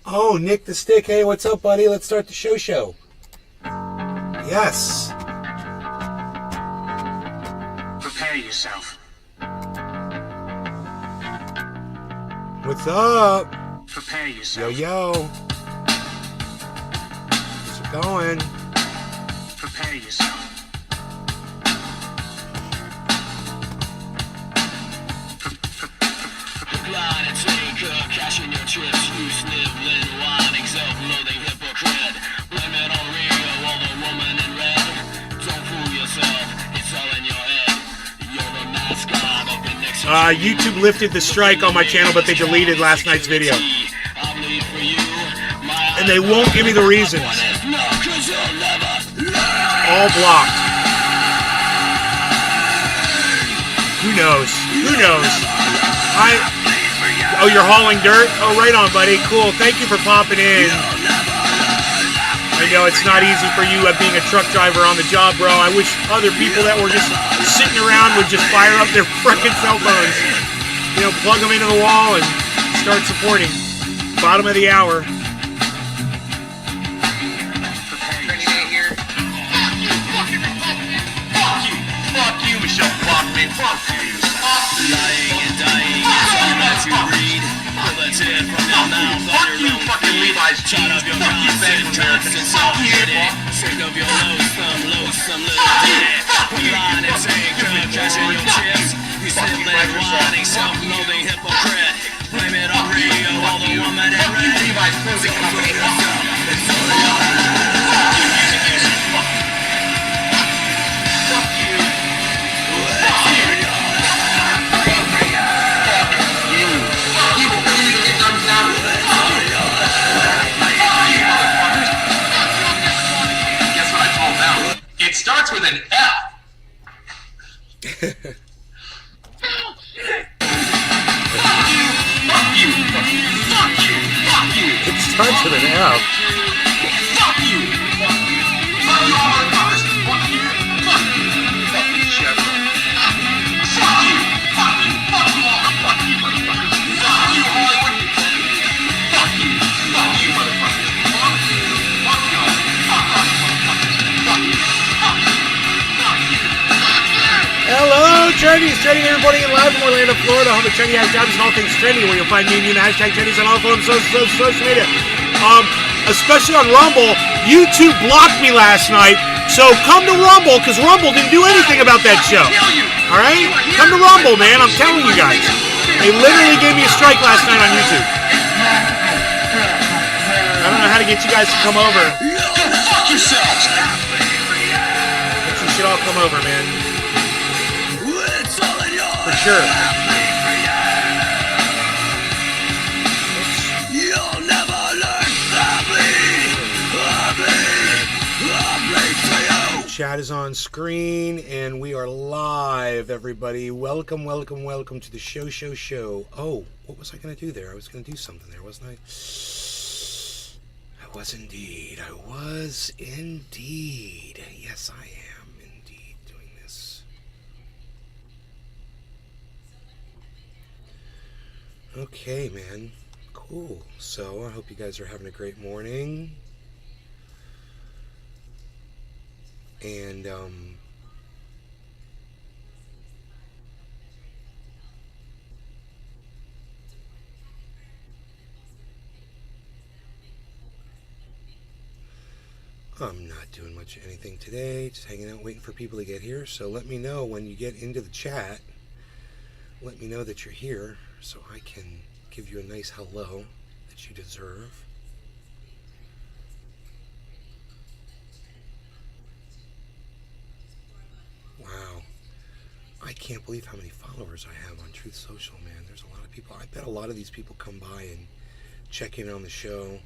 Oh, Nick the Stick. Hey, what's up, buddy? Let's start the show. Yes. Prepare yourself. What's up? Prepare yourself. Yo. How's it going? Prepare yourself. Line and take cash in your chips. You sniveling, whining, self-loathing hypocrite. Blame it on Rio or the woman in red. Don't fool yourself, it's all in your head. You're the mascot of the next. YouTube lifted the strike on my channel, but they deleted last night's video. And they won't give me the reasons. All blocked. Who knows? Oh, you're hauling dirt? Oh, right on, buddy. Cool. Thank you for popping in. I know it's not easy for you being a truck driver on the job, bro. I wish other people that were just sitting around would just fire up their frickin' cell phones. You know, plug them into the wall and start supporting. Bottom of the hour. Fuck you, Michelle Bachman. Fuck you. Lying and dying is all that you read. Pull a tear from your mouth. Fuck you, fucking Levi's Shut up your Fuck you, mouth. Bank of America. Fuck you. Sick of your loathsome little dick. Line and take cash in your chips. You sniveling, whining, self-loathing hypocrite. Blame it on Rio or the woman in red. Levi's clothing company. It's all in your head. It starts with an F. It starts with an F. Fuck you. Fuck you all motherfuckers. Fuck you. Fuck you. Fuck you, Chevron. Fuck you. Fuck you. Fuck you all. Fuck you, motherfuckers. Fuck you, Hollywood. Fuck you. Fuck you, motherfuckers. Fuck you. Fuck y'all. Fuck us, motherfuckers. Fuck you. Fuck you. Fuck you. Hello, Trendies! Trending everybody in live from Orlando, Florida, home of Trendy Has Jobs and all things trendy, where you'll find me and you, hashtag Trendies on all forms of social media. Especially on Rumble. YouTube blocked me last night, so come to Rumble, because Rumble didn't do anything about that show. Alright? Come to Rumble, man, I'm telling you guys. They literally gave me a strike last night on YouTube. I don't know how to get you guys to come over. Fuck yourselves. But you should all come over, man. For sure. You'll never learn. Chat is on screen, and we are live, everybody. Welcome to the show. Oh, what was I going to do there? I was going to do something there, wasn't I? I was indeed. Yes, I am indeed doing this. Okay, man. Cool. So, I hope you guys are having a great morning. And, I'm not doing much of anything today, just hanging out waiting for people to get here. So let me know when you get into the chat. Let me know that you're here so I can give you a nice hello that you deserve. Wow. I can't believe how many followers I have on Truth Social, man. There's a lot of people. I bet a lot of these people come by and check in on the show.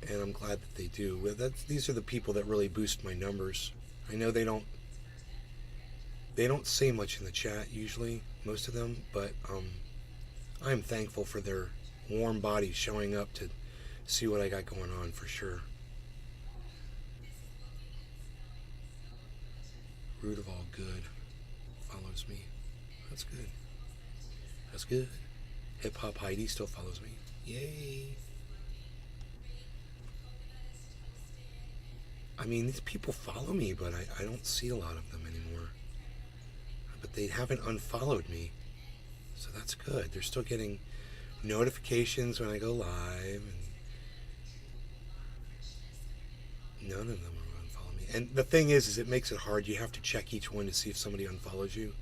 And I'm glad that they do. These are the people that really boost my numbers. I know they don't say much in the chat usually, most of them, but I'm thankful for their warm bodies showing up to see what I got going on for sure. Root of all good follows follows me. That's good. That's good. Hip Hop Heidi still follows me. Yay. I mean, these people follow me, but I don't see a lot of them anymore. But they haven't unfollowed me. So that's good. They're still getting notifications when I go live. And none of them are unfollowing me. And the thing is it makes it hard. You have to check each one to see if somebody unfollows you.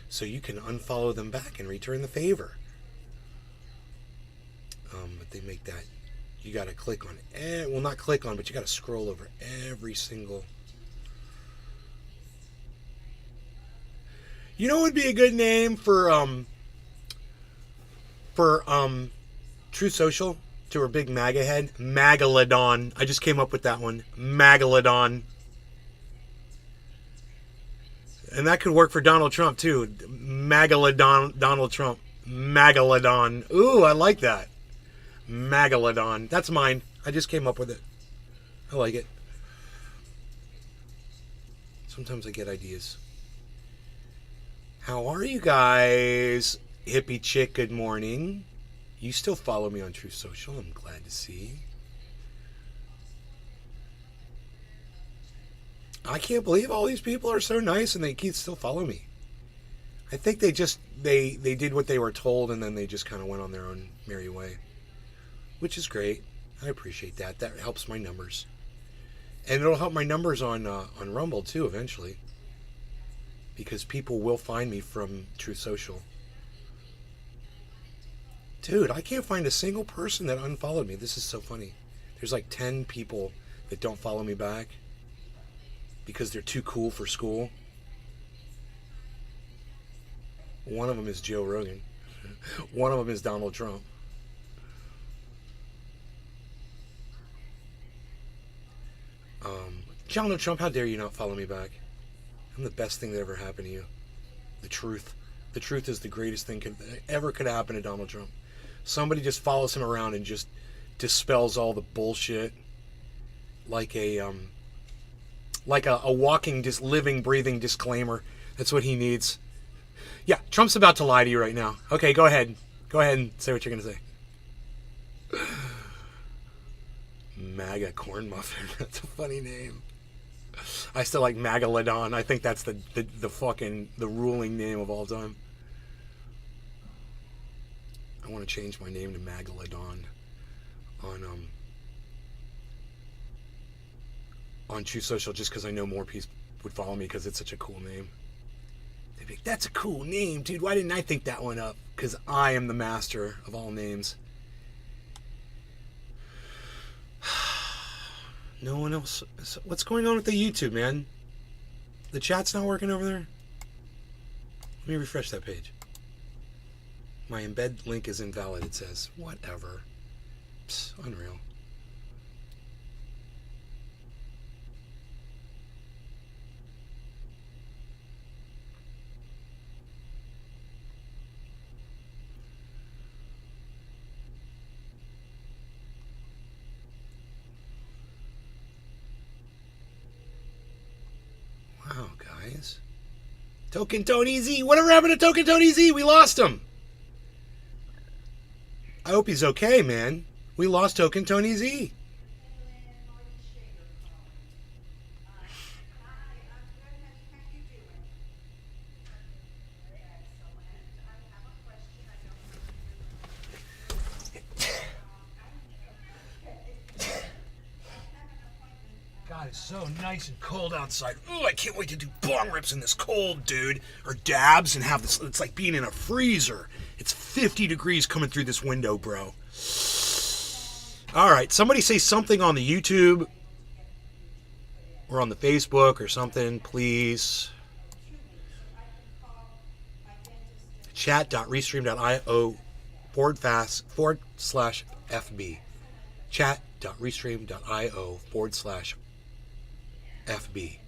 So you can unfollow them back and return the favor. But they make that, you got to click on it. Well, not click on, but you got to scroll over every single. You know what would be a good name for Truth Social, to her big MAGA head? Magalodon. I just came up with that one. Magalodon. And that could work for Donald Trump, too. Magalodon, Donald Trump. Magalodon. Ooh, I like that. Magalodon. That's mine. I just came up with it. I like it. Sometimes I get ideas. How are you guys? Hippie chick, good morning. You still follow me on Truth Social. I'm glad to see. I can't believe all these people are so nice and they keep still follow me. I think they did what they were told and then they just kind of went on their own merry way, which is great. I appreciate that. That helps my numbers, and it'll help my numbers on Rumble too eventually, because people will find me from Truth Social. Dude, I can't find a single person that unfollowed me. This is so funny. There's like 10 people that don't follow me back because they're too cool for school. One of them is Joe Rogan. One of them is Donald Trump. Donald Trump, how dare you not follow me back? I'm the best thing that ever happened to you. The truth. The truth is the greatest thing ever could happen to Donald Trump. Somebody just follows him around and just dispels all the bullshit like a walking, just living, breathing disclaimer. That's what he needs. Yeah, Trump's about to lie to you right now. Okay, go ahead. Go ahead and say what you're going to say. MAGA corn muffin. That's a funny name. I still like Magalodon. I think that's the ruling name of all time. I want to change my name to Magalodon on Truth Social, just because I know more people would follow me because it's such a cool name. They'd be like, that's a cool name, dude. Why didn't I think that one up? Because I am the master of all names. No one else. What's going on with the YouTube, man? The chat's not working over there? Let me refresh that page. My embed link is invalid, it says. Whatever. Psst, unreal. Wow, guys. Token Tony Z. Whatever happened to Token Tony Z? We lost him. I hope he's okay, man. We lost Token Tony Z. God, it's so nice and cold outside. Oh, I can't wait to do bong rips in this cold, dude. Or dabs and have this. It's like being in a freezer. It's 50 degrees coming through this window, bro. All right, somebody say something on the YouTube or on the Facebook or something, please. Chat.restream.io /FB. Chat.restream.io/FB.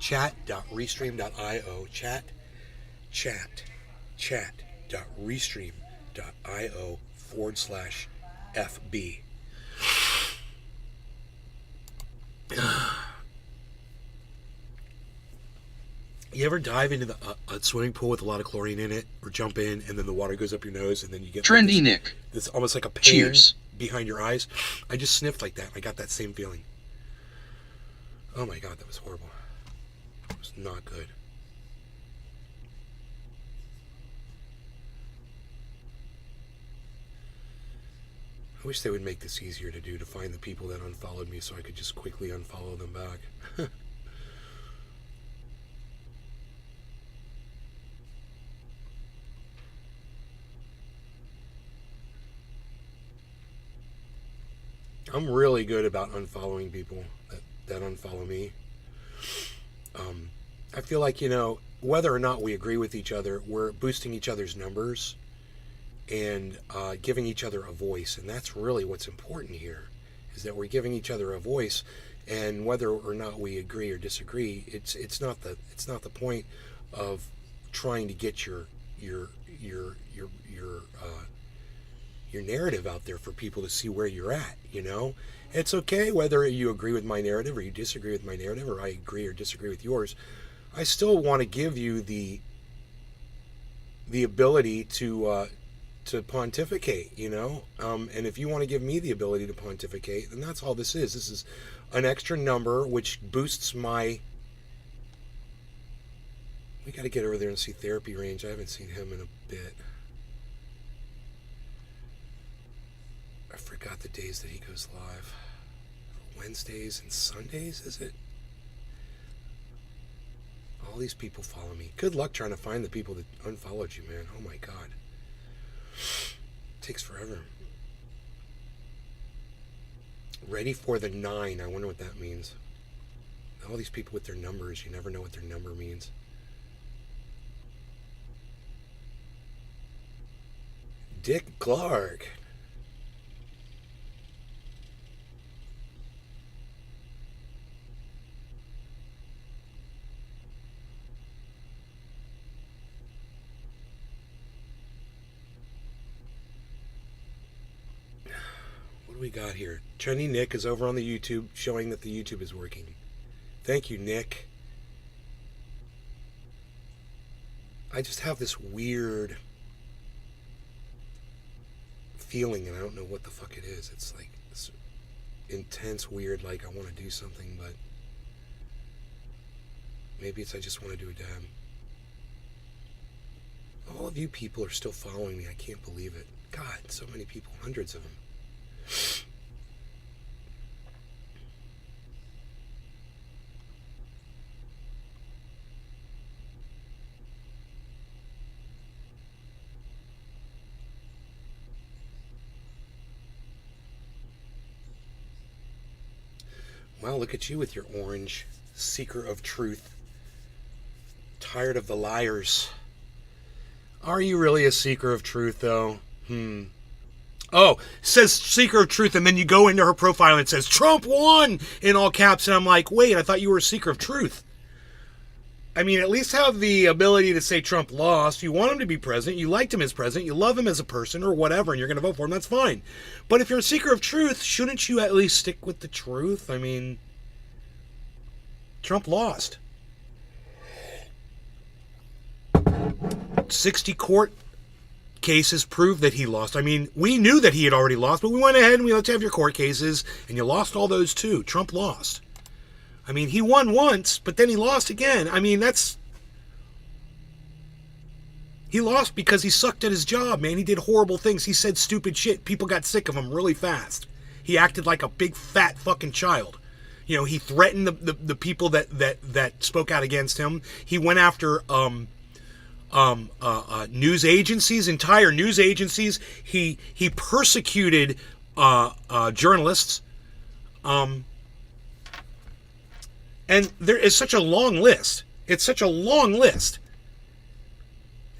Chat.restream.io. Chat.restream.io/FB. You ever dive into a swimming pool with a lot of chlorine in it, or jump in and then the water goes up your nose and then you get Trendy like Nick. this almost like a pan Cheers. behind your eyes? I just sniffed like that. I got that same feeling. Oh my God, that was horrible. It was not good. I wish they would make this easier to do, to find the people that unfollowed me so I could just quickly unfollow them back. I'm really good about unfollowing people that unfollow me. I feel like, whether or not we agree with each other, we're boosting each other's numbers and giving each other a voice. And that's really what's important here, is that we're giving each other a voice. And whether or not we agree or disagree, it's not the point of trying to get your narrative out there for people to see where you're at. It's okay whether you agree with my narrative or you disagree with my narrative, or I agree or disagree with yours. I still want to give you the ability to pontificate, and if you want to give me the ability to pontificate, then that's all this is. This is an extra number which boosts my... We got to get over there and see Therapy Range. I haven't seen him in a bit. I forgot the days that he goes live. Wednesdays and Sundays, is it? All these people follow me. Good luck trying to find the people that unfollowed you, man. Oh my God. It takes forever. Ready for the 9. I wonder what that means. All these people with their numbers, you never know what their number means. Dick Clark. What do we got here? Trendy Nick is over on the YouTube showing that the YouTube is working. Thank you, Nick. I just have this weird feeling, and I don't know what the fuck it is. It's like this intense, weird, like I want to do something, but maybe it's I just want to do a dab. All of you people are still following me. I can't believe it. God, so many people, hundreds of them. Wow, look at you with your orange. Seeker of truth. Tired of the liars. Are you really a seeker of truth, though? Oh, it says seeker of truth, and then you go into her profile and it says Trump won in all caps, and I'm like, wait, I thought you were a seeker of truth. I mean, at least have the ability to say Trump lost. You want him to be president. You liked him as president. You love him as a person or whatever, and you're going to vote for him. That's fine. But if you're a seeker of truth, shouldn't you at least stick with the truth? I mean, Trump lost. 60 court cases prove that he lost. I mean, we knew that he had already lost, but we went ahead and let's have your court cases, and you lost all those too. Trump lost. I mean, he won once, but then he lost again. I mean, he lost because he sucked at his job, man. He did horrible things. He said stupid shit. People got sick of him really fast. He acted like a big fat fucking child. He threatened the people that spoke out against him. He went after news agencies, entire news agencies. He persecuted journalists. And there is such a long list. It's such a long list.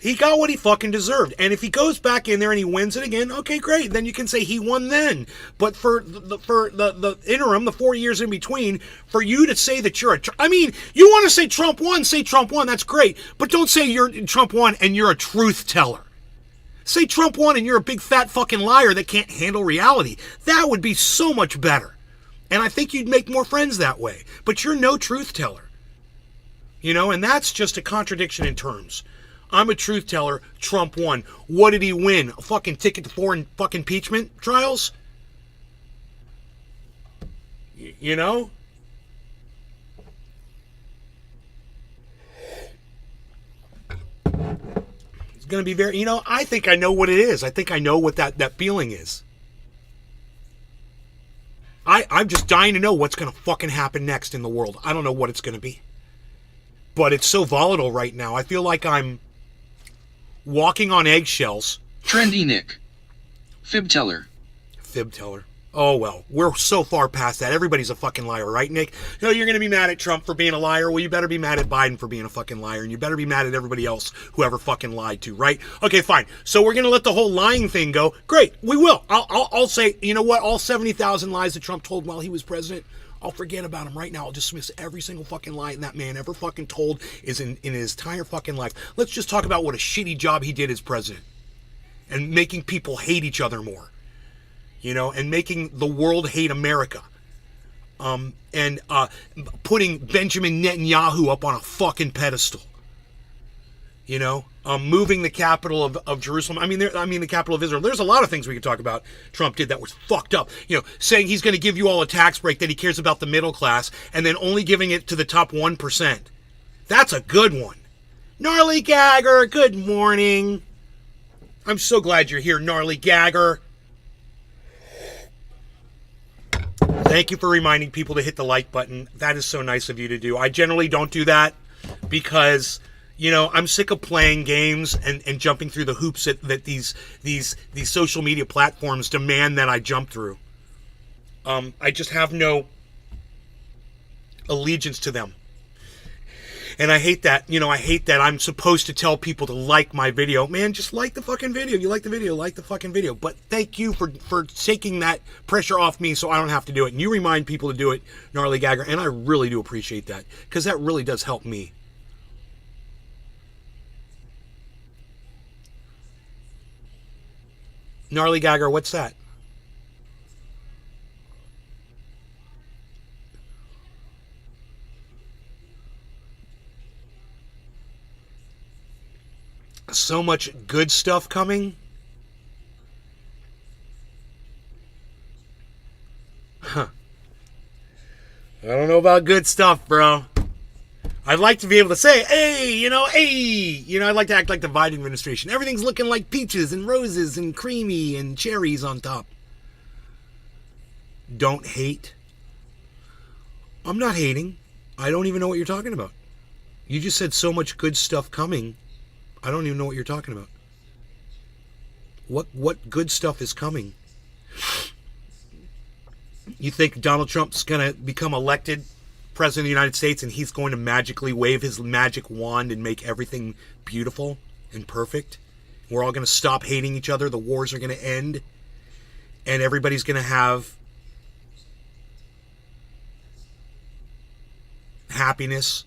He got what he fucking deserved. And if he goes back in there and he wins it again, okay, great. Then you can say he won then. But for the interim, the 4 years in between, for you to say that you want to say Trump won, say Trump won. That's great. But don't say Trump won and you're a truth teller. Say Trump won and you're a big fat fucking liar that can't handle reality. That would be so much better. And I think you'd make more friends that way. But you're no truth teller. You know, and that's just a contradiction in terms. I'm a truth teller. Trump won. What did he win? A fucking ticket to foreign fucking impeachment trials? You know? It's going to be very, you know, I think I know what it is. I think I know what that feeling is. I'm just dying to know what's going to fucking happen next in the world. I don't know what it's going to be. But it's so volatile right now. I feel like I'm walking on eggshells. Trendy Nick. Fib teller. Fib teller. Oh, well, we're so far past that. Everybody's a fucking liar, right, Nick? You know, you're going to be mad at Trump for being a liar. Well, you better be mad at Biden for being a fucking liar. And you better be mad at everybody else whoever fucking lied to, right? Okay, fine. So we're going to let the whole lying thing go. Great, we will. I'll say, you know what? All 70,000 lies that Trump told while he was president, I'll forget about him right now. I'll dismiss every single fucking lie that man ever fucking told is in his entire fucking life. Let's just talk about what a shitty job he did as president. And making people hate each other more. You know, and making the world hate America. And putting Benjamin Netanyahu up on a fucking pedestal. You know, moving the capital of Jerusalem. I mean, the capital of Israel. There's a lot of things we could talk about Trump did that was fucked up. You know, saying he's going to give you all a tax break, that he cares about the middle class, and then only giving it to the top 1%. That's a good one. Gnarly Gagger, good morning. I'm so glad you're here, Gnarly Gagger. Thank you for reminding people to hit the like button. That is so nice of you to do. I generally don't do that because, you know, I'm sick of playing games and jumping through the hoops that these social media platforms demand that I jump through. I just have no allegiance to them. And I hate that, you know, I hate that I'm supposed to tell people to like my video. Man, just like the fucking video. You like the video, like the fucking video. But thank you for taking that pressure off me so I don't have to do it. And you remind people to do it, Gnarly Gagger, and I really do appreciate that because that really does help me. Gnarly Gagger, what's that? So much good stuff coming. Huh. I don't know about good stuff, bro. I'd like to be able to say, hey, I'd like to act like the Biden administration. Everything's looking like peaches and roses and creamy and cherries on top. Don't hate. I'm not hating. I don't even know what you're talking about. You just said so much good stuff coming. I don't even know what you're talking about. What good stuff is coming? You think Donald Trump's going to become elected president of the United States and he's going to magically wave his magic wand and make everything beautiful and perfect? We're all going to stop hating each other. The wars are going to end. And everybody's going to have happiness.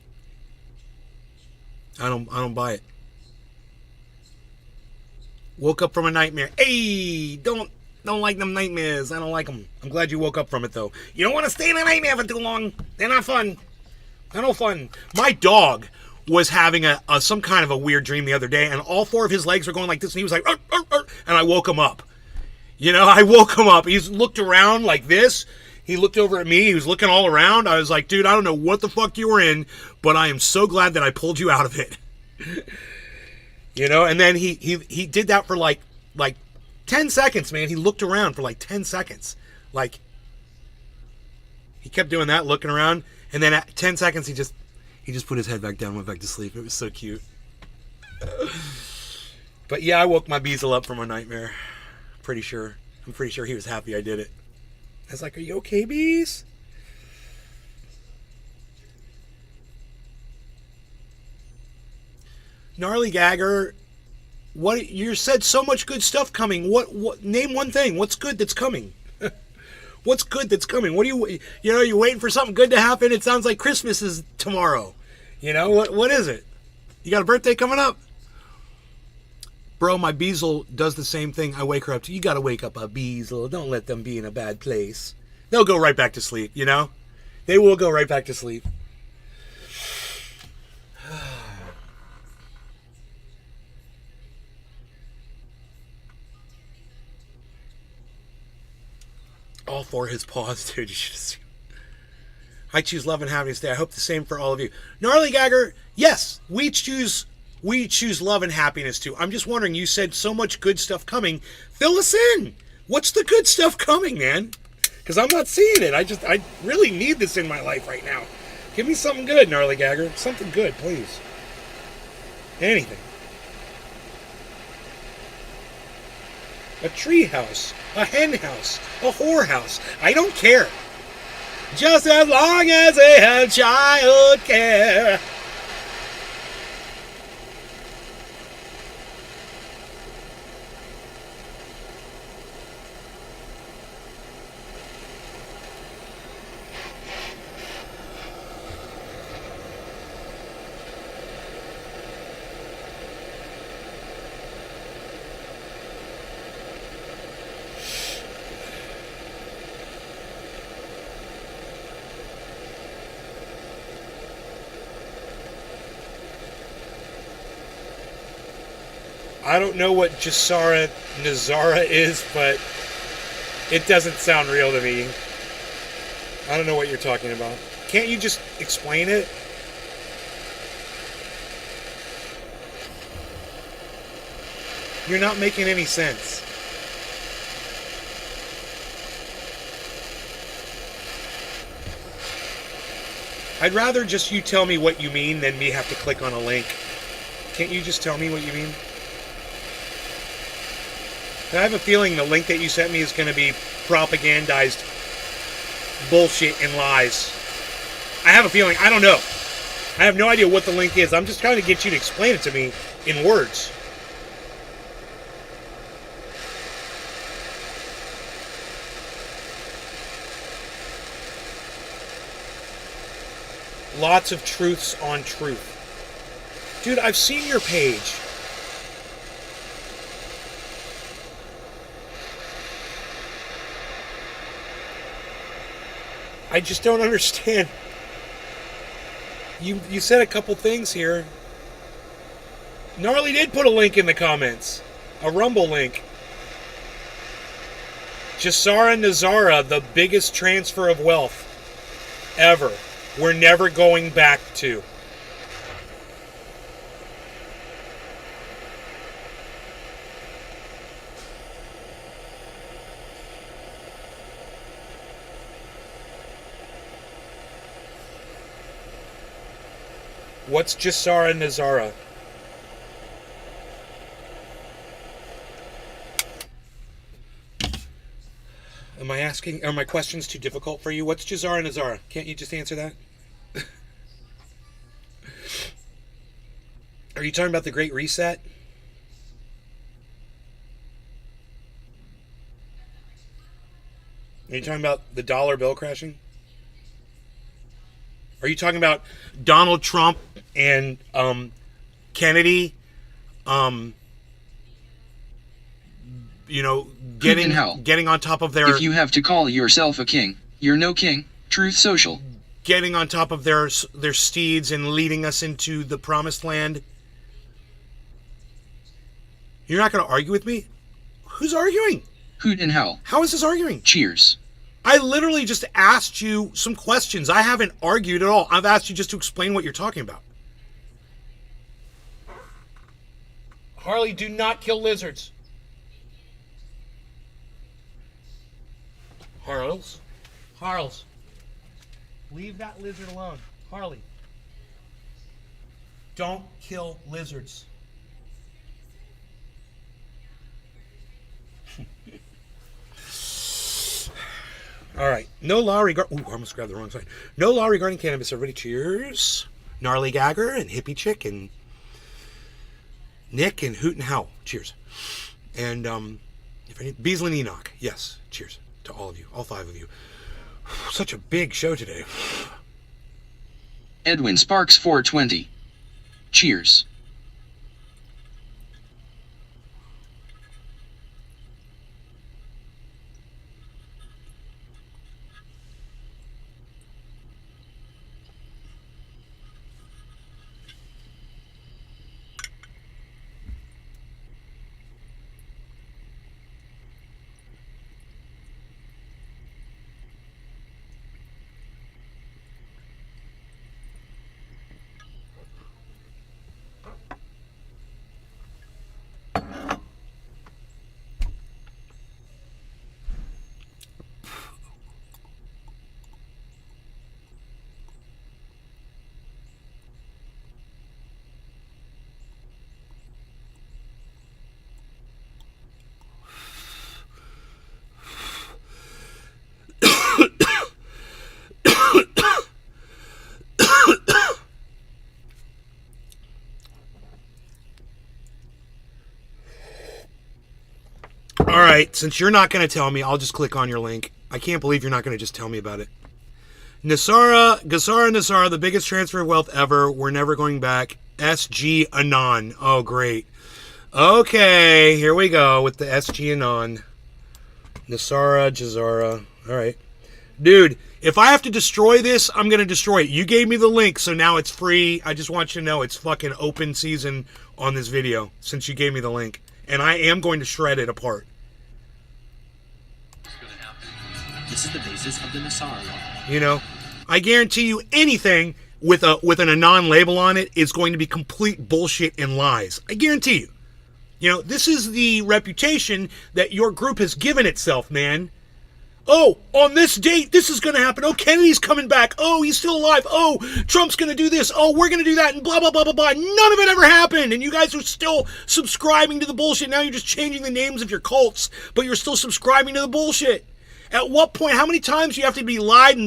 I don't buy it. Woke up from a nightmare. Hey, don't like them nightmares. I don't like them. I'm glad you woke up from it, though. You don't want to stay in a nightmare for too long. They're not fun. They're no fun. My dog was having some kind of a weird dream the other day, and all four of his legs were going like this, and he was like, arr, arr, arr, and I woke him up. You know, I woke him up. He's looked around like this. He looked over at me. He was looking all around. I was like, dude, I don't know what the fuck you were in, but I am so glad that I pulled you out of it. You know, and then he did that for like 10 seconds, man. He looked around for like 10 seconds. Like, he kept doing that, looking around, and then at 10 seconds, he just put his head back down and went back to sleep. It was so cute. But yeah, I woke my Beazle up from a nightmare. I'm pretty sure he was happy I did it. I was like, are you okay, Bees? Gnarly Gagger, what you said so much good stuff coming. What name one thing. What's good that's coming? What's good that's coming? What do you're waiting for something good to happen? It sounds like Christmas is tomorrow. You know, what is it? You got a birthday coming up? Bro, my Beazle does the same thing. I wake her up to, you got to wake up a Beazle. Don't let them be in a bad place. They'll go right back to sleep, you know? They will go right back to sleep. All for his paws, dude. You should have seen. I choose love and happiness today. I hope the same for all of you. Gnarly Gagger, yes, we choose love and happiness too. I'm just wondering, you said so much good stuff coming. Fill us in. What's the good stuff coming, man? Because I'm not seeing it. I really need this in my life right now. Give me something good, Gnarly Gagger. Something good, please. Anything. A tree house, a hen house, a whore house. I don't care. Just as long as they have child care. I don't know what Jasara Nazara is, but it doesn't sound real to me. I don't know what you're talking about. Can't you just explain it? You're not making any sense. I'd rather just you tell me what you mean than me have to click on a link. Can't you just tell me what you mean? I have a feeling the link that you sent me is going to be propagandized bullshit and lies. I have a feeling. I don't know. I have no idea what the link is. I'm just trying to get you to explain it to me in words. Lots of truths on truth. Dude, I've seen your page. I just don't understand. You said a couple things here. Gnarly did put a link in the comments. A Rumble link. Jasara Nazara, the biggest transfer of wealth ever. We're never going back to. What's Jasara Nazara? Are my questions too difficult for you? What's Jasara Nazara? Can't you just answer that? Are you talking about the Great Reset? Are you talking about the dollar bill crashing? Are you talking about Donald Trump and Kennedy, getting on top of their... If you have to call yourself a king, you're no king. Truth Social. Getting on top of their steeds and leading us into the promised land? You're not going to argue with me? Who's arguing? Hoot and howl. How is this arguing? Cheers. I literally just asked you some questions. I haven't argued at all. I've asked you just to explain what you're talking about. Harley, do not kill lizards. Harles? Leave that lizard alone. Harley. Don't kill lizards. All right. No law regarding... Ooh, I almost grabbed the wrong side. No law regarding cannabis. Everybody cheers. Gnarly Gagger and Hippie Chick and Nick and Hoot and Howl. Cheers. And Beasley and Enoch. Yes. Cheers to all of you. All 5 of you. Such a big show today. Edwin Sparks 420. Cheers. right, since you're not going to tell me, I'll just click on your link. I can't believe you're not going to just tell me about it. Gasara, the biggest transfer of wealth ever. We're never going back. SG Anon. Oh, great. Okay, here we go with the SG Anon. Nasara, Jazara. All right. Dude, if I have to destroy this, I'm going to destroy it. You gave me the link, so now it's free. I just want you to know it's fucking open season on this video since you gave me the link. And I am going to shred it apart. This is the basis of the Nasara law. You know, I guarantee you anything with an Anon label on it is going to be complete bullshit and lies. I guarantee you. You know, this is the reputation that your group has given itself, man. Oh, on this date, this is going to happen. Oh, Kennedy's coming back. Oh, he's still alive. Oh, Trump's going to do this. Oh, we're going to do that, and blah, blah, blah, blah, blah. None of it ever happened, and you guys are still subscribing to the bullshit. Now you're just changing the names of your cults, but you're still subscribing to the bullshit. At what point, how many times do you have to be lied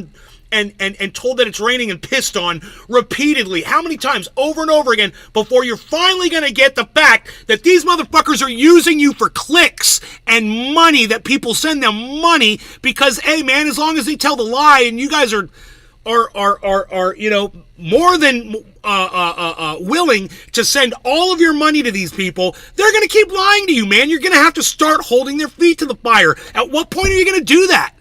and told that it's raining and pissed on repeatedly? How many times over and over again before you're finally going to get the fact that these motherfuckers are using you for clicks and money, that people send them money because, hey man, as long as they tell the lie and you guys are you know, more than willing to send all of your money to these people, they're going to keep lying to you, man. You're going to have to start holding their feet to the fire. At what point are you going to do that?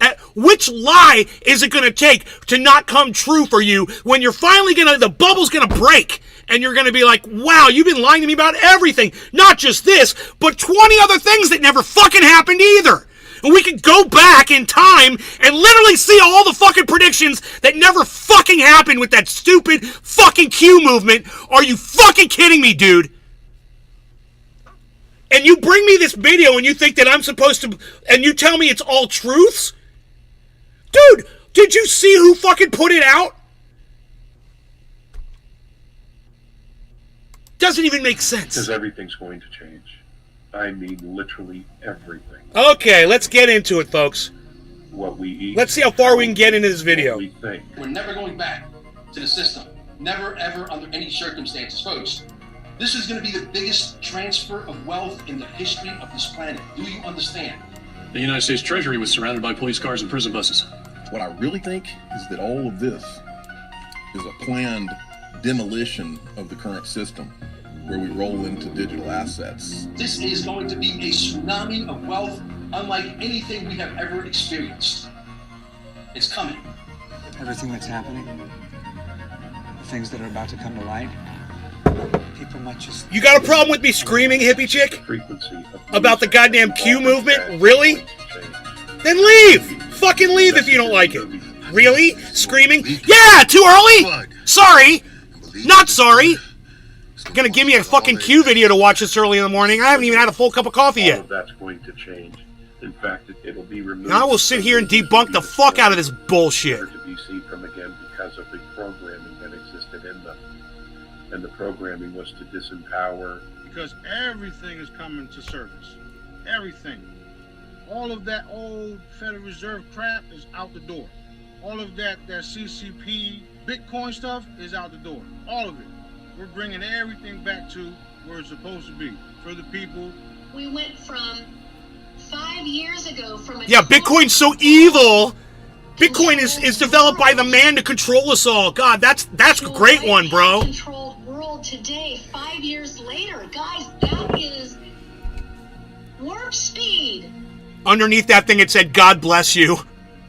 At which lie is it going to take to not come true for you when you're finally the bubble's going to break and you're going to be like, wow, you've been lying to me about everything. Not just this, but 20 other things that never fucking happened either. And we could go back in time and literally see all the fucking predictions that never fucking happened with that stupid fucking Q movement. Are you fucking kidding me, dude? And you bring me this video and you think that I'm supposed to, and you tell me it's all truths? Dude, did you see who fucking put it out? Doesn't even make sense. Because everything's going to change. I mean literally everything. Okay, let's get into it, folks. What we eat. Let's see how far we can get into this video. What we think. We're never going back to the system. Never, ever, under any circumstances. Folks, this is going to be the biggest transfer of wealth in the history of this planet. Do you understand? The United States Treasury was surrounded by police cars and prison buses. What I really think is that all of this is a planned demolition of the current system where we roll into digital assets. This is going to be a tsunami of wealth unlike anything we have ever experienced. It's coming. Everything that's happening, the things that are about to come to light, people might just... You got a problem with me screaming, hippie chick? Frequency of About the goddamn Q movement? That's Really? going to change. Then leave! Fucking leave if you don't like it. Really? Screaming? Yeah, too early? Sorry. Not sorry. Gonna give me a fucking Q video to watch this early in the morning. I haven't even had a full cup of coffee All yet. of that's going to change. In fact, it'll be removed. Now I will sit here and debunk the fuck out of this bullshit. Never to be seen from again because of the programming that existed in them. And the programming was to disempower. Because everything is coming to service. Everything. All of that old Federal Reserve crap is out the door. All of that CCP, Bitcoin stuff is out the door. All of it. We're bringing everything back to where it's supposed to be. For the people. We went from 5 years ago from a... Yeah, Bitcoin's so evil. Bitcoin is developed by the man to control us all. God, that's a great one, bro. Controlled world today, 5 years later. Guys, that is warp speed. Underneath that thing it said, God bless you.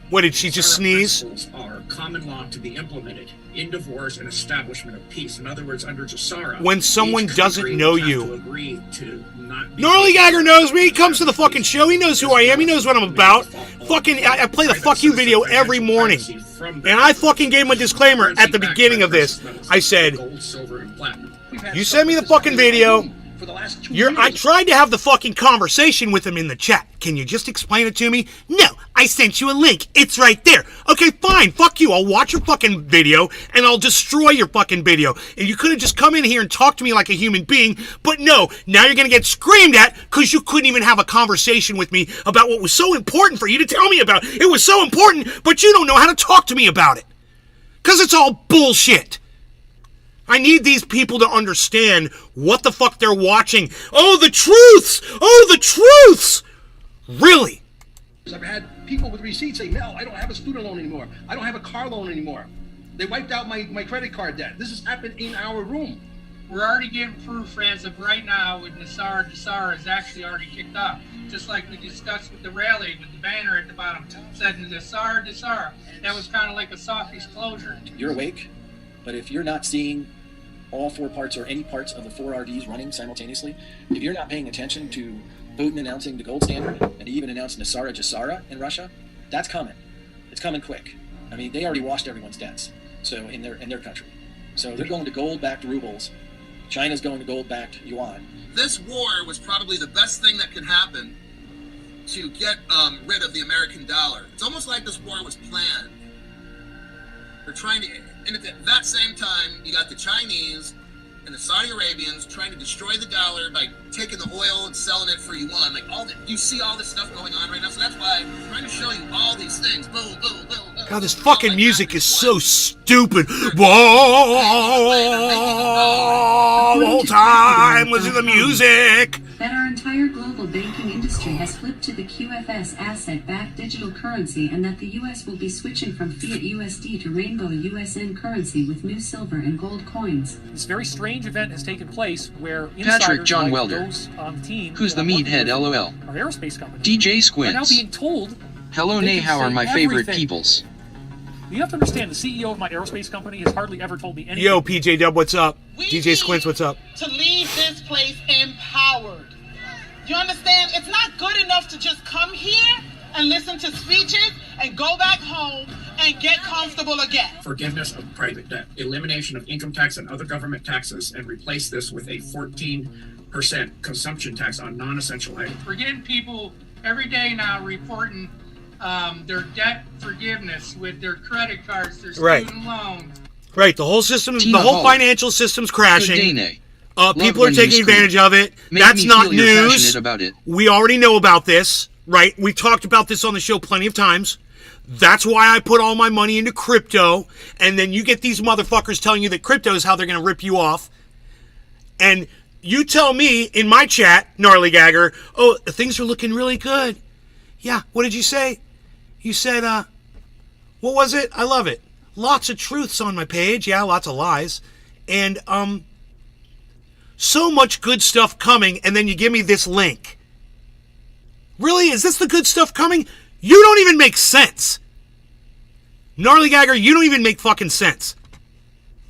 What, did she just sneeze? Principles are common law to be implemented in divorce and establishment of peace. In other words, under Jasara, When someone each doesn't country know would have you. to agree to not be- Gnarly Gagger knows me. He comes to the fucking show. He knows who I am. He knows what I'm about. Fucking, I play the fuck you video every morning. And I fucking gave him a disclaimer at the beginning of this. I said, Gold, silver, and platinum. you send me the fucking video. For the last 2 years. I tried to have the fucking conversation with him in the chat. Can you just explain it to me? No, I sent you a link. It's right there. Okay, fine. Fuck you. I'll watch your fucking video and I'll destroy your fucking video. And you could have just come in here and talked to me like a human being. But no, now you're going to get screamed at because you couldn't even have a conversation with me about what was so important for you to tell me about. It was so important, but you don't know how to talk to me about it. Because it's all bullshit. I need these people to understand what the fuck they're watching. Oh, the truths! Oh, the truths! Really? I've had people with receipts say, Mel, I don't have a student loan anymore. I don't have a car loan anymore. They wiped out my credit card debt. This has happened in our room. We're already getting proof, friends, of right now with Nassar. Nassar is actually already kicked off. Just like we discussed with the rally, with the banner at the bottom, said Nassar. That was kind of like a soft disclosure. You're awake, but if you're not seeing all four parts or any parts of the four RDs running simultaneously, if you're not paying attention to Putin announcing the gold standard, and he even announced Nassara Jassara in Russia, that's coming. It's coming quick. I mean, they already washed everyone's debts, so in their country. So they're going to gold-backed rubles. China's going to gold-backed yuan. This war was probably the best thing that could happen to get rid of the American dollar. It's almost like this war was planned. They're trying to, and at that same time, you got the Chinese and the Saudi Arabians trying to destroy the dollar by taking the oil and selling it for yuan. Like all that, you see all this stuff going on right now. So that's why I'm trying to show you all these things. Boom, boom, boom, boom. God, this fucking music is so stupid. Whoa, whole time listen to the music. That our entire global banking industry has flipped to the QFS asset-backed digital currency, and that the U.S. will be switching from fiat USD to rainbow USN currency with new silver and gold coins. This very strange event has taken place where Patrick insiders John like Welder, those on the team, who's the meathead LOL, our aerospace company, DJ are now Squints, being told Hello they Nay, can how are say my favorite everything. peoples? You have to understand, the CEO of my aerospace company has hardly ever told me anything. Yo, PJ Dub, what's up? DJ Squints, what's up? To leave this place empowered. You understand? It's not good enough to just come here and listen to speeches and go back home and get comfortable again. Forgiveness of private debt, elimination of income tax and other government taxes, and replace this with a 14% consumption tax on non-essential items. We're getting people every day now reporting their debt forgiveness with their credit cards, their student loans. Right, the whole system, Tina the whole Hall. financial system's crashing. Good day, Nay. People are taking advantage of it. Make That's me not feel you're news. passionate about it. We already know about this, right? We talked about this on the show plenty of times. That's why I put all my money into crypto. And then you get these motherfuckers telling you that crypto is how they're going to rip you off. And you tell me in my chat, Gnarly Gagger, oh, things are looking really good. Yeah, what did you say? You said, what was it? I love it. Lots of truths on my page. Yeah, lots of lies. And, so much good stuff coming, and then you give me this link. Really? Is this the good stuff coming? You don't even make sense. Gnarly Gagger, you don't even make fucking sense.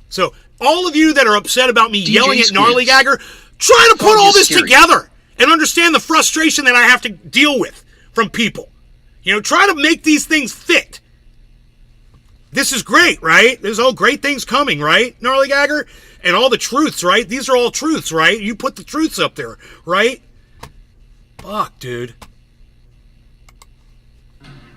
So, all of you that are upset about me DJ yelling at Gnarly Squints. Gagger, try to put Fog all is this scary. together and understand the frustration that I have to deal with from people. You know, try to make these things fit. This is great, right? There's all great things coming, right, Gnarly Gagger? And all the truths, right? These are all truths, right? You put the truths up there, right? Fuck, dude.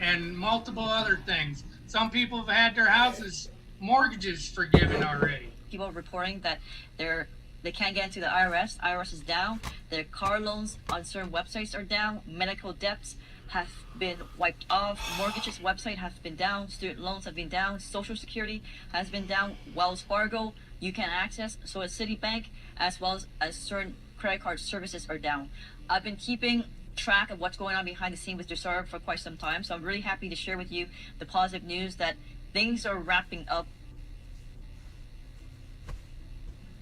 And multiple other things. Some people have had their houses, mortgages forgiven already. People are reporting that they can't get into the IRS. IRS is down. Their car loans on certain websites are down. Medical debts have been wiped off. Mortgages website has been down. Student loans have been down. Social Security has been down. Wells Fargo you can access. So is Citibank, as well as certain credit card services are down. I've been keeping track of what's going on behind the scenes with Jassara for quite some time. So I'm really happy to share with you the positive news that things are wrapping up.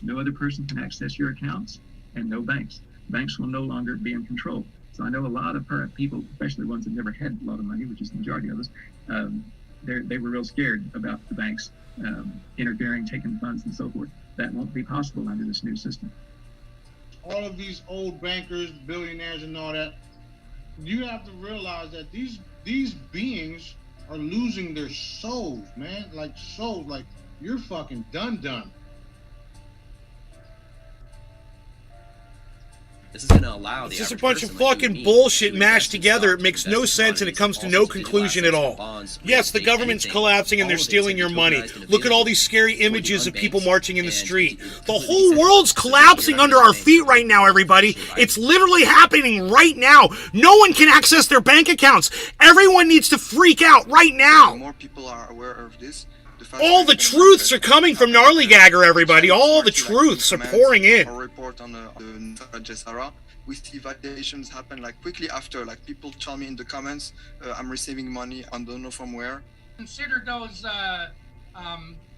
No other person can access your accounts, and no banks. Banks will no longer be in control. So I know a lot of current people, especially ones that never had a lot of money, which is the majority of us, they were real scared about the banks interfering, taking funds, and so forth. That won't be possible under this new system. All of these old bankers, billionaires, and all that, you have to realize that these beings are losing their souls, man. Like souls, like you're fucking done. This is going to allow It's the just a average bunch of person like you fucking and me bullshit to mashed invest in together. It stocks, makes invest no in sense and it comes to commodities, no also digital conclusion at assets, all. bonds, Yes, the real estate, government's anything. collapsing and All they're of it's stealing your money. tokenized and Look at all available these scary for the images of people unbanked marching in the and street. The completely whole decentralized. world's So collapsing you're under not our gonna feet right now, everybody. It's literally happening right now. No one can access their bank accounts. Everyone needs to freak out right now. The more people are aware of this, All the truths are coming from Gnarly Gagger, everybody. All the truths are pouring in. Or report on the Jessara. We see validations happen like quickly after. Like people tell me in the comments, I'm receiving money. I don't know from where. Consider those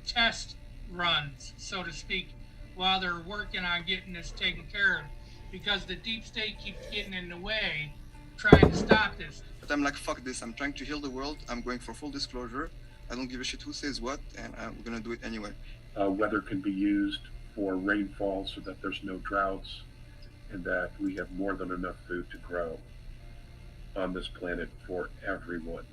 test runs, so to speak, while they're working on getting this taken care of, because the deep state keeps getting in the way, trying to stop this. But I'm like, fuck this. I'm trying to heal the world. I'm going for full disclosure. I don't give a shit who says what, and we're gonna do it anyway. Weather can be used for rainfall so that there's no droughts, and that we have more than enough food to grow on this planet for everyone.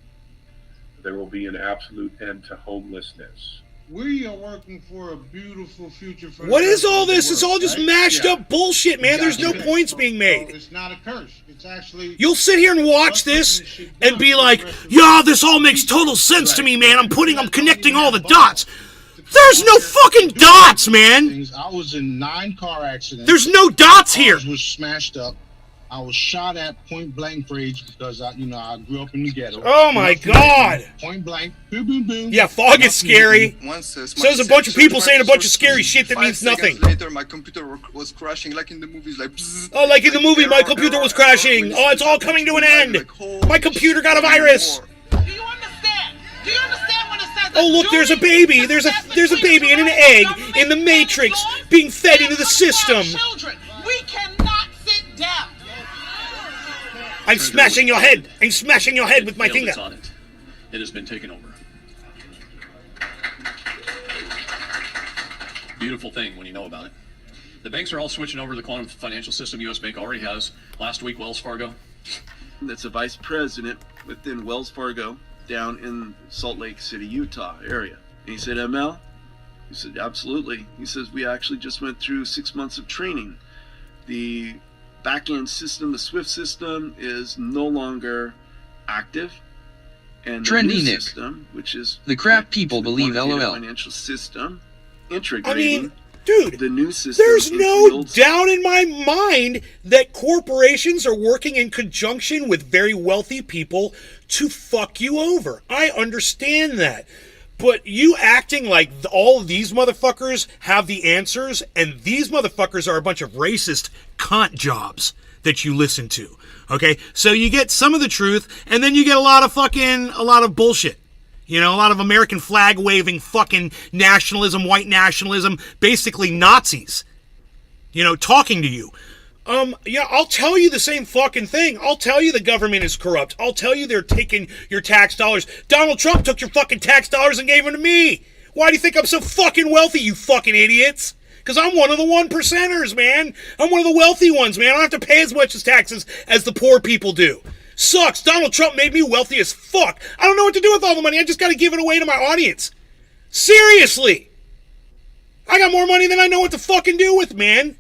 There will be an absolute end to homelessness. We are working for a beautiful future for What the is rest all of the this? It's world, all just right? mashed up bullshit, man. There's no points being made. So it's not a curse. It's actually... You'll sit here and watch this and be like, yeah, this all makes total sense to me, man. I'm connecting all the dots. There's no fucking dots, man. I was in 9 car accidents. There's no dots here. Cars was smashed up. I was shot at point blank range because I grew up in the ghetto. Oh my God! Point blank, boom, boom, boom. Yeah, fog is scary. So there's a bunch of people saying a bunch of scary shit that 5 means nothing. seconds later, my computer was crashing like in the movies, like. Bzzz, Oh, like in the movie, my computer was crashing. Oh, it's all coming to an end. My computer got a virus. Do you understand? Do you understand when it says? Oh, look, there's a baby. There's a baby in an egg in the Matrix being fed into the system. Children, we cannot sit down. I'm smashing your head. I'm smashing your head with my finger. It's on it. It has been taken over. Beautiful thing when you know about it. The banks are all switching over to the quantum financial system. U.S. Bank already has. Last week, Wells Fargo. That's a vice president within Wells Fargo down in Salt Lake City, Utah area. And he said, ML? He said, absolutely. He says, we actually just went through 6 months of training. The back-end system, the SWIFT system, is no longer active. And the Trendy new Nick. system, which is The crap people believe quantitative LOL. financial system, I integrating mean, dude, the new system. there's into no the old doubt in my mind that corporations are working in conjunction with very wealthy people to fuck you over. I understand that. But you acting like all of these motherfuckers have the answers, and these motherfuckers are a bunch of racist cunt jobs that you listen to. Okay? So you get some of the truth, and then you get a lot of bullshit. You know, a lot of American flag waving fucking nationalism, white nationalism, basically Nazis. You know, talking to you. Yeah, I'll tell you the same fucking thing. I'll tell you the government is corrupt. I'll tell you they're taking your tax dollars. Donald Trump took your fucking tax dollars and gave them to me. Why do you think I'm so fucking wealthy, you fucking idiots? Because I'm one of the 1%ers, man. I'm one of the wealthy ones, man. I don't have to pay as much as taxes as the poor people do. Sucks. Donald Trump made me wealthy as fuck. I don't know what to do with all the money. I just got to give it away to my audience. Seriously. I got more money than I know what to fucking do with, man.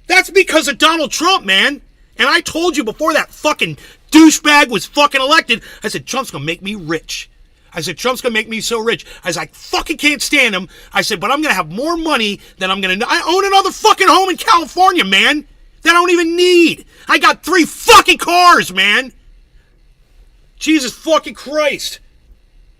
That's because of Donald Trump, man. And I told you before that fucking douchebag was fucking elected, I said, Trump's gonna make me rich. I said, Trump's gonna make me so rich. I said, I fucking can't stand him. I said, but I'm gonna have more money than I'm gonna... I own another fucking home in California, man, that I don't even need. I got 3 fucking cars, man. Jesus fucking Christ.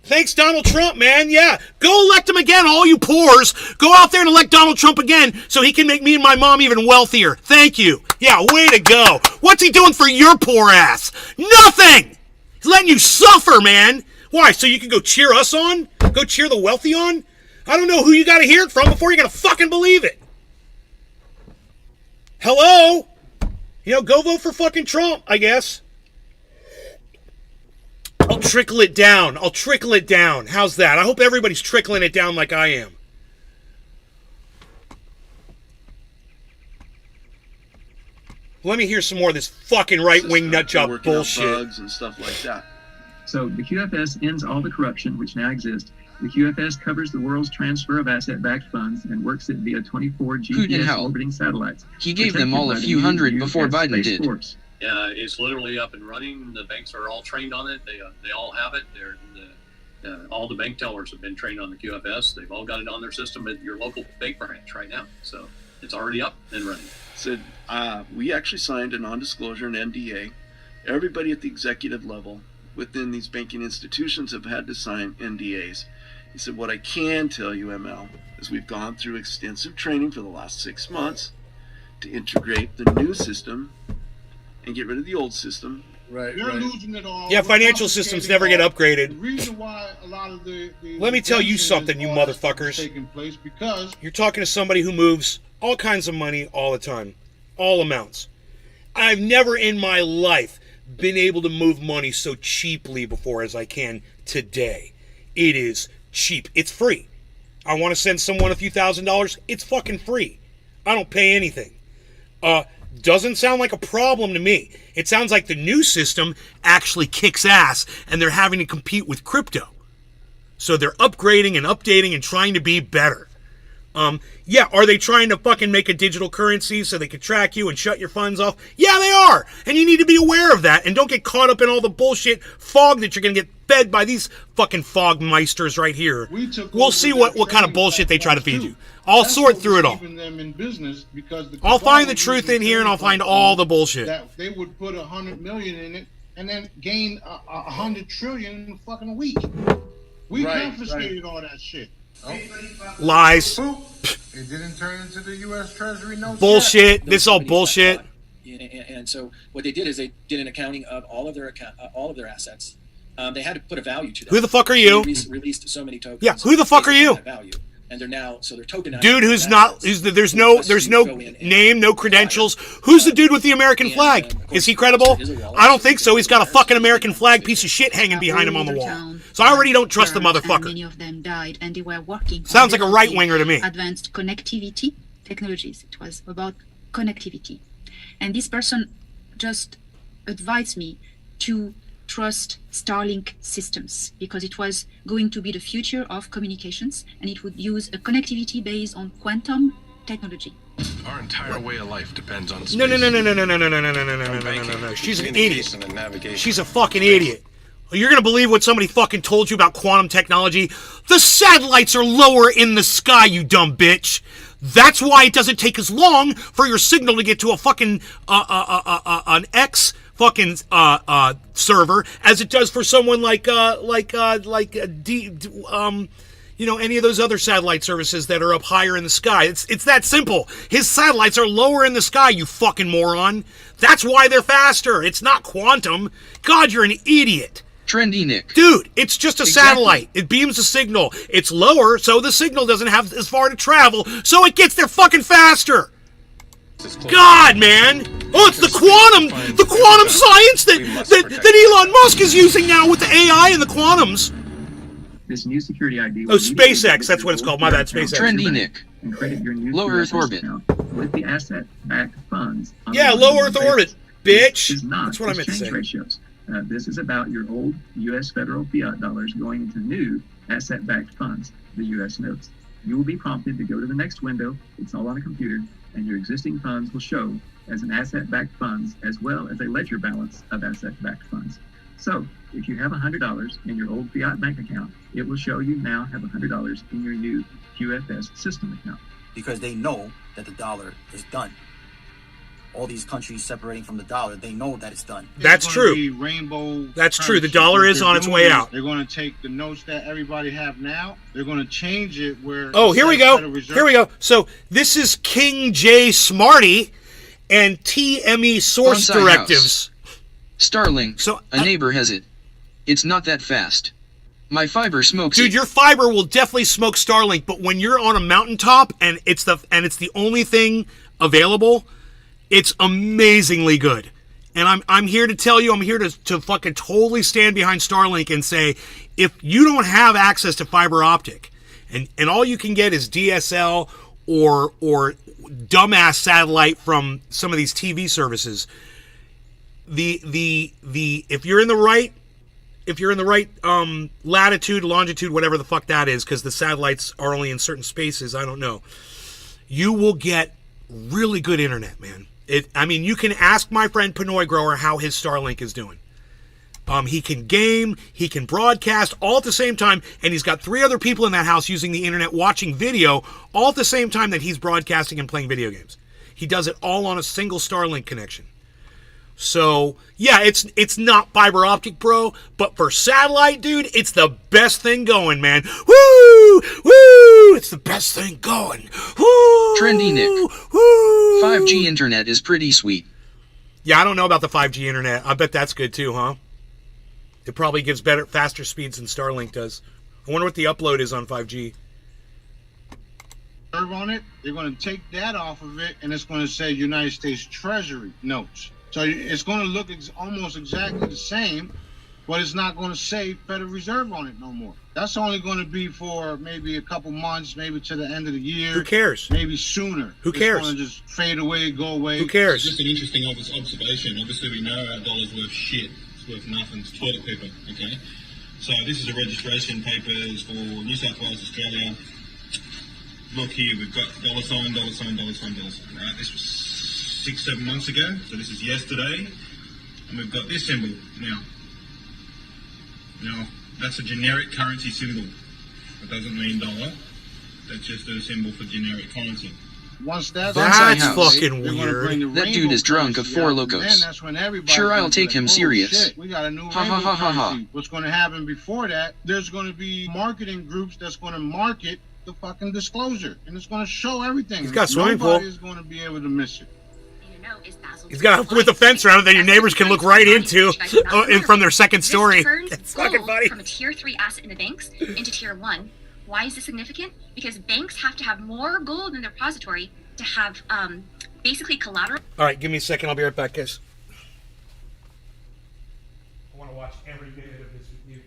Thanks, Donald Trump, man. Yeah. Go elect him again, all you poors. Go out there and elect Donald Trump again so he can make me and my mom even wealthier. Thank you. Yeah, way to go. What's he doing for your poor ass? Nothing. He's letting you suffer, man. Why, so you can go cheer us on? Go cheer the wealthy on? I don't know who you got to hear it from before you're going to fucking believe it. Hello? You know, go vote for fucking Trump, I guess. I'll trickle it down. I'll trickle it down. How's that? I hope everybody's trickling it down like I am. Let me hear some more of this fucking right-wing nutjob bullshit. Bugs and stuff like that. So the QFS ends all the corruption which now exists. The QFS covers the world's transfer of asset-backed funds and works it via 24 GPS orbiting satellites. He gave them all a few hundred before Biden did. It's literally up and running. The banks are all trained on it. They all have it. All the bank tellers have been trained on the QFS. They've all got it on their system at your local bank branch right now. So it's already up and running. Said we actually signed a non-disclosure, an NDA. Everybody at the executive level within these banking institutions have had to sign NDAs. He said, what I can tell you, ML, is we've gone through extensive training for the last 6 months to integrate the new system and get rid of the old system. Right. They're losing it all. Yeah, financial systems never get upgraded. The reason why a lot of the Let me tell you something, you motherfuckers. Taking place because you're talking to somebody who moves all kinds of money all the time, all amounts. I've never in my life been able to move money so cheaply before as I can today. It is cheap. It's free. I want to send someone a few $1,000s. It's fucking free. I don't pay anything. Doesn't sound like a problem to me. It sounds like the new system actually kicks ass and they're having to compete with crypto. So they're upgrading and updating and trying to be better. Yeah, are they trying to fucking make a digital currency so they can track you and shut your funds off? Yeah, they are. And you need to be aware of that. And don't get caught up in all the bullshit fog that you're going to get fed by these fucking fogmeisters right here. We'll see what kind of bullshit they try to feed you. I'll sort through it all. Them in business because I'll find the truth in here and I'll find all the bullshit. That they would put 100 million in it and then gain 100 trillion in a fucking week. We confiscated all that shit. Lies. It didn't turn into the U.S. Treasury notes. Bullshit. Yet. This is all bullshit. And so what they did is they did an accounting of all of their assets. They had to put a value to that. Who the fuck are you? They released so many tokens. Yeah. Who the fuck are you? Value. And they're now they're tokenized. Dude, who's not? There's no name, no credentials. Who's the dude with the American flag? Is he credible? I don't think so. He's got a fucking American flag piece of shit hanging behind him on the wall. So I already don't trust the motherfucker. Many of them died, and they were working. Sounds like a right winger to me. Advanced connectivity technologies. It was about connectivity, and this person just advised me to trust Starlink systems because it was going to be the future of communications and it would use a connectivity based on quantum technology. Our entire way of life depends on space. No. She's an idiot. She's a fucking idiot. You're gonna believe what somebody fucking told you about quantum technology? The satellites are lower in the sky, you dumb bitch. That's why it doesn't take as long for your signal to get to a fucking an X fucking server as it does for someone like any of those other satellite services that are up higher in the sky. It's that simple. His satellites are lower in the sky, you fucking moron. That's why they're faster. It's not quantum. God, you're an idiot. Trendy Nick. Dude, it's just a satellite. It beams a signal. It's lower, so the signal doesn't have as far to travel, so it gets there fucking faster. God, man! Oh, it's the quantum science that Elon Musk is using now with the AI and the quantums. This new security ID. Oh, SpaceX. That's what it's called. My bad, SpaceX. Trendy Nick. And credit your new low Earth orbit with the asset-backed funds. Yeah, low Earth orbit, bitch. That's what I meant to say. Ratios. This is about your old U.S. federal fiat dollars going into new asset-backed funds, the U.S. notes. You will be prompted to go to the next window. It's all on a computer. And your existing funds will show as an asset-backed funds as well as a ledger balance of asset-backed funds. So if you have $100 in your old fiat bank account, it will show you now have $100 in your new QFS system account. Because they know that the dollar is done. All these countries separating from the dollar, they know that it's done. That's true. That's true. The dollar is on its way out. They're going to take the notes that everybody have now. They're going to change it where. Oh, here we go. Here we go. So this is King J Smarty and TME source directives. Starlink. So a neighbor has it. It's not that fast. My fiber smokes. Dude, your fiber will definitely smoke Starlink, but when you're on a mountaintop and it's the only thing available, it's amazingly good. And I'm here to tell you, I'm here to fucking totally stand behind Starlink and say, if you don't have access to fiber optic and all you can get is DSL or dumbass satellite from some of these TV services, if you're in the right latitude, longitude, whatever the fuck that is, because the satellites are only in certain spaces, I don't know, you will get really good internet, man. You can ask my friend Pinoy Grower how his Starlink is doing. He can game, he can broadcast all at the same time, and he's got 3 other people in that house using the internet watching video all at the same time that he's broadcasting and playing video games. He does it all on a single Starlink connection. So, yeah, it's not fiber optic, bro, but for satellite, dude, it's the best thing going, man. Woo! Woo! It's the best thing going. Woo! Trendy Nick. Woo! 5G internet is pretty sweet. Yeah, I don't know about the 5G internet. I bet that's good too, huh? It probably gives faster speeds than Starlink does. I wonder what the upload is on 5G. On it, they're going to take that off of it, and it's going to say United States Treasury notes. So it's going to look almost exactly the same, but it's not going to say Federal Reserve on it no more. That's only going to be for maybe a couple months, maybe to the end of the year. Who cares? Maybe sooner. Who cares? It's going to just fade away, go away. Who cares? Just an interesting observation. Obviously, we know our dollar's worth shit. It's worth nothing. It's toilet paper, okay? So this is a registration papers for New South Wales, Australia. Look here, we've got $, $, $, $, $. Right? This was 6-7 months ago, so this is yesterday, and we've got this symbol now. Now, that's a generic currency symbol. It doesn't mean dollar. That's just a symbol for generic currency. Once that's fucking weird. That dude is drunk of Four Locos. Sure, I'll take him serious. Shit, we got a new Ha ha ha ha ha. What's going to happen before that? There's going to be marketing groups that's going to market the fucking disclosure, and it's going to show everything. He's got a swimming pool. Nobody's going to be able to miss it. He's got with a fence around it that your neighbors can look right into from their second story. It's fucking funny. From a tier 3 asset in the banks into tier 1. Why is this significant? Because banks have to have more gold in their repository to have basically collateral. All right, give me a second. I'll be right back, guys. I want to watch every minute of this with you.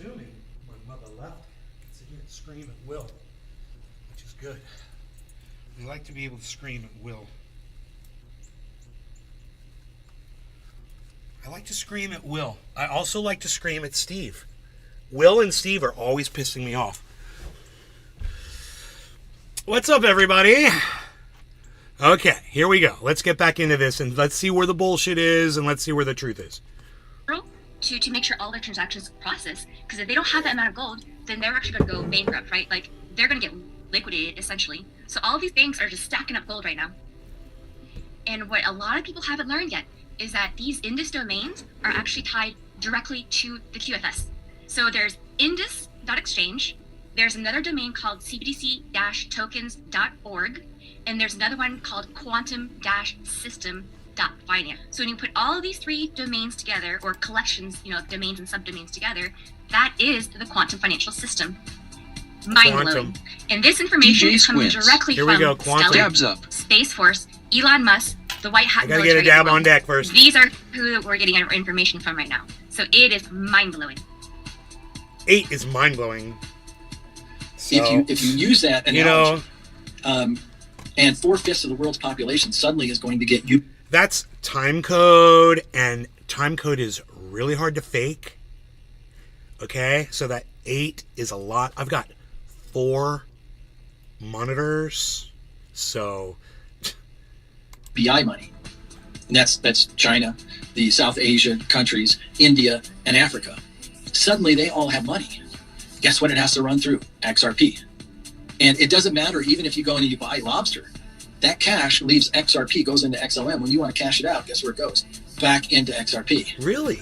Assuming my mother left, I can sit here and scream at will, which is good. We like to be able to scream at will. I like to scream at Will. I also like to scream at Steve. Will and Steve are always pissing me off. What's up, everybody? Okay, here we go. Let's get back into this and let's see where the bullshit is and let's see where the truth is. To make sure all their transactions process, because if they don't have that amount of gold, then they're actually going to go bankrupt, right? Like, they're going to get liquidated, essentially. So all these banks are just stacking up gold right now. And what a lot of people haven't learned yet is that these Indus domains are actually tied directly to the QFS. So there's indus.exchange, there's another domain called cbdc-tokens.org, and there's another one called quantum-system.finance. So when you put all of these three domains together, or collections, domains and subdomains together, that is the quantum financial system. Mind-blowing. And this information is coming directly from Stellar, Space Force, Elon Musk, the White Hat. I gotta get a dab on deck first. These are who we're getting our information from right now. So it is mind-blowing. 8 is mind-blowing. So, if you use that analogy, and 4/5 of the world's population suddenly is going to get you. That's time code, and time code is really hard to fake. Okay, so that 8 is a lot. I've got 4 monitors, so BI money. And that's China, the South Asia countries, India, and Africa. Suddenly they all have money. Guess what it has to run through? XRP. And it doesn't matter even if you go and you buy lobster. That cash leaves XRP, goes into XLM. When you want to cash it out, guess where it goes? Back into XRP. Really?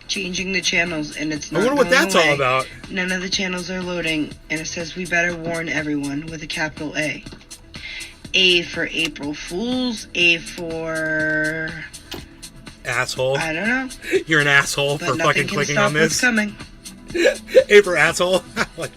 Changing the channels, and it's I not wonder what going that's away. all about. None of the channels are loading, and it says we better warn everyone with a capital A. A for April Fools, A for... Asshole. I don't know. You're an asshole But for nothing fucking can clicking stop on this. what's coming. A for asshole. Like,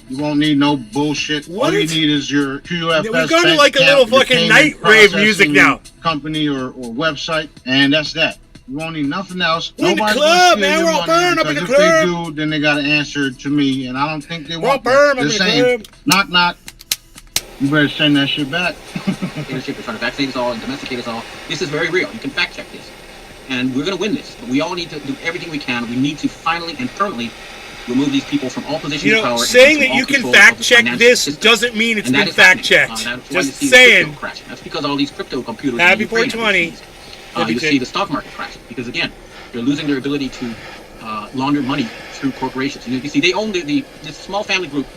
You won't need no bullshit. What? All you need is your QFS. We've gone to bank like a account, little your fucking payment night rave music processing now. Company or website, and that's that. You won't need nothing else. We're in the Nobody's club, gonna steal man. your We're all money, burned up in because the if they club. do, then they gotta answer it to me, and I don't think they We're all want burned that. up Just in the saying, club. knock knock. You better send that shit back. Dictatorship, they're trying to vaccinate us all and domesticate us all. This is very real. You can fact check this. And we're going to win this. But we all need to do everything we can. We need to finally and permanently remove these people from all positions you of power. know, and saying from that all you can control fact of the check financial this system. doesn't mean it's And that been is fact happening. checked. That's why you Just see the saying. crypto crashing. That's because all these crypto computers. in Happy Ukraine 420. you see the stock market crashing because again, they're losing their ability to launder money through corporations. You see, they own this small family group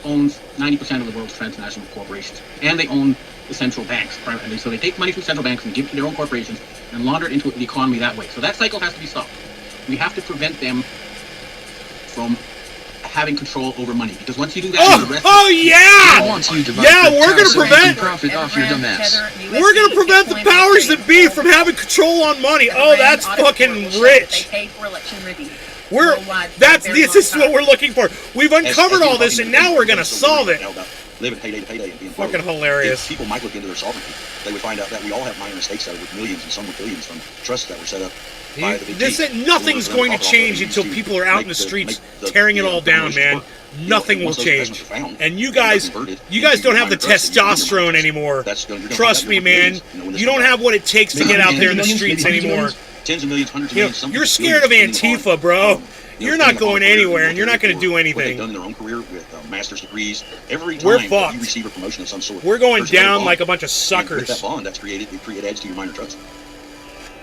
owns 90% of the world's transnational corporations, and they own the central banks primarily. So they take money from central banks and give it to their own corporations and launder it into the economy that way. So that cycle has to be stopped. We have to prevent them from having control over money, because once you do that, yeah, we're gonna prevent We're gonna prevent the powers that be from having control on money. Oh, that's fucking rich. This is what we're looking for. We've uncovered all this, and now we're gonna solve it. Living payday to payday and being Fucking hilarious. If people might look into their sovereignty, they would find out that we all have minor estates that are worth millions and some with billions from trusts that were set up by the big This chief. nothing's going to change until people are out in the streets tearing it all down, man. Nothing will change. And you guys don't have the testosterone anymore. Trust me, man. You don't have what it takes to get out there in the streets anymore. Tens of millions, hundreds of millions. You're scared of Antifa, bro. You're not going anywhere, and you're not going to do What they've anything. done in their own career with master's degrees. Every time We're that fucked. you receive a promotion of some sort, We're going first you get a down bond. like a bunch of And suckers. with that bond, that's created adds to your minor trust.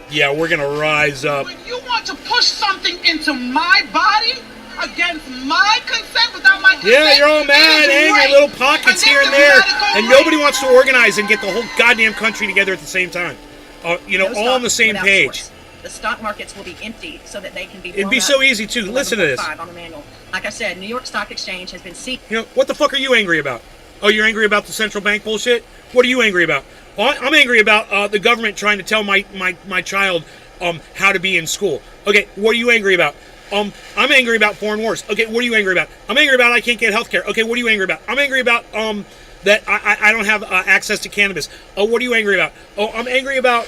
Yeah, we're going to rise up. You want to push something into my body against my consent without my consent? Yeah, you're all mad, angry, little pockets here and there, and nobody wants to organize and get the whole goddamn country together at the same time. All on the same page. The stock markets will be empty so that they can be. It'd be so easy too. Listen to this. On the manual. Like I said, New York Stock Exchange has been seeking. You know, what the fuck are you angry about? Oh, you're angry about the central bank bullshit? What are you angry about? Well, I'm angry about the government trying to tell my child how to be in school. Okay, what are you angry about? I'm angry about foreign wars. Okay, what are you angry about? I'm angry about I can't get health care. Okay, what are you angry about? I'm angry about that I don't have access to cannabis. Oh, what are you angry about? Oh, I'm angry about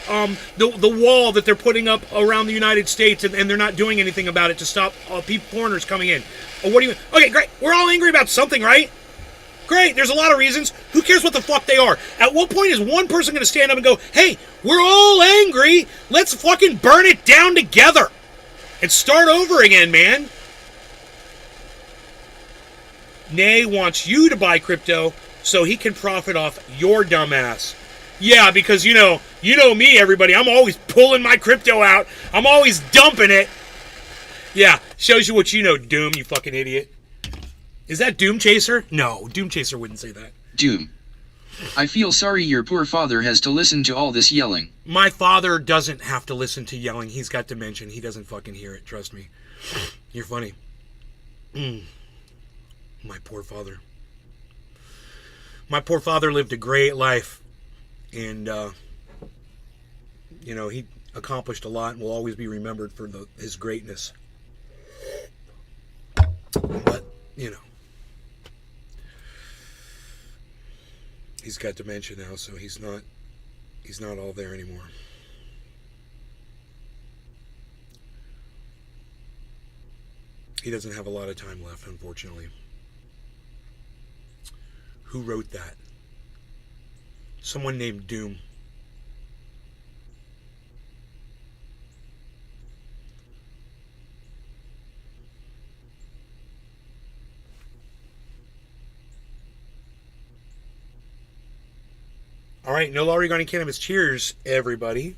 the wall that they're putting up around the United States, and they're not doing anything about it to stop foreigners coming in. Oh, what do you? Okay, great. We're all angry about something, right? Great. There's a lot of reasons. Who cares what the fuck they are? At what point is one person going to stand up and go, "Hey, we're all angry. Let's fucking burn it down together and start over again, man"? Nay wants you to buy crypto so he can profit off your dumb ass. Yeah, because you know me, everybody. I'm always pulling my crypto out. I'm always dumping it. Yeah, shows you what you know, Doom, you fucking idiot. Is that Doom Chaser? No, Doom Chaser wouldn't say that. Doom. I feel sorry your poor father has to listen to all this yelling. My father doesn't have to listen to yelling. He's got dementia. He doesn't fucking hear it. Trust me. You're funny. My poor father. My poor father lived a great life. And, he accomplished a lot and will always be remembered for his greatness. But, he's got dementia now, so he's not all there anymore. He doesn't have a lot of time left, unfortunately. Who wrote that? Someone named Doom. All right, no law regarding cannabis. Cheers, everybody.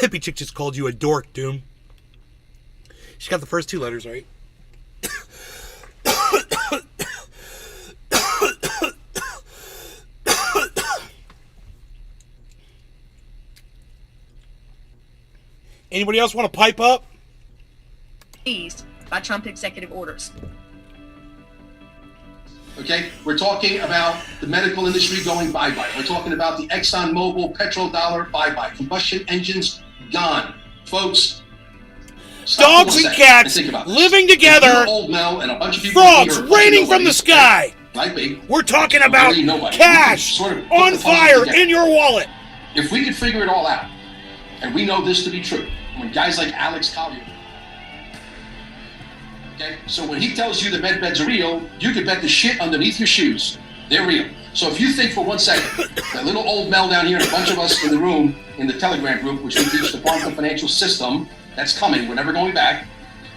Hippie chick just called you a dork, Doom. She got the first two letters right. Anybody else want to pipe up? Seized by Trump executive orders. Okay, we're talking about the medical industry going bye-bye. We're talking about the ExxonMobil petrodollar bye-bye. Combustion engines gone. Folks, dogs and cats living together. Old Mel and a bunch of people frogs raining from the sky. Like me. We're talking about cash on fire in your wallet. If we could figure it all out, and we know this to be true, when guys like Alex Collier, okay, so when he tells you the med beds are real, you can bet the shit underneath your shoes. They're real. So if you think for 1 second that little old Mel down here and a bunch of us in the room in the Telegram group, which we teach the quantum financial system, that's coming, we're never going back.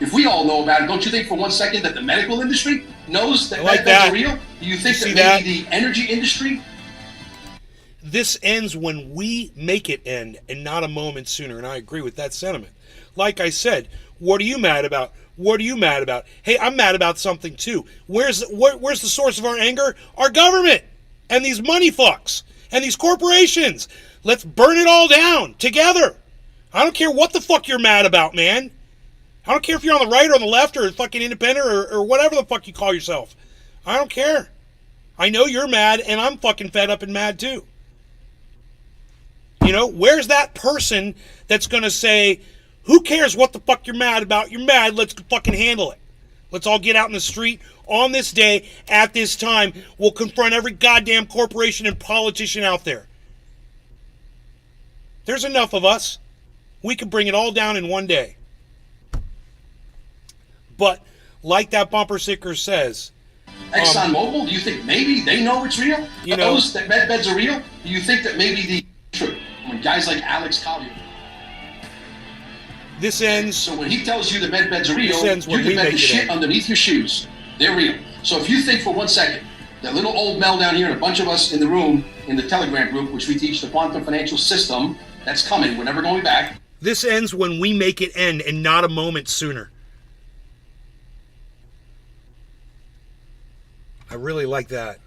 If we all know about it, don't you think for 1 second that the medical industry knows that med beds are real? Do you think that maybe the energy industry? This ends when we make it end and not a moment sooner, and I agree with that sentiment. Like I said, what are you mad about? What are you mad about? Hey, I'm mad about something too. Where's the source of our anger? Our government and these money fucks and these corporations. Let's burn it all down together. I don't care what the fuck you're mad about, man. I don't care if you're on the right or on the left or fucking independent or whatever the fuck you call yourself. I don't care. I know you're mad and I'm fucking fed up and mad too. You know, where's that person that's going to say, who cares what the fuck you're mad about? You're mad. Let's fucking handle it. Let's all get out in the street on this day at this time. We'll confront every goddamn corporation and politician out there. There's enough of us. We can bring it all down in one day. But like that bumper sticker says, ExxonMobil, do you think maybe they know it's real? You know, those that med beds are real? Do you think that maybe the true? When guys like Alex Collier. This ends. So when he tells you the med beds are real, you can bet the shit underneath your shoes. They're real. So if you think for 1 second that little old Mel down here and a bunch of us in the room in the Telegram group, which we teach the quantum financial system, that's coming. We're never going back. This ends when we make it end and not a moment sooner. I really like that.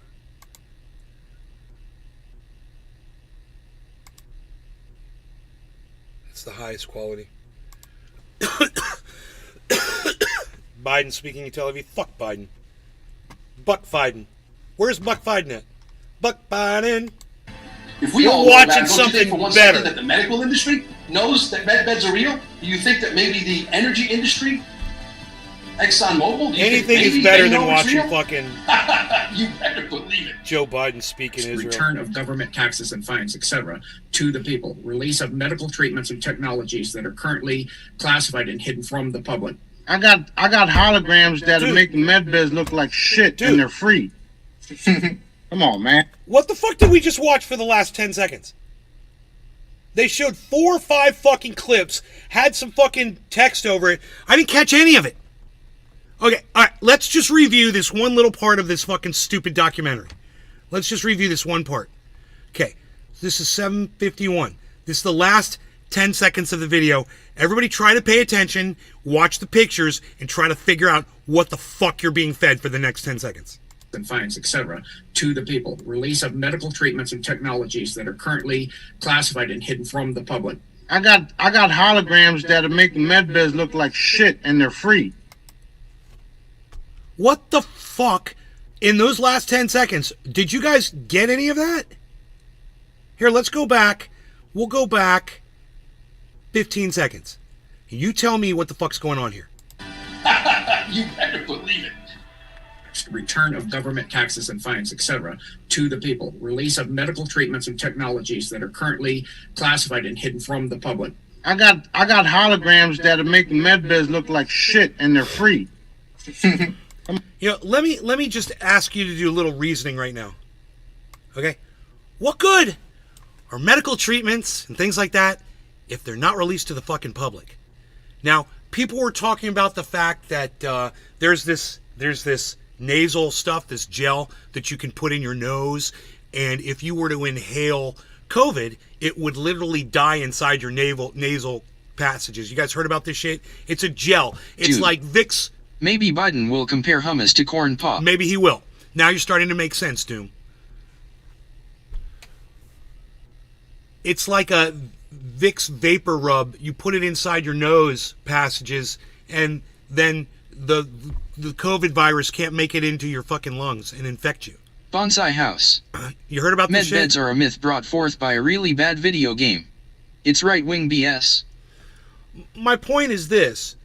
It's the highest quality. Biden speaking in Tel Aviv. Fuck Biden. Buck Biden. Where's Buck Biden at? Buck Biden. If we We're all know watching about it, don't you something think for 1 better. second that the medical industry knows that med beds are real? Do you think that maybe the energy industry, ExxonMobil, do you Anything think is maybe better they than know it's watching real? fucking You better believe it. Joe Biden speak in Israel. Return of government taxes and fines, etc., to the people. Release of medical treatments and technologies that are currently classified and hidden from the public. I got holograms that'll make the med beds look like shit, and they're free. Come on, man. What the fuck did we just watch for the last 10 seconds? They showed 4 or 5 fucking clips, had some fucking text over it. I didn't catch any of it. Okay, all right, let's just review this one little part of this fucking stupid documentary. Let's just review this one part. Okay, this is 7:51. This is the last 10 seconds of the video. Everybody try to pay attention, watch the pictures, and try to figure out what the fuck you're being fed for the next 10 seconds. And fines, etc., to the people. Release of medical treatments and technologies that are currently classified and hidden from the public. I got holograms that'll make the med beds look like shit, and they're free. What the fuck? In those last 10 seconds, did you guys get any of that? Here, let's go back. We'll go back 15 seconds. You tell me what the fuck's going on here. You better believe it. Return of government taxes and fines, etc., to the people. Release of medical treatments and technologies that are currently classified and hidden from the public. I got holograms that'll make the med beds look like shit, and they're free. You know, let me just ask you to do a little reasoning right now. Okay? What good are medical treatments and things like that if they're not released to the fucking public? Now, people were talking about the fact that there's this nasal stuff, this gel that you can put in your nose, and if you were to inhale COVID, it would literally die inside your nasal passages. You guys heard about this shit? It's a gel. It's Dude, like Vicks. Maybe Biden will compare hummus to corn pop. Maybe he will. Now you're starting to make sense, Doom. It's like a Vicks vapor rub. You put it inside your nose passages, and then the COVID virus can't make it into your fucking lungs and infect you. Bonsai House. You heard about this shit? Medbeds are a myth brought forth by a really bad video game. It's right-wing BS. My point is this.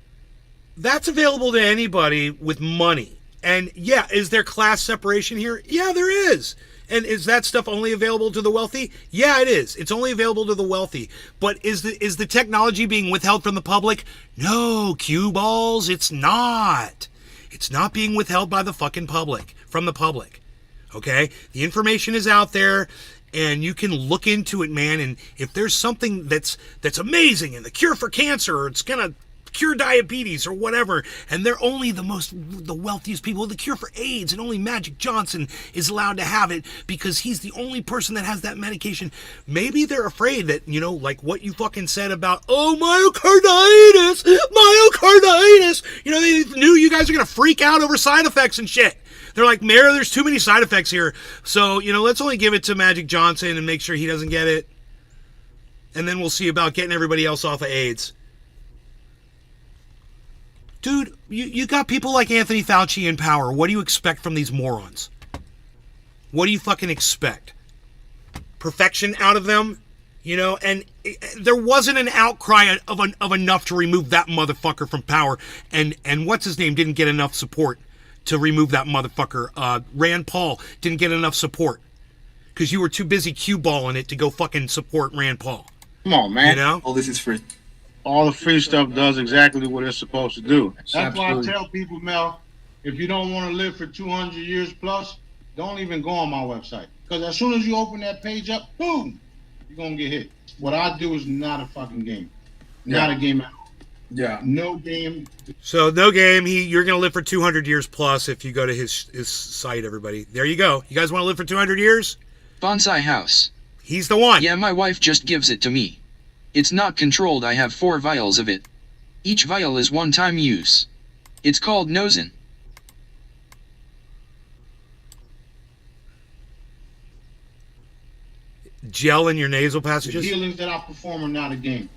That's available to anybody with money. And yeah, is there class separation here? Yeah, there is. And is that stuff only available to the wealthy? Yeah, it is. It's only available to the wealthy. But is the technology being withheld from the public? No, cue balls, it's not. It's not being withheld by the fucking public, from the public. Okay? The information is out there, and you can look into it, man. And if there's something that's amazing and the cure for cancer, or it's gonna cure diabetes or whatever, and they're only the wealthiest people, the cure for AIDS, and only Magic Johnson is allowed to have it because he's the only person that has that medication. Maybe they're afraid that, you know, like what you fucking said about, myocarditis, you know, they knew you guys are gonna freak out over side effects and shit. They're like, Mayor, there's too many side effects here, so, you know, let's only give it to Magic Johnson and make sure he doesn't get it, and then we'll see about getting everybody else off of AIDS. Dude, you got people like Anthony Fauci in power. What do you expect from these morons? What do you fucking expect? Perfection out of them? You know, and there wasn't an outcry of enough to remove that motherfucker from power. And what's his name didn't get enough support to remove that motherfucker. Rand Paul didn't get enough support because you were too busy cue balling it to go fucking support Rand Paul. Come on, man. You know? All this is free. All the free stuff does exactly what it's supposed to do. That's why I tell people, Mel, if you don't want to live for 200 years plus, don't even go on my website. Because as soon as you open that page up, boom, you're going to get hit. What I do is not a fucking game. Not a game at all. Yeah. No game. So no game. You're going to live for 200 years plus if you go to his site, everybody. There you go. You guys want to live for 200 years? Bonsai House. He's the one. Yeah, my wife just gives it to me. It's not controlled. I have 4 vials of it. Each vial is one-time use. It's called Nosin. Gel in your nasal passages? The healings that I perform are not a game.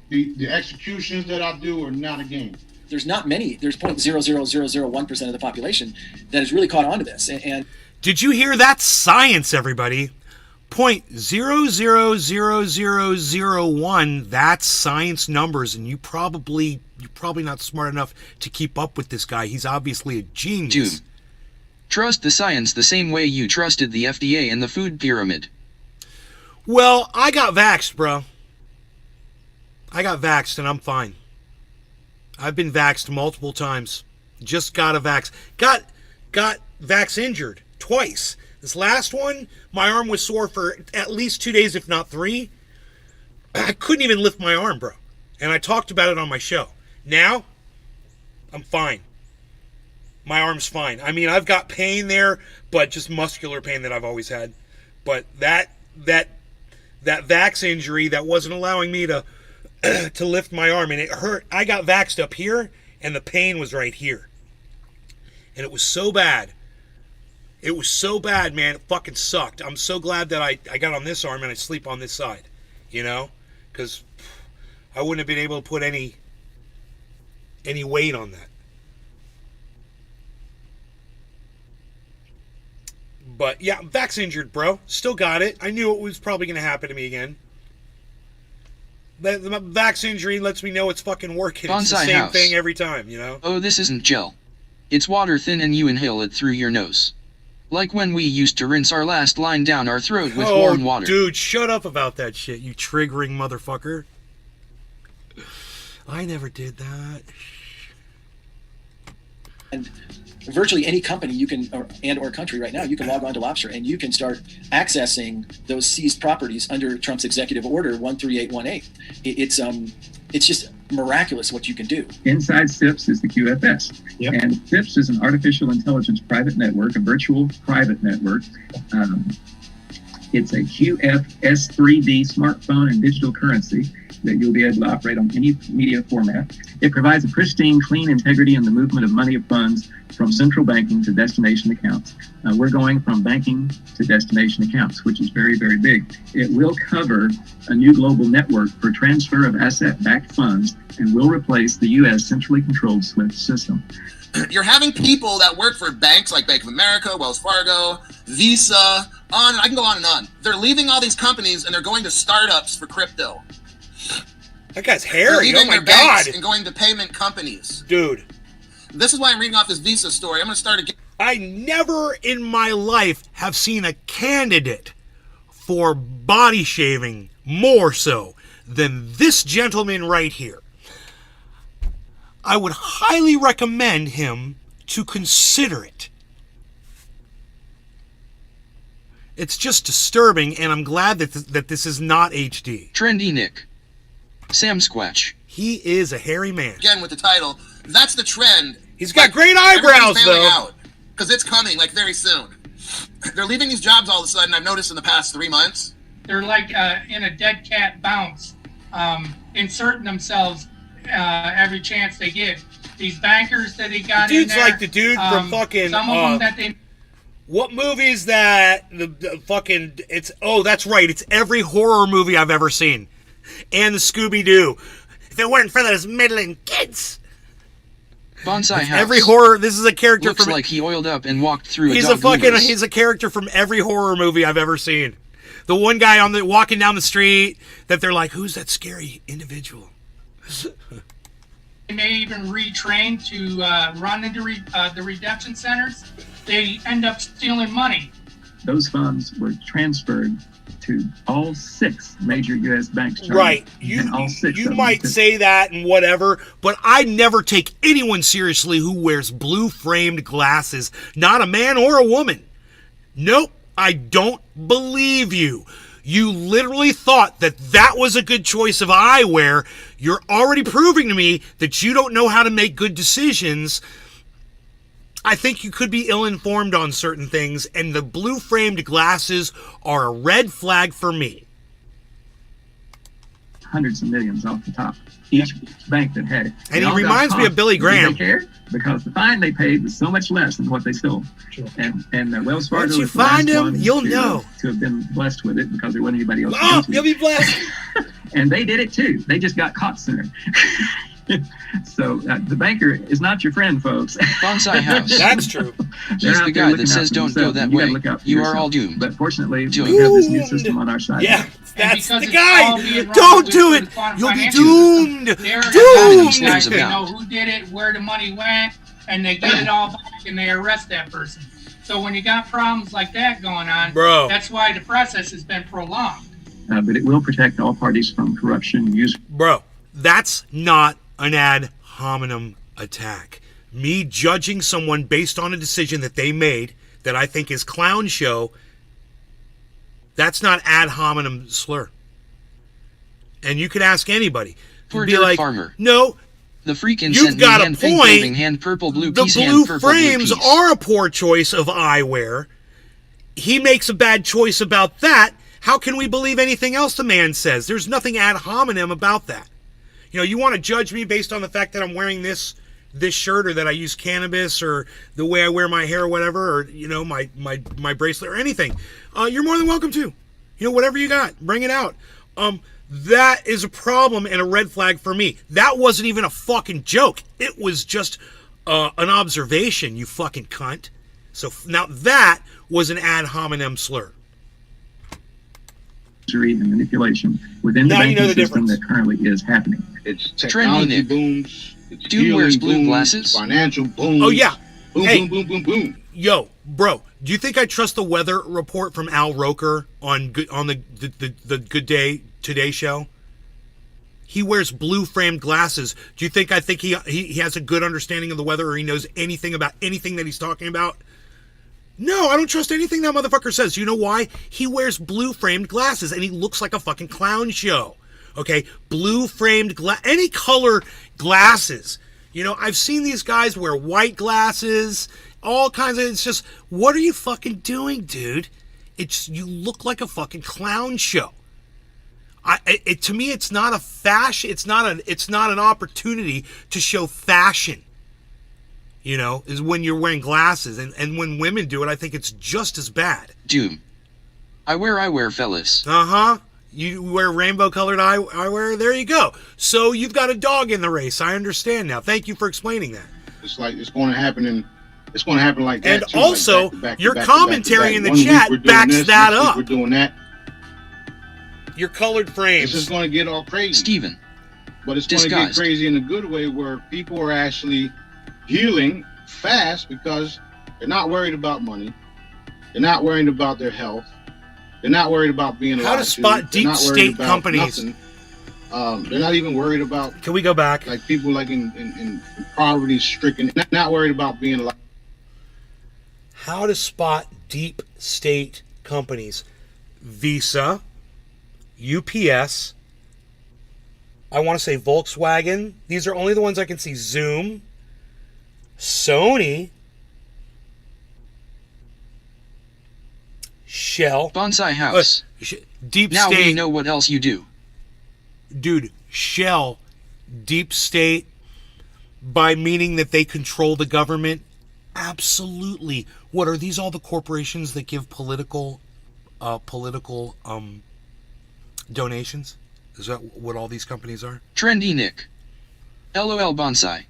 The executions that I do are not a game. There's not many. There's 0.00001% of the population that has really caught on to this. And did you hear that? Science, everybody. 0.000001. That's science numbers, and you're probably not smart enough to keep up with this guy. He's obviously a genius. Dude, trust the science the same way you trusted the FDA and the food pyramid. Well, I got vaxxed, bro. I got vaxxed, and I'm fine. I've been vaxxed multiple times. Just got a vax. Got vax injured twice. This last one, my arm was sore for at least 2 days, if not 3. I couldn't even lift my arm, bro. And I talked about it on my show. Now, I'm fine. My arm's fine. I mean, I've got pain there, but just muscular pain that I've always had. But that vax injury, that wasn't allowing me to to lift my arm, and it hurt. I got vaxxed up here, and the pain was right here. And it was so bad. It was so bad, man. It fucking sucked. I'm so glad that I got on this arm and I sleep on this side, you know? Because I wouldn't have been able to put any weight on that. But yeah, vax injured, bro. Still got it. I knew it was probably going to happen to me again. The vax injury lets me know it's fucking working. It's the Bonsai same house. thing every time, you know? Oh, this isn't gel. It's water thin and you inhale it through your nose. Like when we used to rinse our last line down our throat with warm water. Dude, shut up about that shit, you triggering motherfucker. I never did that. And virtually any company you can, or country right now, you can log on to Lobster and you can start accessing those seized properties under Trump's executive order 13818. It's just miraculous what you can do. Inside SIPS is the QFS. And SIPS is an artificial intelligence private network, a virtual private network. It's a QFS3D smartphone and digital currency that you'll be able to operate on any media format. It provides a pristine, clean integrity in the movement of money of funds from central banking to destination accounts. We're going from banking to destination accounts, which is very, very big. It will cover a new global network for transfer of asset-backed funds and will replace the U.S. centrally controlled SWIFT system. You're having people that work for banks like Bank of America, Wells Fargo, Visa, I can go on and on. They're leaving all these companies and they're going to startups for crypto. That guy's They're hairy. leaving Oh my their banks god. and going to payment companies. Dude. This is why I'm reading off this Visa story. I'm going to start again. I never in my life have seen a candidate for body shaving more so than this gentleman right here. I would highly recommend him to consider it. It's just disturbing, and I'm glad that this is not HD. Trendy Nick. Sam Squatch. He is a hairy man. Again with the title. That's the trend. He's got great eyebrows, though. Because it's coming, like, very soon. They're leaving these jobs all of a sudden, I've noticed in the past 3 months. They're like in a dead cat bounce, inserting themselves every chance they get. These bankers that he got Dude's in there. like the dude from fucking... Some of them that they... What movie is that? The fucking... It's... Oh, that's right. It's every horror movie I've ever seen. And the Scooby-Doo. If it weren't for those middling kids... Bonsai House. Every horror... This is a character Looks from... like he oiled up and walked through He's a dog groomers. He's a character from every horror movie I've ever seen. The one guy walking down the street that they're like, who's that scary individual? They may even retrain to run into the redemption centers. They end up stealing money. Those funds were transferred to all 6 major U.S. banks. Charlie. Right. All 6 You of them. might say that and whatever, but I never take anyone seriously who wears blue-framed glasses. Not a man or a woman. Nope, I don't believe you. You literally thought that was a good choice of eyewear. You're already proving to me that you don't know how to make good decisions. I think you could be ill-informed on certain things, and the blue-framed glasses are a red flag for me. Hundreds of millions off the top. Each bank that had it. And They all he got reminds me caught. of Billy Graham. Did they care? Because the fine they paid was so much less than what they stole. And Wells Fargo Once you was the last find him, one you'll to, know. to have been blessed with it because there wasn't anybody else. Oh, to go you'll to. be blessed. And they did it too. They just got caught sooner. So the banker is not your friend, folks. Bonsai House. That's true. He's the guy that says don't go that way. You are all doomed. But fortunately, we have this new system on our side. Yeah, that's the it's guy. all being run Don't with do the it. fund You'll be financial doomed. system. They're Doomed. like, they know who did it, where the money went, and they get it all back and they arrest that person. So when you got problems like that going on, Bro. that's why the process has been prolonged. But it will protect all parties from corruption. Bro, that's not an ad hominem attack. Me judging someone based on a decision that they made that I think is clown show, that's not ad hominem slur. And you could ask anybody. Poor Be dirt like, farmer. no, The freaking you've got a hand pink point. waving hand purple blue The piece hand blue purple blue frames piece. are a poor choice of eyewear. He makes a bad choice about that. How can we believe anything else the man says? There's nothing ad hominem about that. You know, you want to judge me based on the fact that I'm wearing this shirt, or that I use cannabis, or the way I wear my hair, or whatever, or, you know, my bracelet or anything. You're more than welcome to. You know, whatever you got, bring it out. That is a problem and a red flag for me. That wasn't even a fucking joke. It was just an observation, you fucking cunt. So now that was an ad hominem slur. And manipulation within the banking system that currently is happening. It's technology booms. It's Dude wears blue booms, glasses. Financial booms. Oh yeah. Boom, Hey. boom, boom, boom, boom. Yo, bro, do you think I trust the weather report from Al Roker on the Good Day Today show? He wears blue framed glasses. Do you think I think he has a good understanding of the weather, or he knows anything about anything that he's talking about? No, I don't trust anything that motherfucker says. You know why? He wears blue framed glasses and he looks like a fucking clown show. Okay? Blue framed any color glasses. You know, I've seen these guys wear white glasses, all kinds of, it's just, what are you fucking doing, dude? It's, you look like a fucking clown show. To me, it's not a fashion, it's not an opportunity to show fashion. You know, is when you're wearing glasses, and when women do it, I think it's just as bad. Doom. I wear, fellas. Uh-huh. You wear rainbow-colored eyewear? There you go. So you've got a dog in the race. I understand now. Thank you for explaining that. It's like it's going to happen like that. And too, also, like back to your back to back to commentary back. in the 1 week chat we're doing backs this, that next week up. We're doing that. Your colored frames. It's just going to get all crazy. Steven. But it's going to get crazy in a good way where people are actually healing fast because they're not worried about money. They're not worried about their health. They're not worried about being How to spot deep state companies. They're not even worried about. Can we go back? Like people like in poverty stricken, not worried about being like. How to spot deep state companies. Visa, UPS, I want to say Volkswagen. These are only the ones I can see. Zoom, Sony, Shell. Bonsai House. Deep now state. we know what else you do. Dude, Shell, deep state, by meaning that they control the government? Absolutely. What, are these all the corporations that give political donations? Is that what all these companies are? Trendy Nick. LOL Bonsai.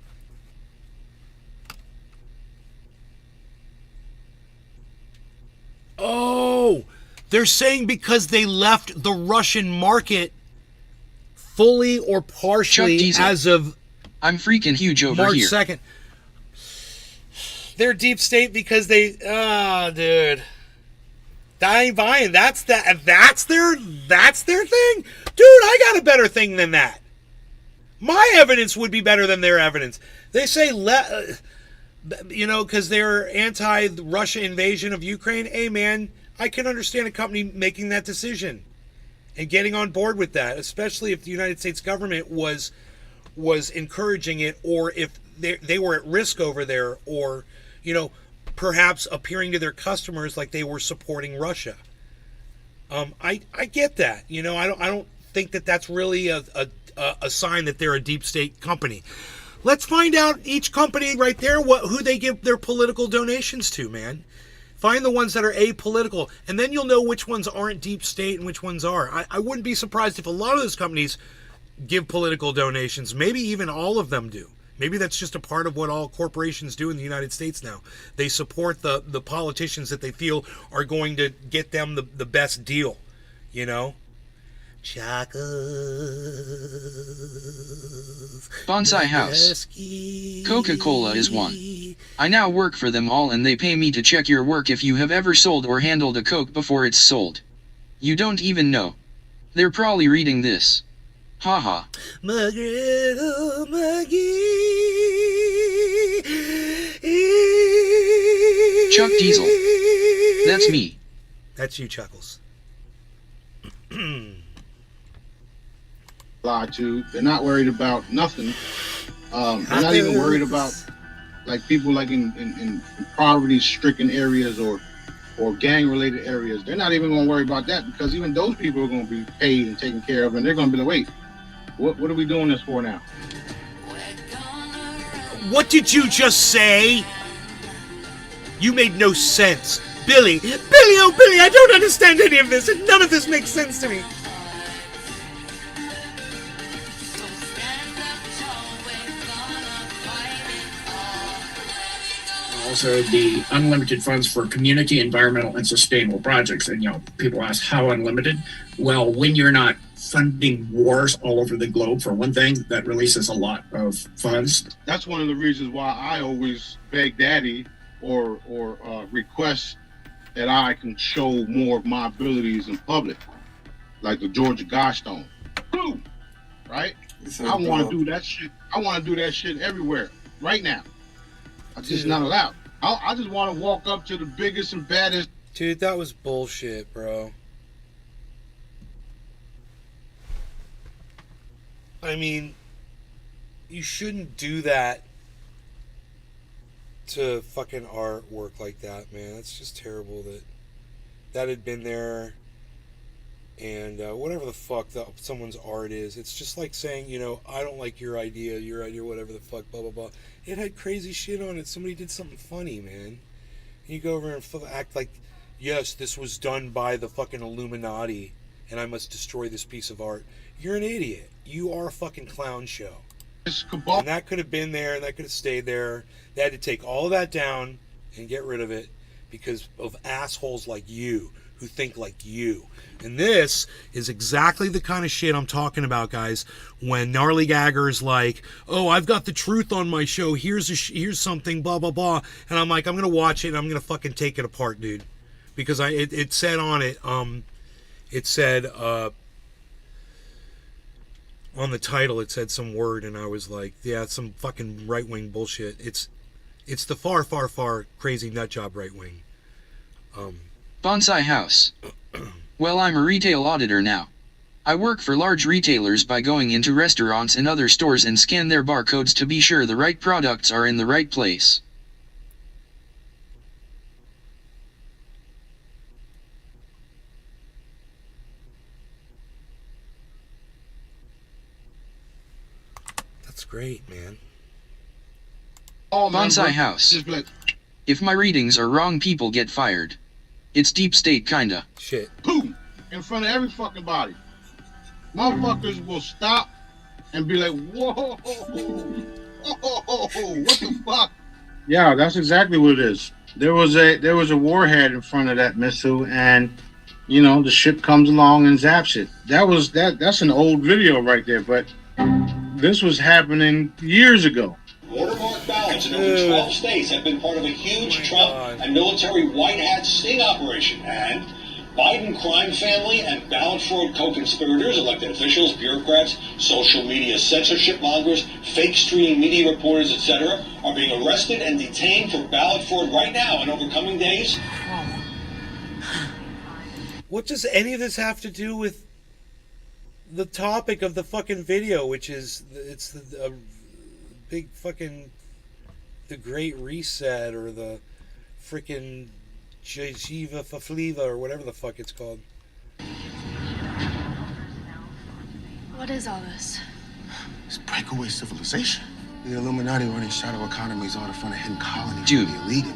Oh, they're saying because they left the Russian market fully or partially as of I'm freaking huge over March here. 2nd. They're deep state because they, dude. I ain't buying. That's their thing? Dude, I got a better thing than that. My evidence would be better than their evidence. They say, because they're anti-Russia invasion of Ukraine. Hey, man, I can understand a company making that decision and getting on board with that, especially if the United States government was encouraging it, or if they were at risk over there, or, perhaps appearing to their customers like they were supporting Russia. I get that. I don't think that that's really a sign that they're a deep state company. Let's find out each company right there who they give their political donations to, man. Find the ones that are apolitical, and then you'll know which ones aren't deep state and which ones are. I wouldn't be surprised if a lot of those companies give political donations. Maybe even all of them do. Maybe that's just a part of what all corporations do in the United States now. They support the politicians that they feel are going to get them the best deal, Bonsai House. Coca-Cola is one. I now work for them all and they pay me to check your work if you have ever sold or handled a Coke before it's sold. You don't even know. They're probably reading this. Haha. Chuck Diesel. That's me. That's you, Chuckles. Lied to. They're not worried about nothing. They're not even worried about like people like in poverty-stricken areas or gang-related areas. They're not even going to worry about that because even those people are going to be paid and taken care of, and they're going to be like, wait, what are we doing this for now? What did you just say? You made no sense. Billy, oh Billy, I don't understand any of this, and none of this makes sense to me. also the unlimited funds for community, environmental, and sustainable projects. And, people ask how unlimited? Well, when you're not funding wars all over the globe, for one thing, that releases a lot of funds. That's one of the reasons why I always beg Daddy or request that I can show more of my abilities in public, like the Georgia Godstone. Boom! Right? I want to do that shit. I want to do that shit everywhere, right now. I'm just not allowed. I just want to walk up to the biggest and baddest. Dude, that was bullshit, bro. I mean, you shouldn't do that to fucking artwork like that, man. That's just terrible that had been there. And whatever the fuck someone's art is, it's just like saying, I don't like your idea, whatever the fuck, blah, blah, blah. It had crazy shit on it. Somebody did something funny, man. And you go over and act like, yes, this was done by the fucking Illuminati, and I must destroy this piece of art. You're an idiot. You are a fucking clown show. And that could have been there, and that could have stayed there. They had to take all of that down and get rid of it because of assholes like you who think like you. And this is exactly the kind of shit I'm talking about, guys. When Gnarly Gagger is like, "Oh, I've got the truth on my show. Here's something, blah blah blah," and I'm like, I'm gonna watch it and I'm gonna fucking take it apart, dude, because it said on it, it said on the title, it said some word, and I was like, yeah, it's some fucking right wing bullshit. It's the far crazy nut job right wing. Bonsai House. Well, I'm a retail auditor now. I work for large retailers by going into restaurants and other stores and scan their barcodes to be sure the right products are in the right place. That's great, man. Bonsai House. If my readings are wrong, people get fired. It's deep state kinda. Shit. Boom! In front of every fucking body. Motherfuckers will stop and be like, whoa, what the fuck? Yeah, that's exactly what it is. There was a warhead in front of that missile, and the ship comes along and zaps it. That's an old video right there, but this was happening years ago. Watermark ballots in over 12 states have been part of a huge Trump and military white hat sting operation. And Biden crime family and ballot fraud co-conspirators, elected officials, bureaucrats, social media censorship mongers, fake streaming media reporters, etc., are being arrested and detained for ballot fraud right now and over coming days. What does any of this have to do with the topic of the fucking video, which is the big fucking the Great Reset or the freaking Jiva Fafliva or whatever the fuck it's called? What is all this? It's breakaway civilization. The Illuminati running shadow economies all in front of hidden colonies. Dude, illegally.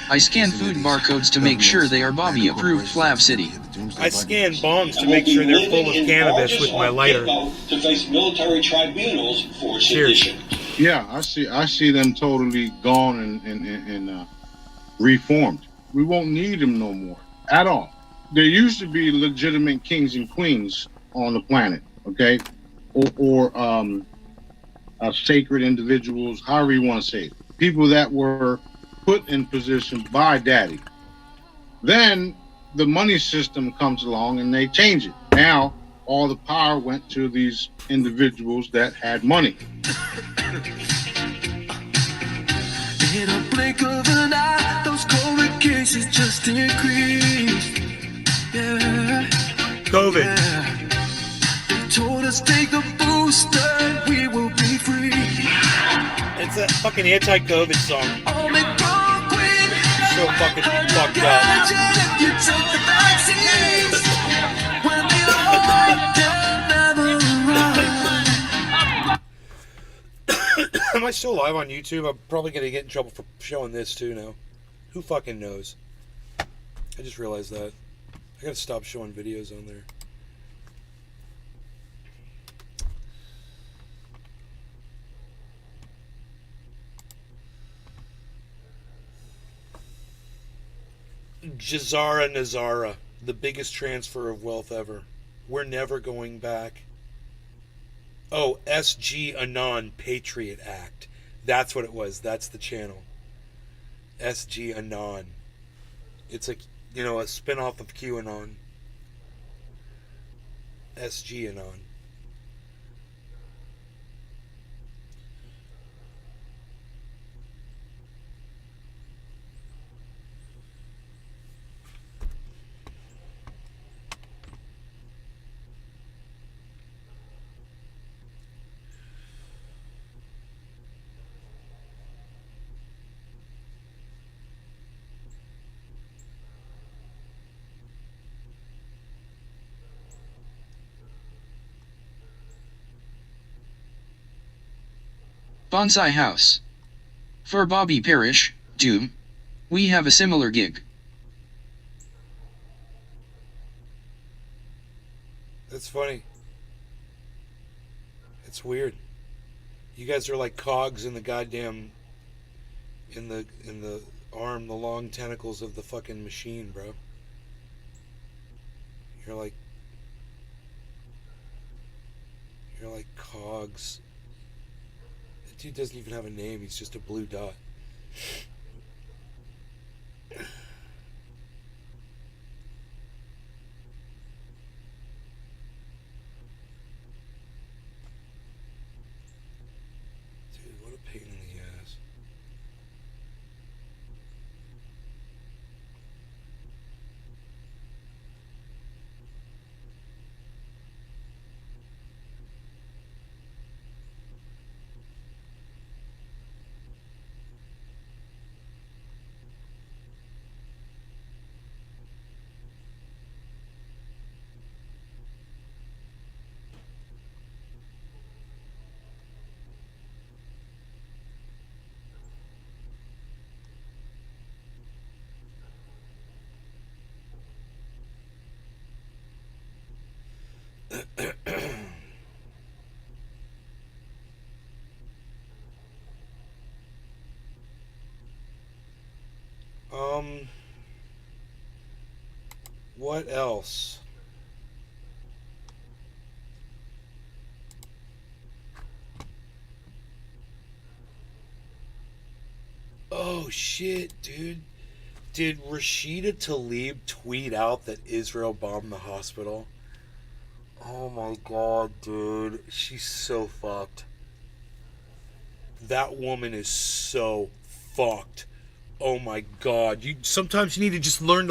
I scan food barcodes to make sure they are Bobby approved Flav City. I scan bombs to make sure they're full of cannabis with my lighter. To face military tribunals for sedition. Yeah, I see them totally gone and reformed. We won't need them no more at all. There used to be legitimate kings and queens on the planet, okay, or sacred individuals, however you want to say it. People that were put in position by Daddy. Then the money system comes along and they change it. Now all the power went to these individuals that had money. In a blink of an eye, those COVID cases just increased. Yeah. COVID. Yeah. They told us take a booster, we will be free. It's a fucking anti-COVID song. So fucking fucked up. If you take the vaccines, when the never run. Am I still live on YouTube? I'm probably going to get in trouble for showing this too now. Who fucking knows? I just realized that. I got to stop showing videos on there. Jazara Nazara, the biggest transfer of wealth ever. We're never going back. Oh, SG Anon Patriot Act. That's what it was. That's the channel. SG Anon. It's a, you know, a spin-off of QAnon. SG Anon. Bonsai House. For Bobby Parrish, Doom. We have a similar gig. That's funny. It's weird. You guys are like cogs in the goddamn in the arm, the long tentacles of the fucking machine, bro. You're like cogs. That dude doesn't even have a name, he's just a blue dot. Dude, what a pain in the ass. What else? Oh shit, dude. Did Rashida Tlaib tweet out that Israel bombed the hospital? Oh my god, dude. She's so fucked. That woman is so fucked. Oh my god. Sometimes you need to just learn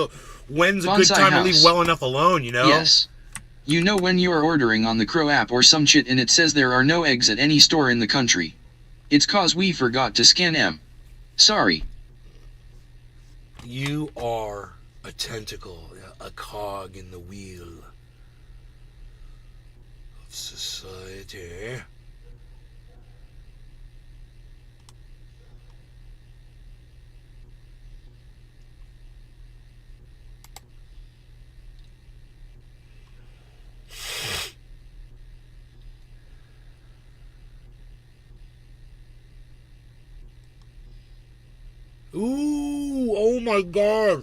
when's a good Bonsai time House. to leave well enough alone, you know? Yes. You know when you're ordering on the Crow app or some shit and it says there are no eggs at any store in the country. It's cause we forgot to scan them. Sorry. You are a tentacle, a cog in the wheel of society. Ooh, oh my god.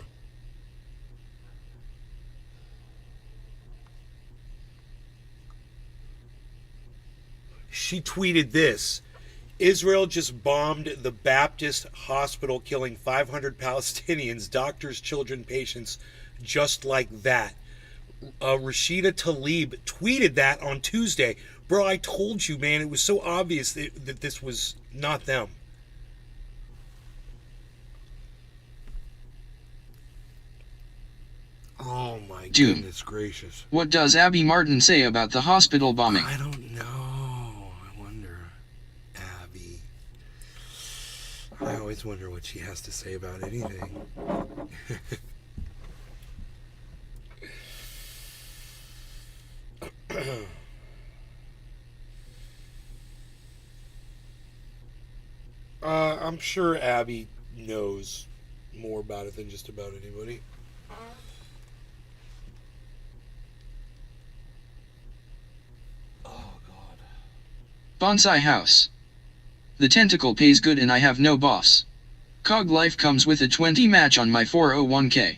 She tweeted this. Israel just bombed the Baptist hospital, killing 500 Palestinians, doctors, children, patients, just like that. Rashida Tlaib tweeted that on Tuesday. Bro, I told you, man, it was so obvious that this was not them. Oh my Doom. goodness gracious. What does Abby Martin say about the hospital bombing? I don't know. I wonder. Abby. I always wonder what she has to say about anything. I'm sure Abby knows more about it than just about anybody. Bonsai House. The tentacle pays good and I have no boss. Cog Life comes with a 20 match on my 401k.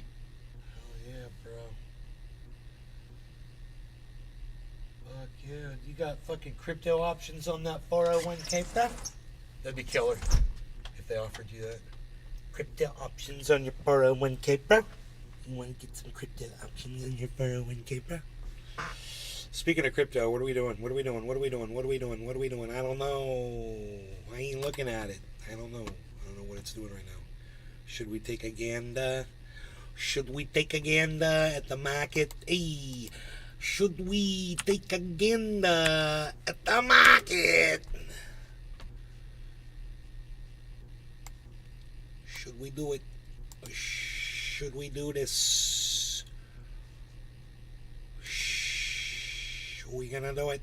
You got fucking crypto options on that 401k, bro? That'd be killer if they offered you that. Crypto options on your 401k, bro? You want to get some crypto options on your 401k, bro? Speaking of crypto, what are we doing? What are we doing? What are we doing? What are we doing? What are we doing? I don't know. I ain't looking at it. I don't know. I don't know what it's doing right now. Should we take a gander? Should we take a gander at the market? Hey, should we take a gander at the market? Should we do it? Or should we do this? Are we gonna do it?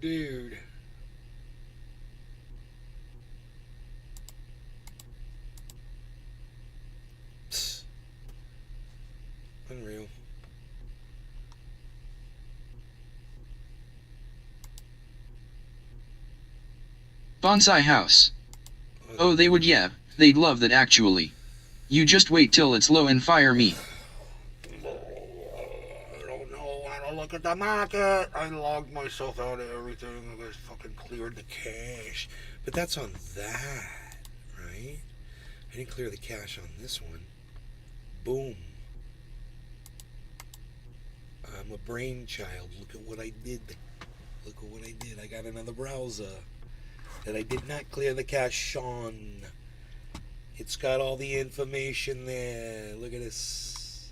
Dude. Psst. Unreal. Bonsai house. Oh, they would, yeah, they'd love that actually. You just wait till it's low and fire me. I don't know how to look at the market. I logged myself out of everything. I just fucking cleared the cache. But that's on that, right? I didn't clear the cache on this one. Boom. I'm a brainchild. Look at what I did. Look at what I did. I got another browser that I did not clear the cache on. It's got all the information there. Look at this.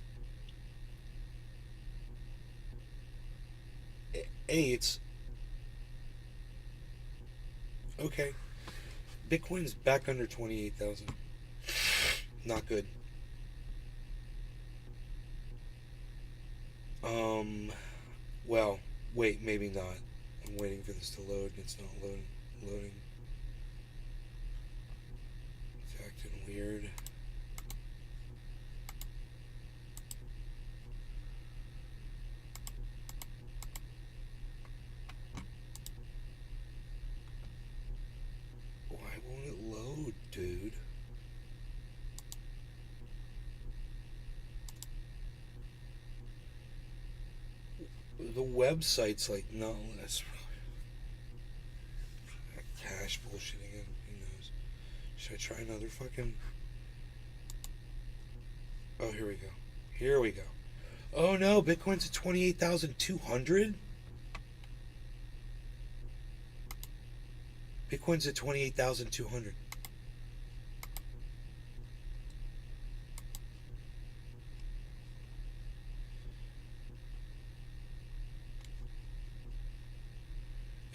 Hey, it's... Okay. Bitcoin's back under 28,000. Not good. Well, wait, maybe not. I'm waiting for this to load. It's not loading. It's acting weird. Why won't it load, dude? The website's like, no, that's cash bullshit again. Who knows? Should I try another fucking... Oh, here we go. Here we go. Oh no, Bitcoin's at 28,200? Bitcoin's at 28,200.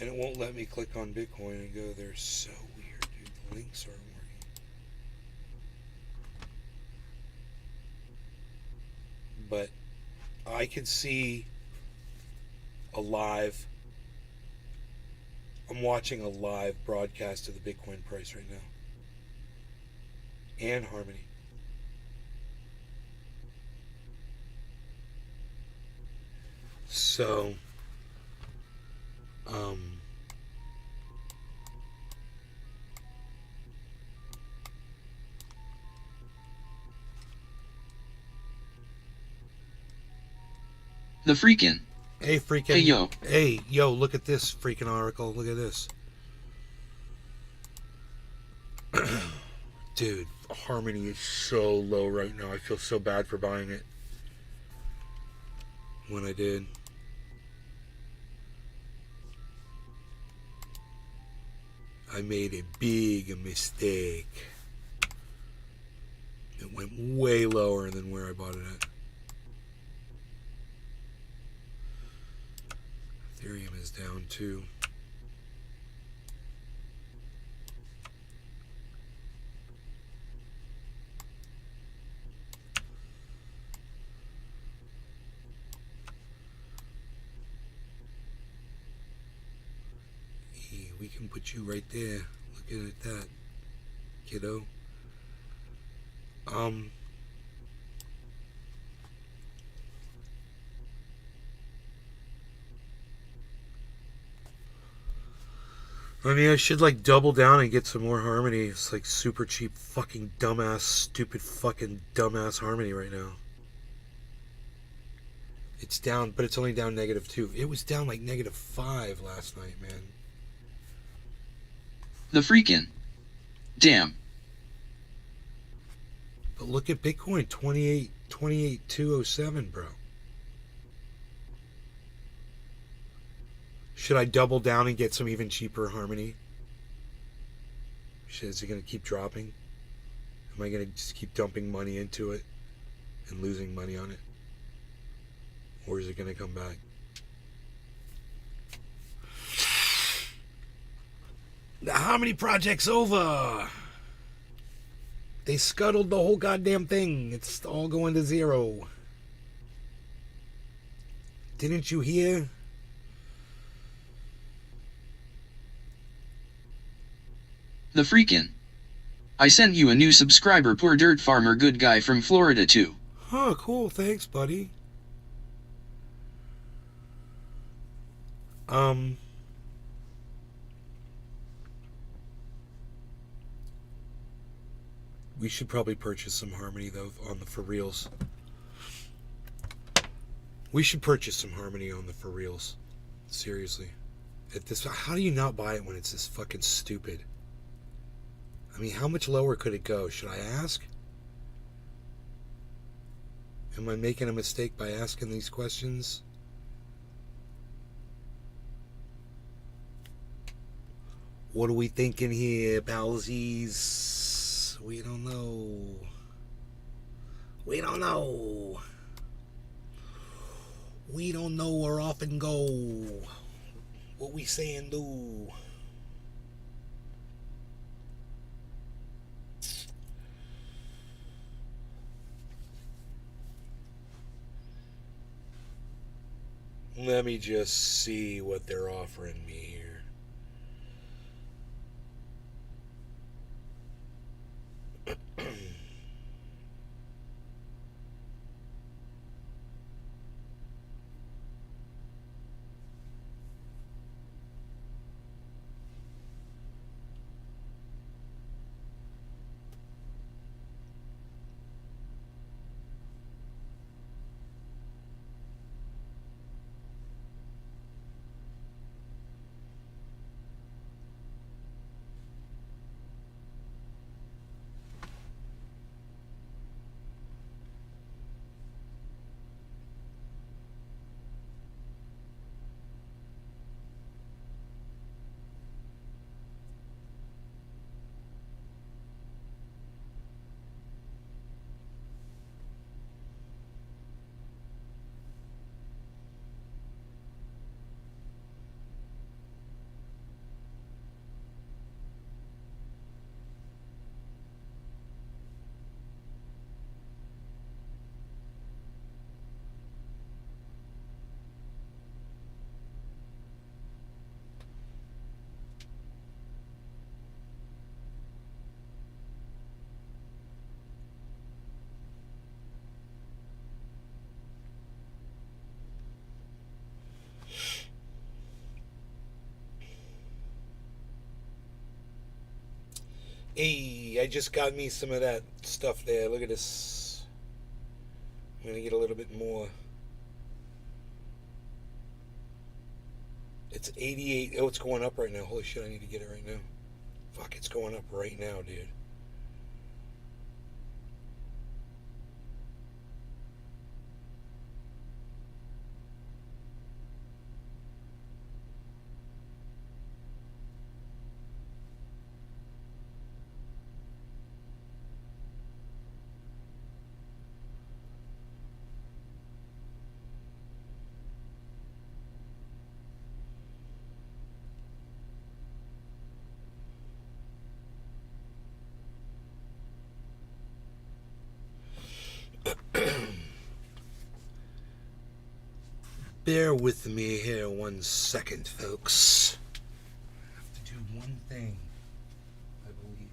And it won't let me click on Bitcoin and go there. So weird, dude. The links aren't working. But I can see a live... I'm watching a live broadcast of the Bitcoin price right now. And Harmony. So... The freaking. Hey, freaking. Hey, yo. Hey, yo, look at this freaking article. Look at this. Dude, Harmony is so low right now. I feel so bad for buying it. When I did. I made a big mistake. It went way lower than where I bought it at. Ethereum is down too. We can put you right there. Looking at that, kiddo. I mean, I should like double down and get some more Harmony. It's like super cheap fucking dumbass, stupid fucking dumbass Harmony right now. It's down, but it's only down -2. It was down like -5 last night, man. The freaking damn. But look at Bitcoin, 28,207, bro. Should I double down and get some even cheaper Harmony? Is it going to keep dropping? Am I going to just keep dumping money into it and losing money on it? Or is it going to come back? The Harmony project's over. They scuttled the whole goddamn thing. It's all going to zero. Didn't you hear? The freaking. I sent you a new subscriber, Poor Dirt Farmer Good Guy from Florida too. Huh, cool. Thanks, buddy. We should probably purchase some Harmony though on the for reals. We should purchase some Harmony on the for reals. Seriously. At this, how do you not buy it when it's this fucking stupid? I mean, how much lower could it go? Should I ask? Am I making a mistake by asking these questions? What are we thinking here, palsies? We don't know. We don't know. We don't know where off and go. What we say and do. Let me just see what they're offering me here. Hey, I just got me some of that stuff there. Look at this. I'm going to get a little bit more. It's 88. Oh, it's going up right now. Holy shit, I need to get it right now. Fuck, it's going up right now, dude. Bear with me here 1 second, folks. I have to do one thing, I believe.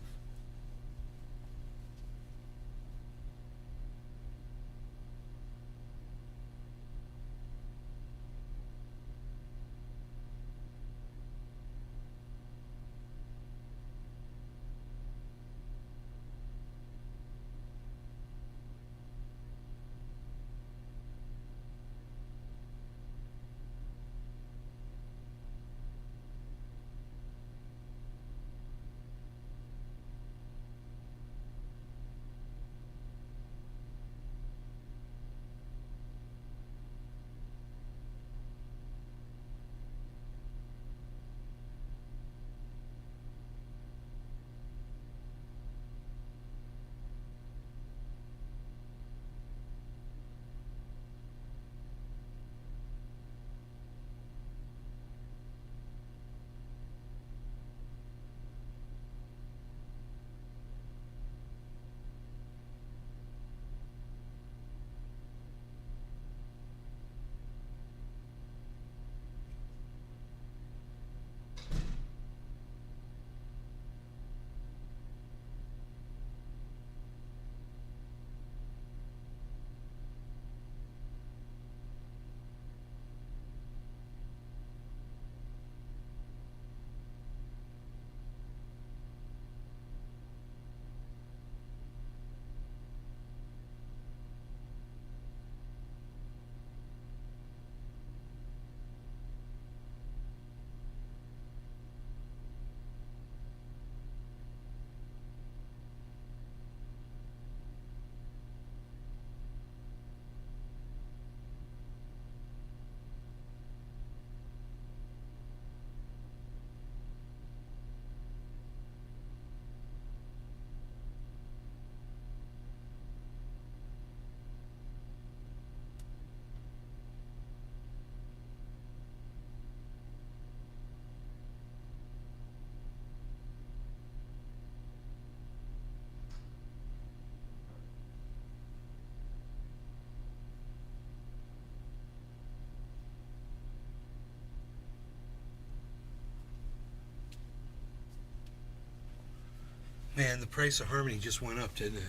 Man, the price of Harmony just went up, didn't it?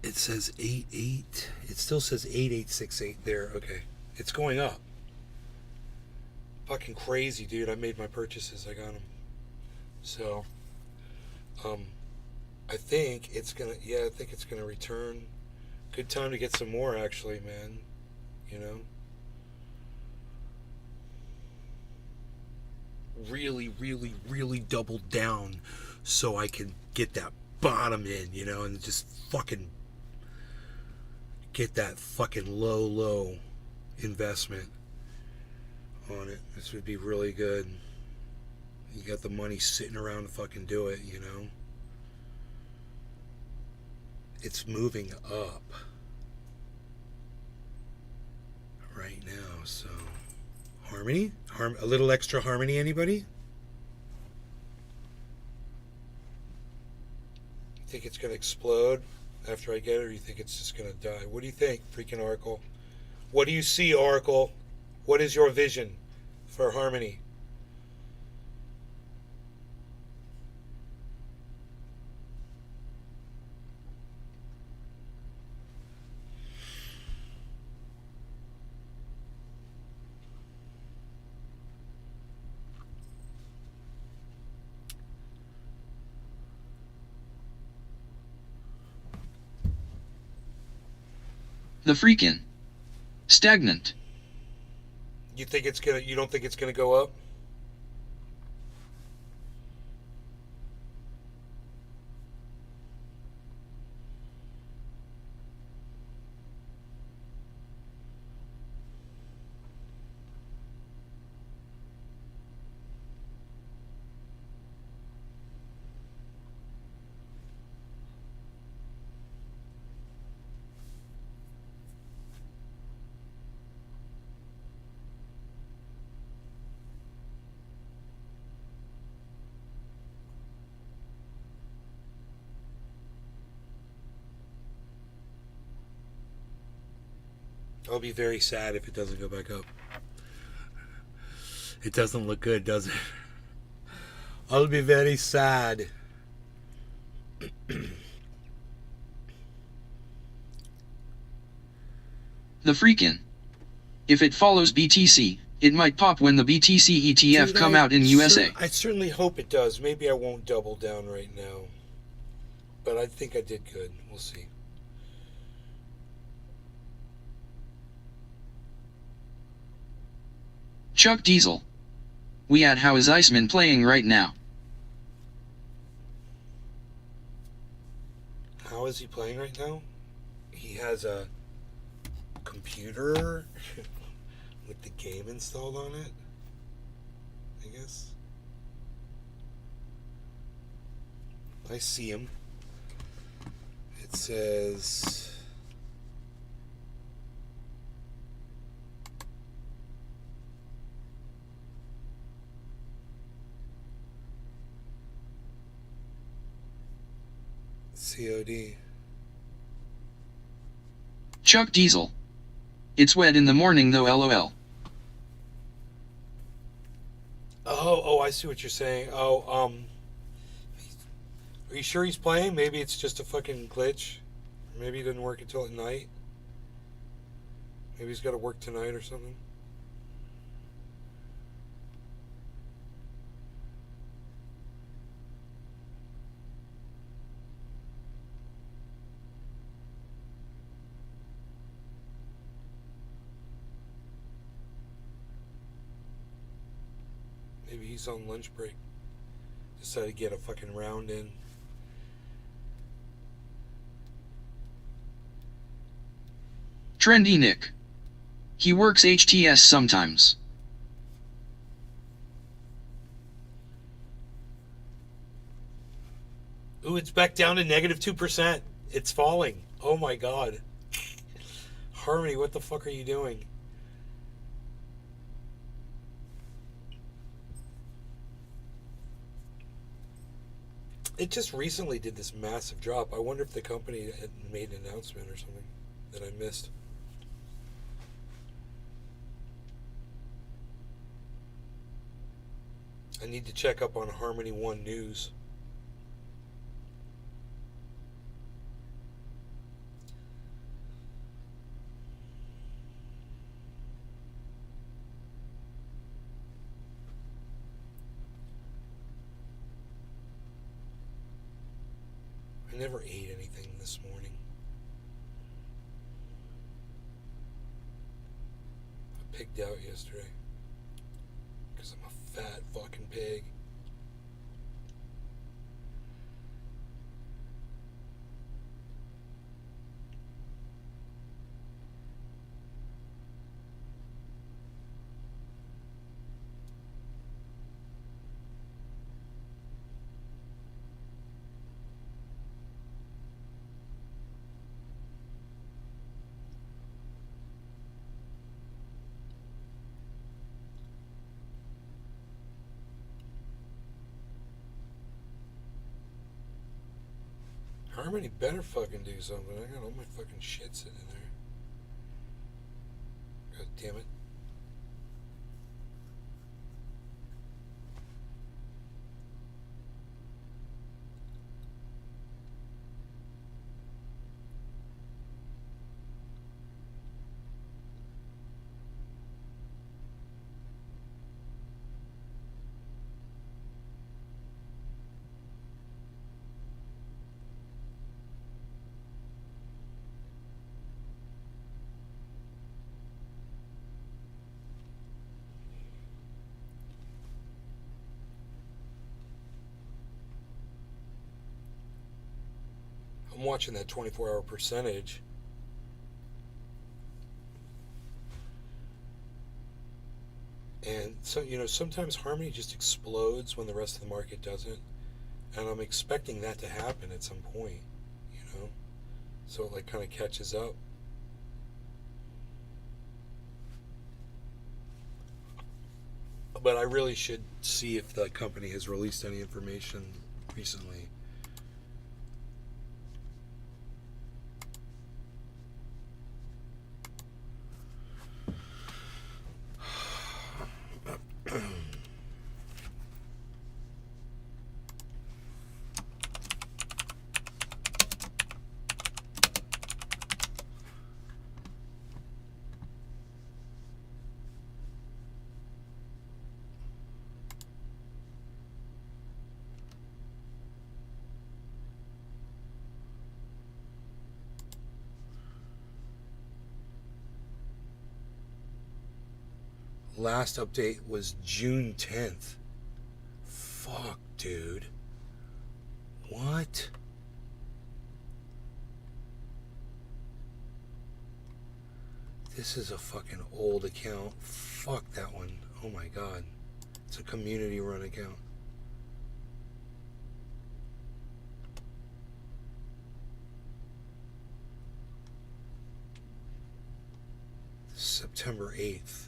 It says 88. It still says 8868 there. Okay. It's going up. Fucking crazy, dude. I made my purchases. I got them. So, I think it's gonna, I think it's gonna return. Good time to get some more, actually, man. You know? Really, really, really double down so I can get that bottom in, you know, and just fucking get that fucking low investment on it. This would be really good. You got the money sitting around to fucking do it, you know. It's moving up right now, so Harmony? A little extra Harmony, anybody? You think it's going to explode after I get it, or you think it's just going to die? What do you think, freaking Oracle? What do you see, Oracle? What is your vision for Harmony? The freaking stagnant. You think it's gonna? You don't think it's gonna go up? I'll be very sad if it doesn't go back up. It doesn't look good, does it? I'll be very sad. The freaking. If it follows BTC, it might pop when the BTC ETF come out in USA. I certainly hope it does. Maybe I won't double down right now. But I think I did good. We'll see. Chuck Diesel. We at How is Iceman playing right now? How is he playing right now? He has a computer with the game installed on it, I guess. I see him. It says... COD. Chuck Diesel. It's wet in the morning though, lol. Oh, I see what you're saying. Oh, are you sure he's playing? Maybe it's just a fucking glitch. Maybe it didn't work until at night. Maybe he's got to work tonight or something. Maybe he's on lunch break. Decided to get a fucking round in. Trendy Nick. He works HTS sometimes. Ooh, it's back down to negative 2%. It's falling. Oh my god. Harmony, what the fuck are you doing? It just recently did this massive drop. I wonder if the company had made an announcement or something that I missed. I need to check up on Harmony One News. I never ate anything this morning. I pigged out yesterday because I'm a fat fucking pig. Harmony better fucking do something. I got all my fucking shit sitting in there. God damn it. I'm watching that 24-hour percentage. And so, you know, sometimes Harmony just explodes when the rest of the market doesn't. And I'm expecting that to happen at some point, you know? So it like kind of catches up. But I really should see if the company has released any information recently. Last update was June 10th. Fuck, dude. What? This is a fucking old account. Fuck that one. Oh my god. It's a community run account. September 8th.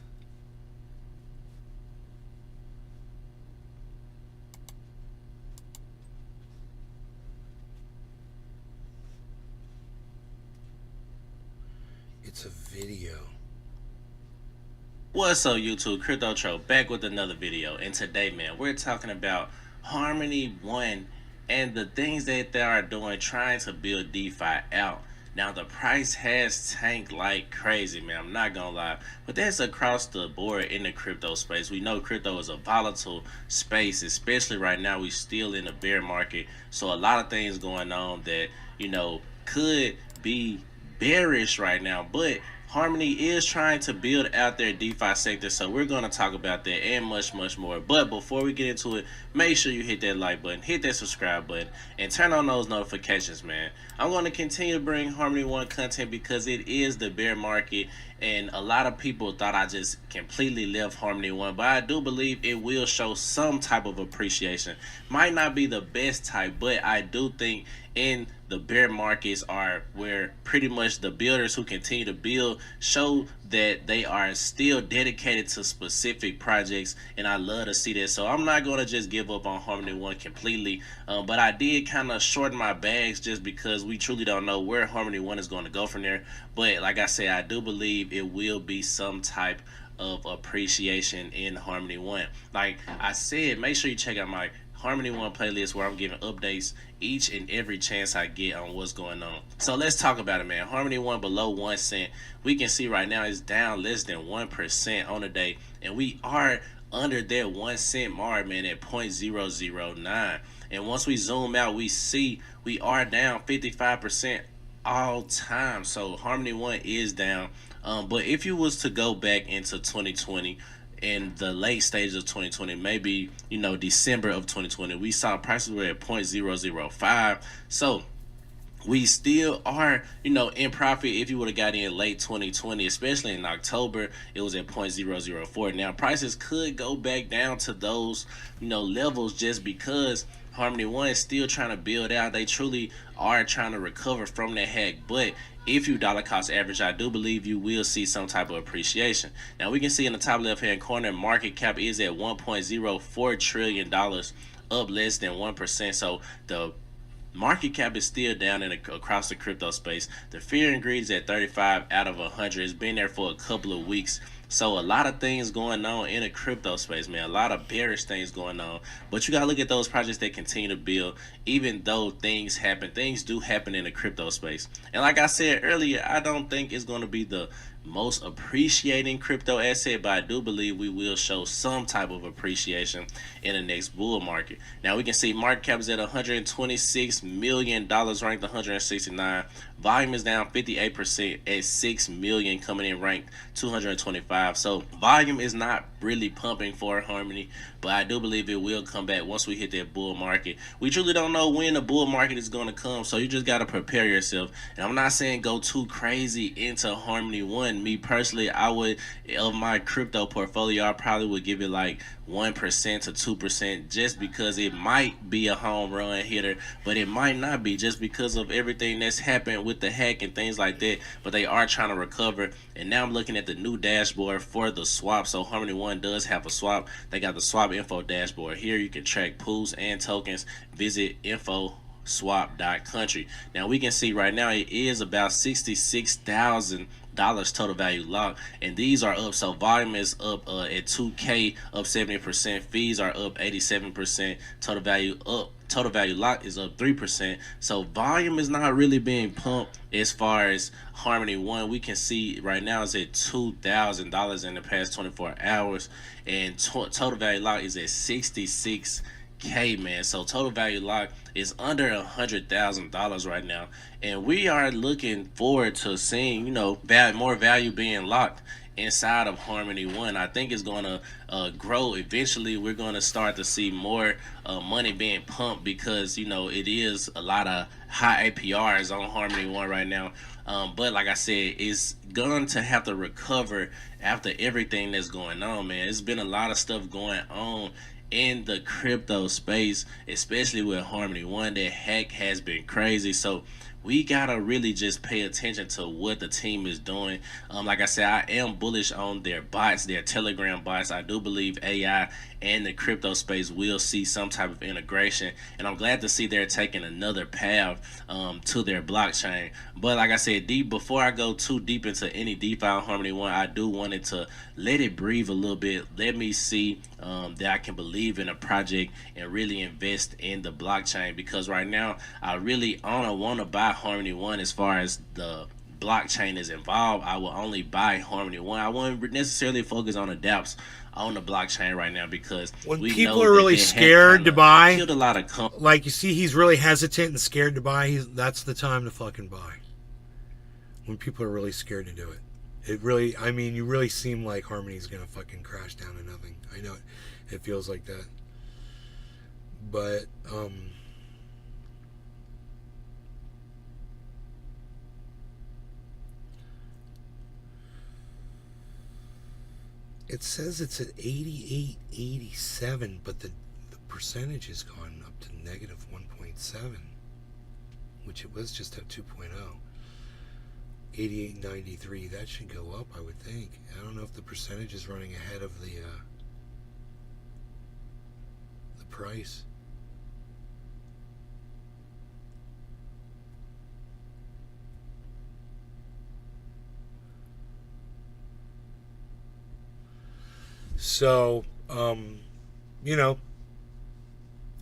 It's a video. What's up, YouTube? Crypto Tro back with another video, and today, man, we're talking about Harmony One and the things that they are doing, trying to build DeFi out. Now, the price has tanked like crazy, man. I'm not gonna lie, but that's across the board in the crypto space. We know crypto is a volatile space, especially right now. We're still in a bear market, so a lot of things going on that, you know, could be bearish right now, but Harmony is trying to build out their DeFi sector, so we're going to talk about that and much more. But before we get into it, make sure you hit that like button, hit that subscribe button, and turn on those notifications, man. I'm going to continue to bring Harmony One content because it is the bear market, and a lot of people thought I just completely left Harmony One, but I do believe it will show some type of appreciation. Might not be the best type, but I do think in the bear markets are where pretty much the builders who continue to build show that they are still dedicated to specific projects, and I love to see that. So I'm not going to just give up on Harmony One completely, but I did kind of shorten my bags just because we truly don't know where Harmony One is going to go from there. But like I said, I do believe it will be some type of appreciation in Harmony One. Like I said, make sure you check out my Harmony One playlist where I'm giving updates each and every chance I get on what's going on. So let's talk about it, man. Harmony One below 1 cent. We can see right now it's down less than 1% on the day, and we are under that 1 cent mark, man, at 0.009. And once we zoom out, we see we are down 55% all time. So Harmony One is down. But if you was to go back into 2020, in the late stages of 2020, maybe, you know, December of 2020, we saw prices were at 0.005. So we still are, you know, in profit. If you would have got in late 2020, especially in October, it was at 0.004. Now prices could go back down to those, you know, levels, just because Harmony One is still trying to build out. They truly are trying to recover from that hack. But if you dollar cost average, I do believe you will see some type of appreciation. Now we can see in the top left hand corner, market cap is at $1.04 trillion, up less than 1%. So the market cap is still down across the crypto space. The fear and greed is at 35 out of 100. It's been there for a couple of weeks. So a lot of things going on in the crypto space, man. A lot of bearish things going on. But you got to look at those projects that continue to build, even though things happen. Things do happen in the crypto space. And like I said earlier, I don't think it's going to be the most appreciating crypto asset, but I do believe we will show some type of appreciation in the next bull market. Now we can see market cap is at $126 million, ranked 169. Volume is down 58% at 6 million, coming in ranked 225. So volume is not really pumping for Harmony, but I do believe it will come back once we hit that bull market. We truly don't know when the bull market is going to come, so you just got to prepare yourself. And I'm not saying go too crazy into Harmony One. Me personally, I would, of my crypto portfolio, I probably would give it like 1% to 2%, just because it might be a home run hitter, but it might not be, just because of everything that's happened with the hack and things like that. But they are trying to recover. And now I'm looking at the new dashboard for the swap. So Harmony One does have a swap. They got the swap info dashboard here. You can track pools and tokens. Visit infoswap.country. Now we can see right now it is about $66,000 total value locked, and these are up. So volume is up at 2K, up 70%. Fees are up 87%. Total value up. Total value locked is up 3%. So volume is not really being pumped as far as Harmony One. We can see right now it's at $2,000 in the past 24 hours, and total value locked is at $66K, man. So total value lock is under $100,000 right now, and we are looking forward to seeing, you know, more value being locked inside of Harmony One. I think it's going to grow. Eventually we're going to start to see more money being pumped, because, you know, it is a lot of high APRs on Harmony One right now. But like I said, it's going to have to recover after everything that's going on, man. It's been a lot of stuff going on in the crypto space, especially with Harmony One. That hack has been crazy. So we gotta really just pay attention to what the team is doing. Like I said, I am bullish on their bots, their Telegram bots. I do believe AI and the crypto space will see some type of integration, and I'm glad to see they're taking another path to their blockchain. But like I said, before I go too deep into any DeFi on Harmony One, I do want it to let it breathe a little bit. Let me see that I can believe in a project and really invest in the blockchain, because right now I really want to buy Harmony One. As far as the blockchain is involved, I will only buy Harmony One. I wouldn't necessarily focus on the dApps on the blockchain right now, because when people are really scared to buy, a lot of like you see, he's really hesitant and scared to buy. That's the time to fucking buy. When people are really scared to do it, it really, I mean, you really seem like Harmony's gonna fucking crash down to nothing. I know it feels like that, but it says it's at 88.87, but the percentage has gone up to negative 1.7, which it was just at 2.0. 88.93. That should go up, I would think. I don't know if the percentage is running ahead of the price. So, you know,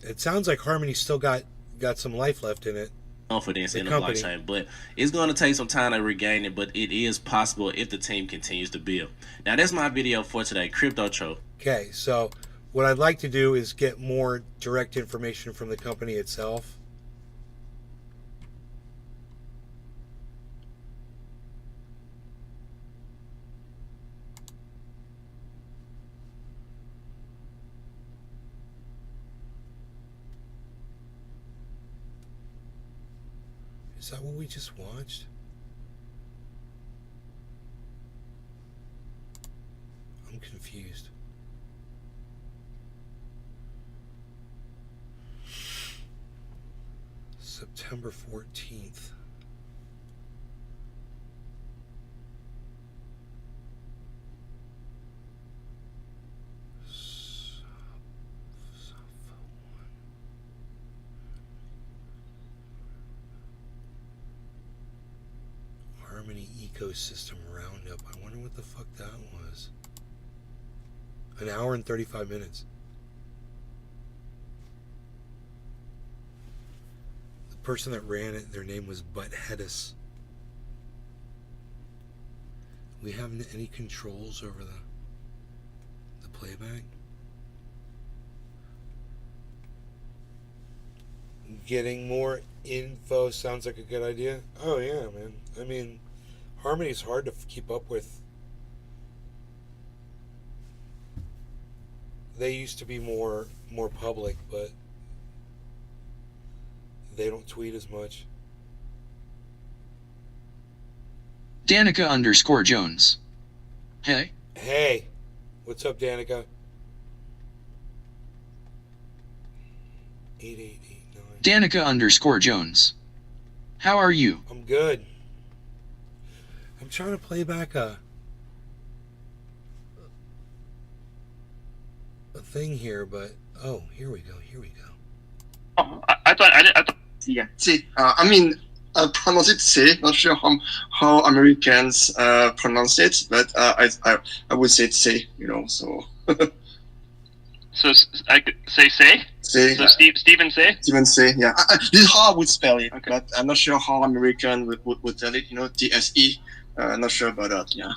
it sounds like Harmony's still got some life left in it. Confidence The in the company. blockchain, but it's going to take some time to regain it, but it is possible if the team continues to build. Now, that's my video for today, Crypto Tro. Okay, so what I'd like to do is get more direct information from the company itself. Is that what we just watched? I'm confused. September 14th. Harmony Ecosystem Roundup. I wonder what the fuck that was. An hour and 35 minutes. The person that ran it, their name was Butt Hedis. We have any controls over the playback? Getting more info sounds like a good idea. Oh yeah, man. I mean, Harmony's hard to keep up with. They used to be more public, but they don't tweet as much. Danica_Jones. Hey. Hey, what's up, Danica? 8889. Danica_Jones. How are you? I'm good. I'm trying to play back a thing here, but oh, here we go. Oh, I thought. Yeah. See, I mean, pronounce it C. Not sure how Americans pronounce it, but I would say it's C. You know, so. So I could say say. Say. So Stephen say. Stephen say. Yeah. This is how I would spell it, okay. But I'm not sure how American would tell it. You know, TSE. Not sure about that. Yeah.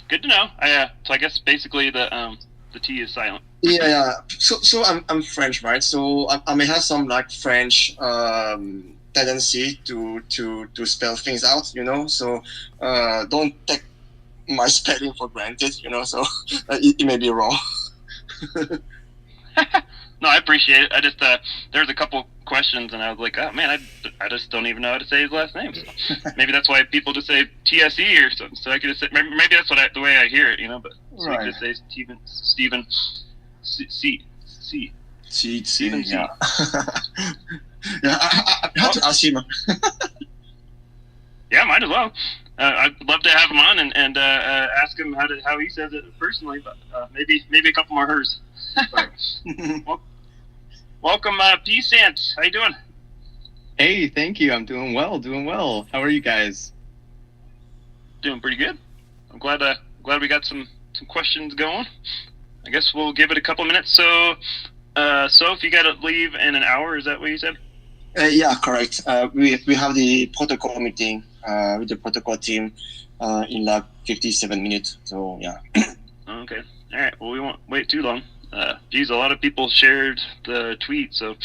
Good to know. So I guess basically the T is silent. Yeah. So I'm French, right? So I may have some like French tendency to spell things out, you know. So don't take my spelling for granted, you know. So it may be wrong. No, I appreciate it. I just there's a couple questions, and I was like, oh man, I just don't even know how to say his last name. So maybe that's why people just say TSE or something. So I could just say maybe that's the way I hear it, you know. But so I could just say Stephen C. Stephen C. Yeah. Yeah, I have to ask him. Yeah, might as well. I'd love to have him on and ask him how he says it personally, but maybe a couple more hers. Welcome, P-Sant. How you doing? Hey, thank you. I'm doing well. How are you guys? Doing pretty good. I'm glad we got some questions going. I guess we'll give it a couple minutes. So if you got to leave in an hour, is that what you said? Yeah, correct. We have the protocol meeting with the protocol team in like 57 minutes. So yeah. Okay. All right. Well, we won't wait too long. Geez, a lot of people shared the tweet, so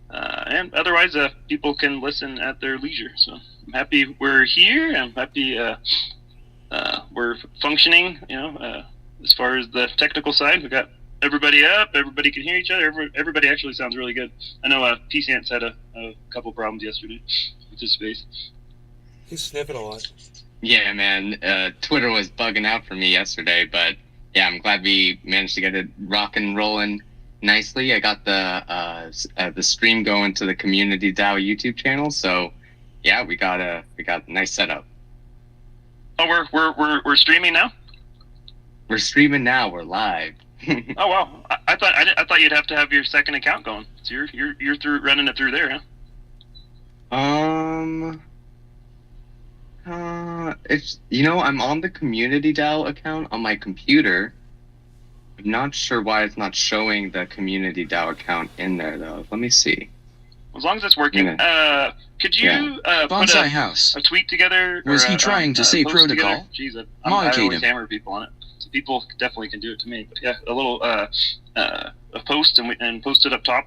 and otherwise people can listen at their leisure. So I'm happy we're here. I'm happy we're functioning. You know, as far as the technical side, we got everybody up. Everybody can hear each other. Everybody actually sounds really good. I know P-Sant had a couple problems yesterday with his space. He's sniffing a lot. Yeah, man. Twitter was bugging out for me yesterday, but yeah, I'm glad we managed to get it rock and rolling nicely. I got the stream going to the Community DAO YouTube channel, so yeah, we got a nice setup. Oh, we're streaming now. We're streaming now. We're live. Oh wow! I thought you'd have to have your second account going. So you're through running it through there, huh? It's I'm on the Community DAO account on my computer, I'm not sure why it's not showing the community DAO account in there though. Let me see. As long as it's working. Could you put Bonsai House. a tweet together? Was or he a, trying to a say post protocol? Together? Jeez, I Moddicate always him. hammer people on it. So people definitely can do it to me. But yeah, a little a post and post it up top,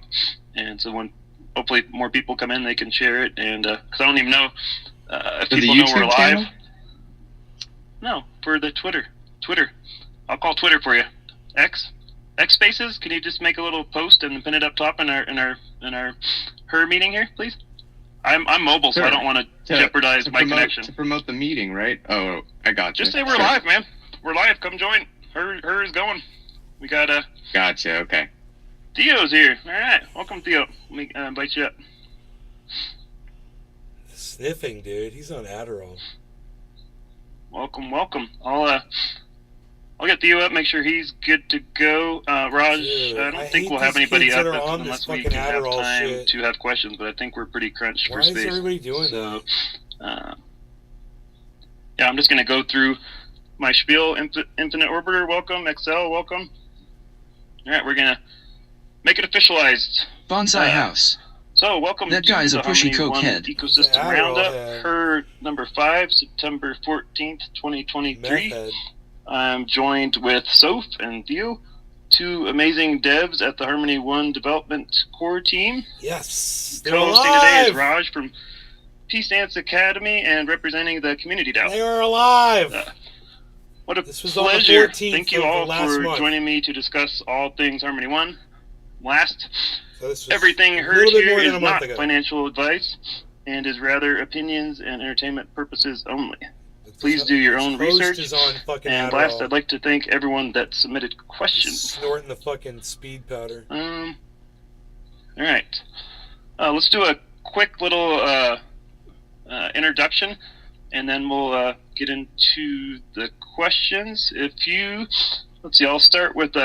and so when hopefully more people come in, they can share it. And because I don't even know if For the people know we're YouTube live. channel? No, for the Twitter. I'll call Twitter for you. X Spaces. Can you just make a little post and pin it up top in our her meeting here, please? I'm mobile, so I don't want to jeopardize my connection. To promote the meeting, right? Oh, I got you. Just say we're live, man. We're live. Come join. Her is going. We got Gotcha. Okay. Theo's here. All right, welcome, Theo. Let me invite you up. Sniffing, dude. He's on Adderall. Welcome. I'll get Theo up. Make sure he's good to go. Raj, Dude, I don't think we'll have these anybody kids up that are on this unless we fucking can have Adderall time shit. to have questions. But I think we're pretty crunched Why for is space. everybody doing that? Yeah, I'm just gonna go through my spiel. Infinite Orbiter, welcome. XL, welcome. All right, we're gonna make it officialized. Bonsai House. So, welcome That to guy's the a pushy Harmony coke One head. Ecosystem Adderall Roundup, head. her number 5, September 14th, 2023. Meth head. I'm joined with Soph and Theo, two amazing devs at the Harmony One Development Core team. Yes, they're Co-hosting today is alive. Raj from Peace Dance Academy and representing the community DAO. They are alive. What a This was on the pleasure. 14th Thank you of all last for month. joining me to discuss all things Harmony One. Last, So this was everything a heard little bit here more than is a month not ago. financial advice and is rather opinions and entertainment purposes only. Please do your own Host research. is on fucking And Adderall. last, I'd like to thank everyone that submitted questions. Snorting the fucking speed powder. All right. Let's do a quick little introduction, and then we'll get into the questions. Let's see. I'll start with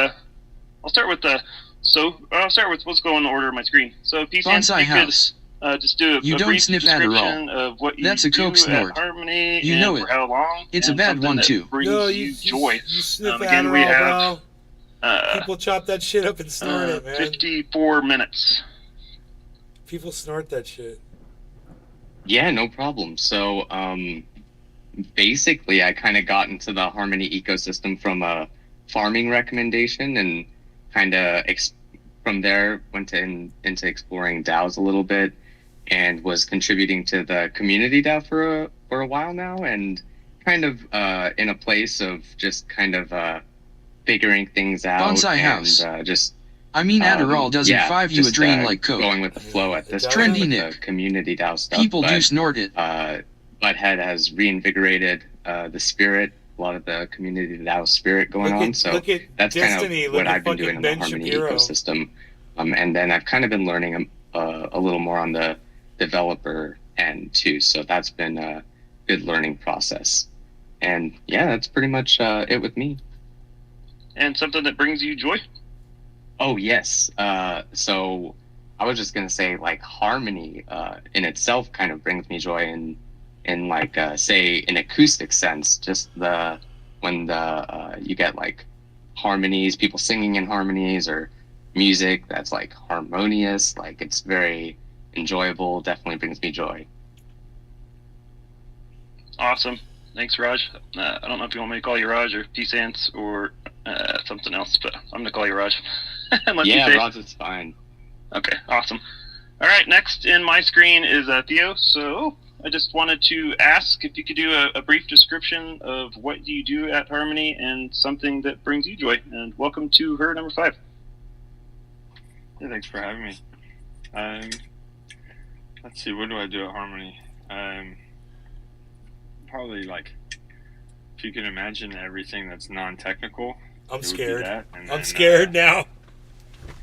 what's going in the order of my screen. So, Peace Dance, Bonsai if you could, House. just do You a don't brief sniff description Adderall. of what you That's a do coke snort. at Harmony You and know for it. how long. It's a and bad something one, that too. brings No, you joy. You sniff Again, Adderall, we have bro. People chop that shit up and snort it, man. 54 minutes. People snort that shit. Yeah, no problem. So, basically, I kind of got into the Harmony ecosystem from a farming recommendation, and kind of from there went into exploring DAOs a little bit, and was contributing to the community DAO for a while now, and kind of in a place of just kind of figuring things out. Bonsai and, House. Just I mean, Adderall doesn't five you a just, drain like coke. Going with the flow at this Trendy point with Nick. the community DAO stuff. People do but, snort it. Butthead has reinvigorated the spirit, a lot of the community DAO spirit going on. So look at that's Destiny, kind of look what at I've been fucking doing in Ben the Harmony Shapiro. ecosystem. And then I've kind of been learning a little more on the developer end too. So that's been a good learning process. And yeah, that's pretty much it with me. And something that brings you joy? Oh, yes. So I was just going to say, like, Harmony in itself kind of brings me joy in like, say, an acoustic sense. Just when you get, like, harmonies, people singing in harmonies, or music that's, like, harmonious. Like, it's very enjoyable, definitely brings me joy. Awesome. Thanks, Raj. I don't know if you want me to call you Raj or Peace Ants or something else, but I'm going to call you Raj. Unless you Yeah, say- Raj is fine. Okay, awesome. All right, next in my screen is Theo. So I just wanted to ask if you could do a brief description of what you do at Harmony and something that brings you joy. And welcome to her number 5. Yeah, thanks for having me. Let's see, what do I do at Harmony? Probably, like, if you can imagine everything that's non-technical. I'm it would be scared. that, and I'm then, scared now.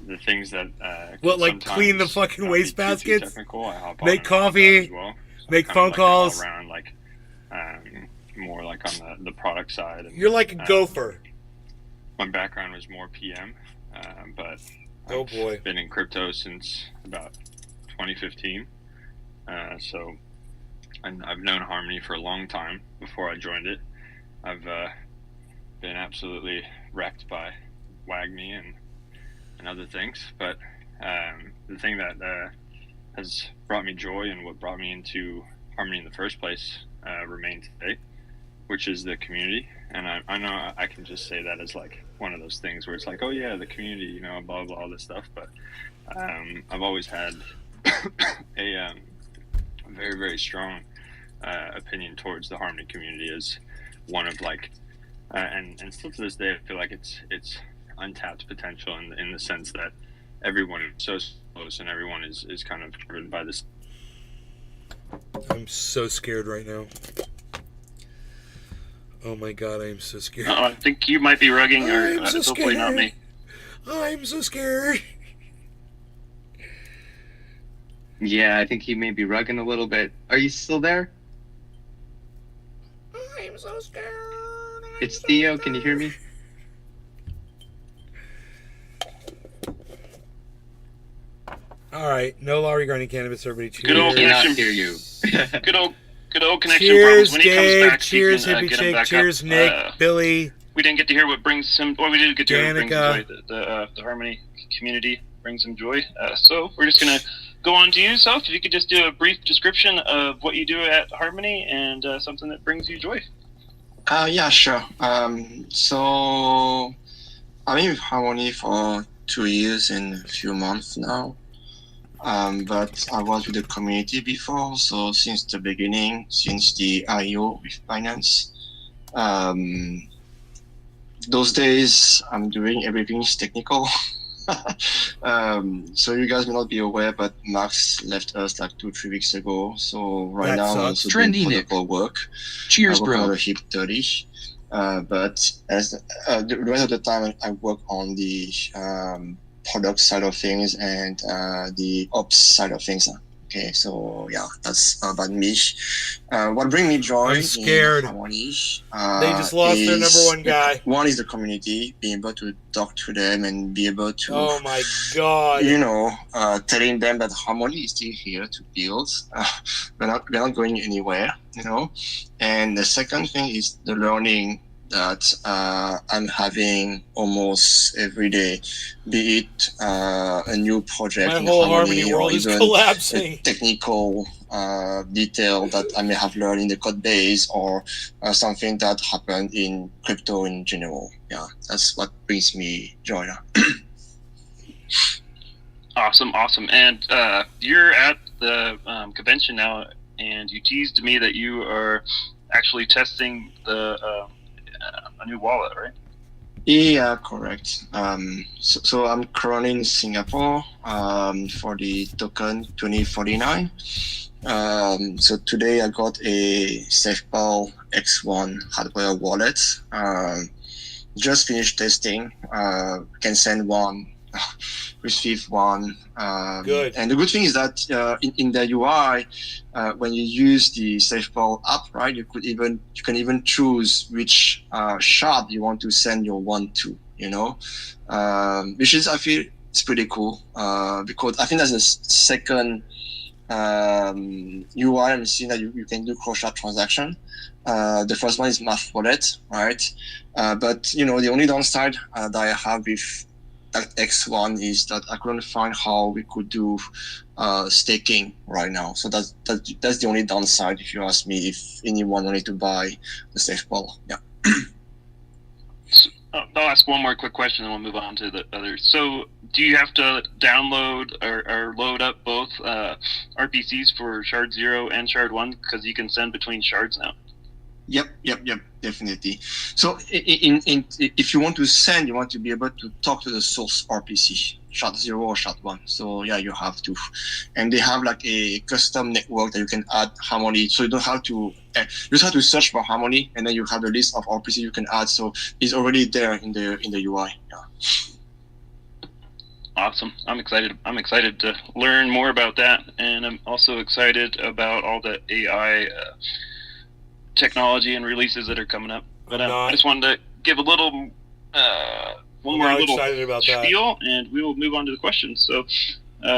The things that What, can like clean the sometimes fucking not be too wastebaskets? technical, I hop on Make and help out coffee? as well. So Make I'm phone kinda like an calls? all-around, like, more like on the product side. And, You're like a gopher. My background was more PM, but Oh, I've boy. been in crypto since about 2015. So I've known Harmony for a long time before I joined it. I've been absolutely wrecked by WAGMI and other things. But the thing that has brought me joy and what brought me into Harmony in the first place remains today, which is the community. And I know I can just say that as like one of those things where it's like, oh yeah, the community, you know, blah blah, all this stuff. But I've always had a very, very strong opinion towards the Harmony community as one of like, and still to this day, I feel like it's untapped potential in the sense that everyone is so close and everyone is kind of driven by this. I'm so scared right now. Oh my god, I am so scared. I think you might be rugging, or I'm so hopefully not me. I'm so scared. Yeah, I think he may be rugging a little bit. Are you still there? I'm so scared. It's Theo. Can you hear me? All right, no law regarding cannabis. Everybody, cheers. Good old connection. Hear you. good old connection Cheers, problems. When he Gabe. comes back, Cheers, he can, Hippie get him Chick. back Cheers, up. Nick, Billy. We didn't get to hear what brings him, or we did get to hear what brings him Danica. joy. The Harmony community brings him joy. So we're just gonna go on to you, Soph. If you could just do a brief description of what you do at Harmony and something that brings you joy. Yeah, sure. So I've been with Harmony for 2 years and a few months now. But I was with the community before, so since the beginning, since the IO with Binance. Those days, I'm doing everything's technical. So you guys may not be aware, but Max left us like 2-3 weeks ago. So right That now, I'm sucks. also Trendy doing Nick. protocol work. Cheers, I work bro. on the HIP 30. But as the rest of the time, I work on the product side of things and the ops side of things. Okay, so yeah, that's about me. What brings me joy? I'm scared. In Harmony, They just lost their is number one guy. One is the community, being able to talk to them and be able to, Oh my god. you know, telling them that Harmony is still here to build. We're not going anywhere, you know. And the second thing is the learning that I'm having almost every day, be it a new project My in whole Harmony Harmony or world is even collapsing. a technical detail that I may have learned in the code base or something that happened in crypto in general. Yeah, that's what brings me joy. Awesome. And you're at the convention now, and you teased me that you are actually testing a new wallet, right? Yeah, correct. So I'm currently in Singapore for the token 2049. So today I got a SafePal X1 hardware wallet. Just finished testing. Can send one, receive one. Good. And the good thing is that in the UI, when you use the SafePal app, right, you can even choose which shard you want to send your one to. You know, which is, I feel it's pretty cool because I think that's the second UI I'm seeing that you can do cross-shard transaction. The first one is Math Wallet, right? But you know, the only downside that I have with that X1 is that I couldn't find how we could do staking right now. So that's the only downside, if you ask me, if anyone wanted to buy the SafePal. Yeah. I'll ask one more quick question, and we'll move on to the others. So, do you have to download or load up both RPCs for Shard 0 and Shard 1? Because you can send between shards now. Yep, definitely. So if you want to send, you want to be able to talk to the source RPC, Shard 0 or Shard 1. So yeah, you have to. And they have like a custom network that you can add Harmony. So you don't have to, you just have to search for Harmony, and then you have the list of RPC you can add. So it's already there in the UI. Yeah. Awesome. I'm excited to learn more about that, and I'm also excited about all the AI technology and releases that are coming up. But I just wanted to give a little one more little excited about that. spiel, and we will move on to the questions. So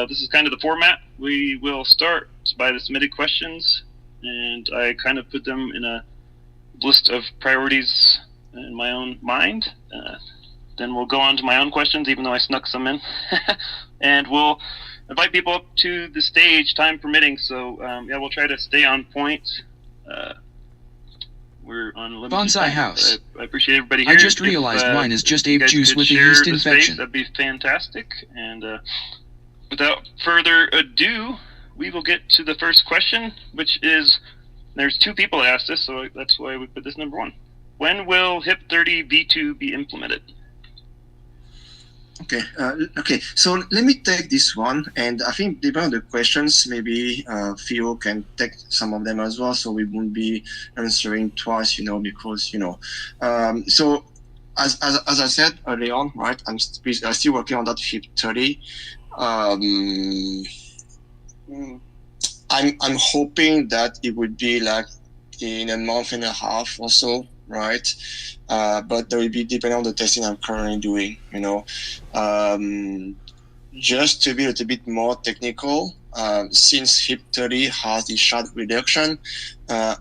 this is kind of the format. We will start by the submitted questions, and I kind of put them in a list of priorities in my own mind. then we'll go on to my own questions, even though I snuck some in. And we'll invite people up to the stage, time permitting. So, we'll try to stay on point. We're on limited Bonsai time. House. I appreciate everybody here. I just realized mine is just ape juice with a share yeast the space, infection. that'd be fantastic. And without further ado, we will get to the first question, which is, there's two people that asked this, so that's why we put this number one. When will HIP 30 V2 be implemented? Okay. So let me take this one, and I think depending on the questions, maybe Theo can take some of them as well, so we won't be answering twice, because So as I said earlier on, right? I'm still working on that HIP 30. I'm hoping that it would be like in a month and a half or so, right? But there will be depending on the testing I'm currently doing, just to be a little bit more technical, since HIP 30 has the shard reduction,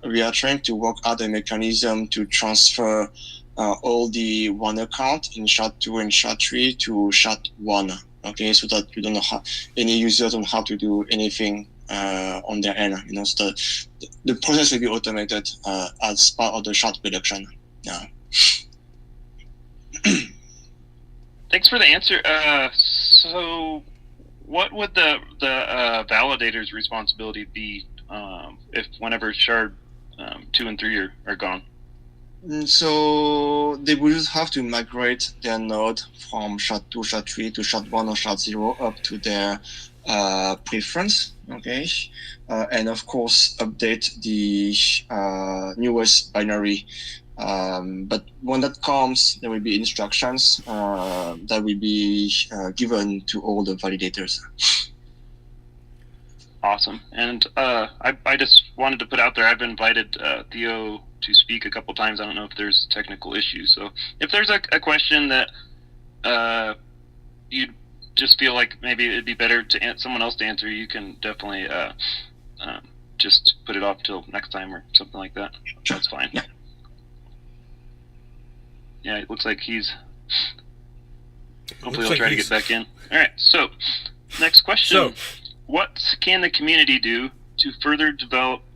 we are trying to work out a mechanism to transfer all the one account in shard 2 and shard 3 to shard 1, okay, so that you don't have any users don't have to do anything on their end, so the process will be automated as part of the shard reduction. Yeah. Thanks for the answer. So what would the validator's responsibility be if whenever shard 2 and 3 are gone? So they will just have to migrate their node from shard 2, shard 3 to shard 1 or shard 0 up to their preference, okay, and of course update the newest binary. But when that comes, there will be instructions that will be given to all the validators. Awesome. And I just wanted to put out there, I've invited Theo to speak a couple times. I don't know if there's technical issues. So if there's a question that you'd just feel like maybe it'd be better to someone else to answer, you can definitely just put it off till next time or something like that. That's fine. Yeah, it looks like he's... Hopefully he'll try to get back in. All right, so next question. What can the community do to further development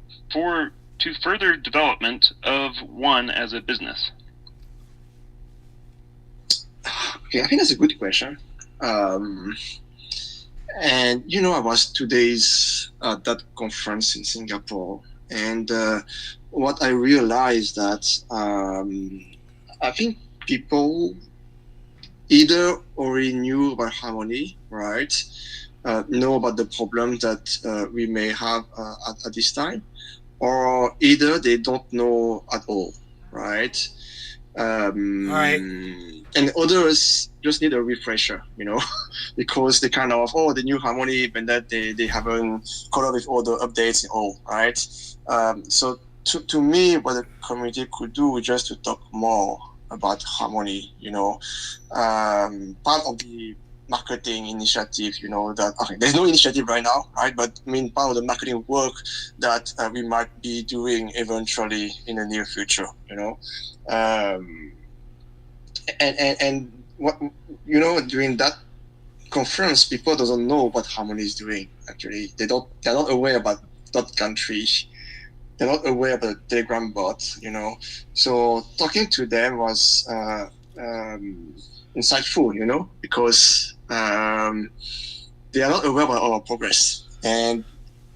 of One as a business? Okay, I think that's a good question. And I was 2 days at that conference in Singapore, and what I realized that I think people either already knew about Harmony, right? Know about the problem that we may have at this time, or either they don't know at all, right? All right. And others just need a refresher, because they kind of, the new Harmony, and that they haven't caught up with all the updates and all, right? So to me, what the community could do is just to talk more about Harmony, part of the marketing initiative, that there's no initiative right now, right? But part of the marketing work that we might be doing eventually in the near future, and what during that conference, people doesn't know what Harmony is doing. Actually, they're not aware about .country. They're not aware about the Telegram bot, So talking to them was insightful, because they are not aware about our progress, and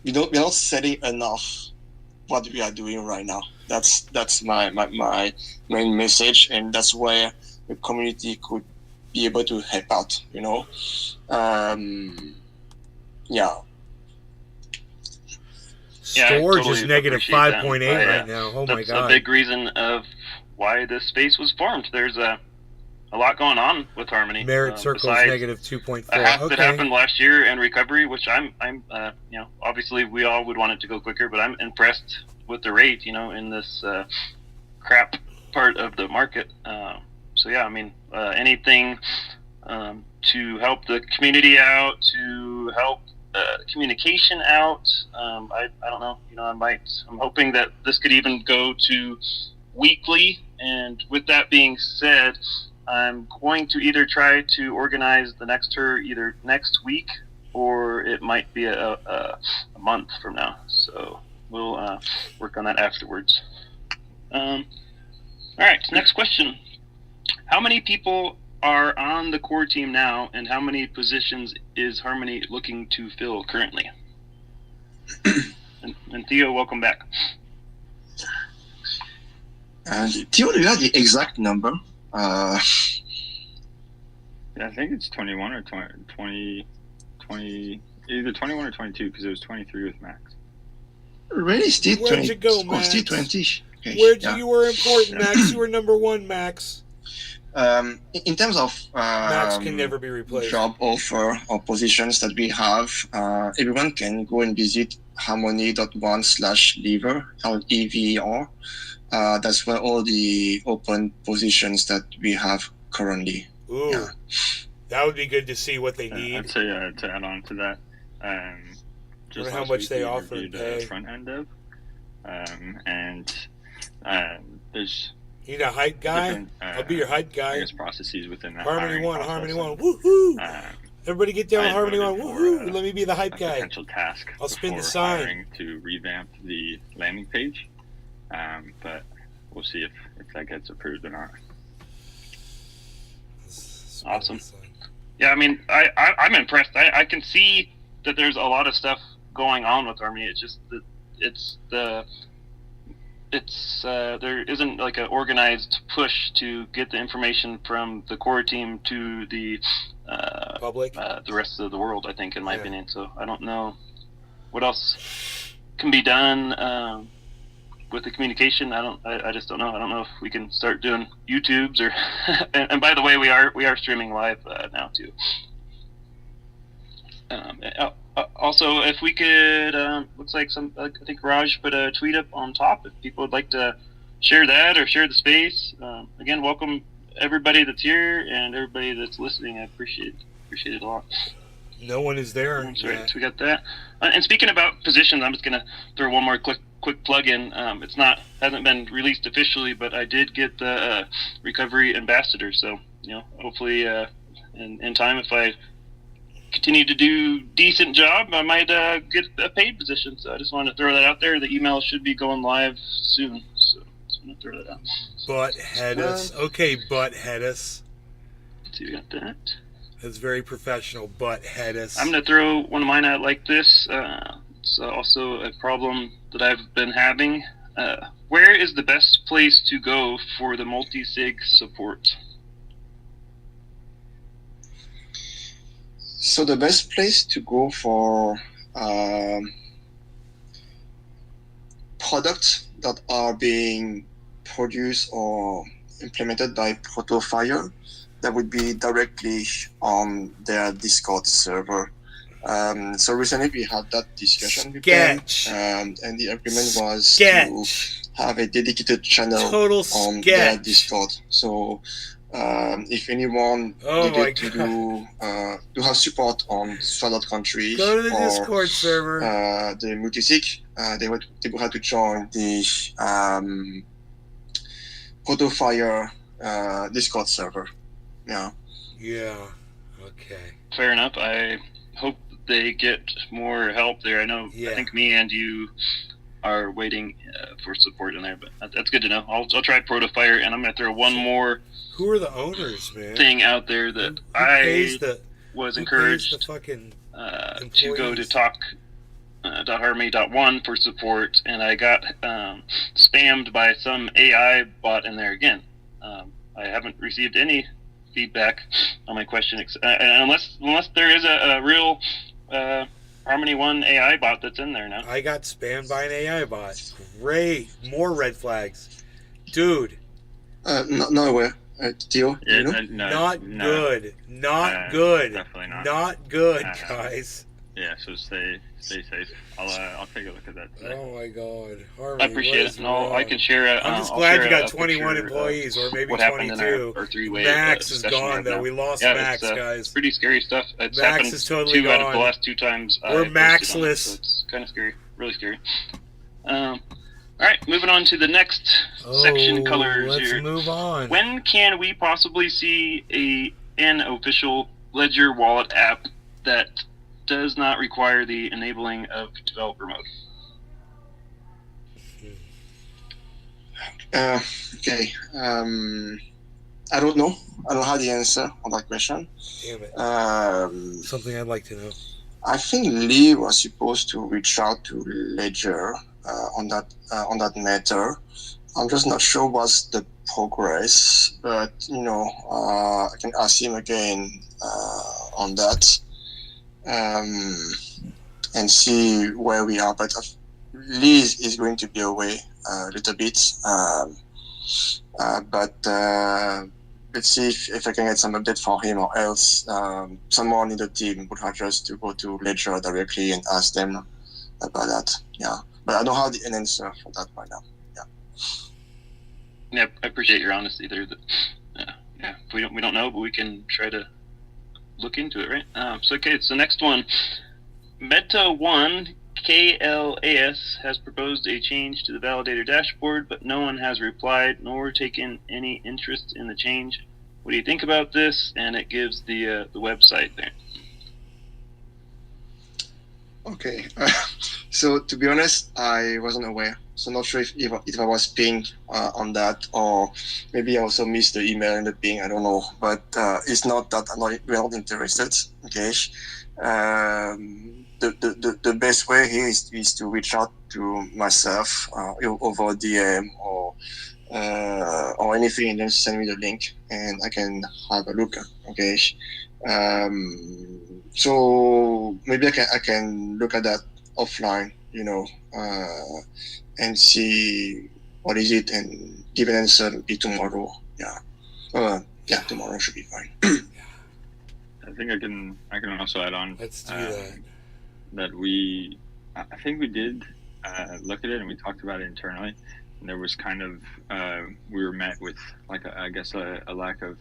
we're not setting enough what we are doing right now. That's my main message, and that's where the community could be able to help out. Storage totally is negative appreciate that. 5.8 right now. Oh my That's god. a big reason of why this space was formed. There's a lot going on with Harmony. Merit circle is besides negative 2.4. a hack Okay. that happened last year and recovery, which I'm obviously we all would want it to go quicker, but I'm impressed with the rate, in this crap part of the market. Anything to help the community out, to help communication out. I don't know. I'm hoping that this could even go to weekly. And with that being said, I'm going to either try to organize the next tour either next week or it might be a month from now. So we'll work on that afterwards. All right, next question. How many people are on the core team now, and how many positions is Harmony looking to fill currently? and Theo, welcome back. Theo, do you have the exact number? Yeah, I think it's 21 or 20, either 21 or 22, because it was 23 with Max. Really? Steve? Where'd you go, Max? Steve 20. Okay, You were important, Max. You were number one, Max. In terms of Max can never be replaced. Job offer or positions that we have, everyone can go and visit harmony.one/lever, LEVER. That's where all the open positions that we have currently. Ooh, that would be good to see what they need. I'd say to add on to that, just how last much week they we offer and reviewed, pay. front end dev, and there's You need a hype guy? different, I'll be your hype guy. I guess processes within that Harmony hiring 1, process. Harmony 1, woohoo! Everybody get down I on Harmony 1, voted woohoo! Let me be the hype a guy. potential task I'll spin the before sign. hiring to revamp the landing page, but we'll see if that gets approved or not. Awesome. Yeah, I mean, I'm impressed. I can see that there's a lot of stuff going on with Harmony. It's just that there isn't like an organized push to get the information from the core team to the public, the rest of the world. I think, in my opinion. So I don't know what else can be done with the communication. I just don't know. I don't know if we can start doing YouTubes or. and by the way, we are streaming live now too. Also, if we could, looks like I think Raj put a tweet up on top. If people would like to share that or share the space, again, welcome everybody that's here and everybody that's listening. I appreciate it a lot. No one is there. So we got that. And speaking about positions, I'm just gonna throw one more quick plug in. Hasn't been released officially, but I did get the recovery ambassador. So hopefully in time, if I continue to do decent job, I might get a paid position. So I just wanted to throw that out there. The email should be going live soon, so just want to throw that out. Buttheadus. Okay, Buttheadus. So you got that. That's very professional, Buttheadus. I'm gonna throw one of mine out like this. It's also a problem that I've been having. Where is the best place to go for the multi-sig support? So the best place to go for products that are being produced or implemented by Protofire, that would be directly on their Discord server. So recently we had that discussion with them, and the agreement was to have a dedicated channel on their Discord. So if anyone needed to have support on Swallowed Country go to the or Discord server, the multisig, they would have to join the Protofire Discord server. Yeah. Okay. Fair enough. I hope they get more help there. I know. I think me and you are waiting for support in there, but that's good to know. I'll try Protofire, and I'm gonna throw one more. Who are the owners, man? Thing out there that was encouraged to go to talk.harmony.one for support, and I got spammed by some AI bot in there again. I haven't received any feedback on my question, unless there is a real Harmony One AI bot that's in there now. I got spammed by an AI bot. Great, more red flags, dude. No way. Theo, not good. Not good. Definitely not. Not good, guys. Yeah, so stay safe. I'll take a look at that today. Oh my God, Harmony, I appreciate it. I can share. I'm just glad you got 21 employees, or maybe 22. Max is gone though. We lost Max, guys. It's pretty scary stuff. It's Max happened is totally out of gone. the last 2 times. We're Maxless. So it's kind of scary, really scary. All right, moving on to the next section, colors let's here. move on. When can we possibly see an official Ledger wallet app that does not require the enabling of developer mode? Okay. I don't know. I don't have the answer on that question. Damn it. Something I'd like to know. I think Lee was supposed to reach out to Ledger on that matter. I'm just not sure what's the progress, but I can ask him again on that and see where we are. But Lee is going to be away a little bit, but let's see if I can get some update for him, or else someone in the team would have just to go to Ledger directly and ask them about that. Yeah, but I don't have an answer for that right now. Yeah, I appreciate your honesty there. Yeah, we don't know, but we can try to look into it, right? So next one, Meta1 KLAS has proposed a change to the validator dashboard, but no one has replied nor taken any interest in the change. What do you think about this? And it gives the website there. Okay, so to be honest, I wasn't aware. So not sure if I was pinged on that, or maybe I also missed the email and the ping. I don't know, but it's not that I'm not interested. Okay. The best way here is to reach out to myself over DM or anything, and then send me the link and I can have a look. Okay. So maybe I can look at that offline, and see what is it and give an answer maybe tomorrow. Yeah. Tomorrow should be fine. I think I can also add on. Let's do that. That I think we did look at it and we talked about it internally. And there was kind of we were met with a lack of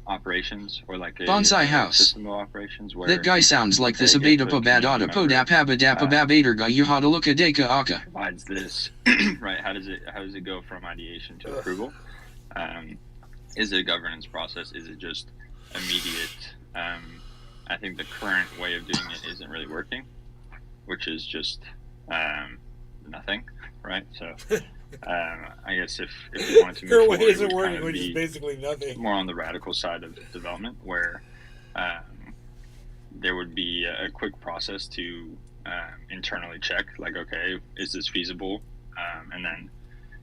operations, or like a Bonsai House. system of operations where That guy sounds like this abada pabadada podap habadapa babadaga yuhada luka deka aka. Provides this right. How does it go from ideation to approval? Is it a governance process? Is it just immediate? I think the current way of doing it isn't really working, which is just nothing, right? So I guess if we wanted to move Your way forward, isn't it would working, kind of which is be basically nothing. more on the radical side of development, where there would be a quick process to internally check, like, okay, is this feasible? And then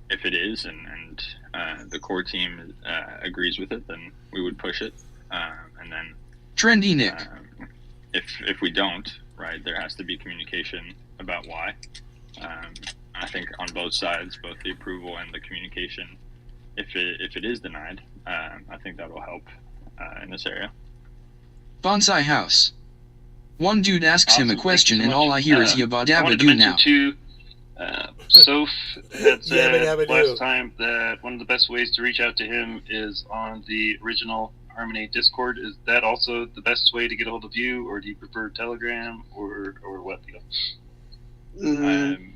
if it is, and the core team agrees with it, then we would push it. And then Trendy Nick. If we don't, right, there has to be communication about why. I think on both sides, both the approval and the communication, if it is denied, I think that will help in this area. Bonsai House. One dude asks him a question and all I hear is yabba I dabba wanted to do mention now. too, Soph had said Yabba dabba last do. time that one of the best ways to reach out to him is on the original Harmony Discord. Is that also the best way to get a hold of you, or do you prefer Telegram, or what?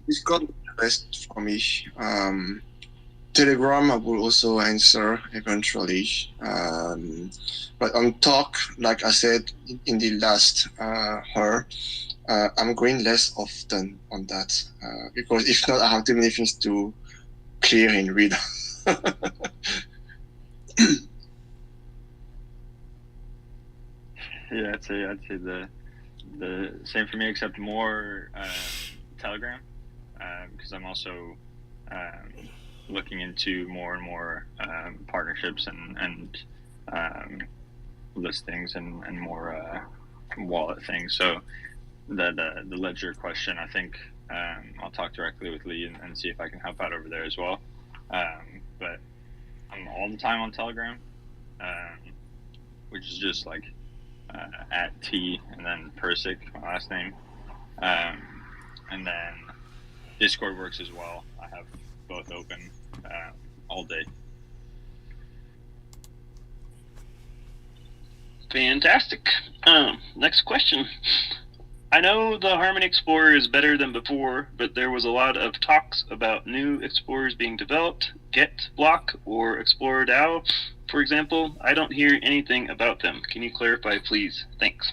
Discord is the best for me. Telegram I will also answer eventually. But on Talk, like I said in the last I'm going less often on that because if not, I have too many things to clear and read. Yeah, I'd say the same for me, except more Telegram, because I'm also looking into more and more partnerships and listings and more wallet things. So the Ledger question, I think I'll talk directly with Lee and see if I can help out over there as well. But I'm all the time on Telegram, which is just like at T and then Persic, my last name. And then Discord works as well. I have both open all day. Fantastic. Next question. I know the Harmony Explorer is better than before, but there was a lot of talks about new Explorers being developed, GetBlock or Explorer DAO, for example. I don't hear anything about them. Can you clarify, please? Thanks.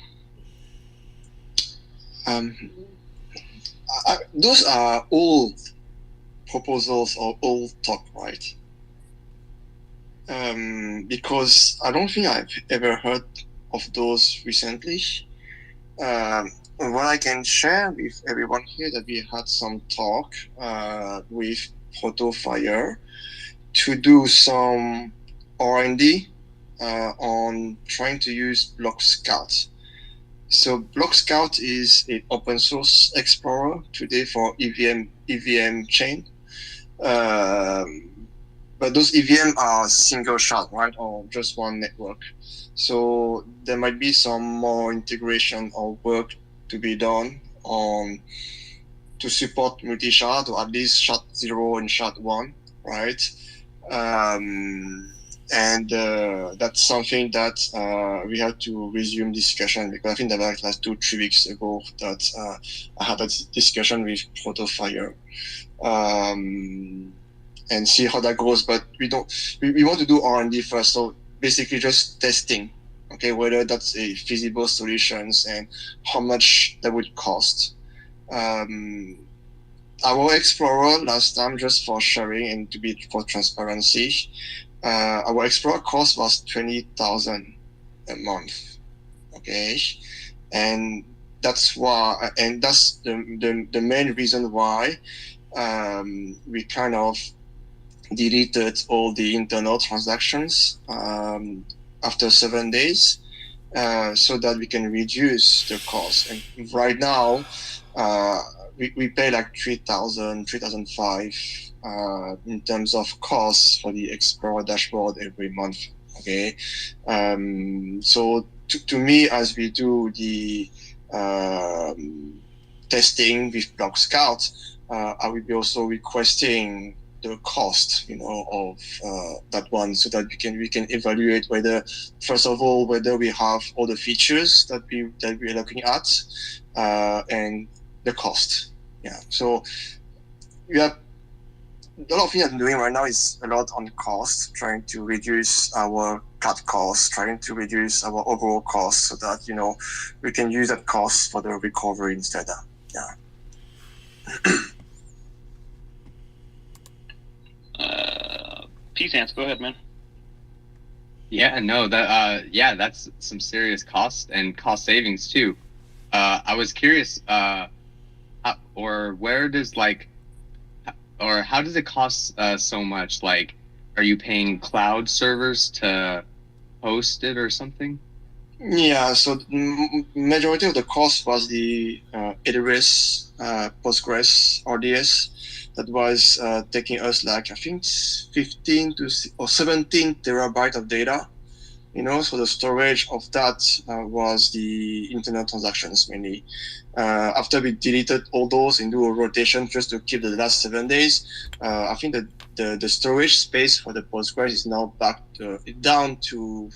Those are old proposals or old talk, right? Because I don't think I've ever heard of those recently. What I can share with everyone here that we had some talk with ProtoFire to do some R&D on trying to use Block Scout. So Block Scout is an open source explorer today for EVM chain. But those EVM are single shot, right, or just one network. So there might be some more integration or work to be done on to support multi-shard, or at least SHA-0 and SHA-1, right? And that's something that we had to resume discussion, because I think that like 2-3 weeks ago that I had a discussion with ProtoFire and see how that goes. But we want to do R&D first, so basically just testing, okay, whether that's a feasible solutions and how much that would cost. Our Explorer last time, just for sharing and to be for transparency, our Explorer cost was 20,000 a month, okay, and that's why, and that's the main reason why we kind of deleted all the internal transactions after 7 days, so that we can reduce the cost. And right now, we pay like 3,000, 3,500 in terms of costs for the Explorer dashboard every month. Okay, so to me, as we do the testing with Block Scout, I will be also requesting the cost, of that one, so that we can evaluate whether, first of all, whether we have all the features that we are looking at, and the cost. Yeah. So we have a lot of things I'm doing right now is a lot on cost, trying to reduce our cut costs, trying to reduce our overall costs, so that we can use that cost for the recovery instead. Yeah. P-Sans, go ahead, man. Yeah, no, that's some serious cost and cost savings too. I was curious, where does how does it cost so much? Like, are you paying cloud servers to host it or something? Yeah, so majority of the cost was the AWS Postgres RDS. That was taking us I think 15 or 17 terabyte of data. So the storage of that was the internal transactions mainly. After we deleted all those and do a rotation just to keep the last 7 days, I think that the storage space for the Postgres is now down to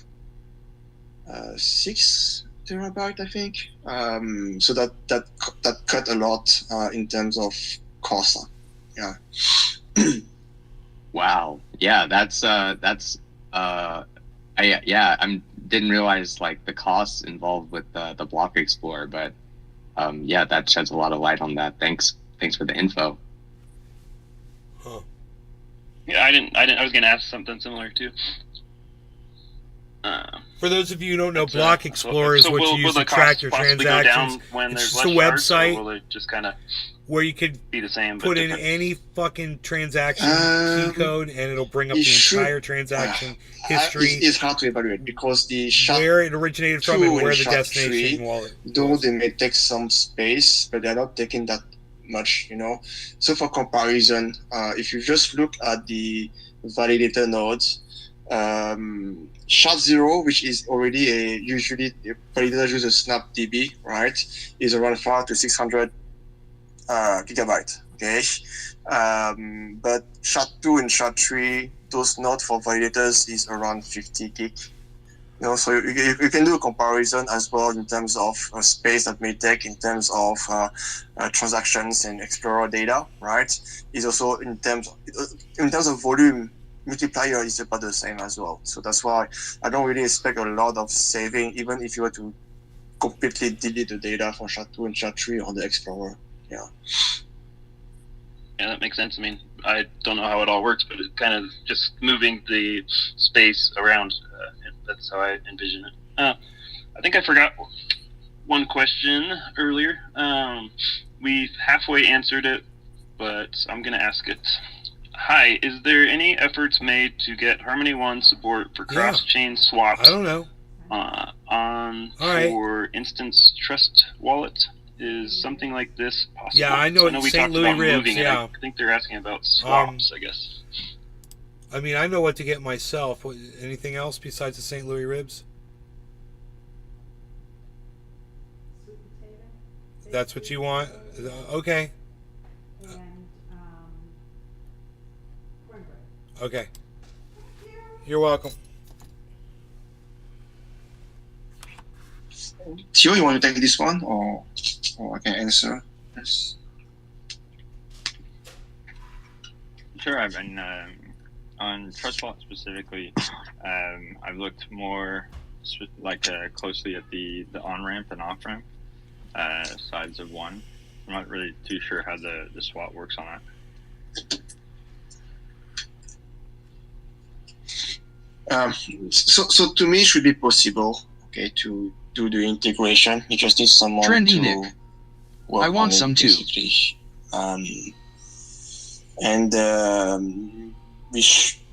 6 terabyte, I think. So that cut a lot in terms of cost. Yeah. Wow. Yeah, I didn't realize the costs involved with the Block Explorer, but that sheds a lot of light on that. Thanks for the info. Huh. Yeah, I was gonna ask something similar too. For those of you who don't know, Block Explorer is what you use to track your transactions. It's just a website, or will it just kind of where you could be the same, put in any fucking transaction key code, and it'll bring up the entire transaction history. It's hard to evaluate because where it originated from and where the destination wallet. Though they may take some space, but they're not taking that much, So for comparison, if you just look at the validator nodes, SHA-0, which is already usually validators use a SnapDB, right, is around 500 to 600 gigabyte. Okay, but SHA-2 and SHA-3, those nodes for validators is around 50 gig. You know, so you can do a comparison as well in terms of space that may take, in terms of transactions and Explorer data, right? Is also in terms of volume, multiplier is about the same as well. So that's why I don't really expect a lot of saving, even if you were to completely delete the data from SHA-2 and SHA-3 on the Explorer. Yeah. Yeah, that makes sense. I mean, I don't know how it all works, but it's kind of just moving the space around. That's how I envision it. I think I forgot one question earlier. We've halfway answered it, but I'm going to ask it. Hi, is there any efforts made to get Harmony One support for cross-chain swaps? I don't know. For instance, Trust Wallet? Is something like this possible? Yeah, I know we St. talked Louis about Ribs, moving it. yeah. I think they're asking about swaps, I guess. I mean, I know what to get myself. Anything else besides the St. Louis Ribs? That's what you want? Okay. Okay. You're welcome. Theo, you want to take this one, or I can answer? Yes. Sure. I've been on Trust Wallet specifically. I've looked more closely at the on ramp and off ramp sides of one. I'm not really too sure how the swap works on that. So to me, it should be possible. Okay, to do the integration. You just need someone Trendy to Nick. work I want on it, some too. basically.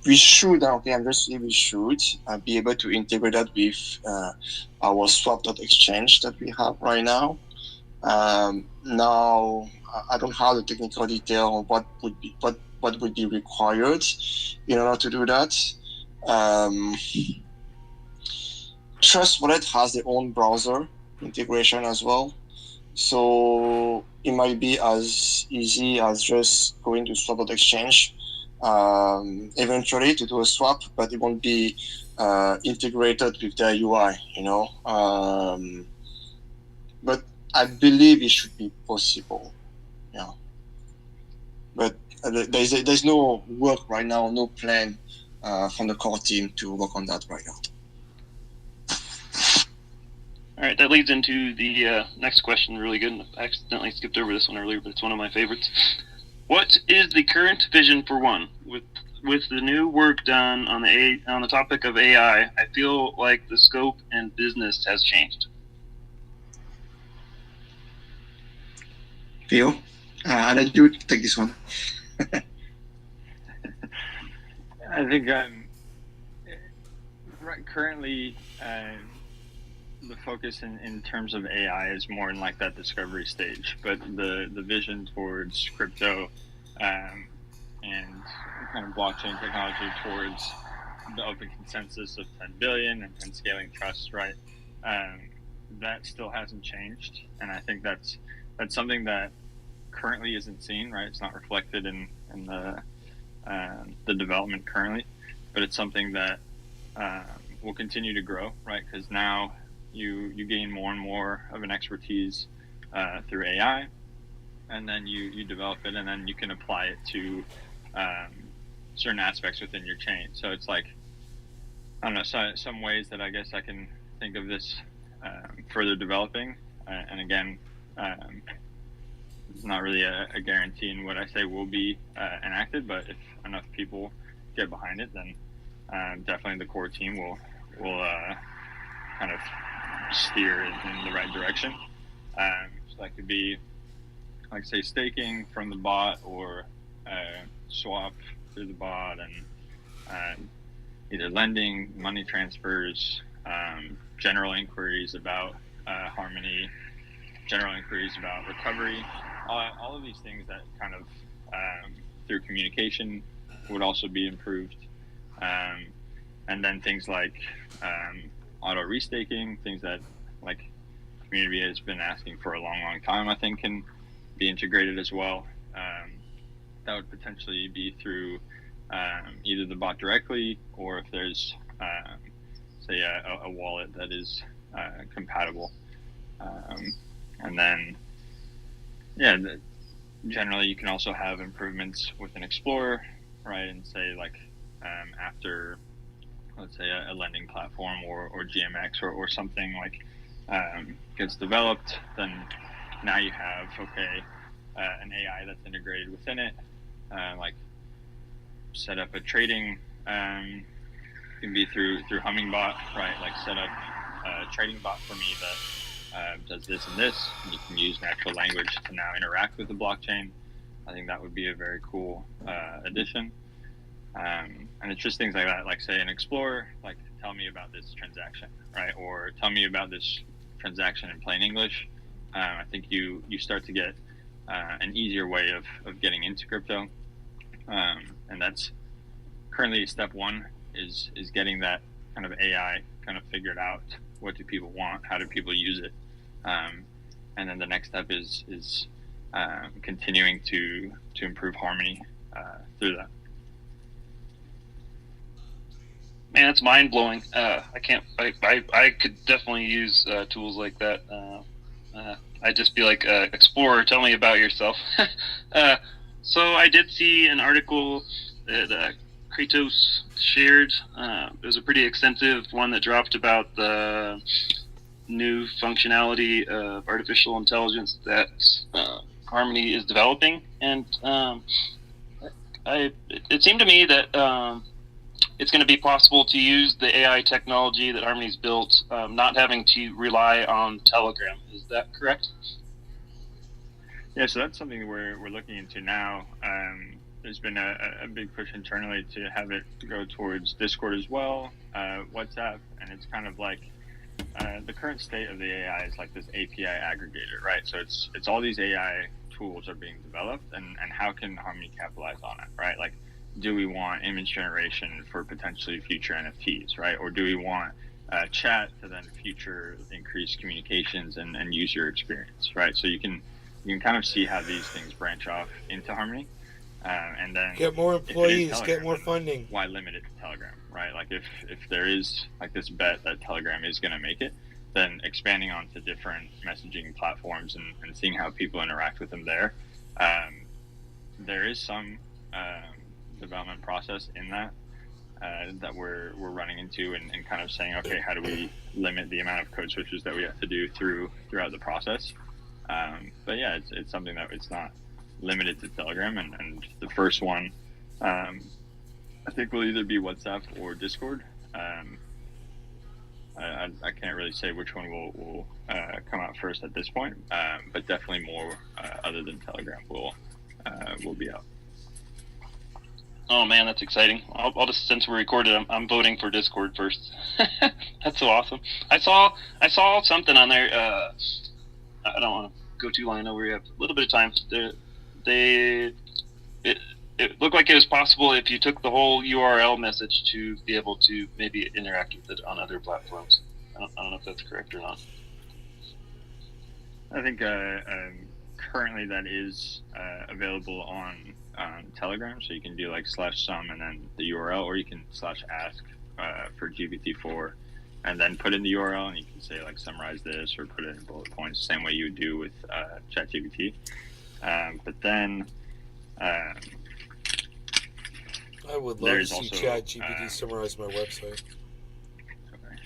We should, okay, I'm just saying we should be able to integrate that with our swap.exchange that we have right now. Now, I don't have the technical detail on what would be required in order to do that. Trust Wallet has their own browser integration as well. So it might be as easy as just going to swap.exchange eventually to do a swap, but it won't be integrated with their UI, you know. But I believe it should be possible, yeah. But there's no work right now, no plan from the core team to work on that right now. All right, that leads into the next question. Really good. I accidentally skipped over this one earlier, but it's one of my favorites. What is the current vision for One? With the new work done on the topic of AI, I feel like the scope and business has changed. Theo, I'll let you take this one. I think currently the focus in terms of AI is more in like that discovery stage, but the vision towards crypto and kind of blockchain technology towards the open consensus of 10 billion and scaling trust, right? That still hasn't changed, and I think that's something that currently isn't seen, right? It's not reflected in the development currently, but it's something that will continue to grow, right? Because now you gain more and more of an expertise through AI, and then you develop it, and then you can apply it to certain aspects within your chain. So it's like, I don't know, some ways that I guess I can think of this further developing. And again, it's not really a guarantee in what I say will be enacted, but if enough people get behind it, then definitely the core team will kind of steer in the right direction. So that could be, like say, staking from the bot, or swap through the bot, and either lending, money transfers, general inquiries about Harmony, general inquiries about recovery, all of these things that kind of through communication would also be improved. And then things like auto restaking, things that like community has been asking for a long time, I think can be integrated as well. That would potentially be through either the bot directly, or if there's say a wallet that is compatible. And then, yeah, generally you can also have improvements within Explorer, right? And say like after, let's say a lending platform or GMX or something like gets developed, then now you have, okay, an AI that's integrated within it, like set up a trading, can be through Hummingbot, right? Like set up a trading bot for me that does this and this. And you can use natural language to now interact with the blockchain. I think that would be a very cool addition. And it's just things like that, like say in Explorer, like tell me about this transaction, right? Or tell me about this transaction in plain English. I think you start to get an easier way of getting into crypto. And that's currently step one is getting that kind of AI kind of figured out. What do people want? How do people use it? And then the next step is continuing to improve Harmony through that. Man, that's mind blowing. I could definitely use tools like that. I'd just be like, Explorer, tell me about yourself. So I did see an article that Kratos shared. It was a pretty extensive one that dropped about the new functionality of artificial intelligence that Harmony is developing, and it seemed to me that it's going to be possible to use the AI technology that Harmony's built, not having to rely on Telegram. Is that correct? Yeah, so that's something we're looking into now. There's been a big push internally to have it go towards Discord as well, WhatsApp, and it's kind of like the current state of the AI is like this API aggregator, right? So it's all these AI tools are being developed, and how can Harmony capitalize on it, right? Like, do we want image generation for potentially future NFTs, right? Or do we want chat to then future increase communications and user experience, right? So you can kind of see how these things branch off into Harmony, and then get more employees, Telegram, get more funding. Why limit it to Telegram, right? Like if there is like this bet that Telegram is going to make it, then expanding onto different messaging platforms and seeing how people interact with them there. There is some development process in that that we're running into and kind of saying, okay, how do we limit the amount of code switches that we have to do throughout the process? But yeah, it's something that it's not limited to Telegram, and the first one I think will either be WhatsApp or Discord. I can't really say which one will come out first at this point, but definitely more other than Telegram will be out. Oh man, that's exciting. I'll just, since we're recorded, I'm voting for Discord first. That's so awesome. I saw something on there. I don't want to go too long. I know we have a little bit of time. It looked like it was possible if you took the whole URL message to be able to maybe interact with it on other platforms. I don't know if that's correct or not. I think currently that is available on Telegram, so you can do like /sum and then the URL, or you can /ask for GPT-4 and then put in the URL, and you can say like summarize this or put it in bullet points, same way you would do with ChatGPT. But then I would love to see ChatGPT summarize my website. Okay.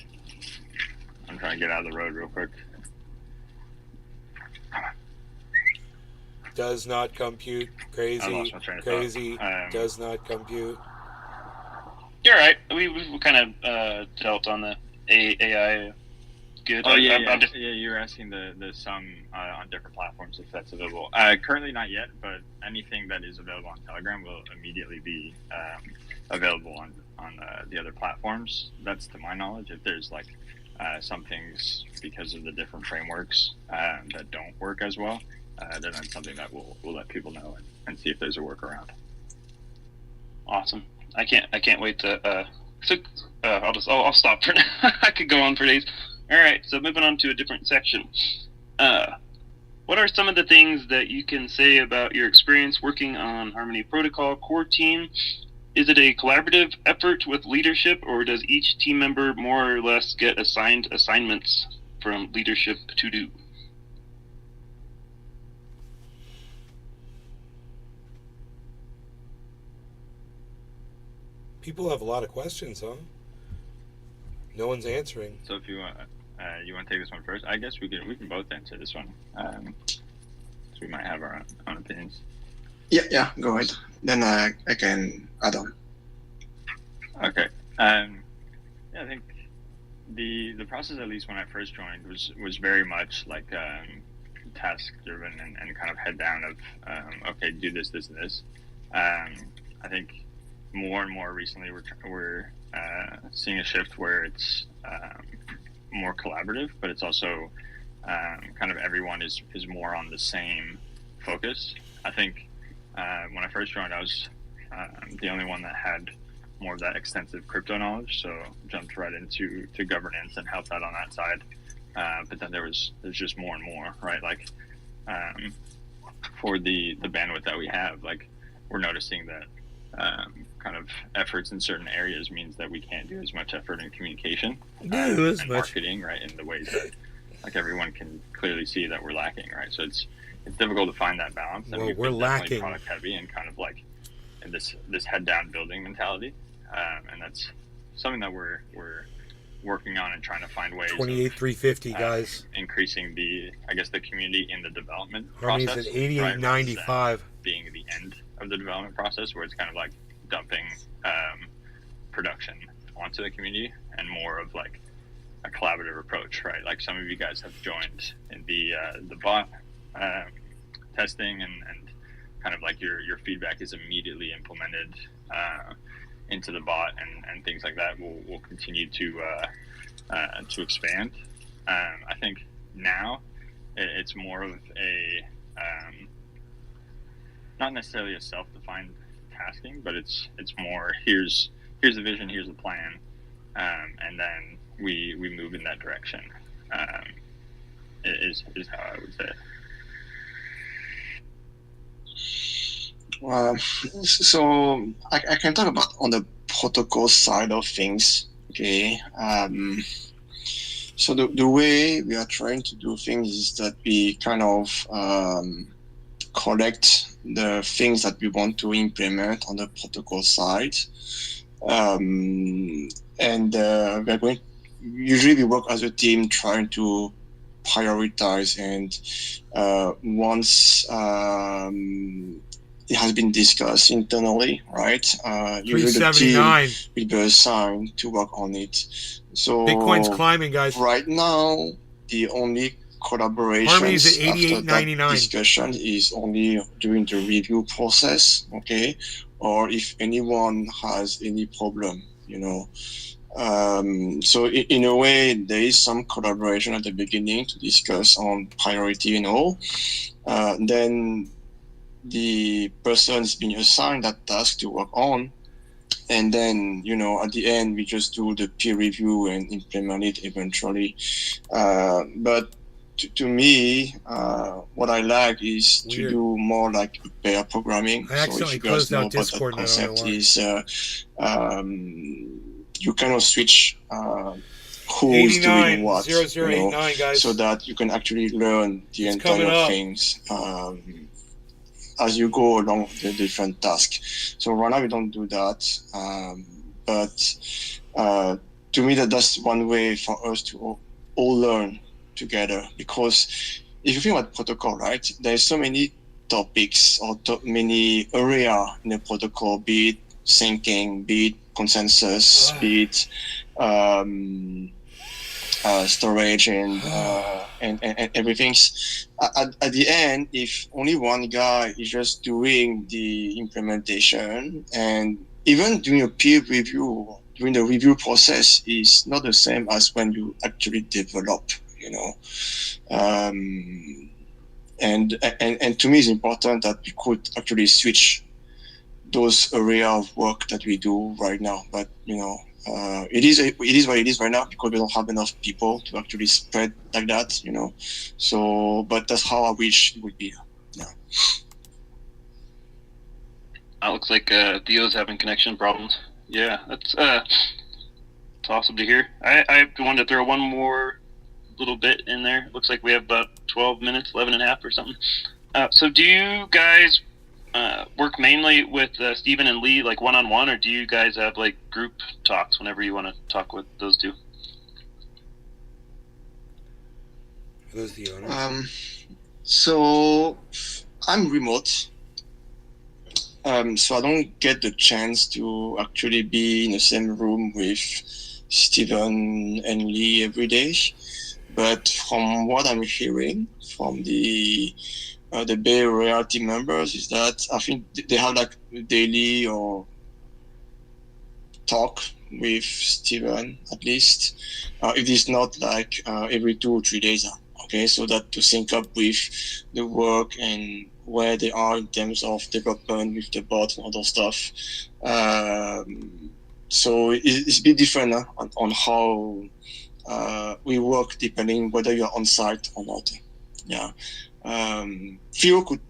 I'm trying to get out of the road real quick. Does not compute. Crazy. I lost my train of Crazy. thought. Does not compute. You're right. We kind of dealt on the AI. Good. Oh yeah. You're asking the sum on different platforms if that's available. Currently not yet, but anything that is available on Telegram will immediately be available on the other platforms. That's to my knowledge. If there's like some things because of the different frameworks that don't work as well, then that's something that we'll let people know and see if there's a workaround. Awesome. I can't wait to. I'll stop for now. I could go on for days. All right, so moving on to a different section. What are some of the things that you can say about your experience working on Harmony Protocol core team? is it a collaborative effort with leadership, or does each team member more or less get assigned assignments from leadership to do? People have a lot of questions, huh? No one's answering. So if you want to take this one first, I guess we can both answer this one. So we might have our own opinions. Yeah, go ahead. Then I can add on. Okay. Yeah, I think the process, at least when I first joined, was very much like task driven and kind of head down of okay, do this, and this. I think more and more recently we're seeing a shift where it's more collaborative, but it's also kind of everyone is more on the same focus. I think when I first joined, I was the only one that had more of that extensive crypto knowledge, so jumped right into governance and helped out on that side. But then there's just more and more, right? Like for the bandwidth that we have, like we're noticing that kind of efforts in certain areas means that we can't do as much effort in communication and marketing, right, in the ways that like everyone can clearly see that we're lacking, right? So it's difficult to find that balance. And Well, we're lacking. Product heavy and kind of like in this head down building mentality, and that's something that we're working on and trying to find ways. 28,350 guys. Increasing the community in the development Harmony's process. at 8895. Being the end of the development process, where it's kind of like dumping production onto the community, and more of like a collaborative approach, right? Like some of you guys have joined in the bot testing, and kind of like your feedback is immediately implemented into the bot, and things like that will continue to expand. I think now it's more of a not necessarily a self-defined tasking, but it's more here's the vision, here's the plan, and then we move in that direction. Is how I would say it. So I can talk about on the protocol side of things. Okay. So the way we are trying to do things is that we kind of collect the things that we want to implement on the protocol side, and we're going. Usually, we work as a team trying to prioritize, and once it has been discussed internally, right? Usually the team will be assigned to work on it. So Bitcoin's climbing, guys. Right now, the only collaboration Harmony's at after that 88.99. discussion is only during the review process, okay? Or if anyone has any problem, So in a way, there is some collaboration at the beginning to discuss on priority and all. Then the person is being assigned that task to work on. And then, at the end, we just do the peer review and implement it eventually. But to me, what I like is to do more like pair programming. I accidentally closed out Discord. The concept is you kind of switch who's doing what, 0089, guys. so that you can actually learn the entire things as you go along the different tasks. So right now we don't do that, but to me that's one way for us to all learn together. Because if you think about protocol, right, there's so many topics or many areas in the protocol, be it syncing, be it consensus, be it storage and everything. At the end, if only one guy is just doing the implementation, and even doing a peer review during the review process is not the same as when you actually develop, and to me it's important that we could actually switch those area of work that we do right now. But it is what it is right now, because we don't have enough people to actually spread like that, So, but that's how I wish it would be. Yeah. looks like Theo's having connection problems. Yeah, that's awesome to hear. I wanted to throw one more little bit in there. Looks like we have about 12 minutes, 11 and a half or something. So do you guys work mainly with Stephen and Lee, like one-on-one, or do you guys have like group talks whenever you want to talk with those two? Are those the owners? So I'm remote. So I don't get the chance to actually be in the same room with Stephen and Lee every day. But from what I'm hearing from the Bay Area team members is that I think they have like daily or talk with Stephen at least. If it's not like every 2 or 3 days. Okay, so that to sync up with the work and where they are in terms of development with the bot and other stuff. So it's a bit different on how we work depending whether you're on site or not. Yeah. Theo could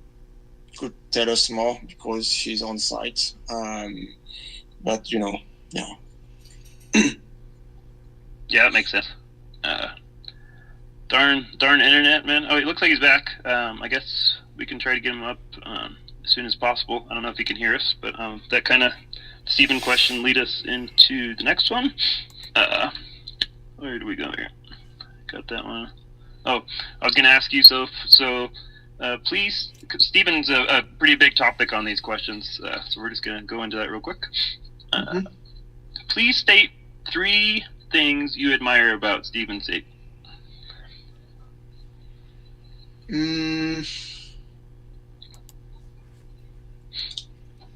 tell us more because he's on site. But yeah. Yeah, that makes sense. Darn internet, man. Oh, it looks like he's back. I guess we can try to get him up as soon as possible. I don't know if he can hear us, but that kind of Stephen question lead us into the next one. Where do we go here? Got that one. Oh, I was going to ask you, so please, Stephen's a pretty big topic on these questions, so we're just going to go into that real quick. Please state 3 things you admire about Stephen Sate.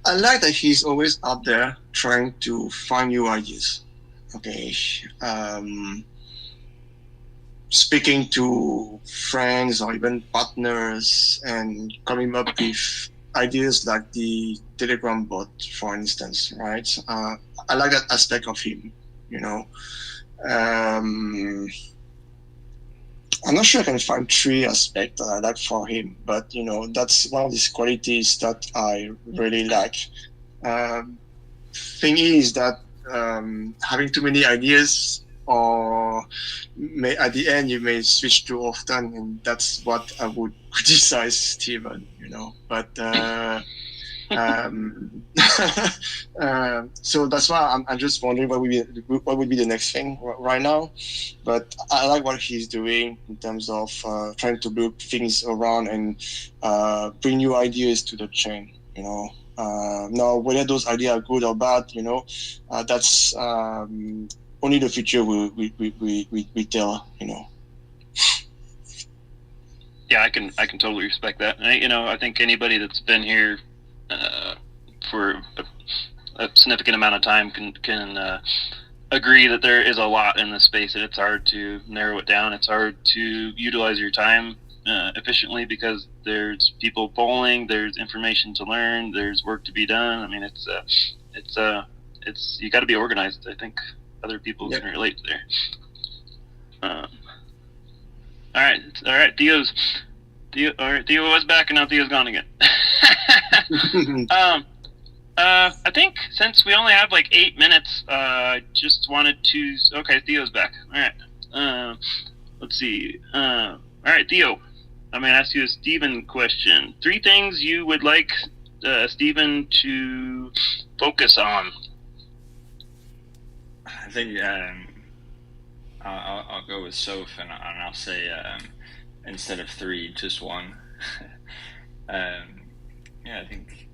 I like that he's always out there trying to find new ideas. Okay. Speaking to friends or even partners and coming up with ideas like the Telegram bot, for instance, right? I like that aspect of him, I'm not sure I can find 3 aspects that I like for him, but that's one of these qualities that I really like. Thing is that having too many ideas, or at the end you may switch too often, and that's what I would criticize Stephen. But so that's why I'm just wondering what would be the next thing right now. But I like what he's doing in terms of trying to build things around and bring new ideas to the chain. Now whether those ideas are good or bad, that's only the future we tell. Yeah, I can totally respect that. And, I think anybody that's been here for a significant amount of time can agree that there is a lot in this space, and it's hard to narrow it down. It's hard to utilize your time efficiently because there's people polling, there's information to learn, there's work to be done. I mean, it's you got to be organized. I think other people can relate there. All right, Theo was back, and now Theo's gone again. I think since we only have like 8 minutes, just wanted to. Okay, Theo's back. All right. Let's see. All right, Theo. I'm gonna ask you a Stephen question. 3 things you would like Stephen to focus on. I think I'll go with Soph, and I'll say instead of 3, just 1. I think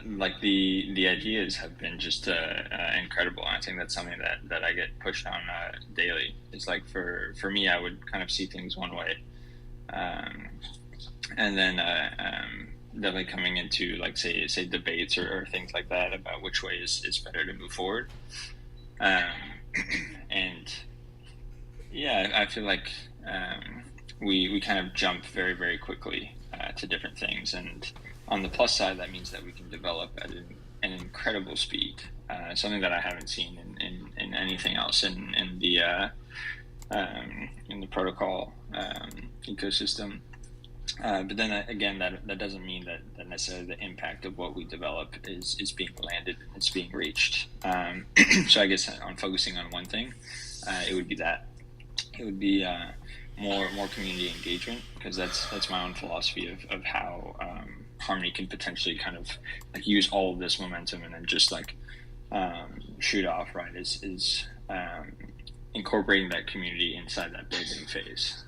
like the ideas have been just incredible. And I think that's something that I get pushed on daily. It's like for me, I would kind of see things one way, and then definitely coming into like say debates or things like that about which way is better to move forward. And yeah, I feel like we kind of jump very, very quickly to different things, and on the plus side, that means that we can develop at an incredible speed, something that I haven't seen in anything else in the protocol ecosystem. But then again, that doesn't mean that necessarily the impact of what we develop is being landed, it's being reached. So I guess on focusing on one thing, it would be that. It would be more community engagement, because that's my own philosophy of how Harmony can potentially kind of like use all of this momentum and then just like shoot off, right? Is incorporating that community inside that building phase.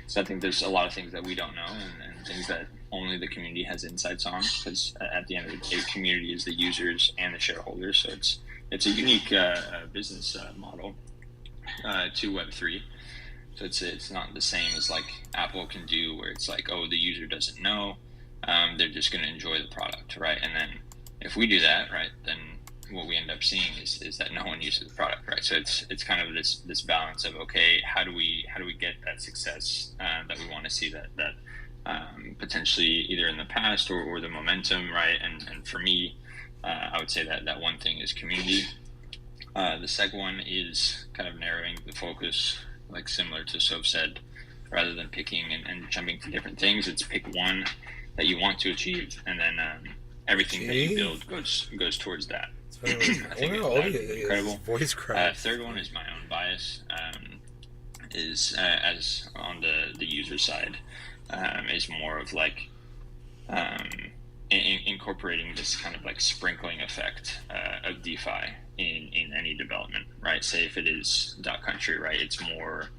So I think there's a lot of things that we don't know and things that only the community has insights on, because at the end of the day, community is the users and the shareholders. So it's a unique business model to Web3. So it's not the same as like Apple can do, where it's like, oh, the user doesn't know, they're just going to enjoy the product, right? And then if we do that, right, then what we end up seeing is that no one uses the product, right? So it's kind of this balance of, okay, how do we get that success that we want to see, that potentially either in the past or the momentum, right? And for me, I would say that one thing is community. The second one is kind of narrowing the focus, like similar to Soph said, rather than picking and jumping to different things. It's pick one that you want to achieve, and then everything that you build goes towards that. I think it's incredible. Voice crack. Third one is my own bias. Is as on the user side, is more of like incorporating this kind of like sprinkling effect of DeFi in any development, right? Say if it is .country, right? It's more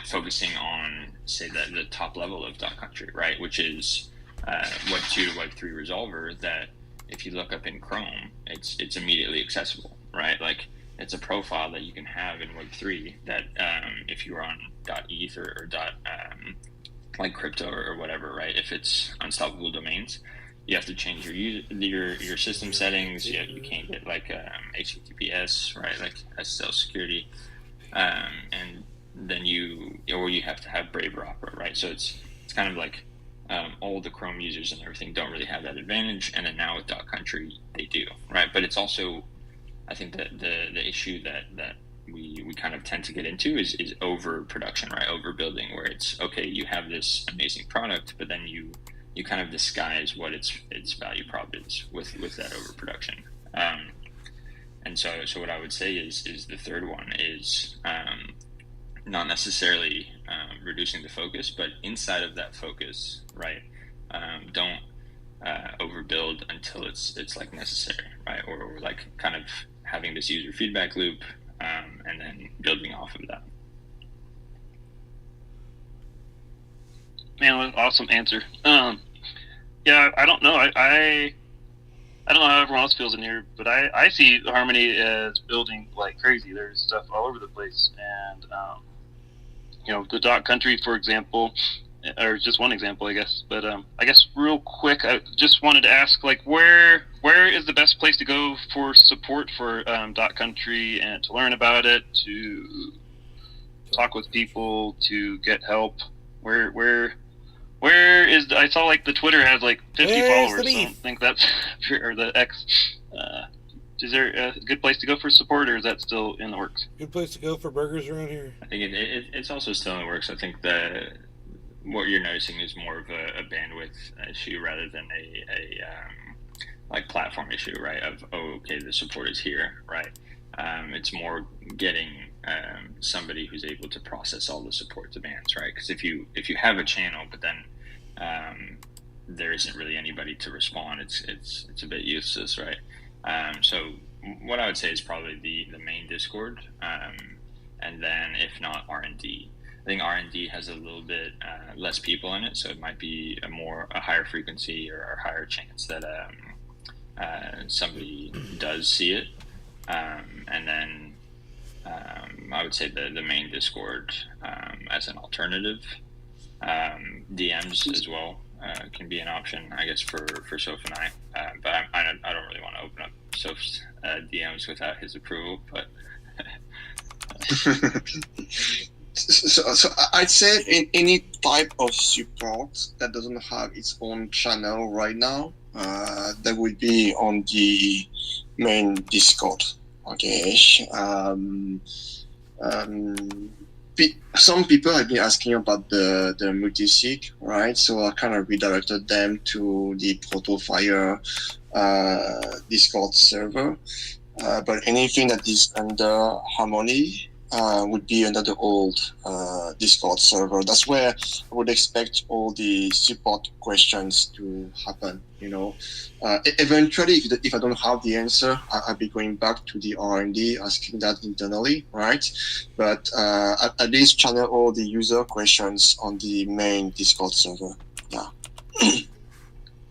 focusing on, say, the top level of .country, right? Which is Web 2 to Web 3 resolver that if you look up in Chrome, it's immediately accessible, right? Like it's a profile that you can have in Web 3 that if you're on .eth or like crypto or whatever, right? If it's unstoppable domains, you have to change your system settings. You can't get like HTTPS, right? Like SSL security, and then you have to have Brave or Opera, right? So it's kind of like all the Chrome users and everything don't really have that advantage, and then now with .country they do, right? But it's also, I think that the issue that we kind of tend to get into is overproduction, right? Overbuilding, where it's okay, you have this amazing product, but then you kind of disguise what its value prop is with that overproduction. And so what I would say is the third one is not necessarily reducing the focus, but inside of that focus, right? Don't overbuild until it's like necessary, right? Or like kind of having this user feedback loop, and then building off of that. Man, awesome answer. Yeah, I don't know. I don't know how everyone else feels in here, but I see Harmony as building like crazy. There's stuff all over the place, and the .country, for example, or just one example, I guess. But I guess real quick, I just wanted to ask, like, where is the best place to go for support for .country and to learn about it, to talk with people, to get help? Where is I saw like the Twitter has like 50 followers. So I don't think that's or the X. Is there a good place to go for support, or is that still in the works? Good place to go for burgers around here. I think it's also still in the works. I think that what you're noticing is more of a bandwidth issue rather than a like platform issue, right? Of okay, the support is here, right? It's more getting somebody who's able to process all the support demands, right? Because if you have a channel, but then there isn't really anybody to respond, it's a bit useless, right? So what I would say is probably the main Discord, and then if not R&D. I think R&D has a little bit less people in it, so it might be a higher frequency or a higher chance that somebody does see it. And then I would say the main Discord as an alternative. DMs as well can be an option, I guess, for Soph and I. But I don't really want to open up Soph's DMs without his approval. But so I'd say in any type of support that doesn't have its own channel right now, that would be on the main Discord. Okay. some people have been asking about the multi-sig, right? So I kind of redirected them to the Protofire Discord server. But anything that is under Harmony would be under the old Discord server. That's where I would expect all the support questions to happen. Eventually, if I don't have the answer, I'll be going back to the R&D, asking that internally, right? But at least channel all the user questions on the main Discord server. Yeah.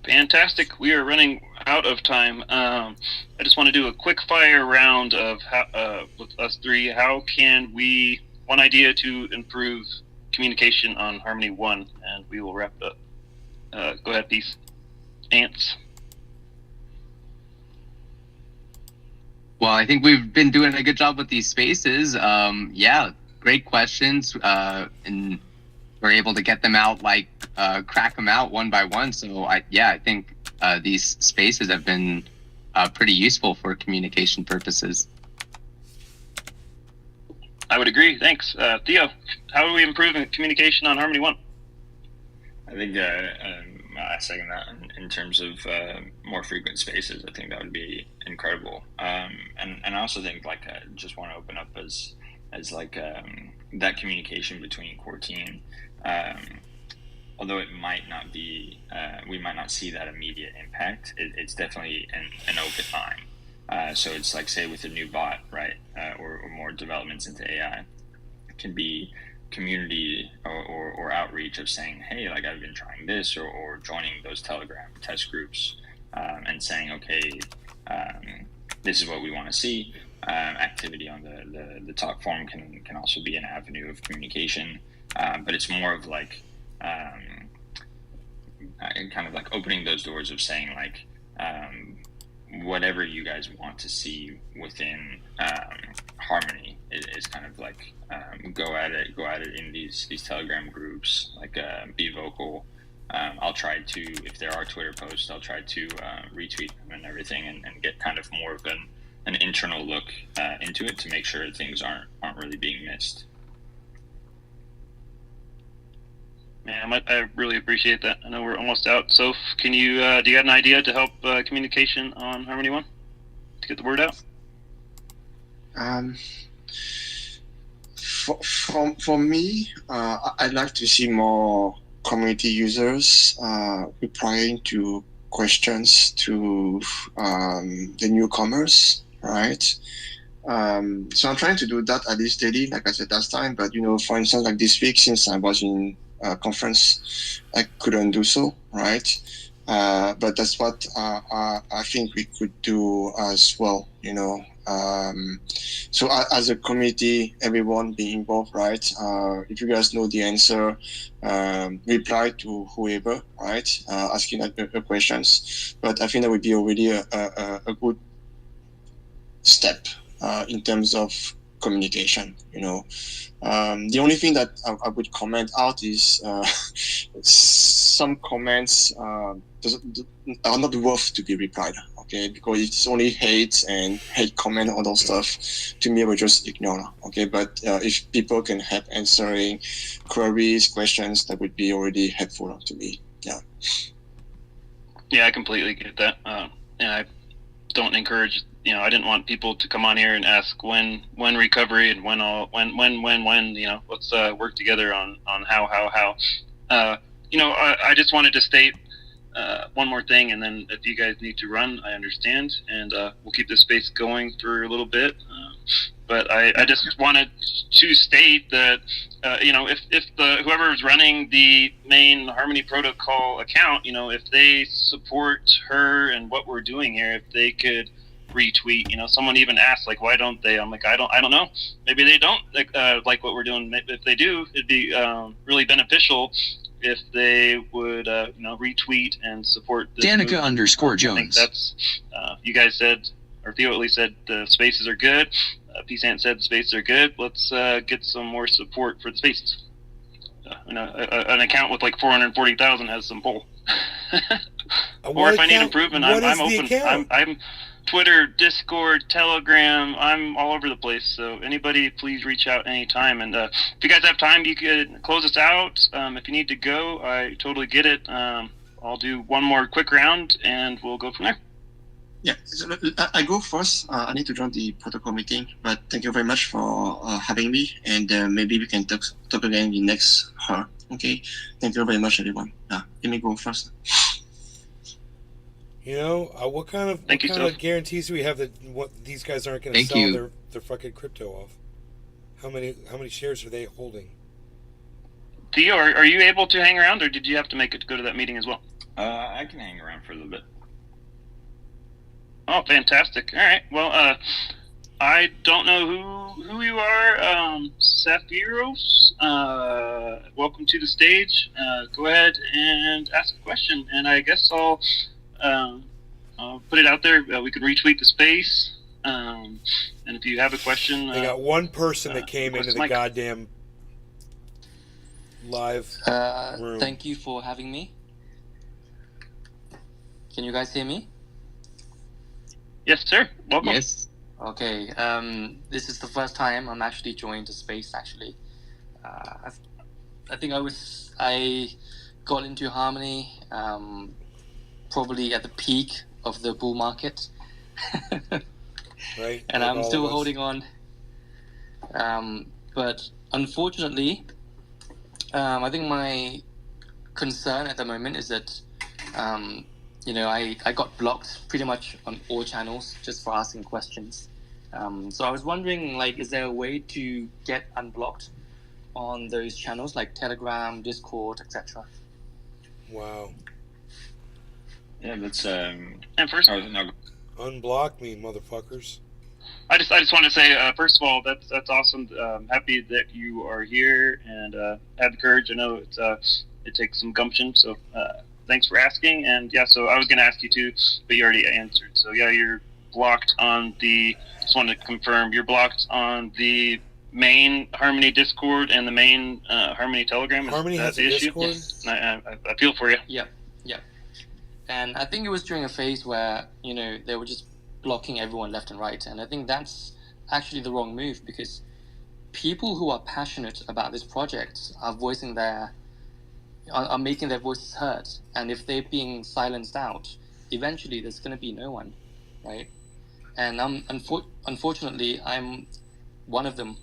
Fantastic. We are running out of time. I just want to do a quick fire round of with us three. How can we, one idea to improve communication on Harmony 1, and we will wrap it up. Go ahead, Peace. Ants. Well, I think we've been doing a good job with these spaces. Yeah, great questions. And we're able to get them out, crack them out one by one. So I think these spaces have been pretty useful for communication purposes. I would agree. Thanks. Theo, how do we improve communication on Harmony 1? I think I second that in terms of more frequent spaces. I think that would be incredible. And I also think I just want to open up as that communication between core team. Although it might not be, we might not see that immediate impact. It's definitely an open line. So it's say with a new bot, right, or more developments into AI, it can be community or outreach of saying, hey, I've been trying this, or joining those Telegram test groups and saying, okay, this is what we want to see. Activity on the talk forum can also be an avenue of communication, but it's more of kind of opening those doors of saying whatever you guys want to see within Harmony is kind of go at it in these Telegram groups, be vocal. I'll try to, if there are Twitter posts, I'll try to retweet them and everything, and get kind of more of an internal look into it to make sure things aren't really being missed. Man, I really appreciate that. I know we're almost out. So, can you do you have an idea to help communication on Harmony 1 to get the word out? For me, I'd like to see more community users replying to questions to the newcomers, right? So I'm trying to do that at least daily, like I said last time. But for instance, this week, since I was in conference, I couldn't do so, right? But that's what I think we could do as well, So as a community, everyone be involved, right? If you guys know the answer, reply to whoever, right? Asking the questions. But I think that would be already a good step in terms of communication, The only thing that I would comment out is some comments are not worth to be replied, okay? Because it's only hate and hate comment, all those stuff. To me, I would just ignore, okay? But if people can help answering queries, questions, that would be already helpful to me. Yeah. Yeah, I completely get that. And I don't encourage. I didn't want people to come on here and ask when recovery and when. Let's work together on how. I just wanted to state one more thing, and then if you guys need to run, I understand, and we'll keep this space going for a little bit. But I just wanted to state that if whoever is running the main Harmony Protocol account, if they support her and what we're doing here, if they could retweet, someone even asked why don't they? I'm I don't know. Maybe they don't like what we're doing. If they do, it'd be really beneficial if they would retweet and support this Danica _Jones. I think that's you guys said, or Theo at least said, the spaces are good. P-Sant said the spaces are good. Let's get some more support for the spaces. An account with 440,000 has some pull. or if I need improvement, what I'm is the open. account? I'm Twitter, Discord, Telegram. I'm all over the place. So anybody, please reach out anytime. And if you guys have time, you could close us out. If you need to go, I totally get it. I'll do one more quick round, and we'll go from there. Yeah, so I go first. I need to join the protocol meeting, but thank you very much for having me, and maybe we can talk again in the next hour. Okay, thank you very much, everyone. Let me go first. You know, what kind of guarantees do we have that these guys aren't going to sell their fucking crypto off? How many shares are they holding? Theo, are you able to hang around, or did you have to make it to go to that meeting as well? I can hang around for a little bit. Oh, fantastic! All right. Well, I don't know who you are, Saphiros. Welcome to the stage. Go ahead and ask a question, and I guess I'll put it out there. We can retweet the space, and if you have a question, they got one person that came into the goddamn live room. Thank you for having me. Can you guys hear me? Yes, sir. Welcome. Yes. Okay. This is the first time I'm actually joined the space. Actually, I think I got into Harmony probably at the peak of the bull market. Right. And I'm still holding on. But unfortunately, I think my concern at the moment is that I got blocked pretty much on all channels just for asking questions. So I was wondering, is there a way to get unblocked on those channels like Telegram, Discord, etc.? Wow. Yeah, that's And first, unblock me, motherfuckers. I just want to say, first of all, that's awesome. I'm happy that you are here and have the courage. I know it takes some gumption, so. Thanks for asking, and yeah, so I was going to ask you too, but you already answered. So yeah, you're blocked on just want to confirm, you're blocked on the main Harmony Discord and the main Harmony Telegram. Harmony has a Discord? Yes. I feel for you. Yep. And I think it was during a phase where, they were just blocking everyone left and right, and I think that's actually the wrong move, because people who are passionate about this project are making their voices heard, and if they're being silenced out, eventually there's going to be no one, right? And unfortunately, I'm one of them.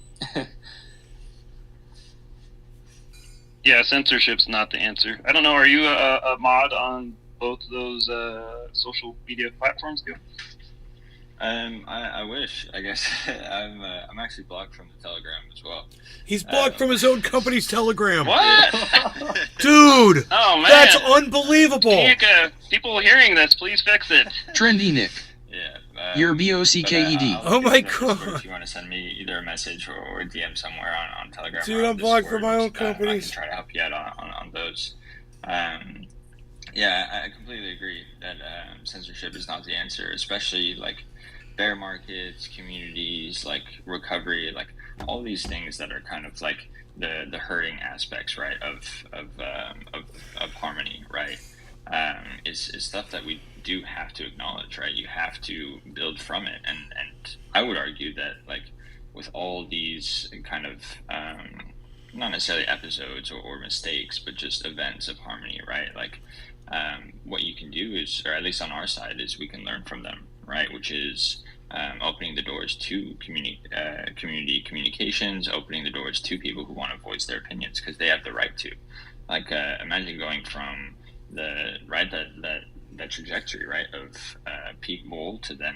Yeah, censorship's not the answer. I don't know. Are you a mod on both of those social media platforms, Gil? I wish. I guess I'm actually blocked from the Telegram as well. He's blocked from his own company's Telegram. What? Dude! Oh man, that's unbelievable. People hearing this, please fix it. Trendy Nick. Yeah. You're BOCKED. Oh my god. If you want to send me either a message or a DM somewhere on Telegram. Dude, I'm blocked from my own company. I can try to help you out on those. Yeah, I completely agree that censorship is not the answer, especially bear markets, communities, recovery, all these things that are kind of the hurting aspects, right, of Harmony, right, is stuff that we do have to acknowledge, right? You have to build from it, and I would argue that with all these kind of not necessarily episodes or mistakes, but just events of Harmony, right? What you can do is, or at least on our side, is we can learn from them, right? Which is opening the doors to community communications, opening the doors to people who want to voice their opinions because they have the right to. Imagine going from that trajectory, right, of peak bull to then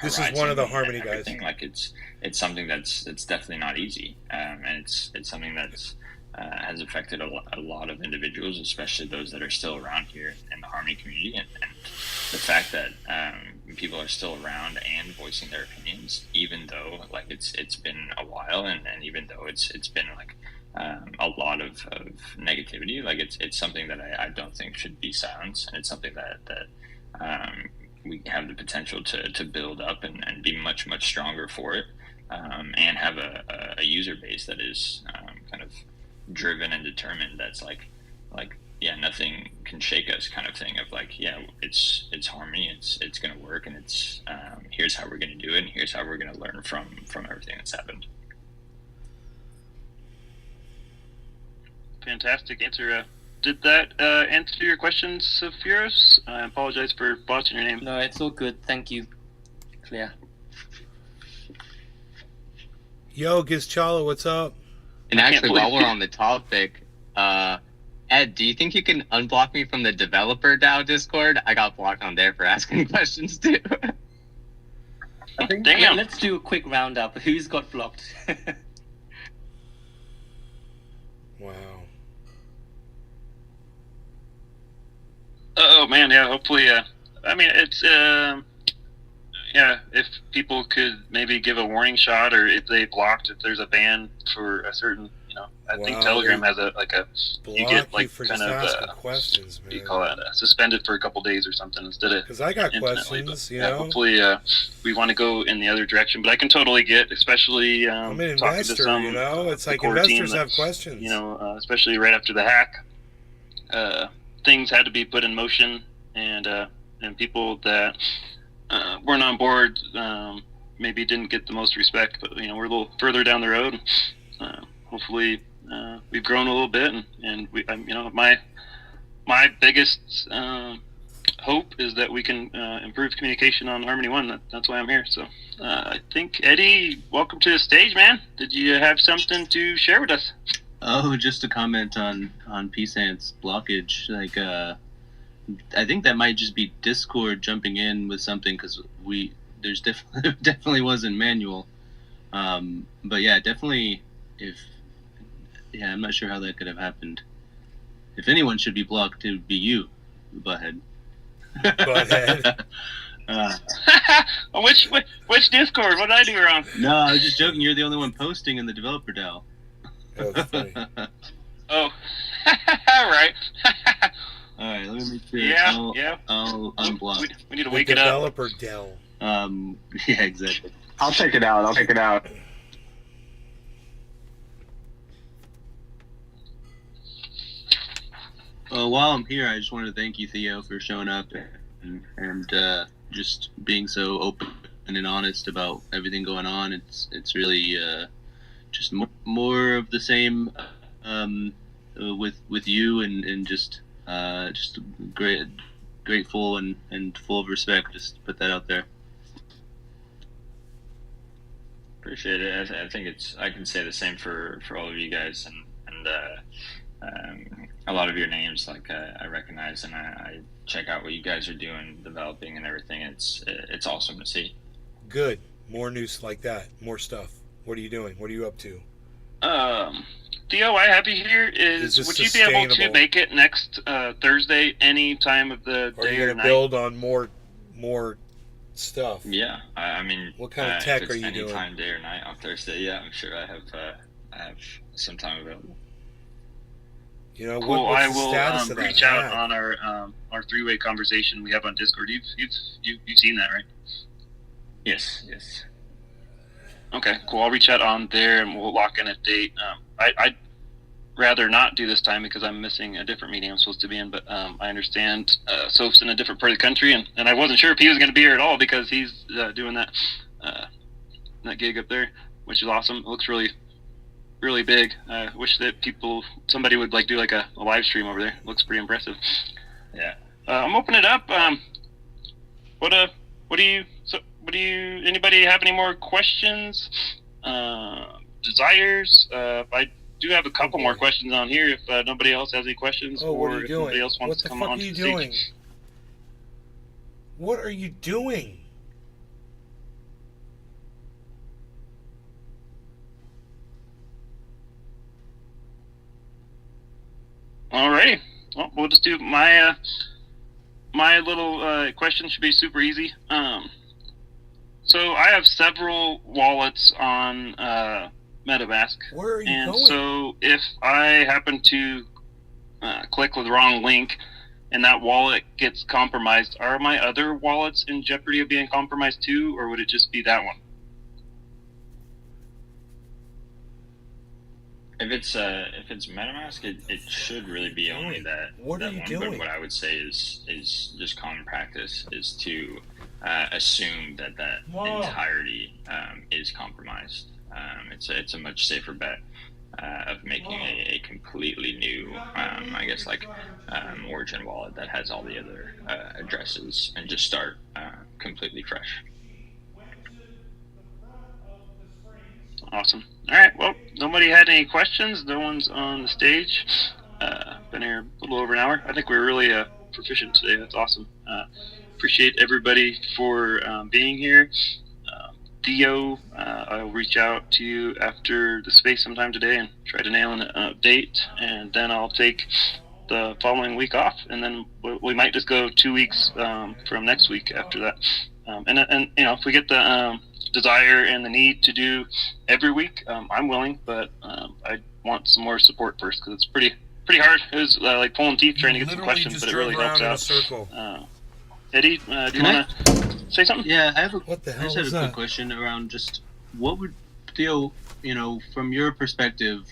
this is one of the Harmony guys. It's something that's definitely not easy, and it's something that's has affected a lot of individuals, especially those that are still around here in the Harmony community, and the fact that people are still around and voicing their opinions, even though it's been a while, and even though it's been a lot of negativity, it's something that I don't think should be silenced, and it's something that we have the potential to build up and be much stronger for it, and have a user base that is kind of driven and determined, that's yeah, nothing can shake us kind of thing of like, yeah, it's Harmony, it's going to work, and it's here's how we're going to do it, and here's how we're going to learn from everything that's happened. Fantastic answer. Did that answer your questions, Sephiros? I apologize for botching your name. No, it's all good. Thank you. Clear. Yo, Gizchala, what's up? And actually, while we're on the topic, Ed, do you think you can unblock me from the developer DAO Discord? I got blocked on there for asking questions too. I think, damn. Let's do a quick roundup. Who's got blocked? Wow. Oh man, yeah. Hopefully, I mean, it's yeah. If people could maybe give a warning shot, or if they blocked, if there's a ban for a certain, you know, I think Telegram has a you get like kind of questions, man. You call it suspended for a couple days or something instead of. Because I got questions, but, you yeah, know. Hopefully, we want to go in the other direction, but I can totally get, especially I'm an talking investor, to some, you know. It's like core team investors have questions, you know, especially right after the hack. Things had to be put in motion, and people that weren't on board maybe didn't get the most respect. But you know, we're a little further down the road. Hopefully, we've grown a little bit, and we, you know, my biggest hope is that we can improve communication on Harmony One. That's why I'm here. So I think Eddie, welcome to the stage, man. Did you have something to share with us? Oh, just to comment on PSANT's blockage. Like, I think that might just be Discord jumping in with something, because there's definitely wasn't manual. But yeah, definitely I'm not sure how that could have happened. If anyone should be blocked, it would be you, Butthead. Butthead. Which Discord? What did I do wrong? No, I was just joking. You're the only one posting in the developer DAO. Oh, all right. All right, let me make sure. Yeah, I'll unblock. We need to wake it up. Developer Dell. Yeah, exactly. I'll check it out. While I'm here, I just wanted to thank you, Theo, for showing up and just being so open and honest about everything going on. It's really just more of the same with you, and just grateful and full of respect. Just to put that out there. Appreciate it. I think I can say the same for all of you guys, and a lot of your names, like I recognize, and I check out what you guys are doing, developing, and everything. It's awesome to see. Good. More news like that. More stuff. What are you doing? What are you up to? Theo, I have you here. Would you be able to make it next Thursday, any time of the Or day are you or gonna night? build on more stuff? Yeah, I mean, what kind of tech if are it's you doing? Anytime, day or night on Thursday. Yeah, I'm sure I have some time available. You know, Cool. what's I the will status of that reach out hack? on our three-way conversation we have on Discord. You've seen that, right? Yes. Okay, cool. I'll reach out on there and we'll lock in a date. I'd rather not do this time because I'm missing a different meeting I'm supposed to be in, but I understand Soph's in a different part of the country, and I wasn't sure if he was going to be here at all because he's doing that gig up there, which is awesome. It looks really, really big. I wish that somebody would do a live stream over there. It looks pretty impressive. Yeah. I'm opening it up. Anybody have any more questions? Desires? I do have a couple more questions on here if nobody else has any questions. Oh, what are you if doing? Nobody else wants What the to come fuck on are you to the stage. doing? What are you doing? Alrighty. Well, we'll just do my little question should be super easy. So I have several wallets on MetaMask. Where are you and going? so if I happen to click the wrong link and that wallet gets compromised, are my other wallets in jeopardy of being compromised too, or would it just be that one? If it's MetaMask, it should really be only that. What are that you one. doing? But what I would say is just common practice is to assume that entirety is compromised. It's a much safer bet of making a completely new, I guess, like origin wallet that has all the other addresses and just start completely fresh. Awesome. All right. Well, nobody had any questions. No one's on the stage. Been here a little over an hour. I think we're really proficient today. That's awesome. Appreciate everybody for being here. Theo, I'll reach out to you after the space sometime today and try to nail an update, and then I'll take the following week off, and then we might just go 2 weeks from next week after that. And you know, if we get the desire and the need to do every week, I'm willing, but I want some more support first because it's pretty hard. It was like pulling teeth trying to get some questions, but it really helps out. Eddie, do you want to say something? Yeah, I What the hell just had a was quick that? question around just what would Theo, from your perspective,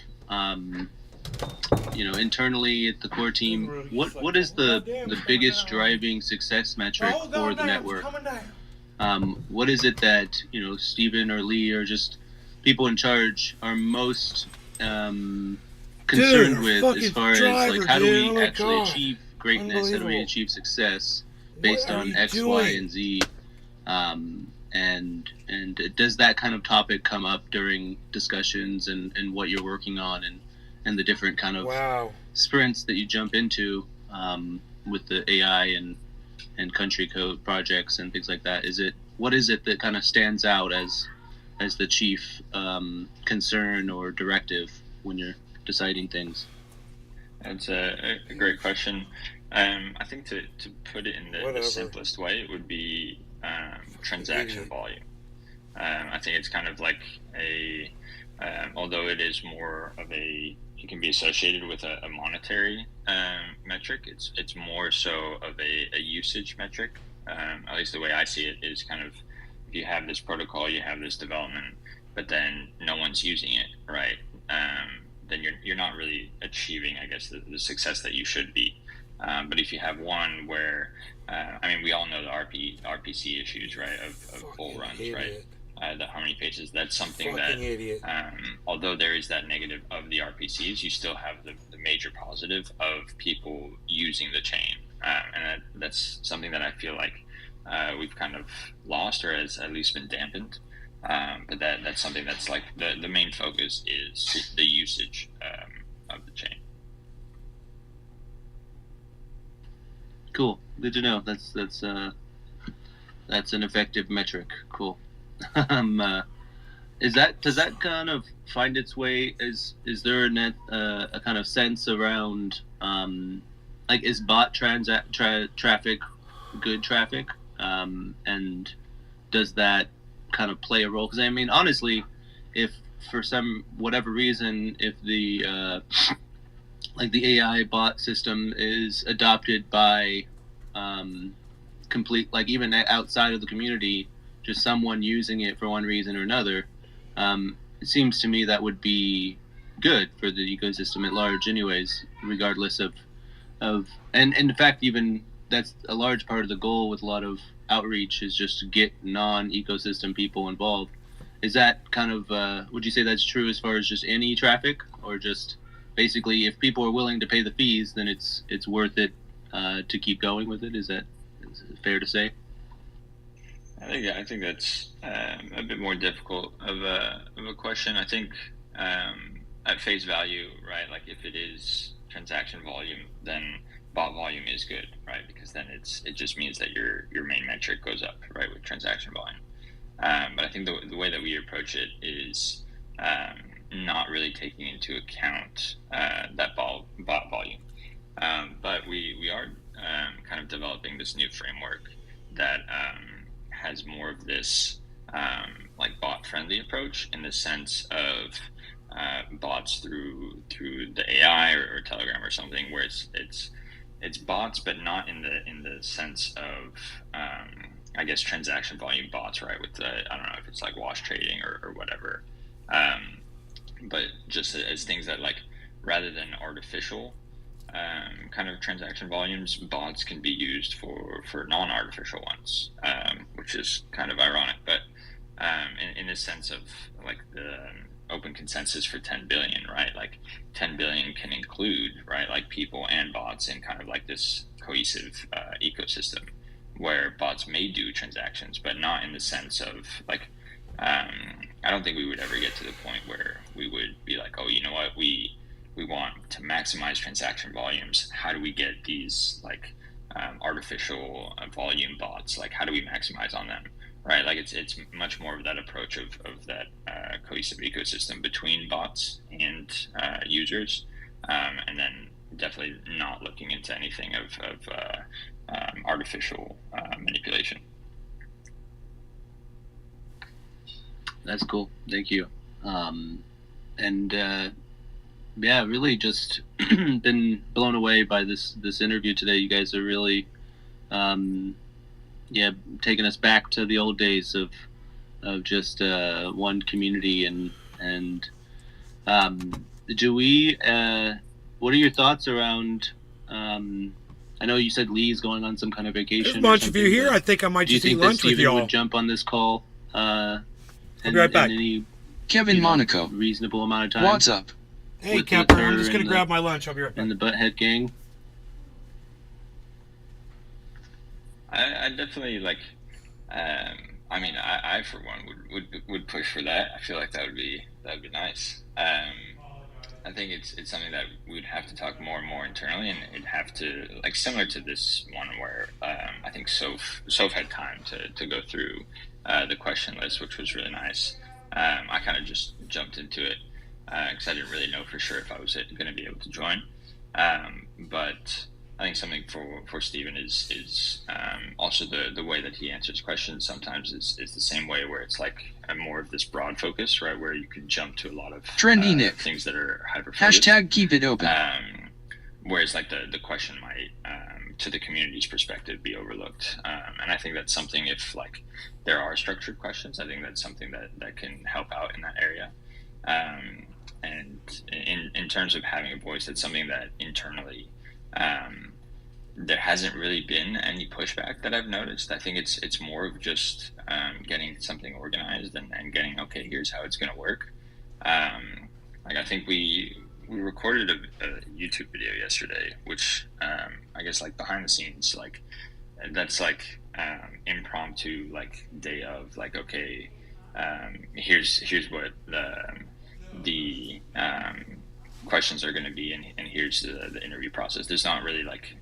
internally at the core team, what is the biggest driving success metric for the network? What is it that Stephen or Lee or just people in charge are most concerned with as far as like how do we actually achieve greatness? How do we achieve success based on X, Y, and Z? And does that kind of topic come up during discussions and what you're working on and the different kind of sprints that you jump into with the AI and country code projects and things like that? What is it that kind of stands out as the chief concern or directive when you're deciding things? That's a great question. I think to put it in the simplest way, it would be transaction volume. I think it's kind of like although it is more of it can be associated with a monetary metric, it's more so of a usage metric. At least the way I see it is kind of, if you have this protocol, you have this development, but then no one's using it, right? Then you're not really achieving, I guess, the success that you should be. But if you have one where, we all know the RPC issues, right, of bull runs, right? The Harmony pages, that's something that, although there is that negative of the RPCs, you still have the major positive of people using the chain. And that's something that I feel like we've kind of lost, or has at least been dampened. But that's something that's like the main focus is the usage of the chain. Cool. Good to know. That's an effective metric. Cool. Does that kind of find its way? Is there a kind of sense around like, is bot traffic good traffic? And does that kind of play a role? Because honestly, if for whatever reason, if the like the AI bot system is adopted by complete, like even outside of the community, just someone using it for one reason or another, it seems to me that would be good for the ecosystem at large anyways, regardless of and in fact, even that's a large part of the goal with a lot of outreach, is just to get non-ecosystem people involved. Is that kind of would you say that's true as far as just any traffic, or just basically if people are willing to pay the fees, then it's worth it to keep going with it? Is it fair to say? I think that's a bit more difficult of a question. I think at face value, right? Like if it is transaction volume, then bot volume is good, right? Because then it just means that your main metric goes up, right, with transaction volume. But I think the way that we approach it is not really taking into account that bot volume. But we are kind of developing this new framework that has more of this like bot-friendly approach, in the sense of bots through the AI or Telegram or something, where it's bots, but not in the sense of I guess transaction volume bots, right? With I don't know if it's like wash trading or whatever. but just as things that, like, rather than artificial kind of transaction volumes, bots can be used for non-artificial ones, which is kind of ironic. But in the sense of, like, the open consensus for 10 billion, right? Like 10 billion can include, right, like people and bots in kind of like this cohesive ecosystem where bots may do transactions, but not in the sense of, like, I don't think we would ever get to the point where we would be like, oh, you know what, we want to maximize transaction volumes. How do we get these, like, artificial volume bots? Like, how do we maximize on them? Right, like it's much more of that approach of that cohesive ecosystem between bots and users, and then definitely not looking into anything of artificial manipulation. That's cool. Thank you. Yeah, really just been blown away by this interview today. You guys are really taking us back to the old days of just one community and do we what are your thoughts around I know you said Lee's going on some kind of vacation. There's a bunch of you here. I think I might just eat lunch with y'all. Would jump on this call I'll be right back. Kevin Monaco. Reasonable amount of time. What's up? Hey, Kepler, I'm just going to grab my lunch. I'll be right back. And the Butthead gang. I definitely, like, I mean, I for one would push for that. I feel like that would be nice. I think it's something that we'd have to talk more and more internally, and it'd have to, like, similar to this one where I think Soph had time to go through the question list, which was really nice. I kind of just jumped into it because I didn't really know for sure if I was going to be able to join. But I think something for Steven is also the way that he answers questions sometimes is the same way, where it's like a more of this broad focus, right, where you can jump to a lot of Trendy Nick. things that are hyper-focused. Hashtag keep it open. Whereas, like, the question might, to the community's perspective, be overlooked. And I think that's something, if, like, there are structured questions, I think that's something that can help out in that area. And in terms of having a voice, that's something that internally there hasn't really been any pushback that I've noticed. I think it's more of just getting something organized and getting, okay, here's how it's going to work. Like, I think we recorded a YouTube video yesterday, which I guess, like, behind the scenes, like, that's like impromptu, like, day of, like, okay, here's what the questions are going to be, and here's the interview process. There's not really, like,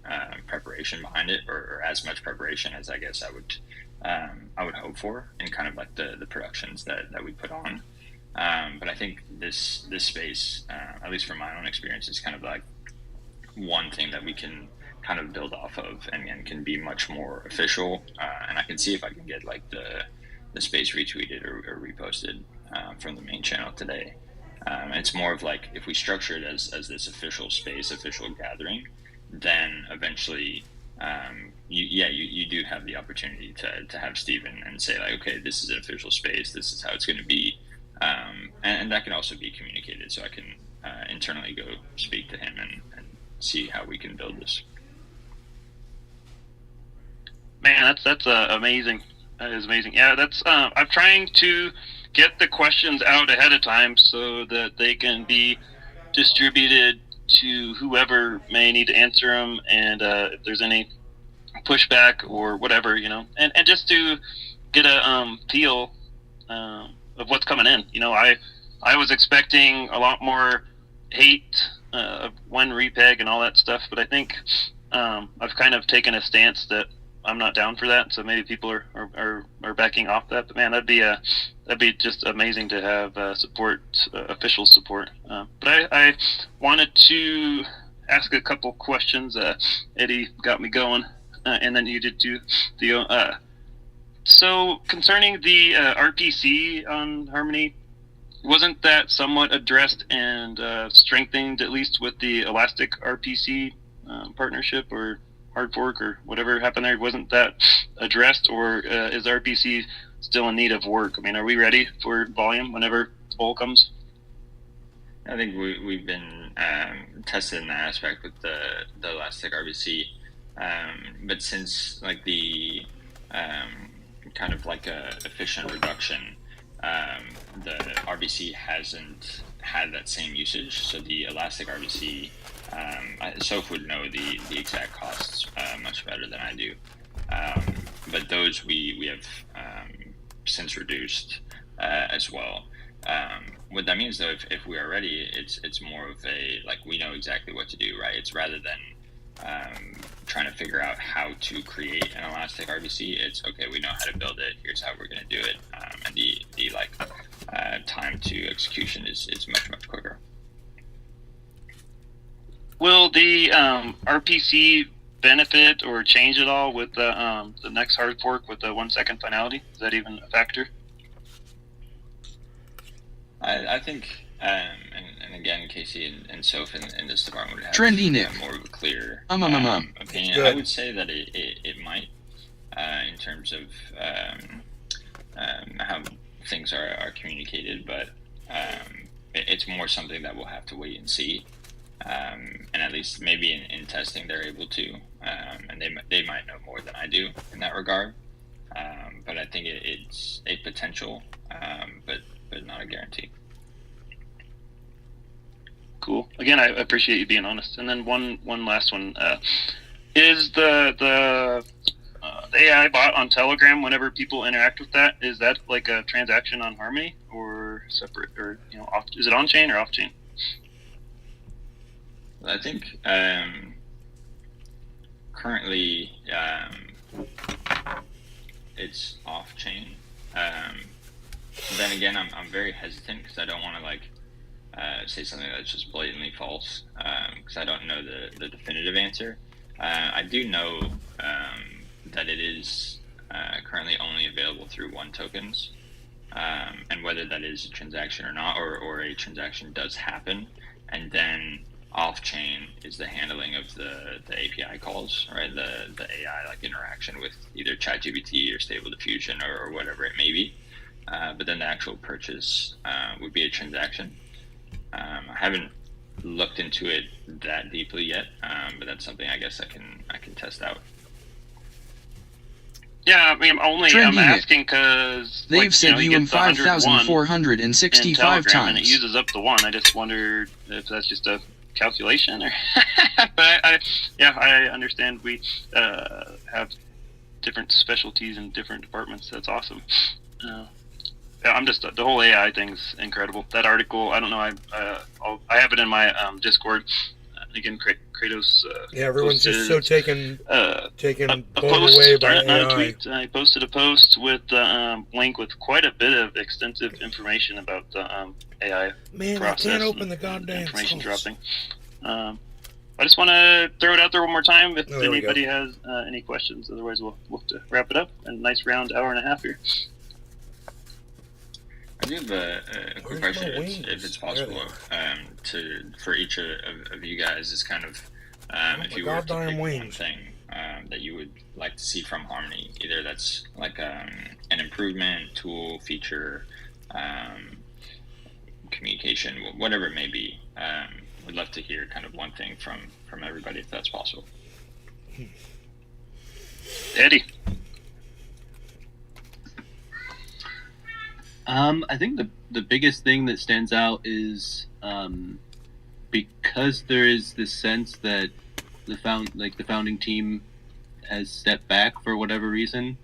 preparation behind it, or as much preparation as I guess I would hope for in kind of like the productions that we put on. But I think this space, at least from my own experience, is kind of like one thing that we can kind of build off of and can be much more official. And I can see if I can get, like, the space retweeted or reposted from the main channel today. And it's more of, like, if we structure it as this official space, official gathering, then eventually you do have the opportunity to have Steven and say, like, okay, this is an official space, this is how it's going to be. And that can also be communicated, so I can internally go speak to him and see how we can build this. Man, that's amazing. That is amazing. Yeah, that's I'm trying to get the questions out ahead of time so that they can be distributed to whoever may need to answer them, and if there's any pushback or whatever, and just to get a feel of what's coming in. I was expecting a lot more hate of one repeg and all that stuff, but I think I've kind of taken a stance that I'm not down for that, so maybe people are backing off that. But man, that'd be just amazing to have support, official support. But I wanted to ask a couple questions. Eddie got me going, and then you did too, Theo. So concerning the RPC on Harmony, wasn't that somewhat addressed and strengthened, at least with the Elastic RPC partnership or hard fork or whatever happened there? Wasn't that addressed, or is RPC still in need of work? I mean, are we ready for volume whenever Bull comes? I think we've been tested in that aspect with the Elastic RBC, but since like the kind of like a efficient reduction, the RBC hasn't had that same usage. So the Elastic RBC, Soph would know the exact costs much better than I do, but those we have since reduced as well. What that means though, if we are ready, it's more of a like we know exactly what to do, right? It's rather than trying to figure out how to create an Elastic RBC. It's okay, we know how to build it. Here's how we're going to do it, and the like time to execution is much quicker. Will the RPC benefit or change at all with the next hard fork with the 1 second finality? Is that even a factor? I think, and again, Casey and Soph in this department would have Trendy Nick. More of a clear opinion. Good. I would say that it might, in terms of how things are communicated, but it's more something that we'll have to wait and see. And at least maybe in testing they're able to, and they might know more than I do in that regard. But I think it's a potential, but not a guarantee. Cool. Again, I appreciate you being honest. And then one last one. Is the AI bot on Telegram, whenever people interact with that, is that like a transaction on Harmony or separate, or off, is it on chain or off chain? I think currently it's off chain. Then again, I'm very hesitant because I don't want to say something that's just blatantly false because I don't know the definitive answer. I do know that it is currently only available through 1 tokens, and whether that is a transaction or not, or a transaction does happen, and then off-chain is the handling of the API calls, right? The AI like interaction with either ChatGPT or Stable Diffusion or whatever it may be. But then the actual purchase would be a transaction. I haven't looked into it that deeply yet, but that's something I guess I can test out. Yeah, I mean, I'm asking because they've said you 5,465 times. And it uses up the 1. I just wondered if that's just a calculation or but I understand we have different specialties in different departments. That's awesome. I'm just the whole AI thing's incredible. That article, I don't know, I have it in my Discord. Again, Kratos. Everyone's posted, just so taken blown post, away by not a AI. tweet. I posted a post with the link with quite a bit of extensive information about the AI Man, process. I can't open the goddamn information source. dropping. I just want to throw it out there one more time if there we go. anybody has any questions. Otherwise, we'll have to wrap it up. A nice round hour and a half here. I do have a quick question, if it's possible, for each of you guys. Is kind of if you were to pick one thing that you would like to see from Harmony, either that's like an improvement, tool, feature, communication, whatever it may be. Would love to hear kind of one thing from everybody, if that's possible. Eddie. I think the biggest thing that stands out is because there is this sense that the founding team has stepped back for whatever reason.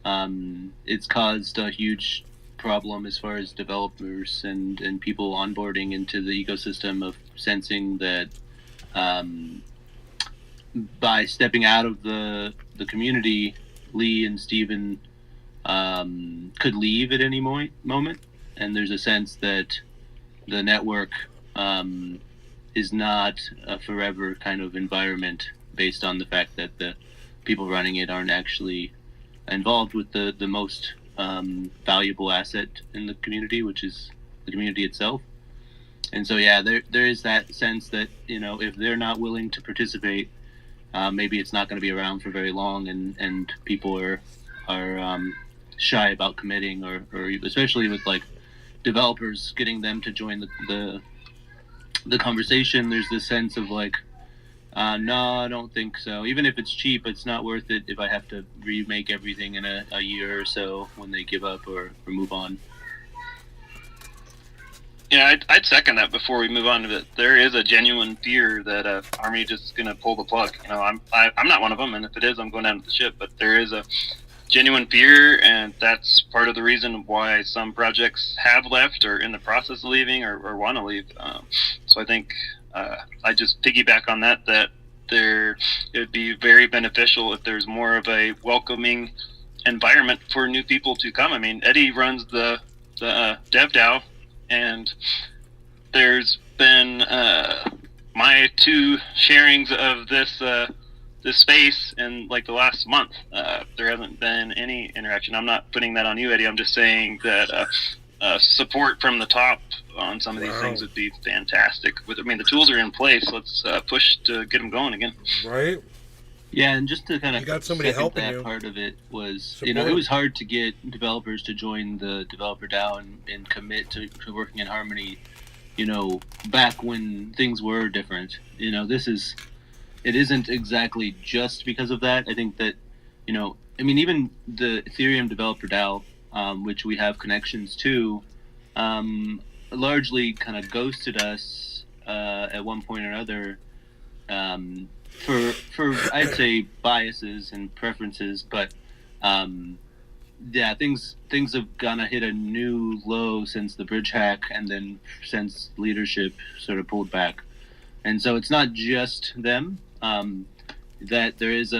It's caused a huge problem as far as developers and people onboarding into the ecosystem of sensing that by stepping out of the community, Lee and Steven could leave at any moment, and there's a sense that the network is not a forever kind of environment based on the fact that the people running it aren't actually involved with the most valuable asset in the community, which is the community itself. And so there is that sense that if they're not willing to participate, maybe it's not going to be around for very long, and people are shy about committing, or especially with like developers, getting them to join the conversation, there's this sense of like, no, I don't think so. Even if it's cheap, it's not worth it if I have to remake everything in a year or so when they give up or move on. Yeah, I'd second that before we move on to it. There is a genuine fear that Harmony just going to pull the plug. You know, I'm not one of them, and if it is, I'm going down to the ship. But there is a genuine fear, and that's part of the reason why some projects have left or in the process of leaving or want to leave. So I think I just piggyback on that it would be very beneficial if there's more of a welcoming environment for new people to come. I mean, Eddie runs the DevDAO, and there's been my 2 sharings of this space in like the last month. There hasn't been any interaction. I'm not putting that on you, Eddie. I'm just saying that support from the top on some of these things would be fantastic. I mean, the tools are in place. Let's push to get them going again. Right. Yeah, and just to kind of got somebody second helping that you. part of it was, Support. it was hard to get developers to join the developer DAO and commit to working in Harmony, back when things were different. It isn't exactly just because of that. I think that, even the Ethereum developer DAO, which we have connections to, largely kind of ghosted us at one point or another, for I'd say biases and preferences, but things have gonna hit a new low since the bridge hack, and then since leadership sort of pulled back. And so it's not just them. That there is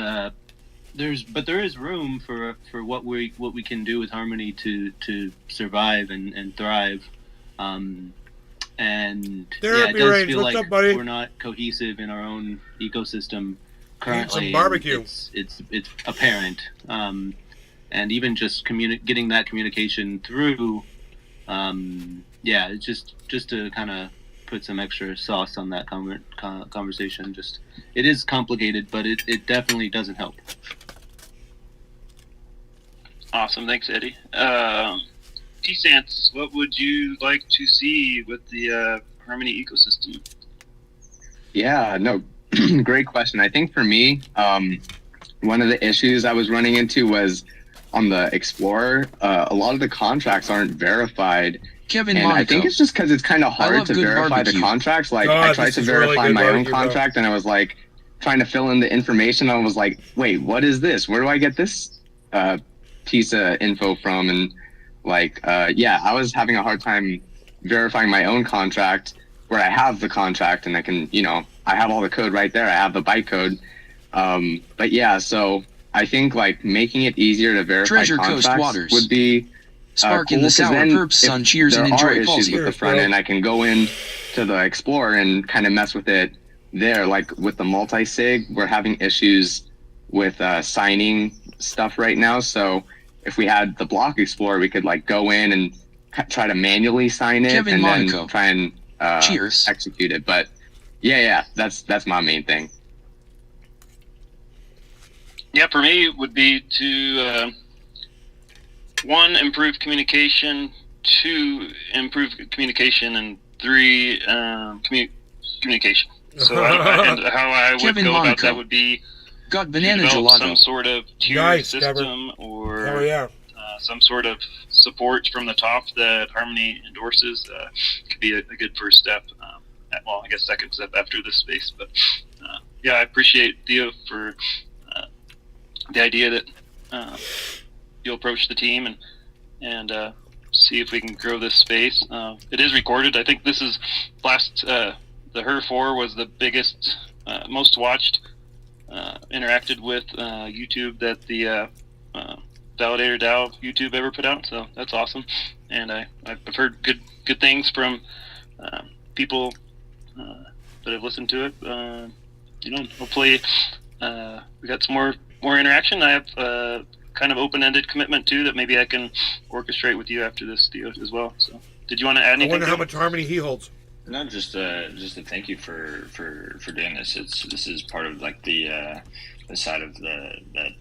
room for what we can do with Harmony to survive and thrive. And it does Range. feel What's like up, buddy? we're not cohesive in our own ecosystem currently. Some barbecue. It's apparent, and even just getting that communication through. It's just to kind of put some extra sauce on that conversation. It is complicated, but it definitely doesn't help. Awesome, thanks, Eddie. T-Sans, what would you like to see with the Harmony ecosystem? Yeah, no, great question. I think for me, one of the issues I was running into was on the Explorer, a lot of the contracts aren't verified. Kevin And Monaco. I think it's just because it's kind of hard to verify barbecue. the contracts. Like, God, I tried this to is really verify good my own barbecue, bro. contract, and I was like trying to fill in the information. I was like, wait, what is this? Where do I get this piece of info from? And I was having a hard time verifying my own contract where I have the contract and I can, I have all the code right there. I have the bytecode. But yeah, so I think making it easier to verify Treasure Coast contracts Waters. would be Spark cool, in the 'cause sour then perps, if son. Cheers there and are enjoy. issues Falls with the front end, I can go in to the Explorer and kind of mess with it there. Like with the multi-sig, we're having issues with signing stuff right now. So if we had the Block Explorer, we could go in and try to manually sign it Kevin and Monaco. then try and Cheers. execute it. But yeah, that's my main thing. Yeah, for me, it would be to 1, improve communication, 2, improve communication, and 3, communication. So and how I would Kevin go about Monaco. that would be Got to banana develop gelato. some sort of tier Nice, system or Hell yeah. some sort of support from the top that Harmony endorses. Could be a good first step. I guess second step after this space. But I appreciate Theo for the idea that you'll approach the team and see if we can grow this space. It is recorded. I think this is the Her 4 was the biggest, most watched, interacted with YouTube that the Validator DAO YouTube ever put out. So that's awesome. And I've heard good things from people that have listened to it. Hopefully we got some more interaction. I have kind of open-ended commitment too that maybe I can orchestrate with you after this, Theo, as well. So, did you want to add I anything? wonder how Theo? much Harmony he holds. No, just a thank you for doing this. This is part of the side of that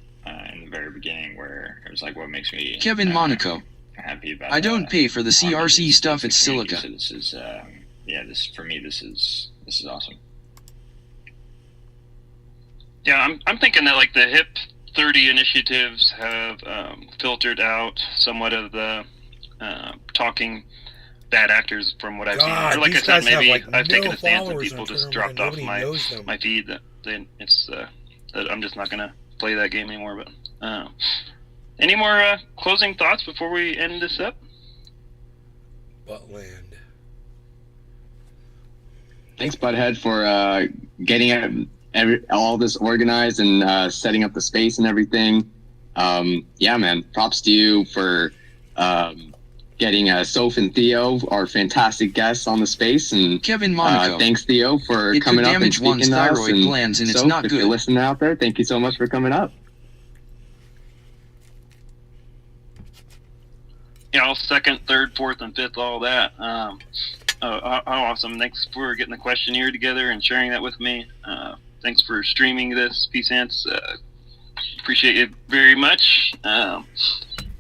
in the very beginning where it was what makes me Kevin Monaco. happy about. I don't pay for the CRC stuff. It's community. silica. So this is yeah, this for me, this is awesome. Yeah, I'm thinking that like the HIP 30 initiatives have filtered out somewhat of the talking bad actors from what I've seen. Or like I said, maybe I've taken a stance and people just dropped off my feed. That I'm just not gonna play that game anymore. But any more closing thoughts before we end this up? Buttland. Thanks, Butthead, for getting all this organized and setting up the space and everything. Yeah, man, props to you for getting Soph and Theo, our fantastic guests, on the space. And Kevin Monaco. Thanks, Theo, for coming up and speaking to us. Thyroid glands, and it's Soph, not if good. you're listening out there, thank you so much for coming up. Yeah, I'll second, third, fourth, and fifth, all that. Awesome. Thanks for getting the questionnaire together and sharing that with me. Thanks for streaming this, P-Sans. Appreciate it very much.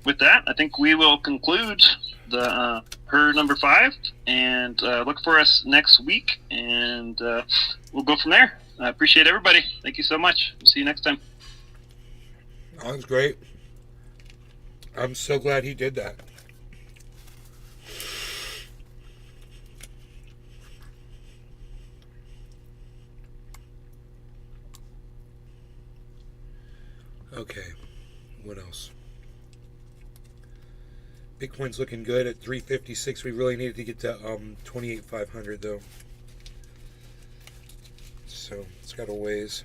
With that, I think we will conclude the her number 5, and look for us next week, and we'll go from there. I appreciate everybody. Thank you so much. We'll see you next time. That was great. I'm so glad he did that. Okay, what else? Bitcoin's looking good at 356. We really needed to get to 28,500 though. So it's got a ways.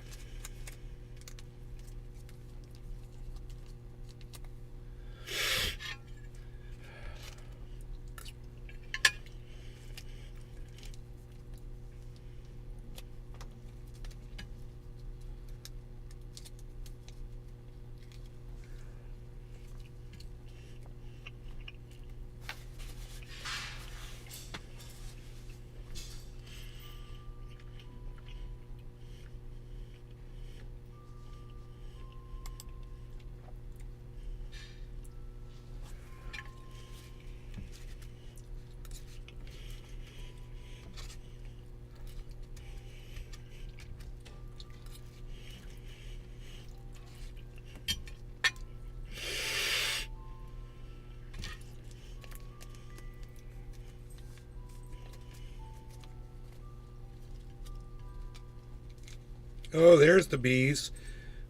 Oh, there's the bees.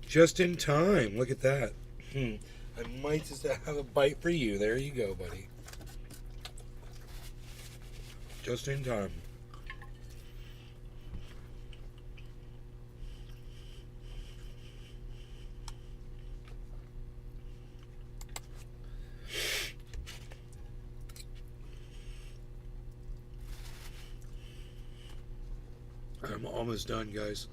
Just in time. Look at that. I might just have a bite for you. There you go, buddy. Just in time. I'm almost done, guys.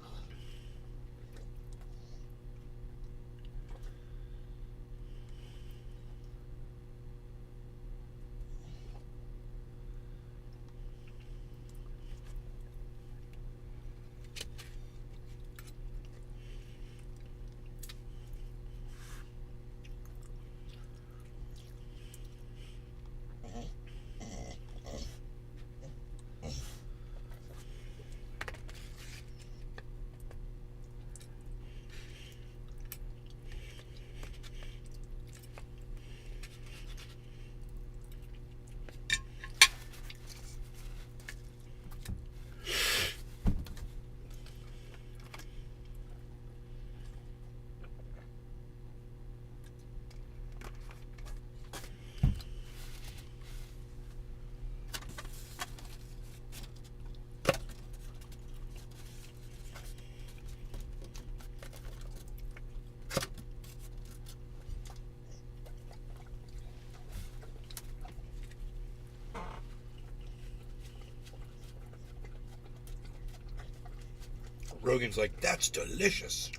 Rogan's like, that's delicious.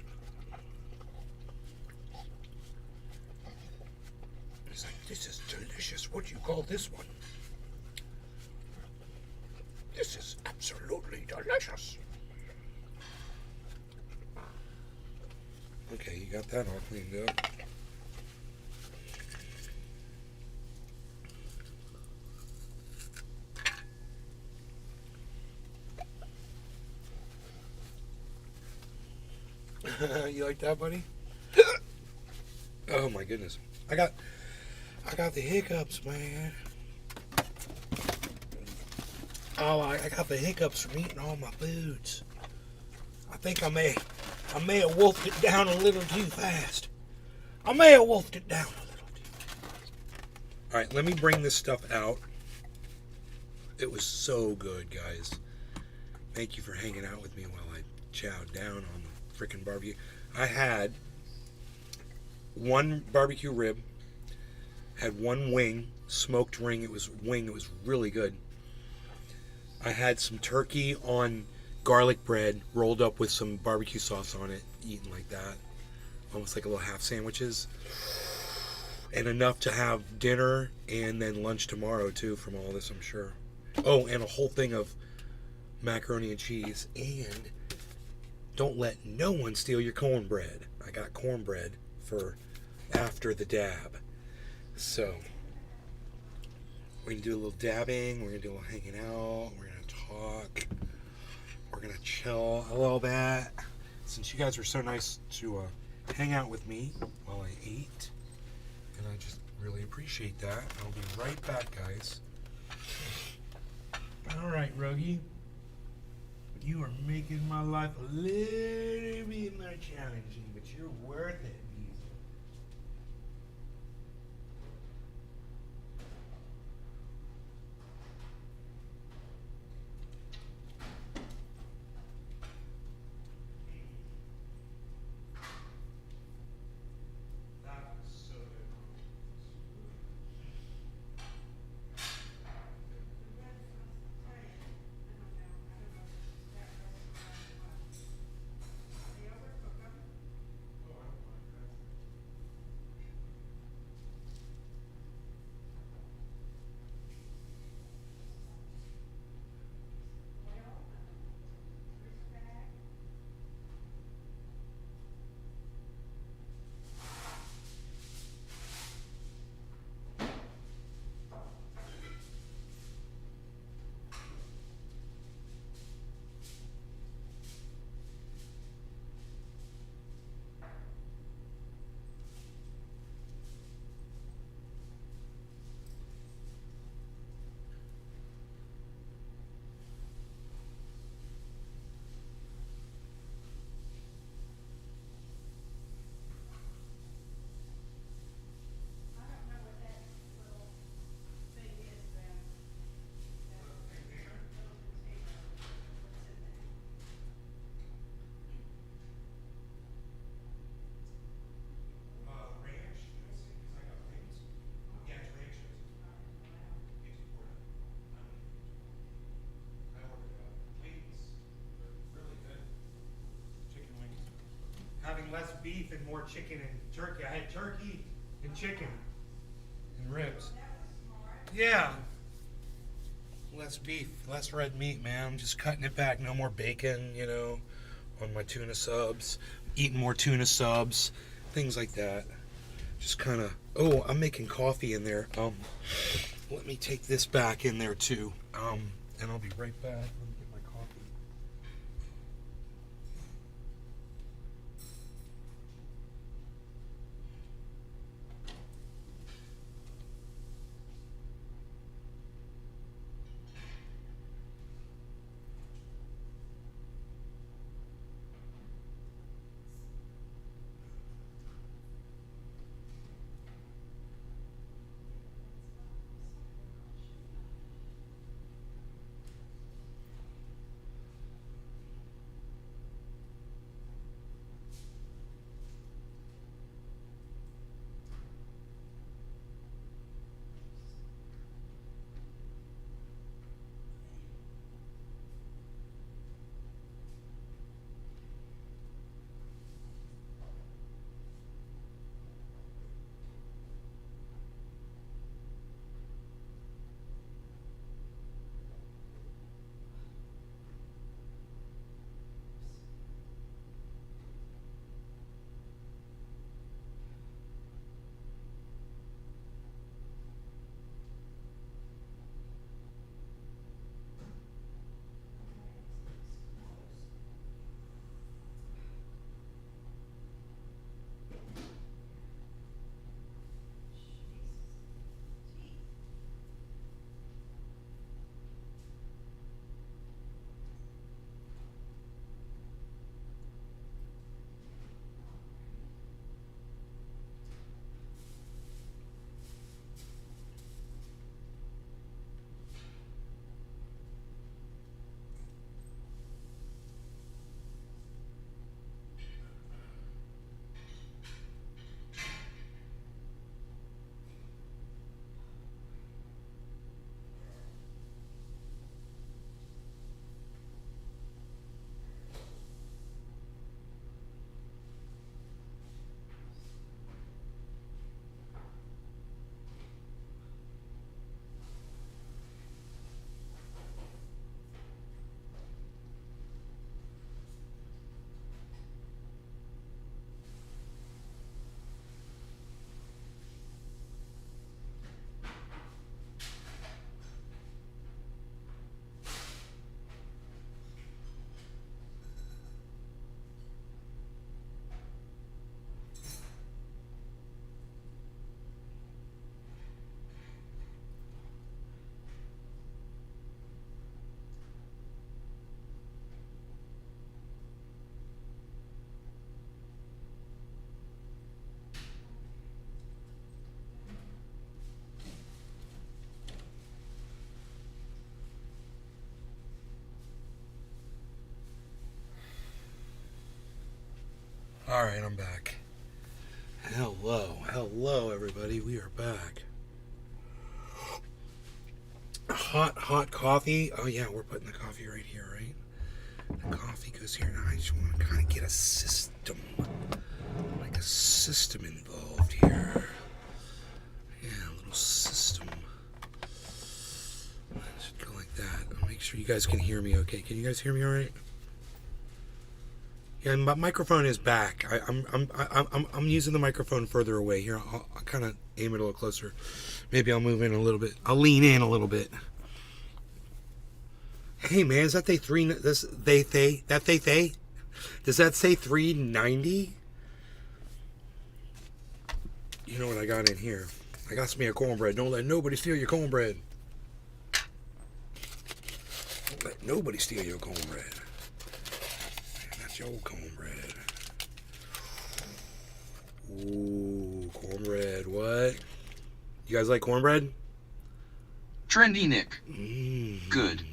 He's like, this is delicious. What do you call this one? This is absolutely delicious. Okay, you got that all cleaned up. You like that, buddy? Oh my goodness. I got the hiccups, man. Oh, I got the hiccups from eating all my foods. I think I may have wolfed it down a little too fast. I may have wolfed it down a little too fast. All right, let me bring this stuff out. It was so good, guys. Thank you for hanging out with me while I chowed down on the freaking barbecue. I had one barbecue rib, had one wing, smoked wing. It was really good. I had some turkey on garlic bread rolled up with some barbecue sauce on it, eaten like that, almost like a little half sandwiches, and enough to have dinner and then lunch tomorrow too from all this, I'm sure. Oh, and a whole thing of macaroni and cheese. And don't let no one steal your cornbread. I got cornbread for after the dab. So we're gonna do a little dabbing, we're gonna do a little hanging out, we're gonna talk, we're gonna chill a little bit. Since you guys were so nice to hang out with me while I ate, and I just really appreciate that. I'll be right back, guys. All right, Rogie. You are making my life a little bit more challenging, but you're worth it, Diesel. That was so good. Having less beef and more chicken and turkey. I had turkey and chicken and ribs. Yeah. Less beef, less red meat, man. I'm just cutting it back. No more bacon, on my tuna subs. Eating more tuna subs. Things like that. Just kind of... Oh, I'm making coffee in there. Let me take this back in there too. And I'll be right back. Let me get my coffee. Alright, I'm back. Hello everybody, we are back. Hot coffee. Oh yeah, we're putting the coffee right here, right? The coffee goes here. Now I just want to kind of get a system. Like a system involved here. Yeah, a little system. Should go like that. I'll make sure you guys can hear me okay. Can you guys hear me alright? Yeah, my microphone is back. I'm using the microphone further away here. I'll kind of aim it a little closer. Maybe I'll move in a little bit. I'll lean in a little bit. Hey man, is that they Does that say 390? You know what I got in here? I got some cornbread. Don't let nobody steal your cornbread. Don't let nobody steal your cornbread. That's your cornbread. Ooh, cornbread. What? You guys like cornbread? Trendy Nick. Good.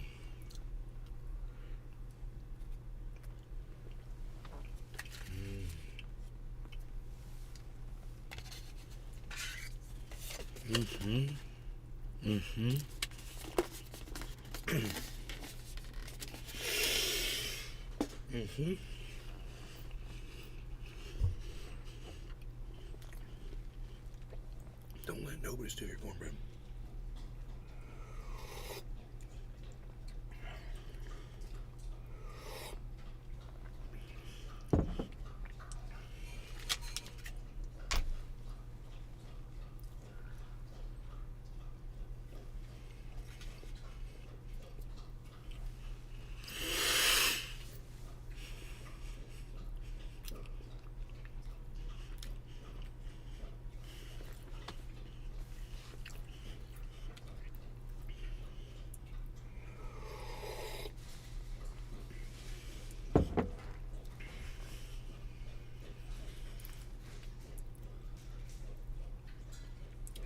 Don't let nobody steal your cornbread.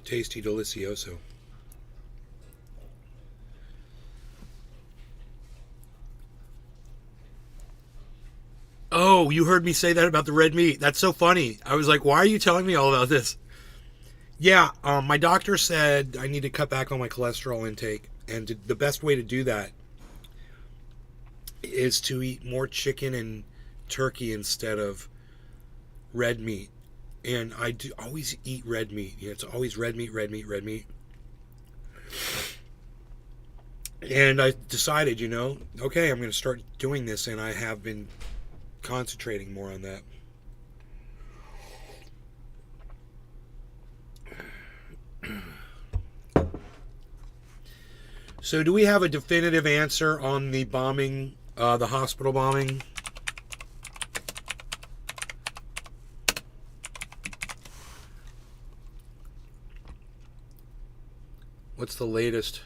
Tasty delicioso. Oh, you heard me say that about the red meat. That's so funny. I was like, why are you telling me all about this? Yeah, my doctor said I need to cut back on my cholesterol intake. And the best way to do that is to eat more chicken and turkey instead of red meat. And I do always eat red meat. You know, it's always red meat. And I decided, you know, okay, I'm going to start doing this, and I have been concentrating more on that. So do we have a definitive answer on the bombing, the hospital bombing? What's the latest?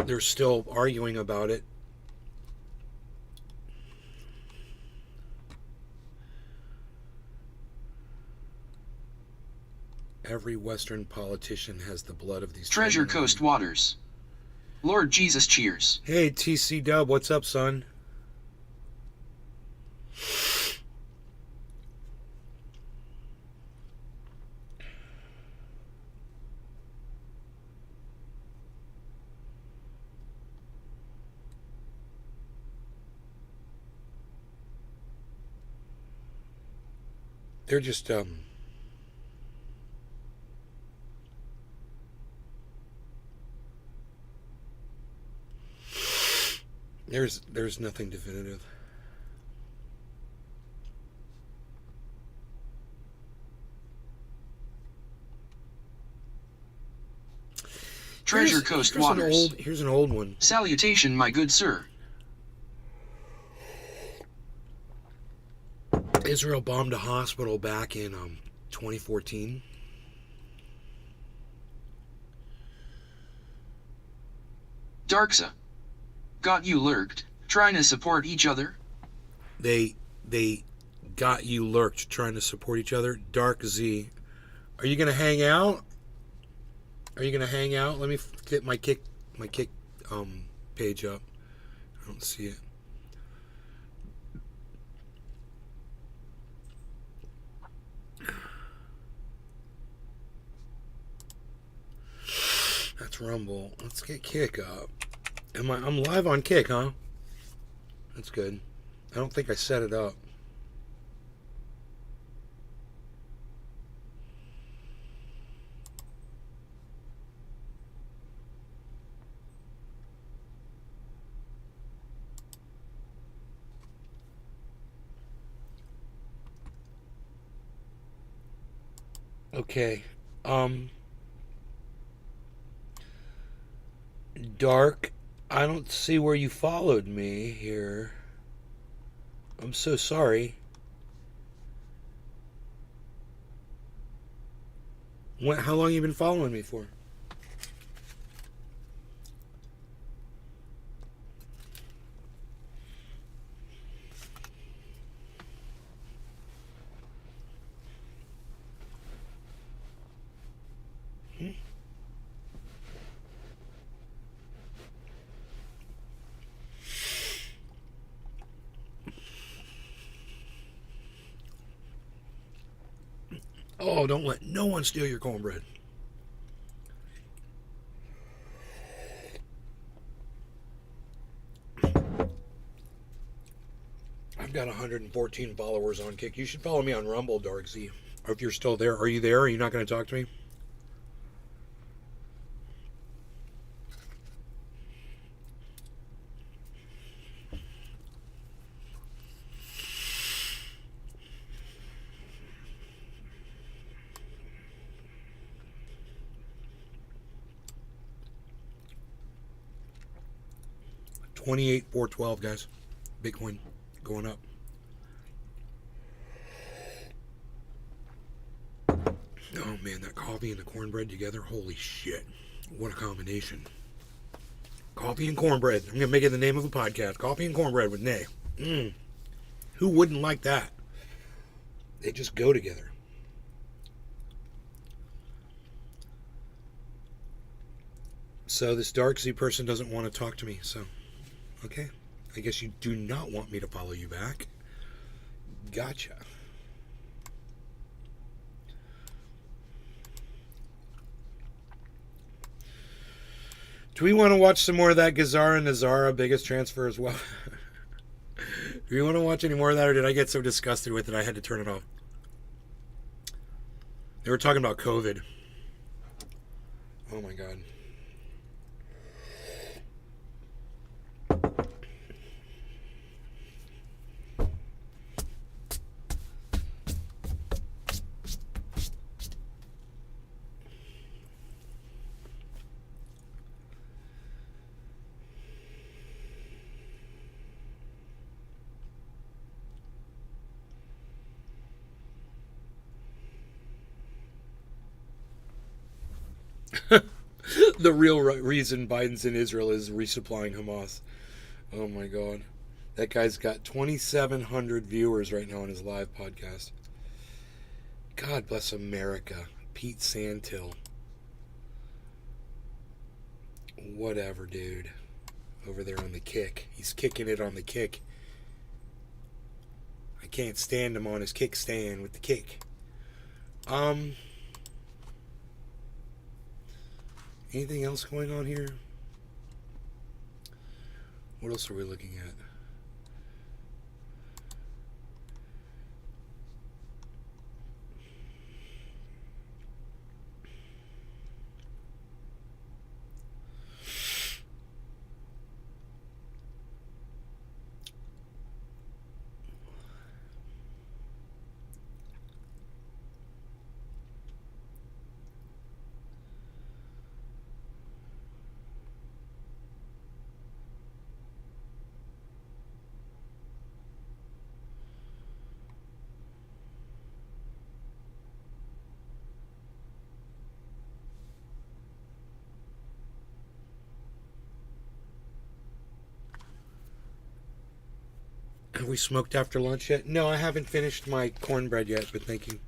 They're still arguing about it. Every Western politician has the blood of these Treasure Coast Waters. Lord Jesus cheers. Hey, TC Dub, what's up, son? They're just, There's nothing definitive. Treasure Coast Waters. Here's an old one. Salutation, my good sir. Israel bombed a hospital back in 2014. Darksa. Got you lurked, trying to support each other? They Got you lurked, trying to support each other. Dark Z. Are you gonna hang out? Are you gonna hang out? Let me get my kick page up. I don't see it. That's Rumble. Let's get Kick up. I'm live on Kick, huh? That's good. I don't think I set it up. Okay. Dark, I don't see where you followed me here. I'm so sorry. How long have you been following me for? Oh, don't let no one steal your cornbread. I've got 114 followers on Kick. You should follow me on Rumble, Dark Z. Or if you're still there. Are you there? Are you not going to talk to me? $28,412, guys. Bitcoin going up. Oh man, that coffee and the cornbread together, holy shit. What a combination. Coffee and cornbread. I'm gonna make it the name of a podcast. Coffee and cornbread with Nay. Who wouldn't like that? They just go together. So this Dark Z person doesn't want to talk to me, so okay. I guess you do not want me to follow you back. Gotcha. Do we want to watch some more of that Gazara Nazara biggest transfer as well? Do we want to watch any more of that, or did I get so disgusted with it I had to turn it off? They were talking about COVID. Oh my god. The real reason Biden's in Israel is resupplying Hamas. Oh my god. That guy's got 2,700 viewers right now on his live podcast. God bless America. Pete Santil. Whatever, dude. Over there on the Kick. He's kicking it on the Kick. I can't stand him on his kickstand with the Kick. Anything else going on here? What else are we looking at? Have we smoked after lunch yet? No, I haven't finished my cornbread yet, but thank you.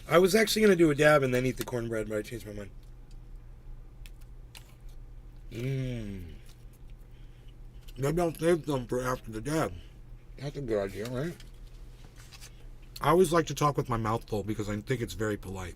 I was actually going to do a dab and then eat the cornbread, but I changed my mind. Maybe I'll save them for after the dab. That's a good idea, right? I always like to talk with my mouth full because I think it's very polite.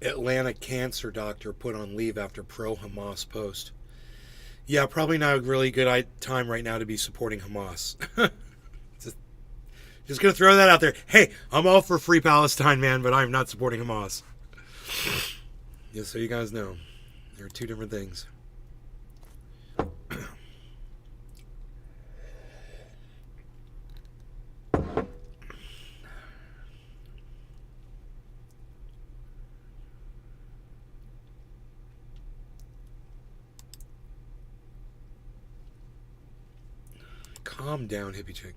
Atlanta cancer doctor put on leave after pro-Hamas post. Yeah, probably not a really good time right now to be supporting Hamas. Just gonna throw that out there. Hey, I'm all for free Palestine, man, but I'm not supporting Hamas. Just so you guys know, there are two different things. Calm down, hippie chick.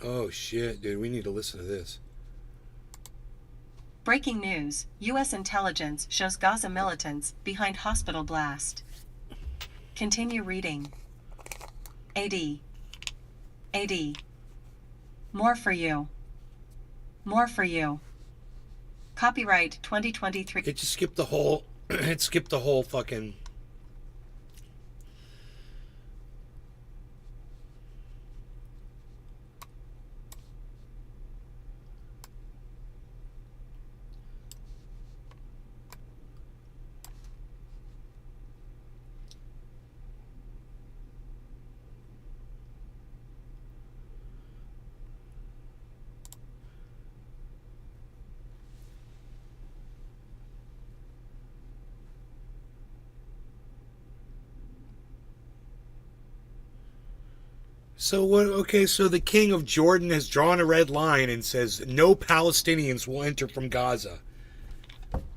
Oh shit, dude, we need to listen to this. Breaking news. U.S. intelligence shows Gaza militants behind hospital blast. Continue reading. AD. More for you. More for you. Copyright 2023. It just skipped the whole, it skipped the whole fucking... So what? Okay, so the king of Jordan has drawn a red line and says no Palestinians will enter from Gaza.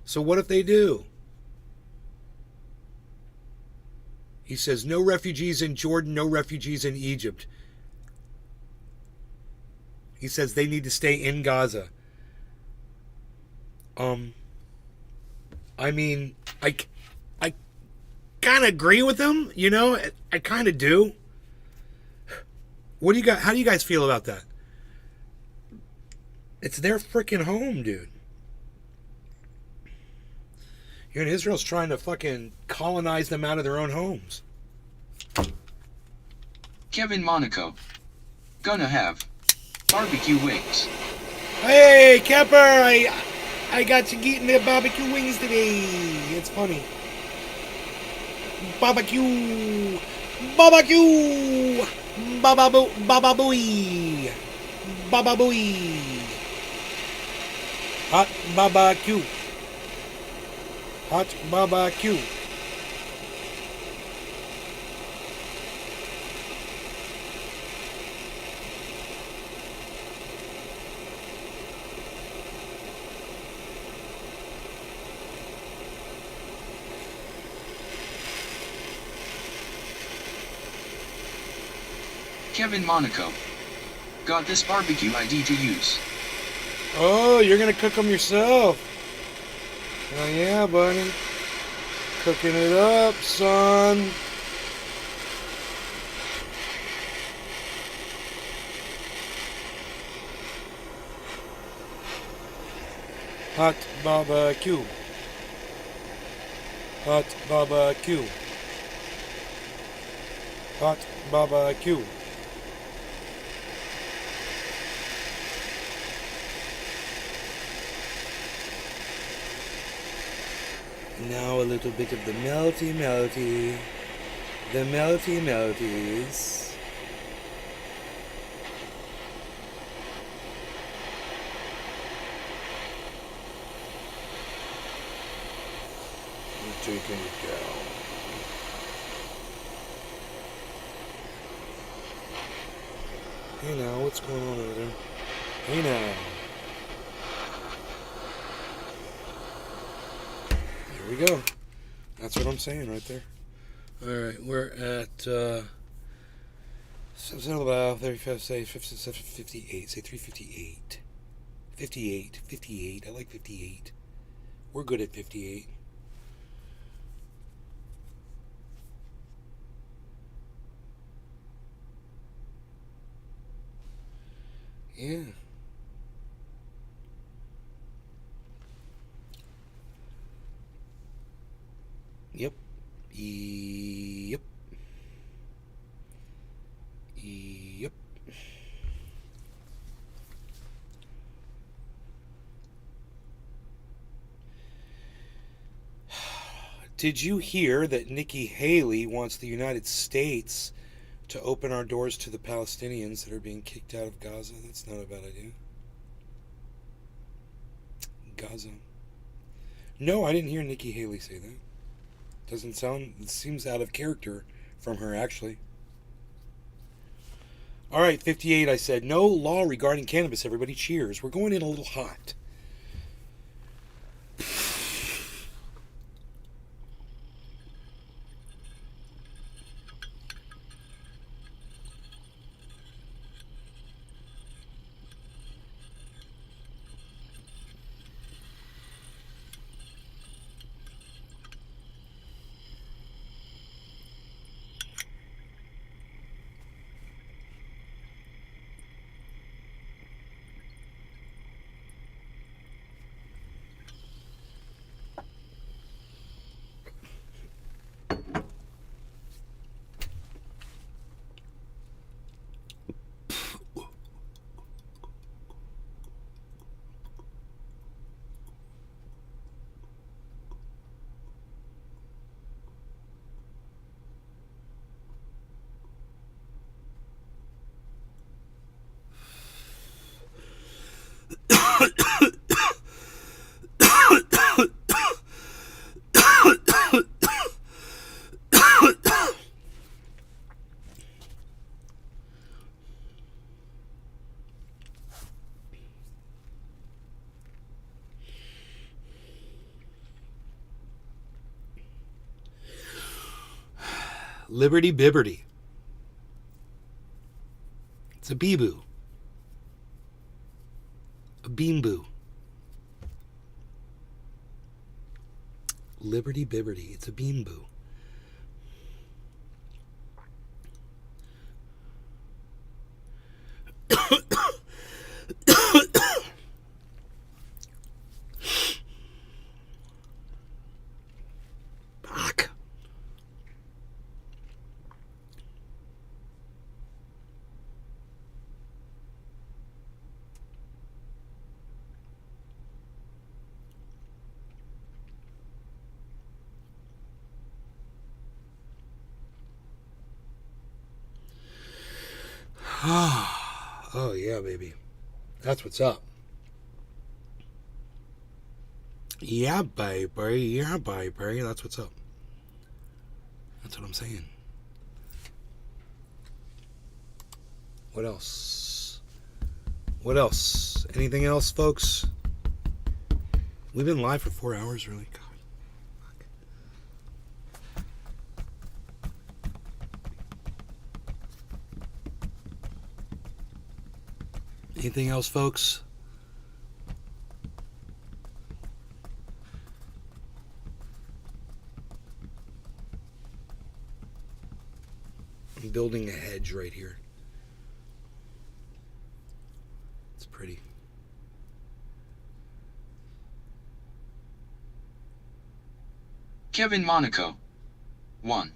So what if they do? He says no refugees in Jordan, no refugees in Egypt. He says they need to stay in Gaza. I mean, I kind of agree with him, you know? I kind of do. What do you got? How do you guys feel about that? It's their freaking home, dude. Here in Israel's trying to fucking colonize them out of their own homes. Kevin Monaco. Gonna have barbecue wings. Hey, Kepper, I got you eating the barbecue wings today. It's funny. Barbecue. Barbecue. Baba booey. Baba booey. Hot barbecue. Hot barbecue. Kevin Monaco. Got this barbecue ID to use. Oh, you're gonna cook them yourself. Oh yeah, buddy. Cooking it up, son. Hot barbecue. Hot barbecue. Hot barbecue. Now a little bit of the melty melty. The melty melties. We're taking it down. Hey now, what's going on over there? Hey now. There we go. That's what I'm saying right there. Alright, we're at 35, say 58, say 358. 58. I like 58. We're good at 58. Yeah. Yep. Yep. Yep. Did you hear that Nikki Haley wants the United States to open our doors to the Palestinians that are being kicked out of Gaza? That's not a bad idea. Gaza. No, I didn't hear Nikki Haley say that. It seems out of character from her, actually. All right, 58, I said. No law regarding cannabis, everybody. Cheers. We're going in a little hot. Liberty Bibberty. It's a bee-boo. A bean-boo. Liberty Bibberty. It's a bean-boo. Fuck. Oh, yeah, baby. That's what's up. Yeah, baby. Yeah, baby. That's what's up. That's what I'm saying. What else? What else? Anything else, folks? We've been live for 4 hours, really. God. Anything else, folks? I'm building a hedge right here. It's pretty. Kevin Monaco. 1.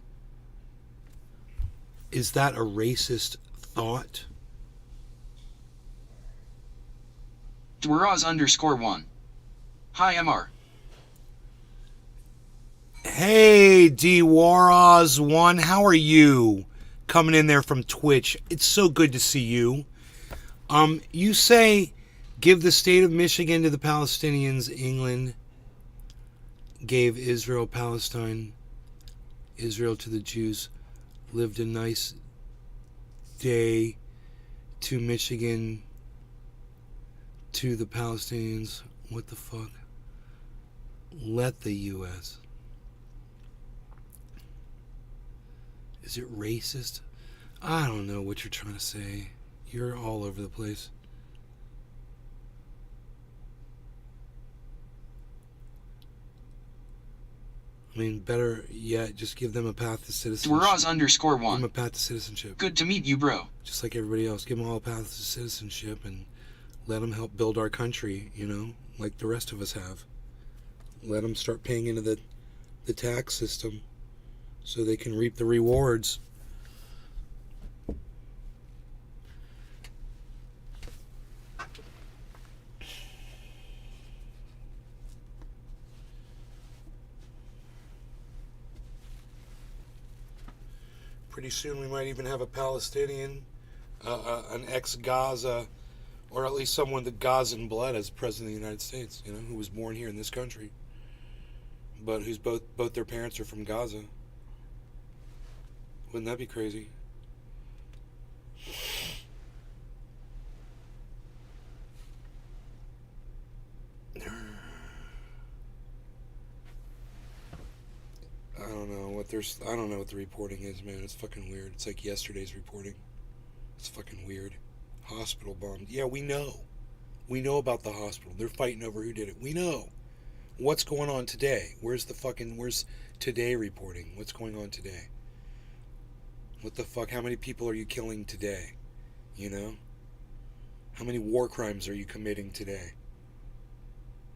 Is that a racist thought? Dwaraz_1. Hi, MR. Hey, Dwaraz1, how are you? Coming in there from Twitch. It's so good to see you. You say, give the state of Michigan to the Palestinians. England gave Israel Palestine. Israel to the Jews. Lived a nice day to Michigan to the Palestinians. What the fuck? Let the U.S. Is it racist? I don't know what you're trying to say. You're all over the place. I mean, better yet, just give them a path to citizenship. Dwaraz_1. Give them a path to citizenship. Good to meet you, bro. Just like everybody else. Give them all a path to citizenship and let them help build our country, you know, like the rest of us have. Let them start paying into the tax system so they can reap the rewards. Pretty soon we might even have a Palestinian, an ex-Gaza, or at least someone with Gazan blood as president of the United States, you know, who was born here in this country, but who's both their parents are from Gaza. Wouldn't that be crazy? I don't know what the reporting is, man. It's fucking weird. It's like yesterday's reporting. It's fucking weird. Hospital bombed. Yeah, we know. We know about the hospital. They're fighting over who did it. We know. What's going on today? Where's today reporting? What's going on today? What the fuck? How many people are you killing today? You know? How many war crimes are you committing today?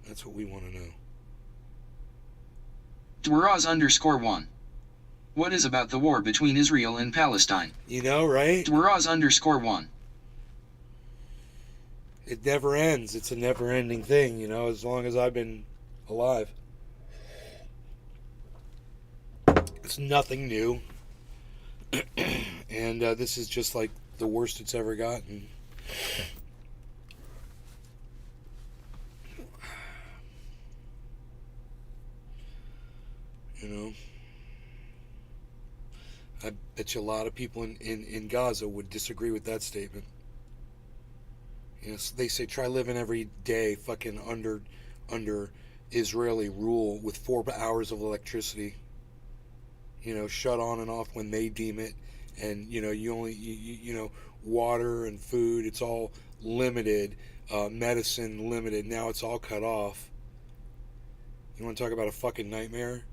That's what we want to know. Dwaraz_1. What is about the war between Israel and Palestine? You know, right? Dwaraz_1. It never ends. It's a never-ending thing, you know, as long as I've been alive. It's nothing new. And this is just like the worst it's ever gotten. You know? I bet you a lot of people in Gaza would disagree with that statement. You know, they say try living every day fucking under Israeli rule with 4 hours of electricity. You know, shut on and off when they deem it, and you know you know, water and food, it's all limited, medicine limited. Now it's all cut off. You want to talk about a fucking nightmare?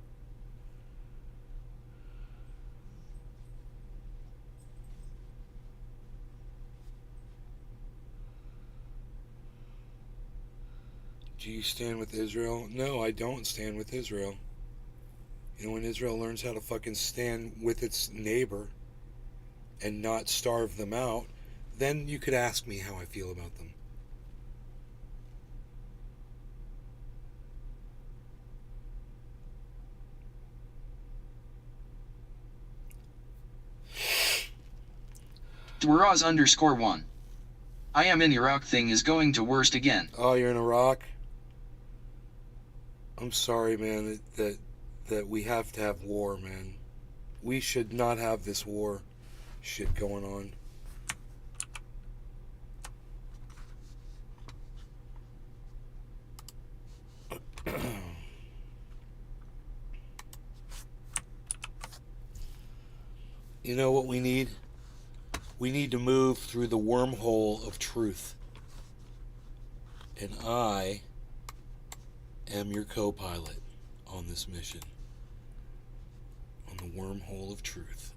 Do you stand with Israel? No, I don't stand with Israel. You know, when Israel learns how to fucking stand with its neighbor and not starve them out, then you could ask me how I feel about them. Dwaraz_1. I am in Iraq. Thing is going to worst again. Oh, you're in Iraq? I'm sorry, man, that we have to have war, man. We should not have this war shit going on. You know what we need? We need to move through the wormhole of truth. and I am your co-pilot on this mission, on the wormhole of truth.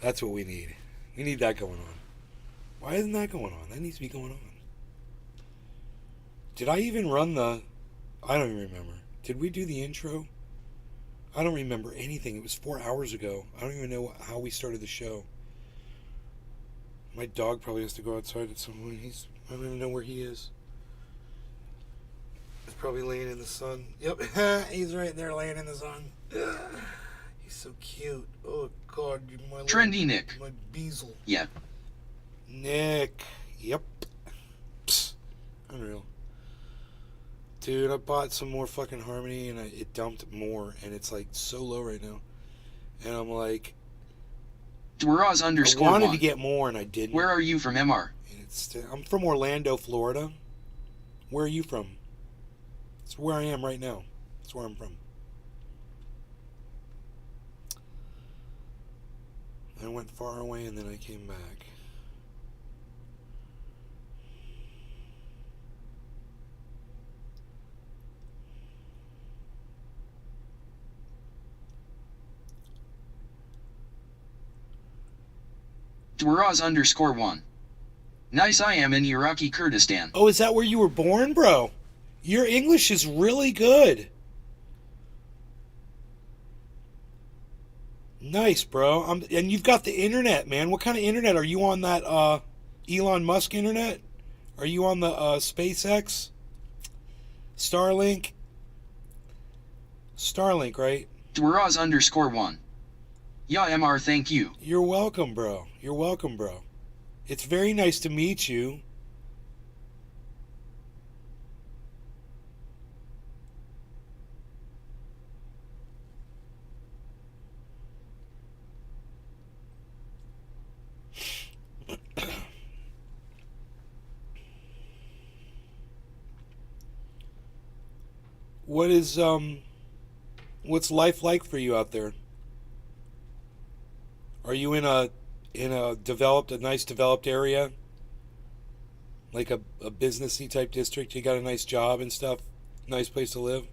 That's what we need. We need that going on. Why isn't that going on? That needs to be going on. Did I even run the... I don't even remember. Did we do the intro? I don't remember anything. It was 4 hours ago. I don't even know how we started the show. My dog probably has to go outside at some point. I don't even know where he is. He's probably laying in the sun. Yep, he's right there laying in the sun. He's so cute. Oh, God. My Trendy Nick. My Beazle. Yeah. Nick. Yep. Psst. Unreal. Dude, I bought some more fucking Harmony and it dumped more and it's like so low right now. And I'm like... Dwaraz underscore I wanted one. to get more and I didn't. Where are you from, MR? I'm from Orlando, Florida. Where are you from? It's where I am right now. That's where I'm from. I went far away and then I came back. Dwaraz underscore one. Nice, I am in Iraqi Kurdistan. Oh, is that where you were born, bro? Your English is really good. Nice, bro. And you've got the internet, man. What kind of internet? Are you on that Elon Musk internet? Are you on the SpaceX? Starlink? Starlink, right? Dwaraz underscore one. Yeah, MR, thank you. You're welcome, bro. You're welcome, bro. It's very nice to meet you. What's life like for you out there? Are you in a nice developed area? Like a businessy type district? You got a nice job and stuff? Nice place to live?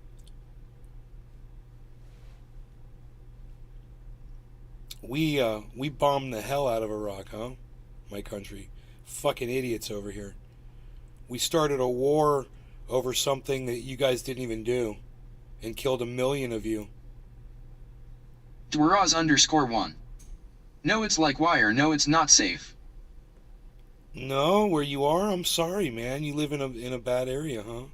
We bombed the hell out of Iraq, huh? My country. Fucking idiots over here. We started a war over something that you guys didn't even do and killed 1 million of you. Dwaraz underscore one. No, it's like wire. No, it's not safe. No, where you are? I'm sorry, man. You live in a bad area, huh?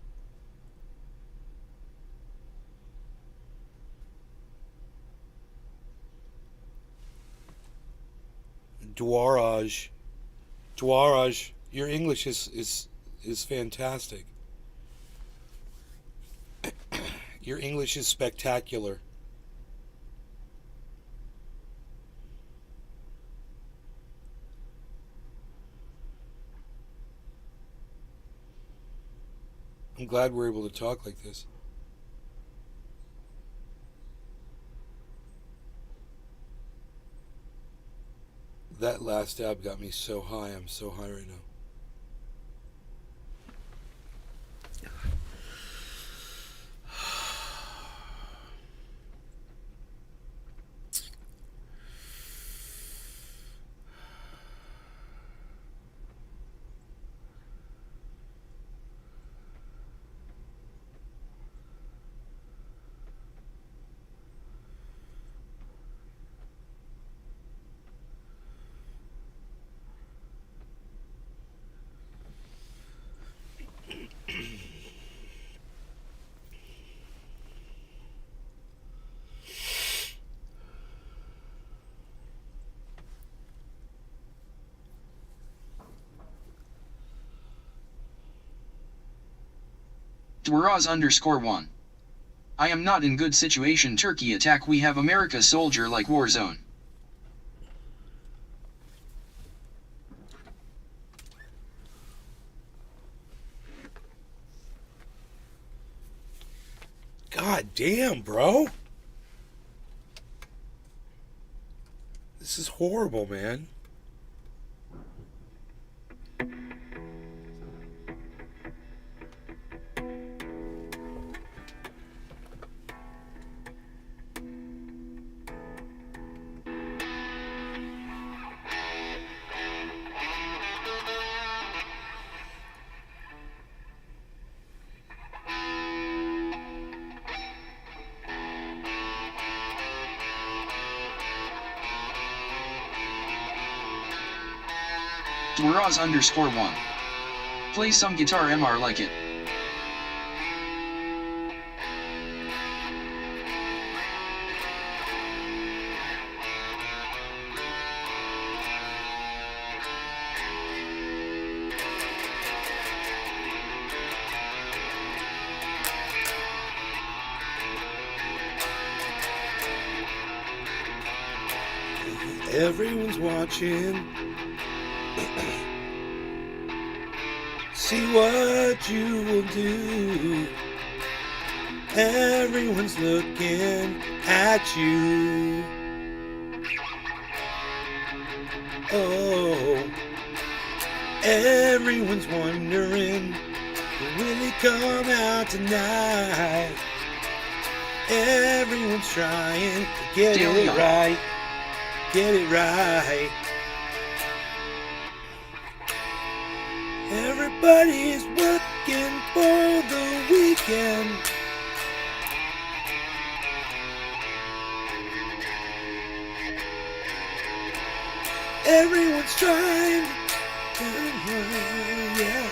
Dwaraj. Dwaraj. Your English is fantastic. Your English is spectacular. I'm glad we're able to talk like this. That last dab got me so high. I'm so high right now. Dwaraz underscore one. I am not in good situation. Turkey attack. We have America soldier like war zone. God damn, bro. This is horrible, man. Dwaraz_1. Play some guitar MR like it. Everyone's watching. See what you will do. Everyone's looking at you. Oh, everyone's wondering, will he come out tonight? Everyone's trying to get Daily it on. right. Get it right. Everybody's working for the weekend. Everyone's trying to, yeah.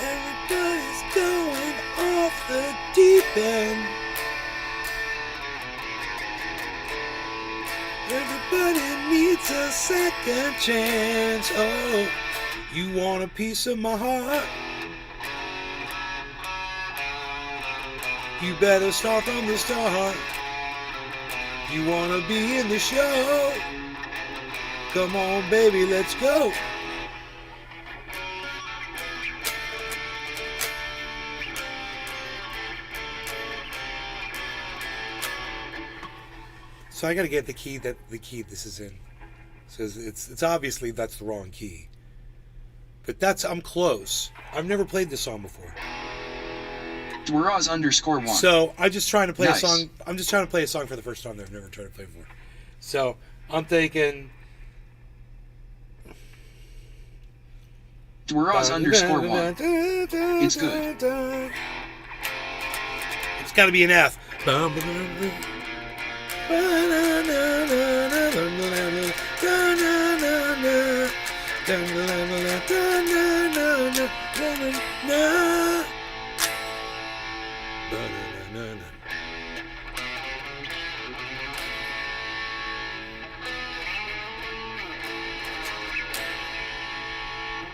Everybody's going off the deep end. Everybody needs a second chance. Oh, you want a piece of my heart? You better start from the start. You want to be in the show? Come on, baby, let's go. So I got to get the key this is in. So it's obviously that's the wrong key. But I'm close. I've never played this song before. Dwaraz_1. So I'm just trying to play Nice. a song. I'm just trying to play a song for the first time that I've never tried to play before. So I'm thinking Dwaraz_1. It's good. It's got to be an F.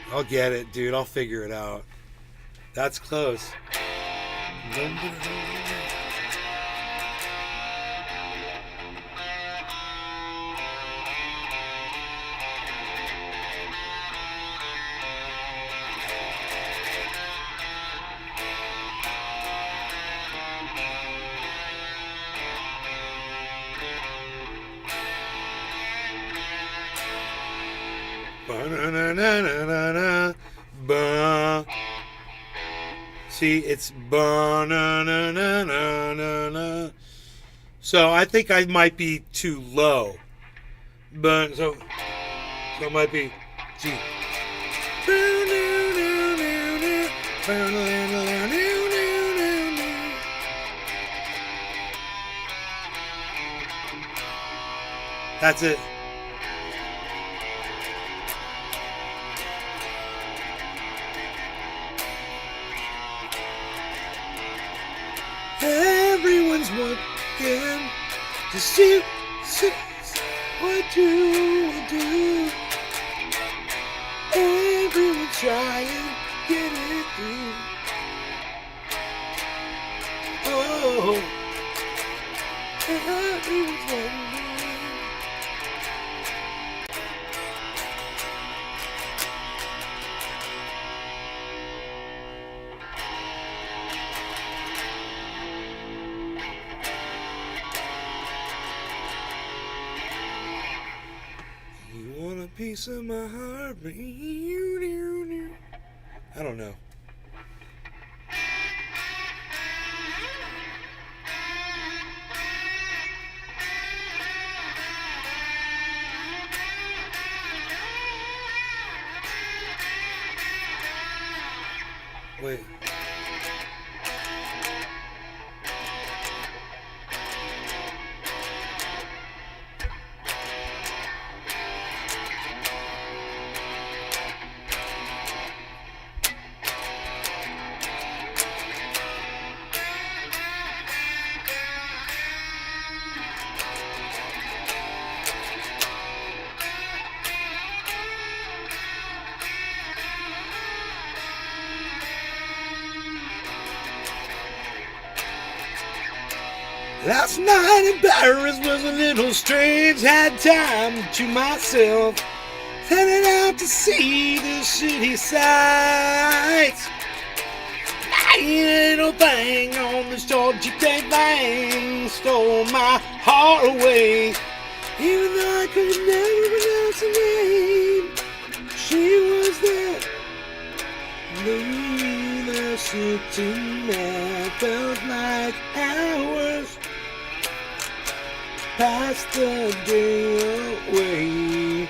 I'll get it, dude. I'll figure it out. That's close. Ba-na-na-na-na-na-na. Ba. See, it's ba-na-na-na-na-na. So I think I might be too low. But so it might be G. That's it. Everyone's working to see what you will do. Everyone's trying to get it through. Oh, everyone's wondering. You want a piece of my heart? I don't know. Wait. Last night in Paris was a little strange. Had time to myself, heading out to see the city sights. Ain't no thing on this Georgia Day thing stole my heart away. Even though I could never pronounce her name, she was there. The sitting there felt like hours past the day away.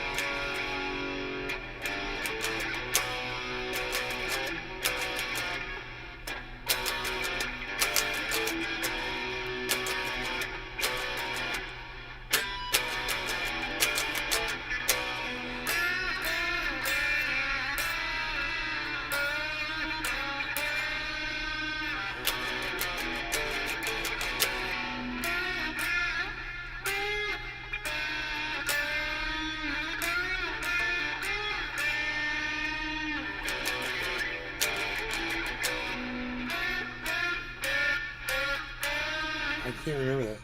I can't remember that.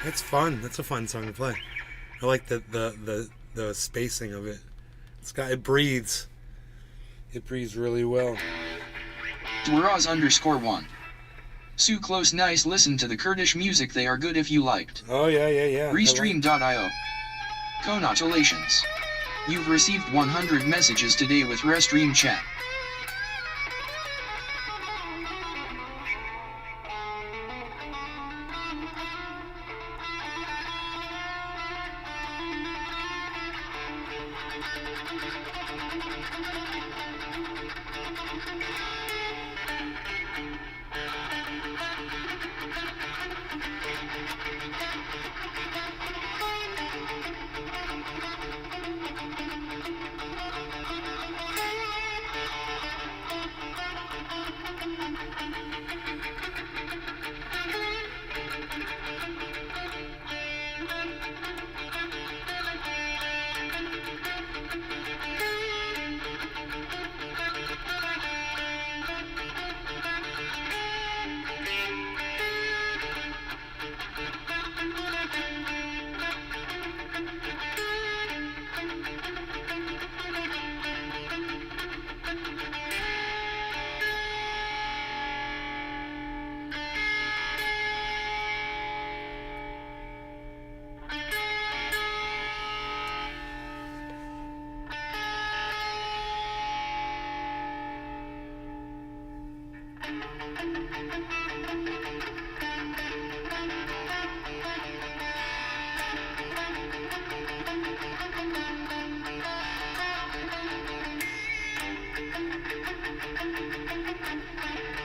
It's fun. That's a fun song to play. I like the spacing of it. It breathes. It breathes really well. Dwaraz_1. Sue Close nice listen to the Kurdish music, they are good if you liked. Oh yeah. Restream.io. Congratulations. You've received 100 messages today with Restream chat.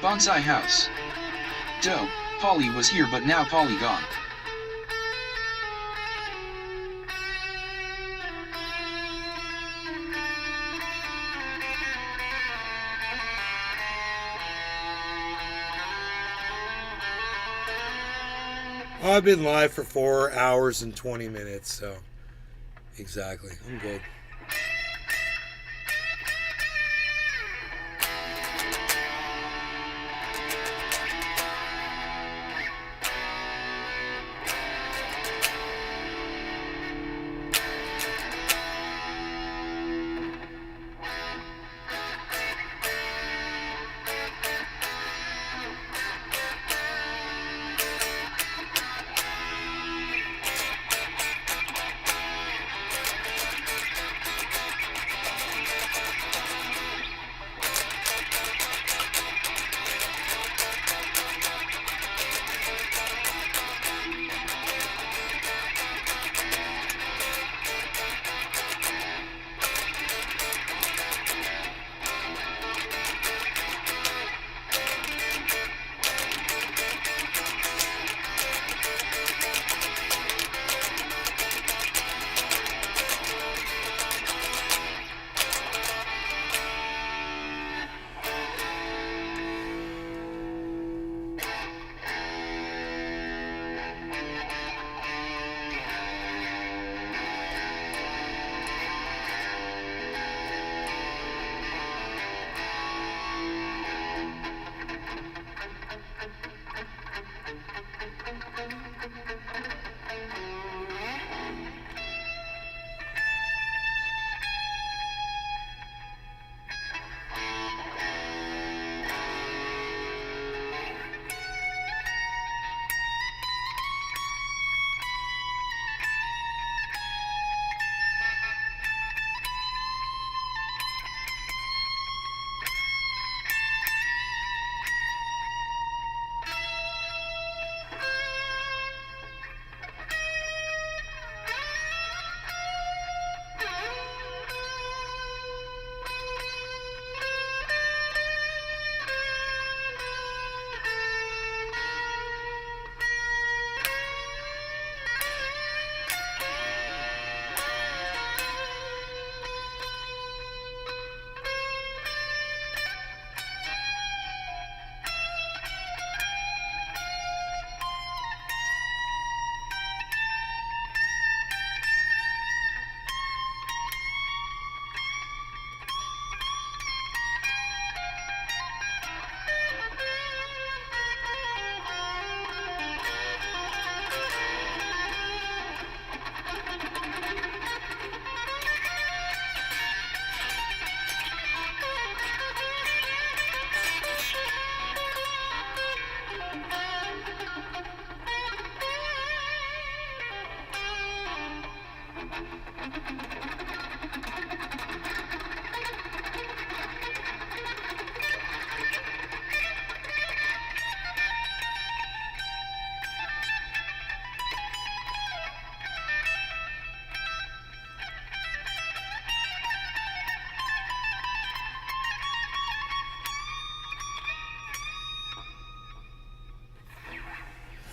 Bonsai House. Dope, Polly was here but now Polly gone. I've been live for 4 hours and 20 minutes, so exactly. I'm good.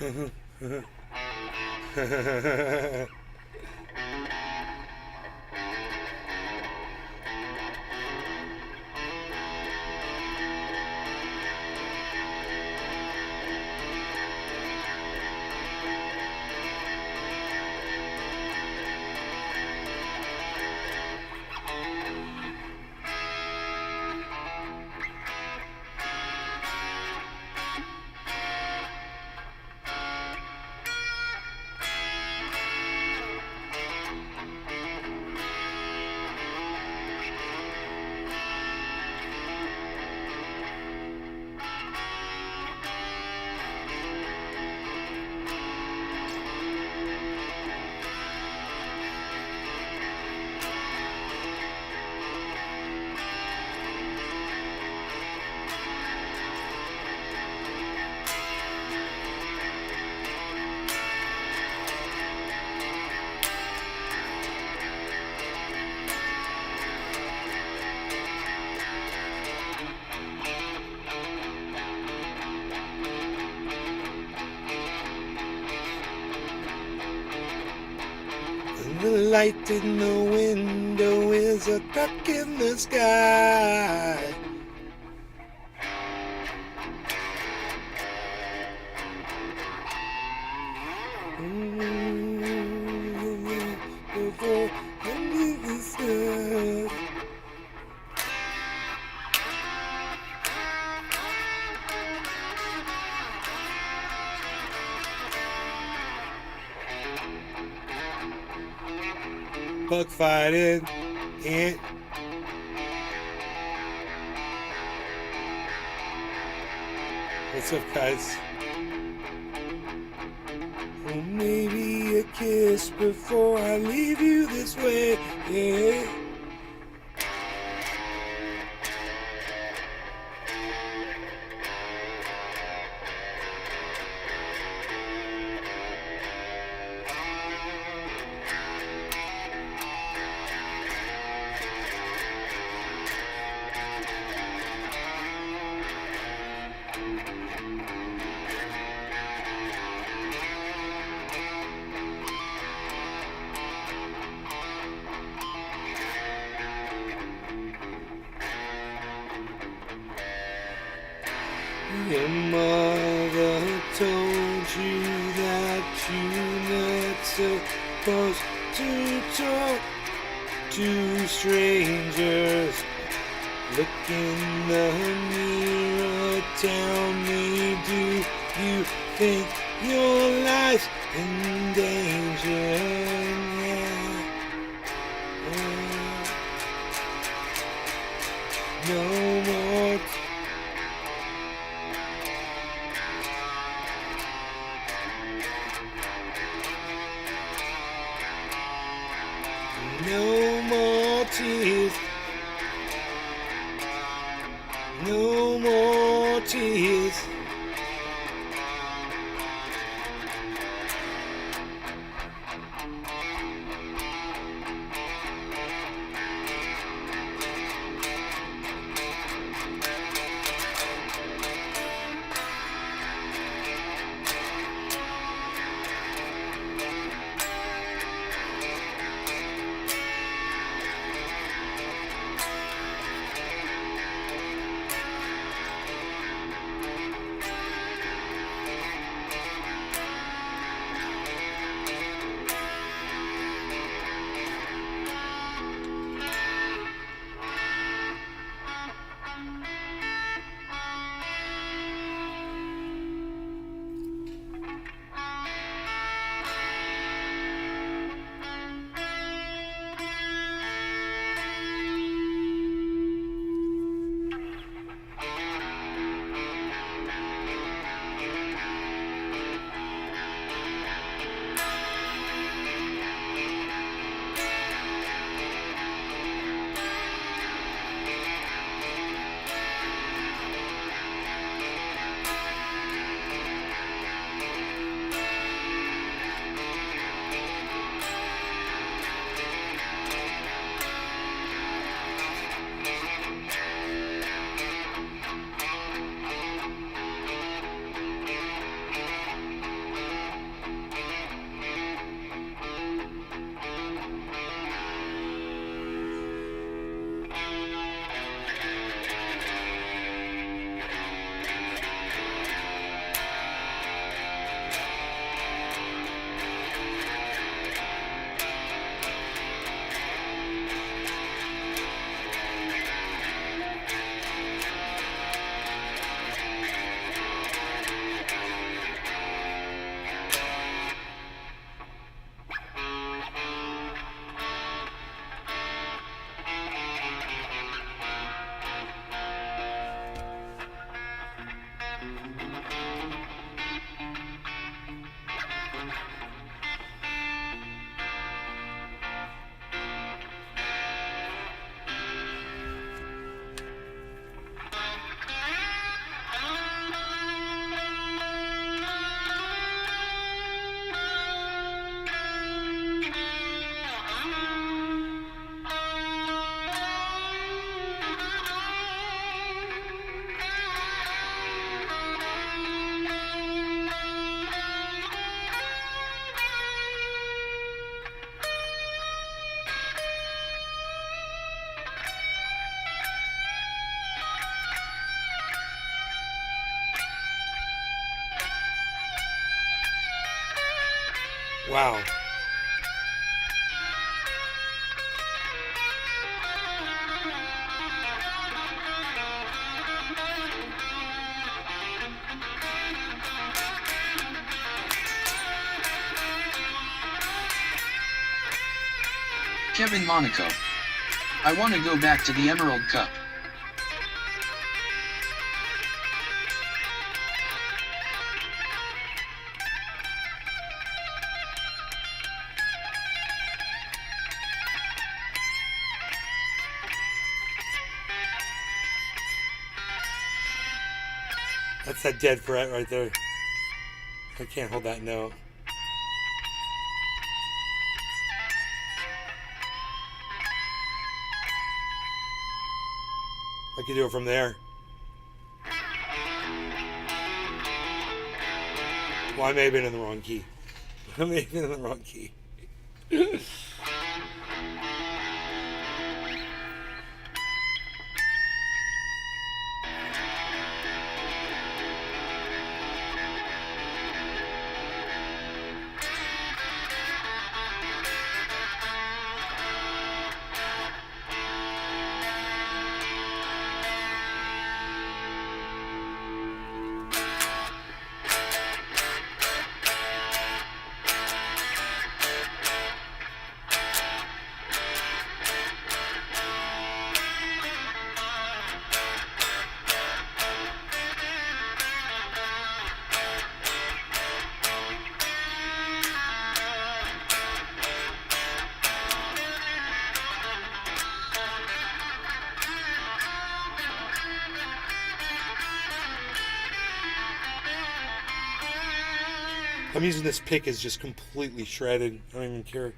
The light in the window is a crack in the sky. Bug fighting, and what's up, guys? Oh, maybe a kiss before I leave you this way. Yeah. Your mother told you that you're not supposed to talk to strangers. Look in the mirror, tell me, do you think your life's in danger? No more. No more tears. No more tears. Wow. Kevin Monaco. I want to go back to the Emerald Cup. That's that dead fret right there. I can't hold that note. I could do it from there. Well, I may have been in the wrong key. I may have been in the wrong key. I'm using this pick as just completely shredded. I don't even care.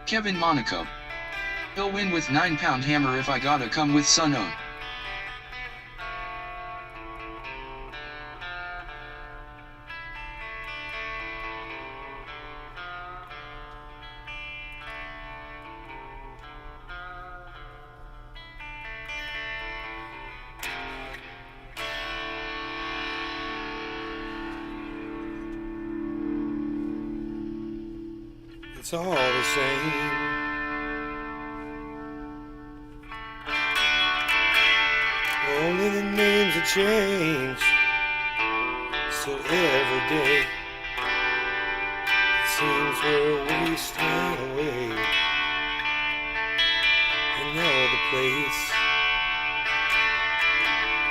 Kevin Monaco. He'll win with 9-pound hammer if I gotta come with Sun On. It's all the same. Only the names have changed. So every day it seems we're wasting away. Another place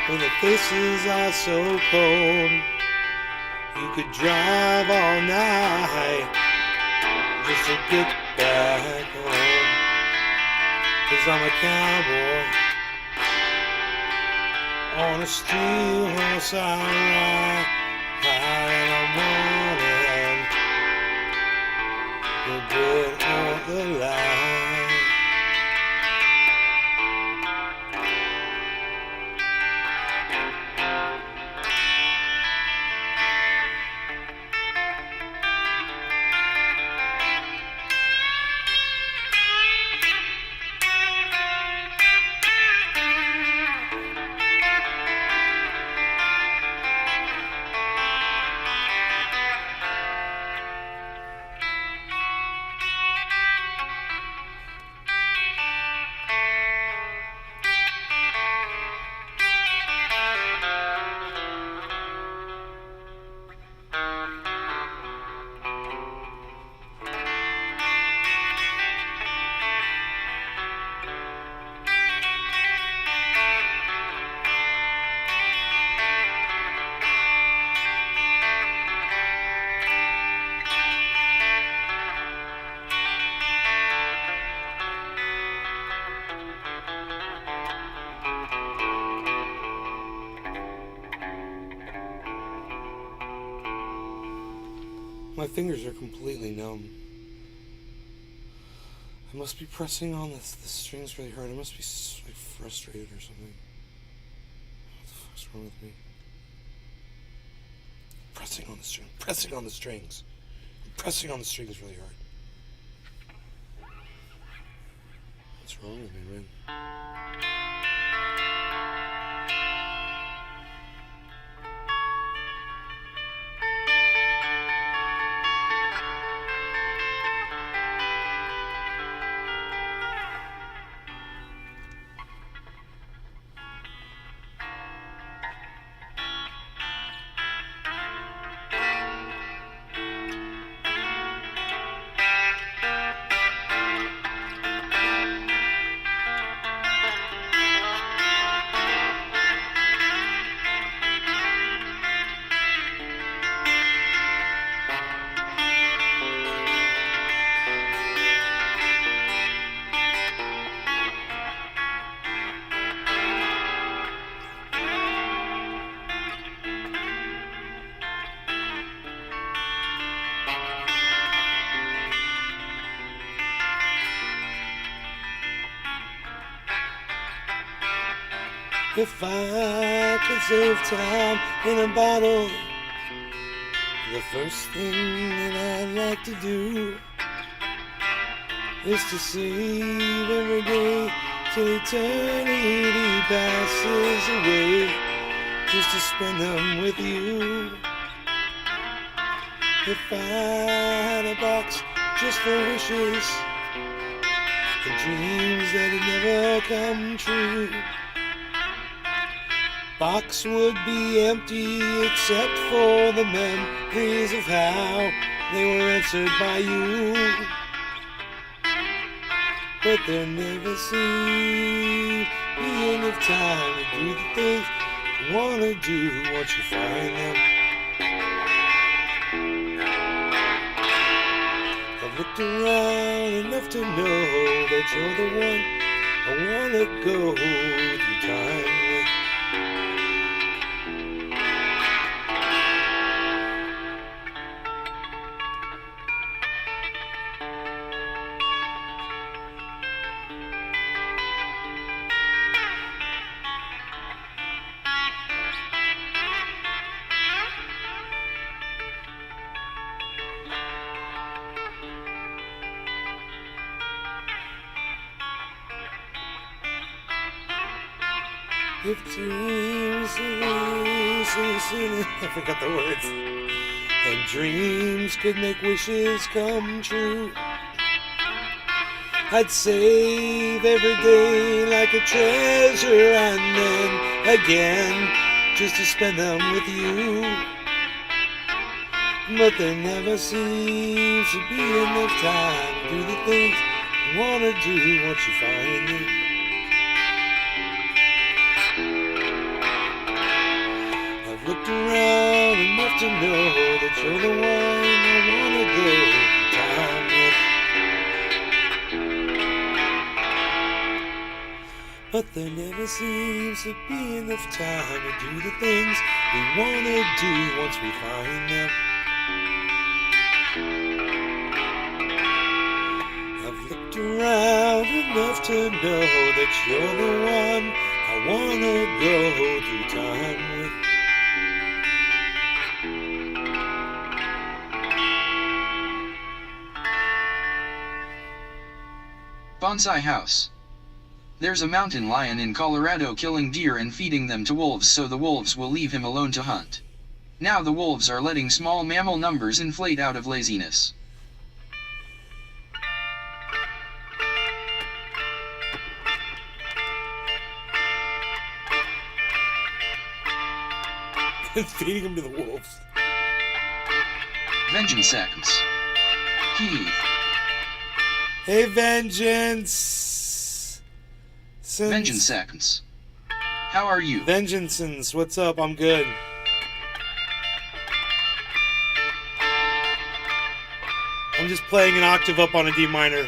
where the faces are so cold. You could drive all night just to get back home. 'Cause I'm a cowboy on a steel horse I ride, and I'm wanting the dead or the alive. My fingers are completely numb. I must be pressing on this. The strings really hurt. I must be like frustrated or something. What the fuck's wrong with me? Pressing on the string. Pressing on the strings. I'm pressing on the strings really hard. What's wrong with me, man? If I could save time in a bottle, the first thing that I'd like to do is to save every day till eternity passes away, just to spend them with you. If I had a box just for wishes and dreams that had never come true, box would be empty except for the memories of how they were answered by you. But there never seemed to be enough time to do the things you want to do once you find them. I've looked around enough to know that you're the one I want to go through time with. If dreams I forgot the words. And dreams could make wishes come true, I'd save every day like a treasure, and then again just to spend them with you. But there never seems to be enough time to do the things you want to do once you find them. I've looked around enough to know that you're the one I want to go time with. But there never seems to be enough time to do the things we want to do once we find them. I've looked around enough to know that you're the one I want to go through time with. Bonsai House. There's a mountain lion in Colorado killing deer and feeding them to wolves so the wolves will leave him alone to hunt. Now the wolves are letting small mammal numbers inflate out of laziness. Feeding him to the wolves. Vengeance seconds. Heath. Hey, Vengeance! Vengeance seconds. How are you? Vengeance, what's up? I'm good. I'm just playing an octave up on a D minor.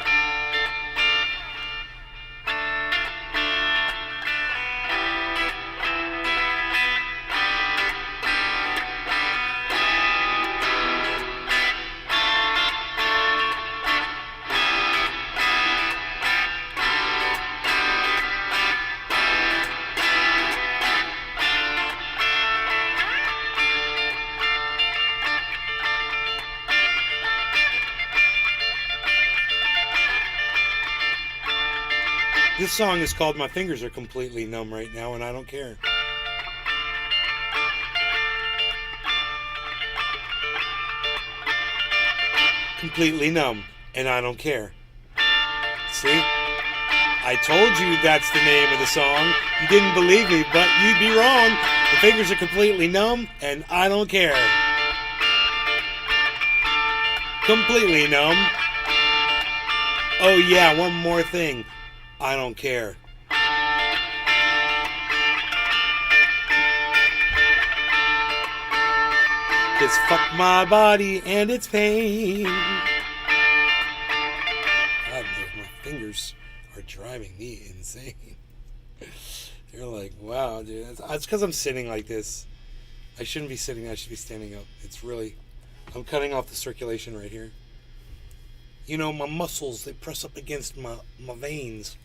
song is called My Fingers Are Completely Numb Right Now, and I Don't Care. Completely numb, and I don't care. See? I told you that's the name of the song. You didn't believe me, but you'd be wrong. The fingers are completely numb, and I don't care. Completely numb. Oh yeah, one more thing. I don't care. Just fuck my body and its pain. God, my fingers are driving me insane. They're like, wow, dude. It's because I'm sitting like this. I shouldn't be sitting. I should be standing up. It's really... I'm cutting off the circulation right here. You know, my muscles, they press up against my veins.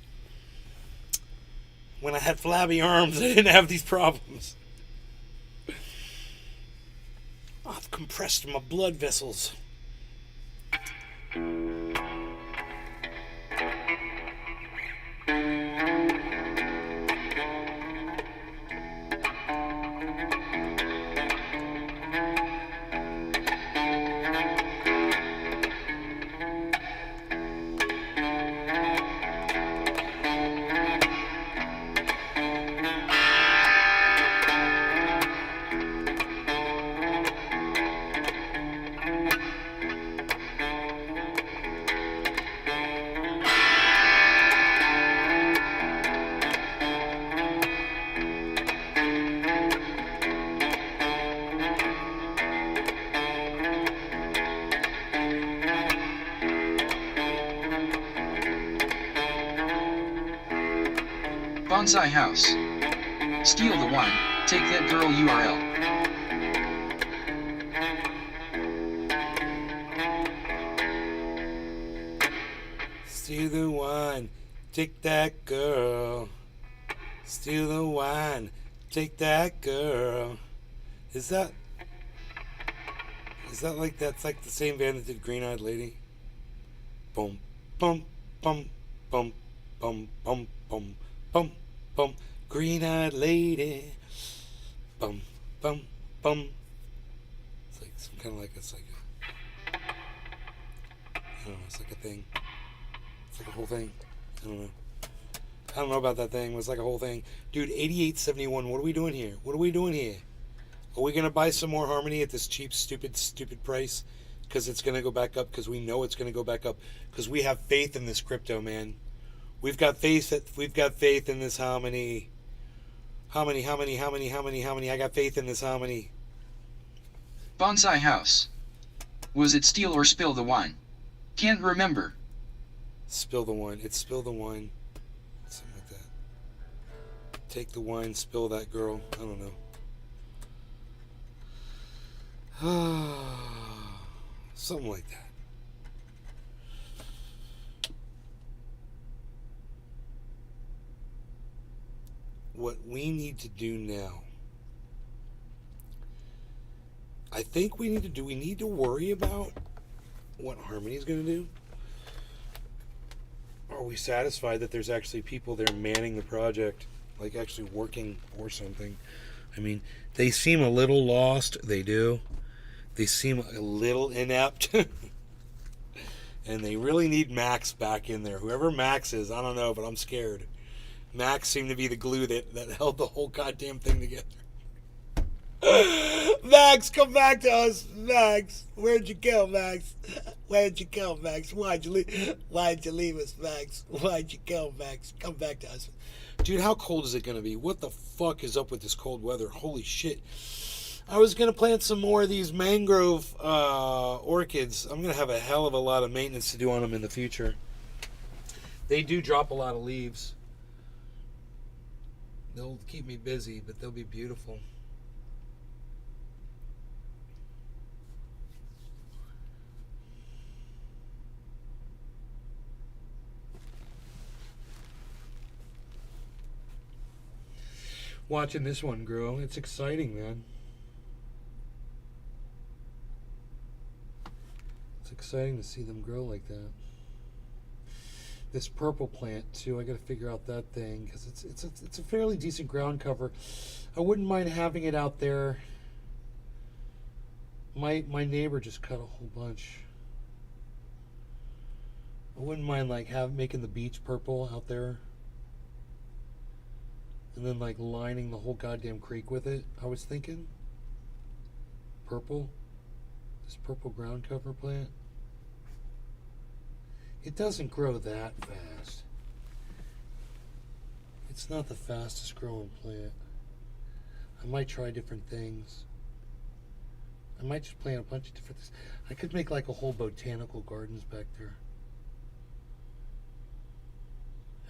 When I had flabby arms, I didn't have these problems. I've compressed my blood vessels. Bonsai House. Steal the wine, take that girl URL. Steal the wine, take that girl. Steal the wine, take that girl. Is that like, that's like the same band that did Green Eyed Lady? Boom, bum, bum, bum, bum, bum, bum, bum, bum. Green Eyed Lady. Bum, bum, bum. It's like some kind of like, it's like a, I don't know, it's like a thing. It's like a whole thing. I don't know. I don't know about that thing. It was like a whole thing. Dude, 8871, what are we doing here? What are we doing here? Are we going to buy some more Harmony at this cheap, stupid price? Because it's going to go back up, because we know it's going to go back up. Because we have faith in this crypto, man. We've got faith in this Harmony. Harmony. I got faith in this Harmony. Bonsai House. Was it steal or spill the wine? Can't remember. Spill the wine. It's spill the wine. Something like that. Take the wine, spill that girl. I don't know. Something like that. What we need to do now, I think we need to worry about what Harmony's going to do? Are we satisfied that there's actually people there manning the project, like actually working or something? I mean, they seem a little lost, they do. They seem a little inept. And they really need Max back in there. Whoever Max is, I don't know, but I'm scared. Max seemed to be the glue that held the whole goddamn thing together. Max, come back to us. Max, where'd you go, Max? Where'd you go, Max? Why'd you leave us, Max? Why'd you go, Max? Come back to us. Dude, how cold is it going to be? What the fuck is up with this cold weather? Holy shit. I was going to plant some more of these mangrove orchids. I'm going to have a hell of a lot of maintenance to do on them in the future. They do drop a lot of leaves. They'll keep me busy, but they'll be beautiful. Watching this one grow, it's exciting, man. It's exciting to see them grow like that. this purple plant too. I got to figure out that thing because it's a fairly decent ground cover. I wouldn't mind having it out there. My neighbor just cut a whole bunch. I wouldn't mind like making the beach purple out there, and then like lining the whole goddamn creek with it. I was thinking purple, this purple ground cover plant. It doesn't grow that fast. It's not the fastest growing plant. I might try different things. I might just plant a bunch of different things. I could make like a whole botanical gardens back there.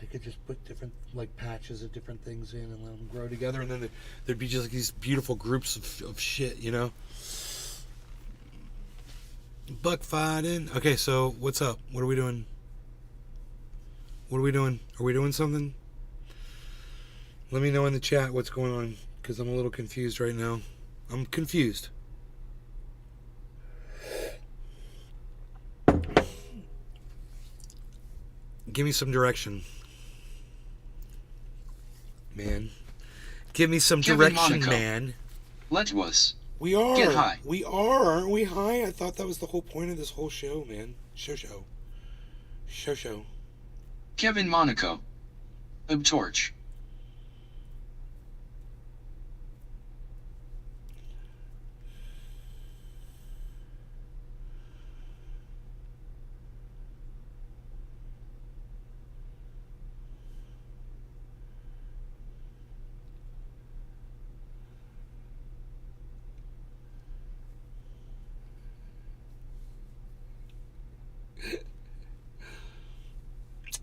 I could just put different like patches of different things in and let them grow together, and then there'd be just like these beautiful groups of shit, you know? Buck fighting. Okay, so what's up? What are we doing? What are we doing? Are we doing something? Let me know in the chat what's going on, because I'm a little confused right now. I'm confused. Give me some direction, man. Give me some Kevin direction, Monaco. man. Let us. We are. Get high. We are. Aren't we high? I thought that was the whole point of this whole show, man. Show. Kevin Monaco. Torch.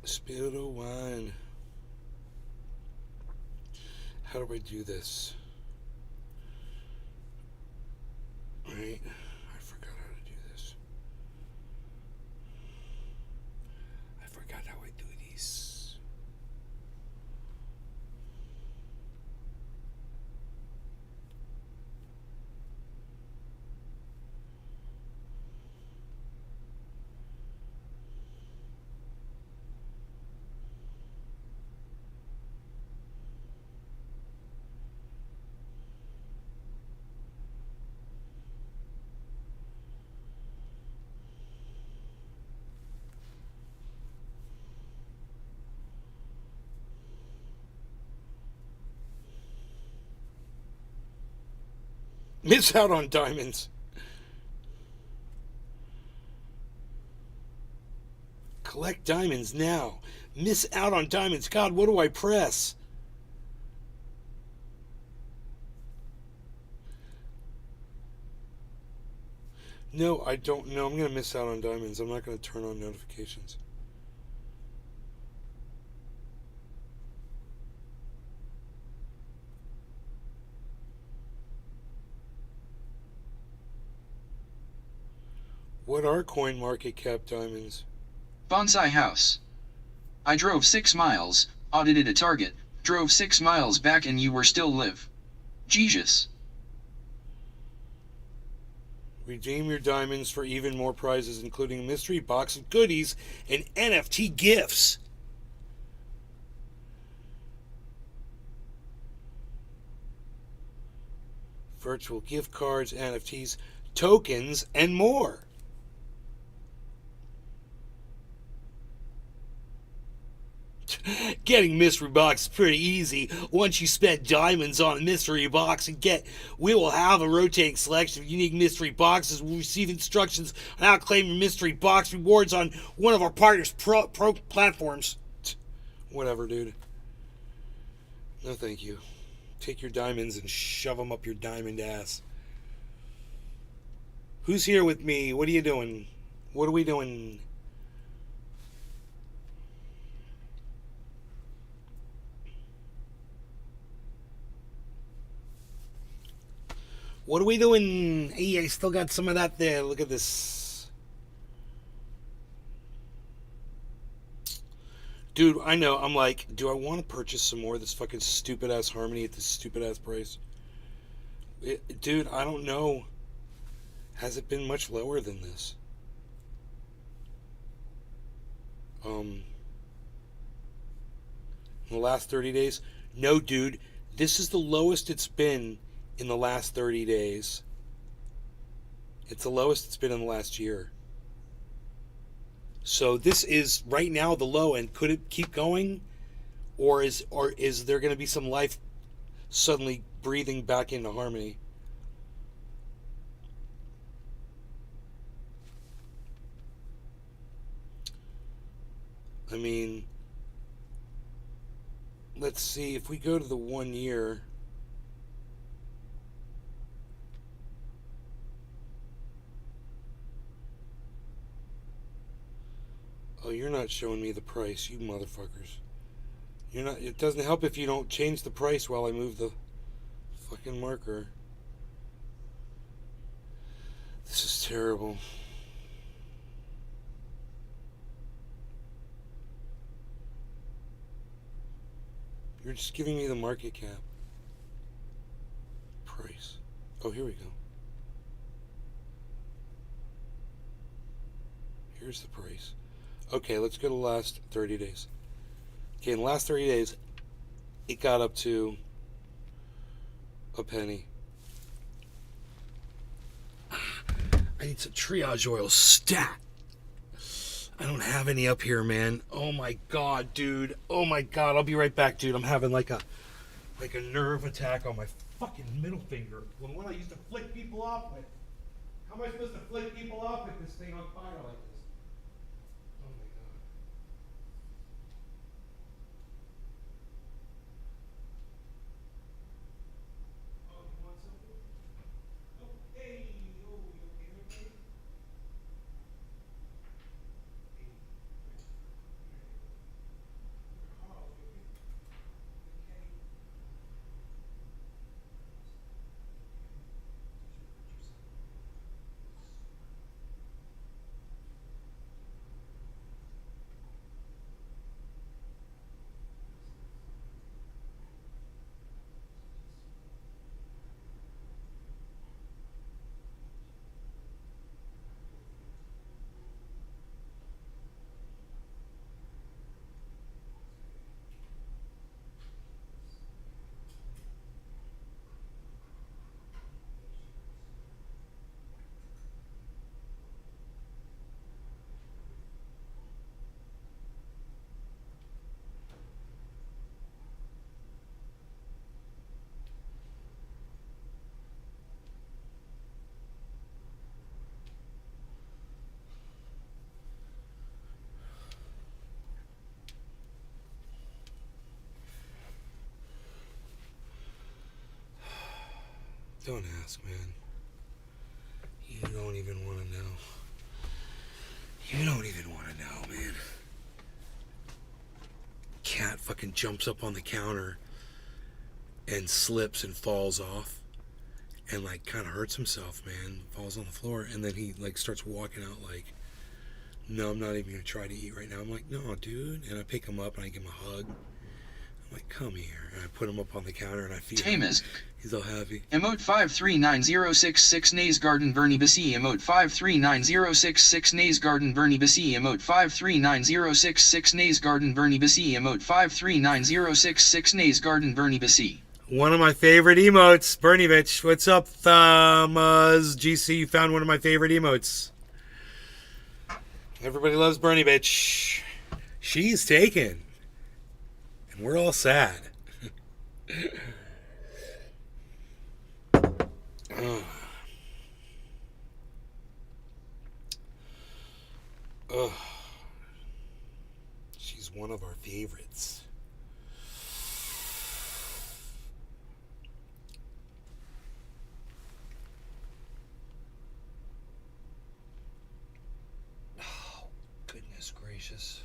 Spill the wine. How do I do this? Right. I forgot how to do this. I forgot how I do this. Miss out on diamonds. Collect diamonds now. Miss out on diamonds. God, what do I press? No, I don't know. I'm going to miss out on diamonds. I'm not going to turn on notifications. What are CoinMarketCap diamonds? Bonsai house. I drove 6 miles, audited a target, drove 6 miles back and you were still live. Jesus. Redeem your diamonds for even more prizes, including a mystery box of goodies and NFT gifts. Virtual gift cards, NFTs, tokens, and more. Getting mystery box is pretty easy. Once you spend diamonds on a mystery box we will have a rotating selection of unique mystery boxes. We'll receive instructions on how to claim your mystery box rewards on one of our partners' pro platforms. Whatever, dude. No, thank you. Take your diamonds and shove them up your diamond ass. Who's here with me? What are you doing? What are we doing? What are we doing? Hey, I still got some of that there. Look at this. Dude, I know. I'm like, do I want to purchase some more of this fucking stupid-ass Harmony at this stupid-ass price? Dude, I don't know. Has it been much lower than this? In the last 30 days? No, dude. This is the lowest it's been in the last 30 days. It's the lowest it's been in the last year. So this is right now the low, and could it keep going? Or is there going to be some life suddenly breathing back into Harmony? I mean, let's see, if we go to the 1 year, oh, you're not showing me the price, you motherfuckers. You're not. It doesn't help if you don't change the price while I move the fucking marker. This is terrible. You're just giving me the market cap. Price. Oh, here we go. Here's the price. Okay, let's go to the last 30 days. Okay, in the last 30 days, it got up to a penny. I need some triage oil stat. I don't have any up here, man. Oh my god, dude. Oh my god, I'll be right back, dude. I'm having like a nerve attack on my fucking middle finger. The one I used to flick people off with. How am I supposed to flick people off with this thing on fire like this? Oh my god. Oh, you want something? Oh, hey, oh, you okay, okay? Don't ask, man. You don't even want to know. You don't even want to know, man. Cat fucking jumps up on the counter and slips and falls off and like kind of hurts himself, man. Falls on the floor, and then he like starts walking out like, no, I'm not even gonna try to eat right now. I'm like, no, dude. And I pick him up and I give him a hug. I'm like, come here. And I put him up on the counter and I feed him. He's all happy. Emote 539066 Nays Garden Bernie Bassi. Emote 539066 Nays Garden Bernie Bassi. Emote 539066 Nays Garden Bernie Bassi. Emote 539066 Nays Garden Bernie Bassi. One of my favorite emotes, Bernie Bitch. What's up, GC? You found one of my favorite emotes. Everybody loves Bernie Bitch. She's taken. And we're all sad. She's one of our favorites. Oh, goodness gracious.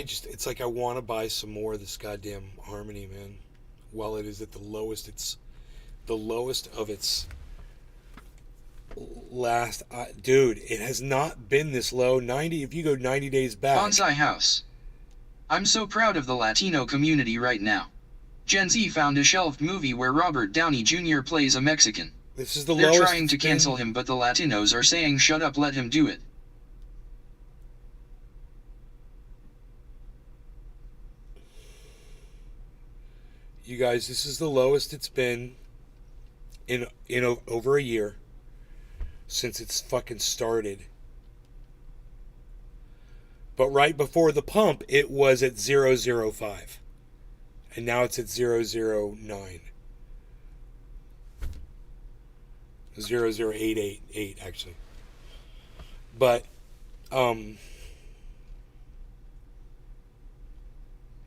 It's like I want to buy some more of this goddamn Harmony, man. While it is at the lowest, it's the lowest of its last. Dude, it has not been this low. 90, if you go 90 days back. Bonsai House. I'm so proud of the Latino community right now. Gen Z found a shelved movie where Robert Downey Jr. plays a Mexican. This is the They're lowest trying to cancel him, but the Latinos are saying shut up, let him do it. You guys, this is the lowest it's been in over a year since it's fucking started. But right before the pump, it was at 0.05. And now it's at 0.009. 0.0888 actually. But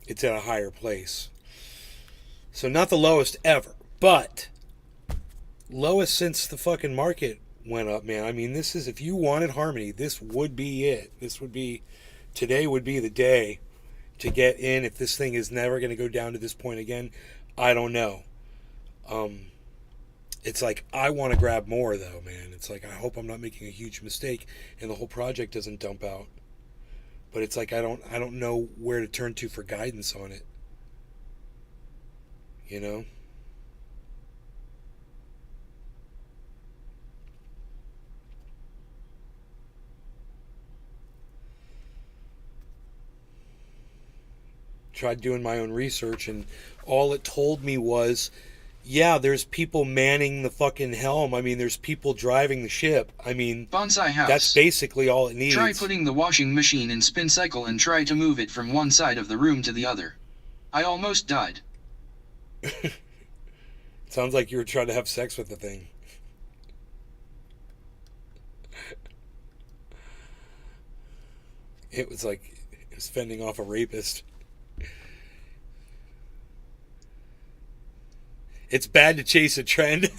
it's at a higher place. So not the lowest ever, but lowest since the fucking market went up, man. I mean, this is, if you wanted Harmony, this would be it. Today would be the day to get in. If this thing is never going to go down to this point again, I don't know. It's like, I want to grab more though, man. It's like, I hope I'm not making a huge mistake and the whole project doesn't dump out. But it's like, I don't know where to turn to for guidance on it. You know? Tried doing my own research, and all it told me was, yeah, there's people manning the fucking helm. I mean, there's people driving the ship. I mean, Bonsai house. That's basically all it needs. Try putting the washing machine in spin cycle and try to move it from one side of the room to the other. I almost died. Sounds like you were trying to have sex with the thing. It was like it was fending off a rapist. It's bad to chase a trend.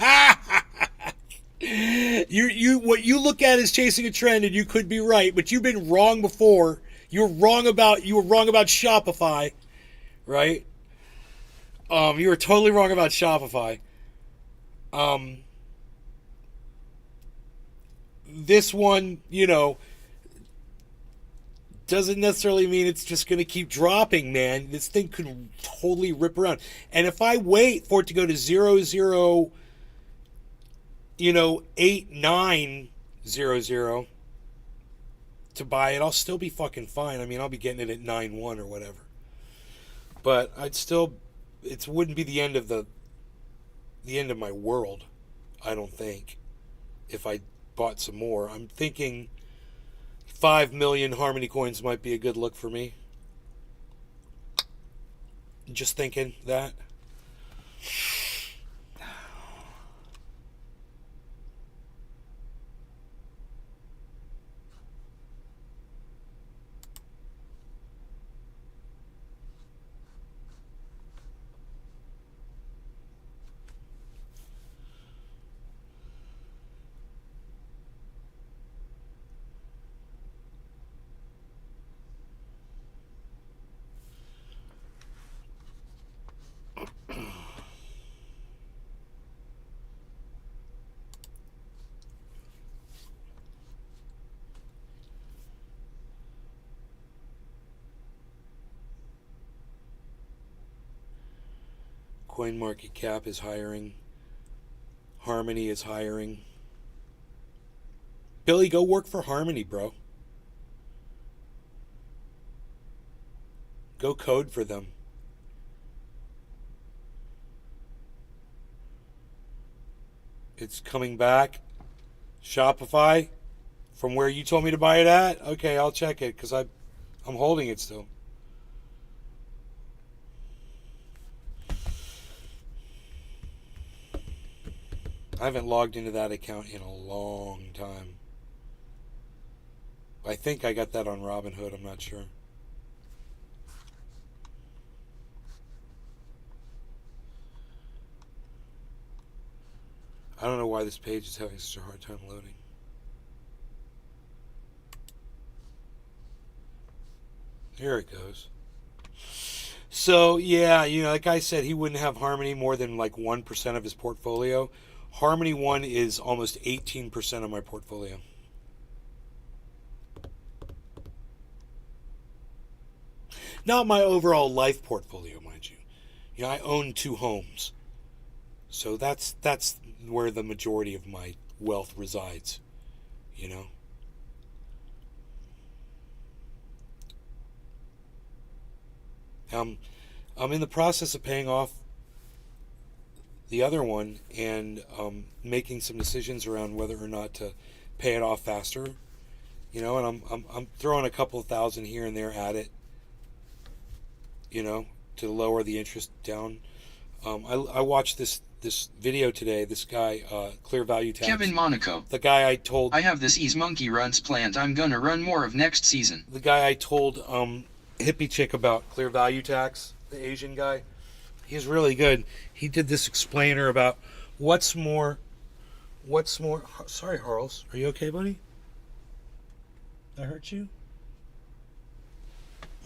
You what you look at is chasing a trend, and you could be right, but you've been wrong before. You were wrong about Shopify, right? You were totally wrong about Shopify. This one, doesn't necessarily mean it's just going to keep dropping, man. This thing could totally rip around. And if I wait for it to go to 8900 to buy it, I'll still be fucking fine. I mean, I'll be getting it at 9.1 or whatever. But it wouldn't be the end of my world, I don't think, if I bought some more. I'm thinking 5 million Harmony coins might be a good look for me. Just thinking that. CoinMarketCap is hiring. Harmony is hiring. Billy, go work for Harmony, bro. Go code for them. It's coming back. Shopify, from where you told me to buy it at? Okay, I'll check it, because I'm holding it still. I haven't logged into that account in a long time. I think I got that on Robinhood, I'm not sure. I don't know why this page is having such a hard time loading. Here it goes. So, yeah, like I said, he wouldn't have Harmony more than like 1% of his portfolio. Harmony One is almost 18% of my portfolio. Not my overall life portfolio, mind you. I own 2 homes. So that's where the majority of my wealth resides, I'm in the process of paying off the other one and making some decisions around whether or not to pay it off faster. You know, and I'm throwing a couple of thousand here and there at it, you know, to lower the interest down. I watched this video today. This guy, Clear Value Tax. Kevin Monaco. The guy I told. I have this Ease Monkey Runs planned. I'm gonna run more of next season. The guy I told, hippie chick about Clear Value Tax, the Asian guy. He's really good. He did this explainer about what's more. Sorry, Harles. Are you okay, buddy? I hurt you?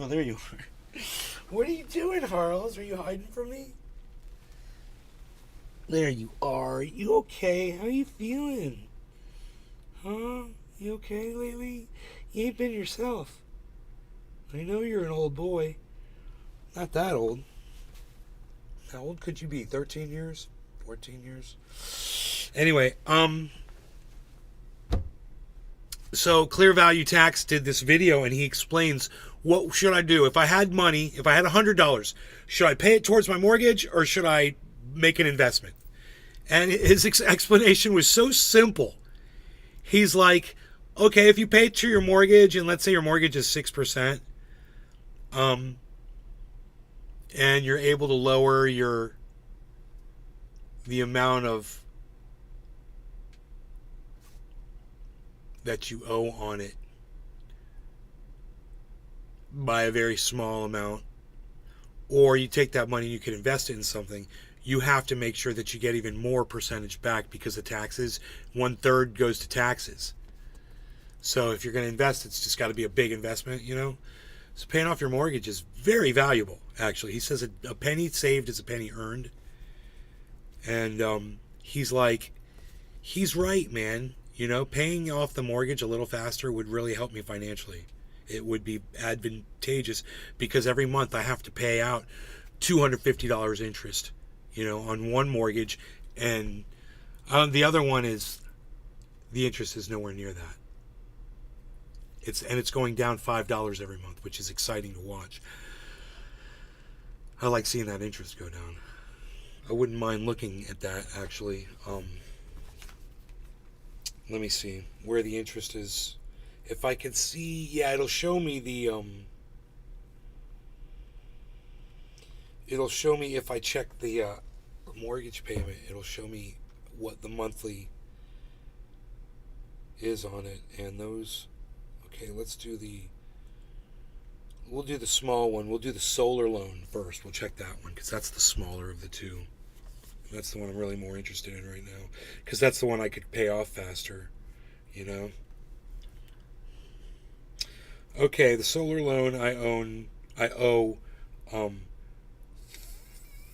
Oh, there you are. What are you doing, Harles? Are you hiding from me? There you are. You okay? How you feeling? Huh? You okay lately? You ain't been yourself. I know you're an old boy. Not that old. How old could you be? 13 years? 14 years? Anyway, so Clear Value Tax did this video and he explains, what should I do? If I had money, if I had $100, should I pay it towards my mortgage or should I make an investment? And his explanation was so simple. He's like, okay, if you pay to your mortgage, and let's say your mortgage is 6%, and you're able to lower the amount of that you owe on it by a very small amount, or you take that money and you can invest it in something, you have to make sure that you get even more percentage back because of taxes. 1/3 goes to taxes. So if you're going to invest, it's just got to be a big investment, you know. So paying off your mortgage is very valuable, actually. He says a penny saved is a penny earned. And he's like, he's right, man. You know, paying off the mortgage a little faster would really help me financially. It would be advantageous because every month I have to pay out $250 interest, you know, on one mortgage, and the other one is, the interest is nowhere near that. It's going down $5 every month, which is exciting to watch. I like seeing that interest go down. I wouldn't mind looking at that, actually. Let me see where the interest is. If I can see, yeah, it'll show me the it'll show me if I check the mortgage payment. It'll show me what the monthly is on it, and those. Okay, we'll do the small one. We'll do the solar loan first. We'll check that one because that's the smaller of the two. That's the one I'm really more interested in right now because that's the one I could pay off faster, you know. Okay, the solar loan I owe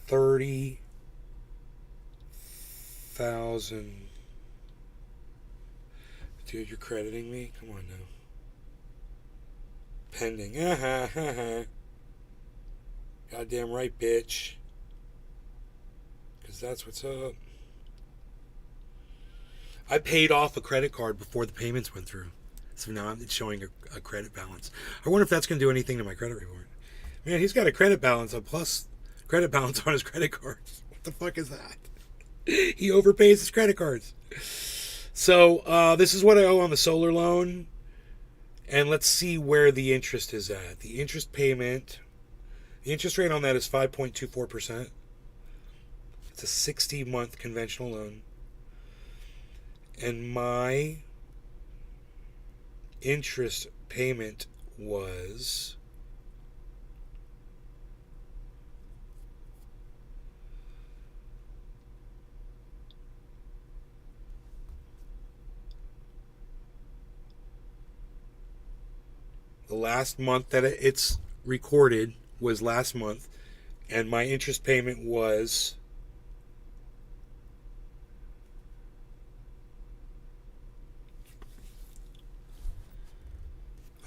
$30,000. Dude, you're crediting me? Come on now. Pending. Goddamn right, bitch. Because that's what's up. I paid off a credit card before the payments went through. So now it's showing a credit balance. I wonder if that's going to do anything to my credit report. Man, he's got a credit balance, a plus credit balance on his credit cards. What the fuck is that? He overpays his credit cards. So this is what I owe on the solar loan. And let's see where the interest is at. The interest payment, the interest rate on that is 5.24%. It's a 60-month conventional loan. And my interest payment was the last month that it's recorded was last month, and my interest payment was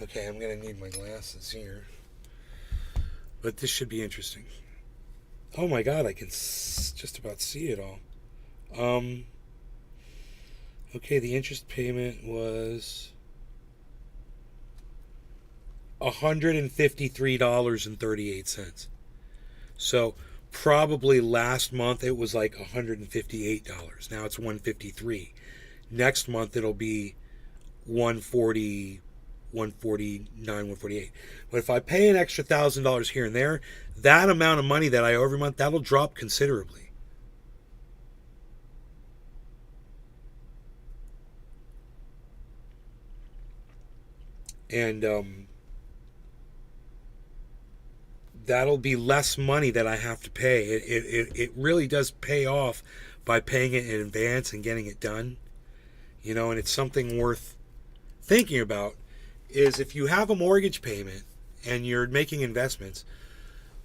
okay, I'm going to need my glasses here. But this should be interesting. Oh my god, I can just about see it all. Okay, the interest payment was $153.38. So probably last month it was like $158. Now it's $153. Next month it'll be $140, $149, $148. But if I pay an extra $1,000 here and there, that amount of money that I owe every month, that'll drop considerably. And that'll be less money that I have to pay. It really does pay off by paying it in advance and getting it done. You know, and it's something worth thinking about. Is if you have a mortgage payment and you're making investments,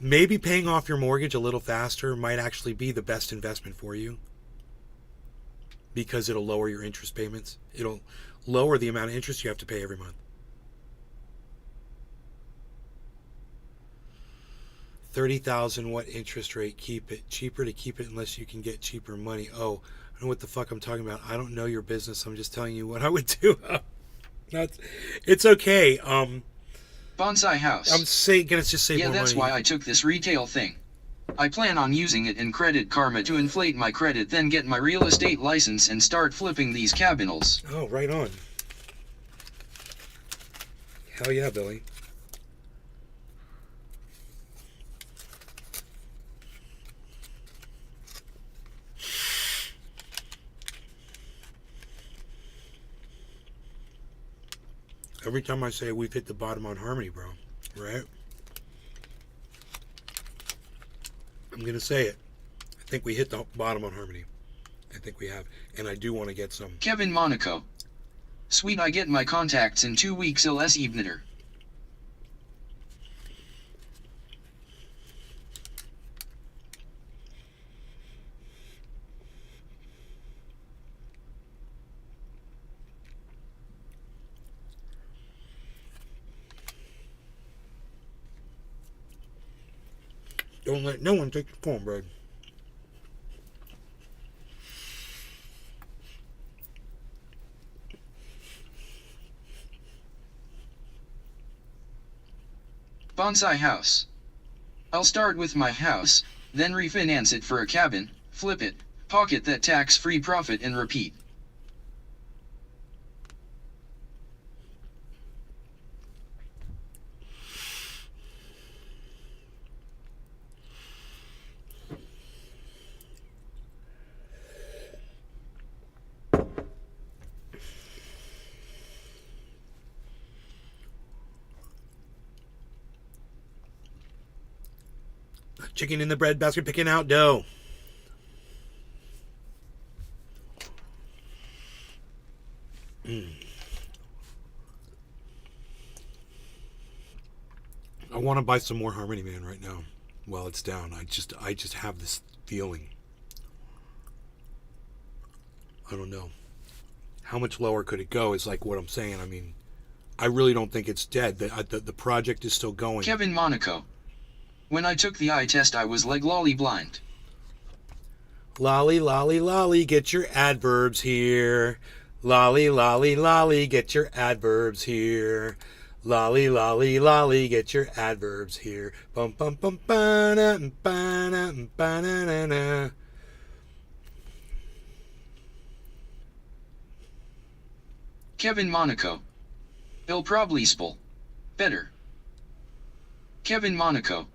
maybe paying off your mortgage a little faster might actually be the best investment for you, because it'll lower your interest payments. It'll lower the amount of interest you have to pay every month. 30,000, what interest rate? Keep it. Cheaper to keep it unless you can get cheaper money. Oh, I don't know what the fuck I'm talking about. I don't know your business. I'm just telling you what I would do. It's okay. Bonsai house. I'm gonna just say yeah, more that's money. why I took this retail thing. I plan on using it in Credit Karma to inflate my credit, then get my real estate license and start flipping these cabinals. Oh, right on. Hell yeah, Billy. Every time I say we've hit the bottom on Harmony, bro, right? I'm going to say it. I think we hit the bottom on Harmony. I think we have. And I do want to get some. Kevin Monaco. Sweet, I get my contacts in 2 weeks LS evenator. Don't let no one take the cornbread. Bonsai house. I'll start with my house, then refinance it for a cabin, flip it, pocket that tax-free profit and repeat. Chicken in the bread basket, picking out dough. I want to buy some more Harmony Man right now while it's down. I just have this feeling. I don't know. How much lower could it go is like what I'm saying. I mean, I really don't think it's dead. The project is still going. Kevin Monaco. When I took the eye test, I was like lolly blind. Lolly, lolly, lolly, get your adverbs here. Lolly, lolly, lolly, get your adverbs here. Lolly, lolly, lolly, get your adverbs here. Bum, bum, bum, ba-na, ba-na, ba-na-na-na. Kevin Monaco. Il probably spell. Better. Kevin Monaco.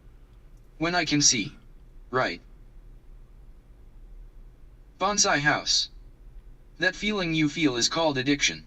When I can see. Right. Bonsai house. That feeling you feel is called addiction.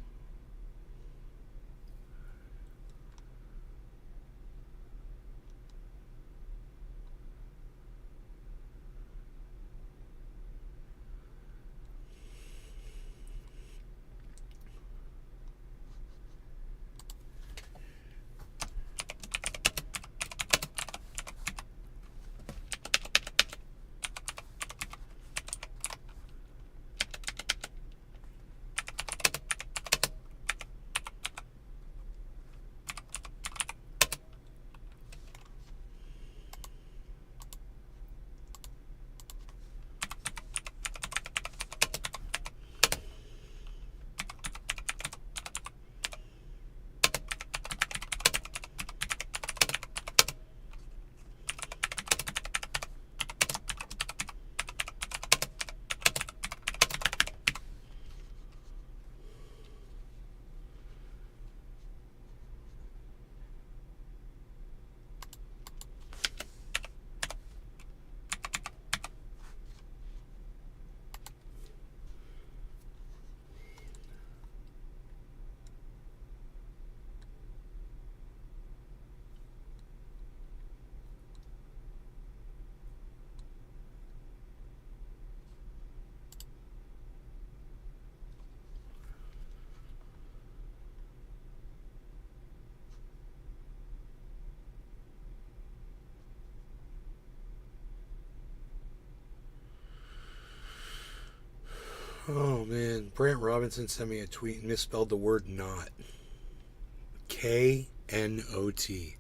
Oh man, Brant Robinson sent me a tweet and misspelled the word not. K-N-O-T.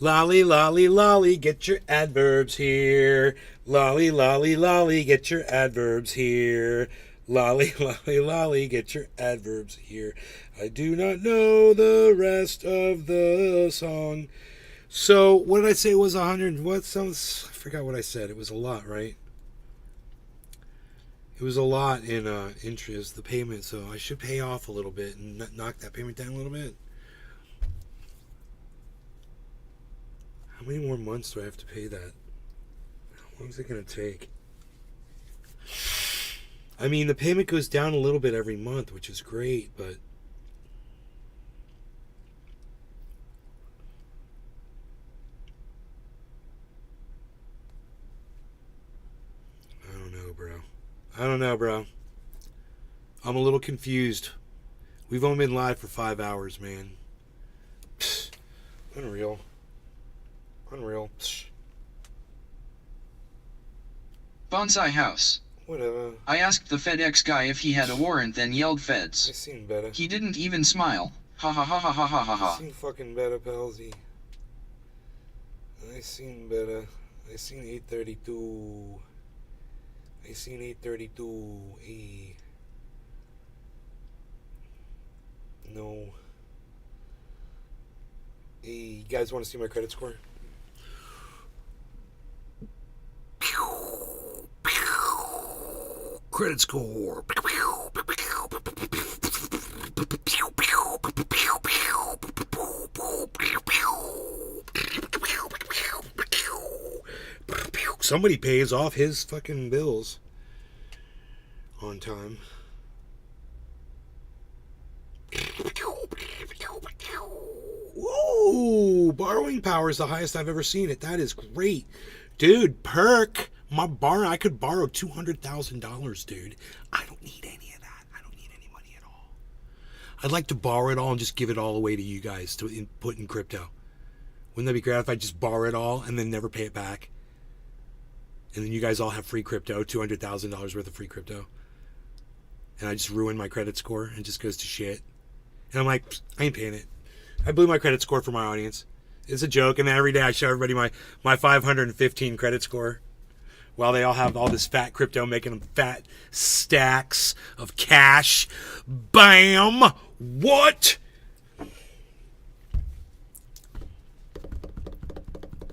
Lolly, lolly, lolly, get your adverbs here. Lolly, lolly, lolly, get your adverbs here. Lolly, lolly, lolly, get your adverbs here. I do not know the rest of the song. So, what did I say was 100? What sounds? I forgot what I said. It was a lot, right? It was a lot in interest, the payment. So I should pay off a little bit and knock that payment down a little bit. How many more months do I have to pay that? How long is it going to take? I mean, the payment goes down a little bit every month, which is great, but I don't know, bro. I'm a little confused. We've only been live for 5 hours, man. Psst. Unreal. Psst. Bonsai House. Whatever. I asked the FedEx guy if he had a warrant, then yelled feds. I seen better. He didn't even smile. Ha ha ha ha ha ha ha ha. I seen fucking better, Palsy. I seen better. I seen 832. I seen 832. Hey. No. Hey, you guys want to see my credit score? Credit score. Somebody pays off his fucking bills on time. Whoa! Borrowing power is the highest I've ever seen it. That is great. Dude, perk. I could borrow $200,000, dude. I don't need any of that. I don't need any money at all. I'd like to borrow it all and just give it all away to you guys to put in crypto. Wouldn't that be great if I just borrow it all and then never pay it back? And then you guys all have free crypto, $200,000 worth of free crypto. And I just ruin my credit score and it just goes to shit. And I'm like, I ain't paying it. I blew my credit score for my audience. It's a joke. And then every day I show everybody my 515 credit score. While they all have all this fat crypto, making them fat stacks of cash. Bam! What?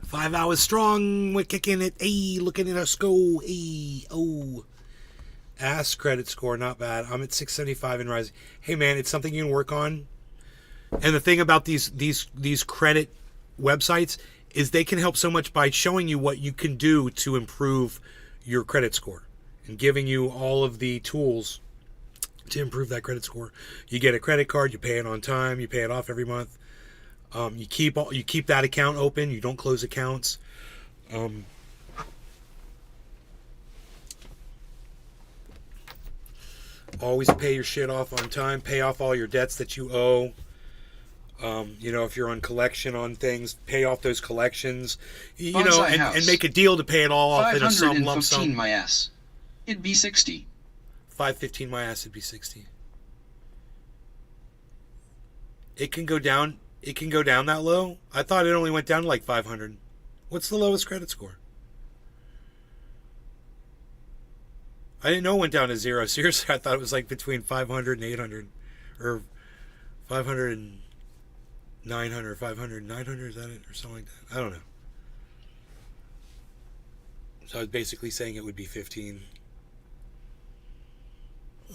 5 hours strong. We're kicking it. Hey, looking at us go. Hey, oh. Ass credit score, not bad. I'm at 675 and rising. Hey, man, it's something you can work on. And the thing about these credit websites is they can help so much by showing you what you can do to improve your credit score and giving you all of the tools to improve that credit score. You get a credit card, you pay it on time, you pay it off every month. You keep that account open, you don't close accounts. Always pay your shit off on time, pay off all your debts that you owe. If you're on collection on things, pay off those collections, and make a deal to pay it all off in a sum, lump sum. 515 my ass. It'd be 60. 515 my ass, it'd be 60. It can go down that low? I thought it only went down to like 500. What's the lowest credit score? I didn't know it went down to 0. Seriously, I thought it was like between 500 and 800. Or 500 and 900, 500, 900, is that it? Or something like that. I don't know. So I was basically saying it would be 15.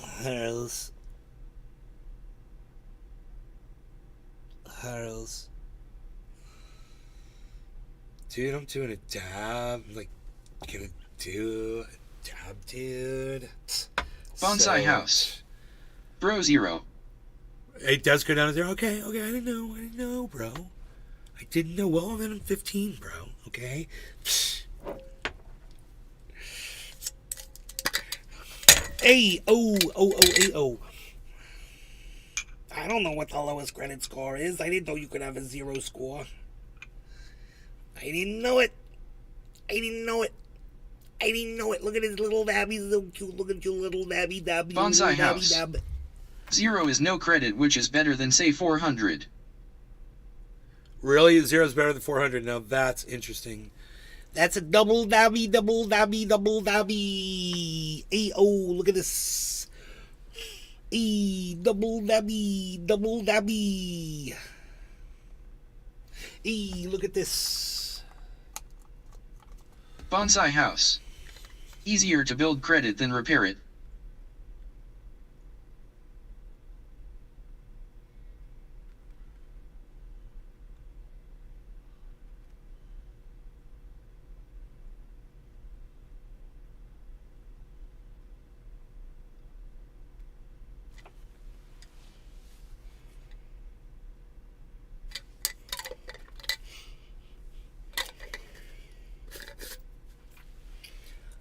Harrells. Dude, I'm doing a dab. I'm like, gonna do a dab, dude. Bonsai House. Bro Zero. It does go down to 0. Okay, I didn't know, bro. I didn't know. Well, then I'm 15, bro. Okay? Hey, oh. I don't know what the lowest credit score is. I didn't know you could have a 0 score. I didn't know it. I didn't know it. Look at his little dabby, so cute. Look at your little dabby dabby. Bonsai little House. dabby dab. 0 is no credit, which is better than say 400. Really? 0 is better than 400. Now that's interesting. That's a double dabby, double dabby, double dabby. Hey, oh, look at this. Hey, double dabby, double dabby. Hey, look at this. Bonsai House. Easier to build credit than repair it.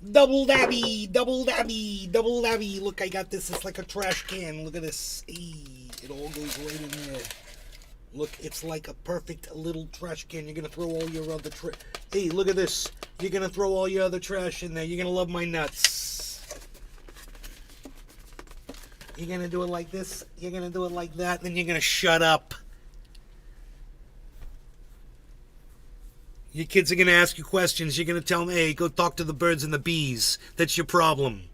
Double dabby, double dabby, double dabby. Look, I got this. It's like a trash can. Look at this. Hey, it all goes right in there. Look, it's like a perfect little trash can. You're gonna throw all your other trash. Hey, look at this. You're gonna throw all your other trash in there. You're gonna love my nuts. You're gonna do it like this. You're gonna do it like that. Then you're gonna shut up. Your kids are going to ask you questions. You're going to tell them, hey, go talk to the birds and the bees. That's your problem.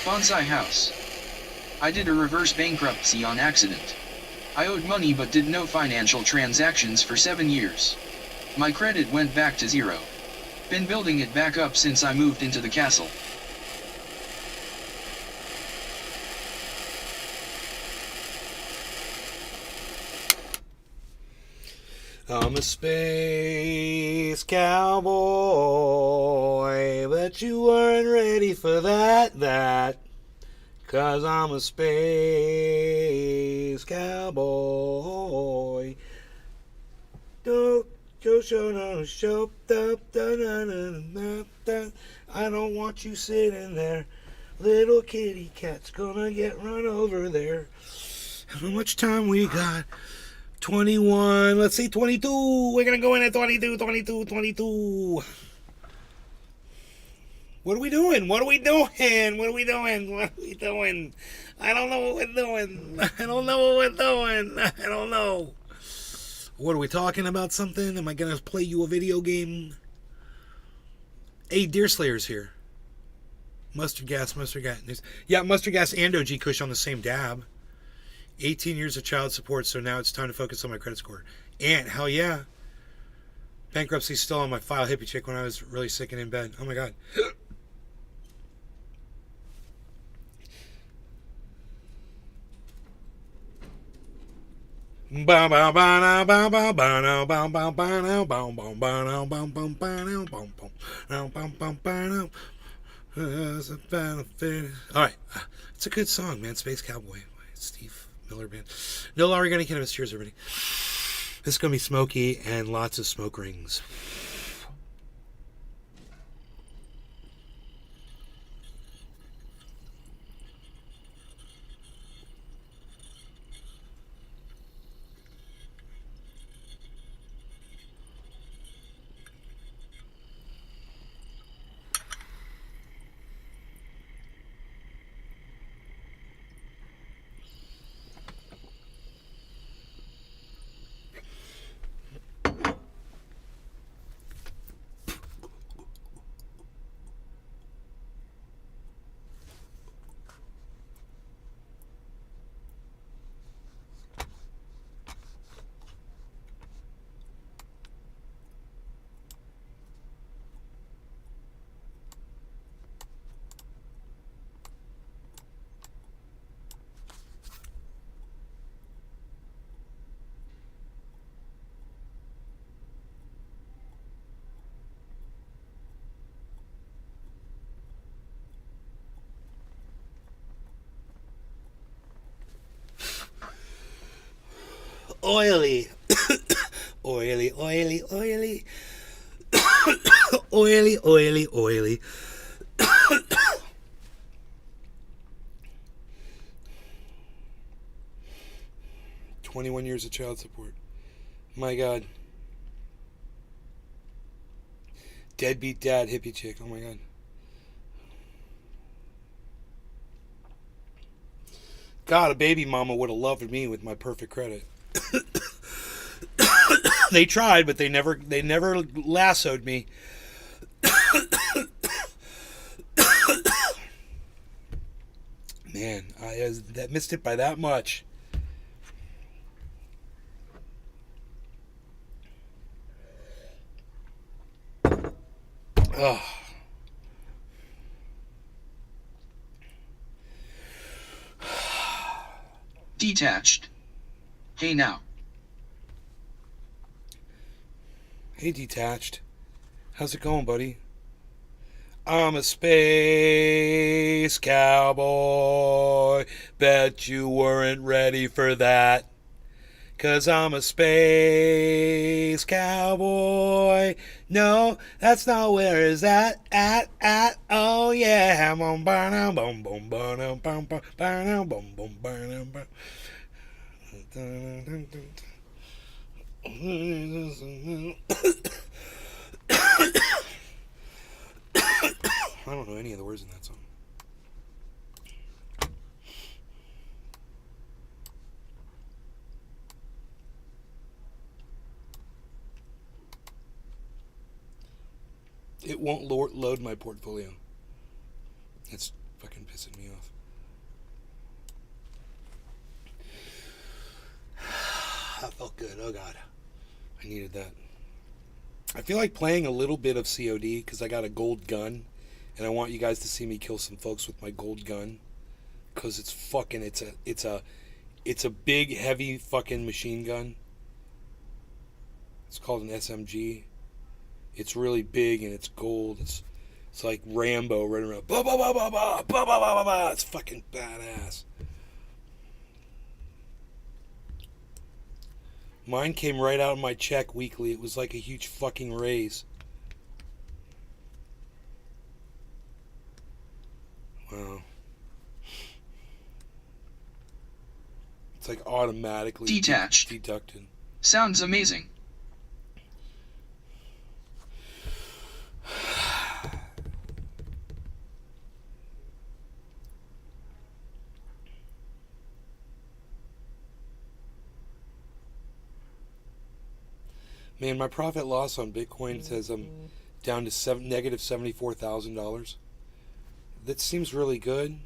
Bonsai House. I did a reverse bankruptcy on accident. I owed money but did no financial transactions for 7 years. My credit went back to 0. Been building it back up since I moved into the castle. I'm a space cowboy, but you weren't ready for that. 'Cause I'm a space cowboy. I don't want you sitting there. Little kitty cat's gonna get run over there. How much time we got? 21, let's say 22. We're going to go in at 22. What are we doing? I don't know what we're doing. I don't know. What are we talking about? Something? Am I going to play you a video game? Hey, Deerslayer's here. Mustard gas. Yeah, mustard gas and OG Kush on the same dab. 18 years of child support, so now it's time to focus on my credit score. And hell yeah. Bankruptcy's still on my file. Hippie chick when I was really sick and in bed. Oh my god. Alright. It's a good song, man. Space Cowboy. Steve Miller Band. No Laurie Gunny Cannabis. Cheers, everybody. This is going to be smoky and lots of smoke rings. oily. Oily, oily, oily. Oily, oily, oily. 21 years of child support. My God. Deadbeat dad, hippie chick. Oh my God. God, a baby mama would have loved me with my perfect credit. They tried, but they never lassoed me. Man, that missed it by that much. Oh. Detached. Hey now. Hey, Detached. How's it going, buddy? I'm a space cowboy. Bet you weren't ready for that. 'Cause I'm a space cowboy. No, that's not where is that at. Oh yeah. Boom, boom, boom, boom, boom, boom, boom, boom, boom, boom, boom. I don't know any of the words in that song. It won't load my portfolio. It's fucking pissing me off. That felt good. Oh God. I needed that. I feel like playing a little bit of COD because I got a gold gun and I want you guys to see me kill some folks with my gold gun because it's fucking it's a big heavy fucking machine gun. It's called an SMG. It's really big and it's gold. It's like Rambo running around. Ba ba ba ba ba ba ba ba ba. It's fucking badass. Mine came right out of my check weekly. It was like a huge fucking raise. Wow. It's like automatically Detached. deducted. Sounds amazing. Man, my profit loss on Bitcoin says I'm down to negative $74,000. That seems really good.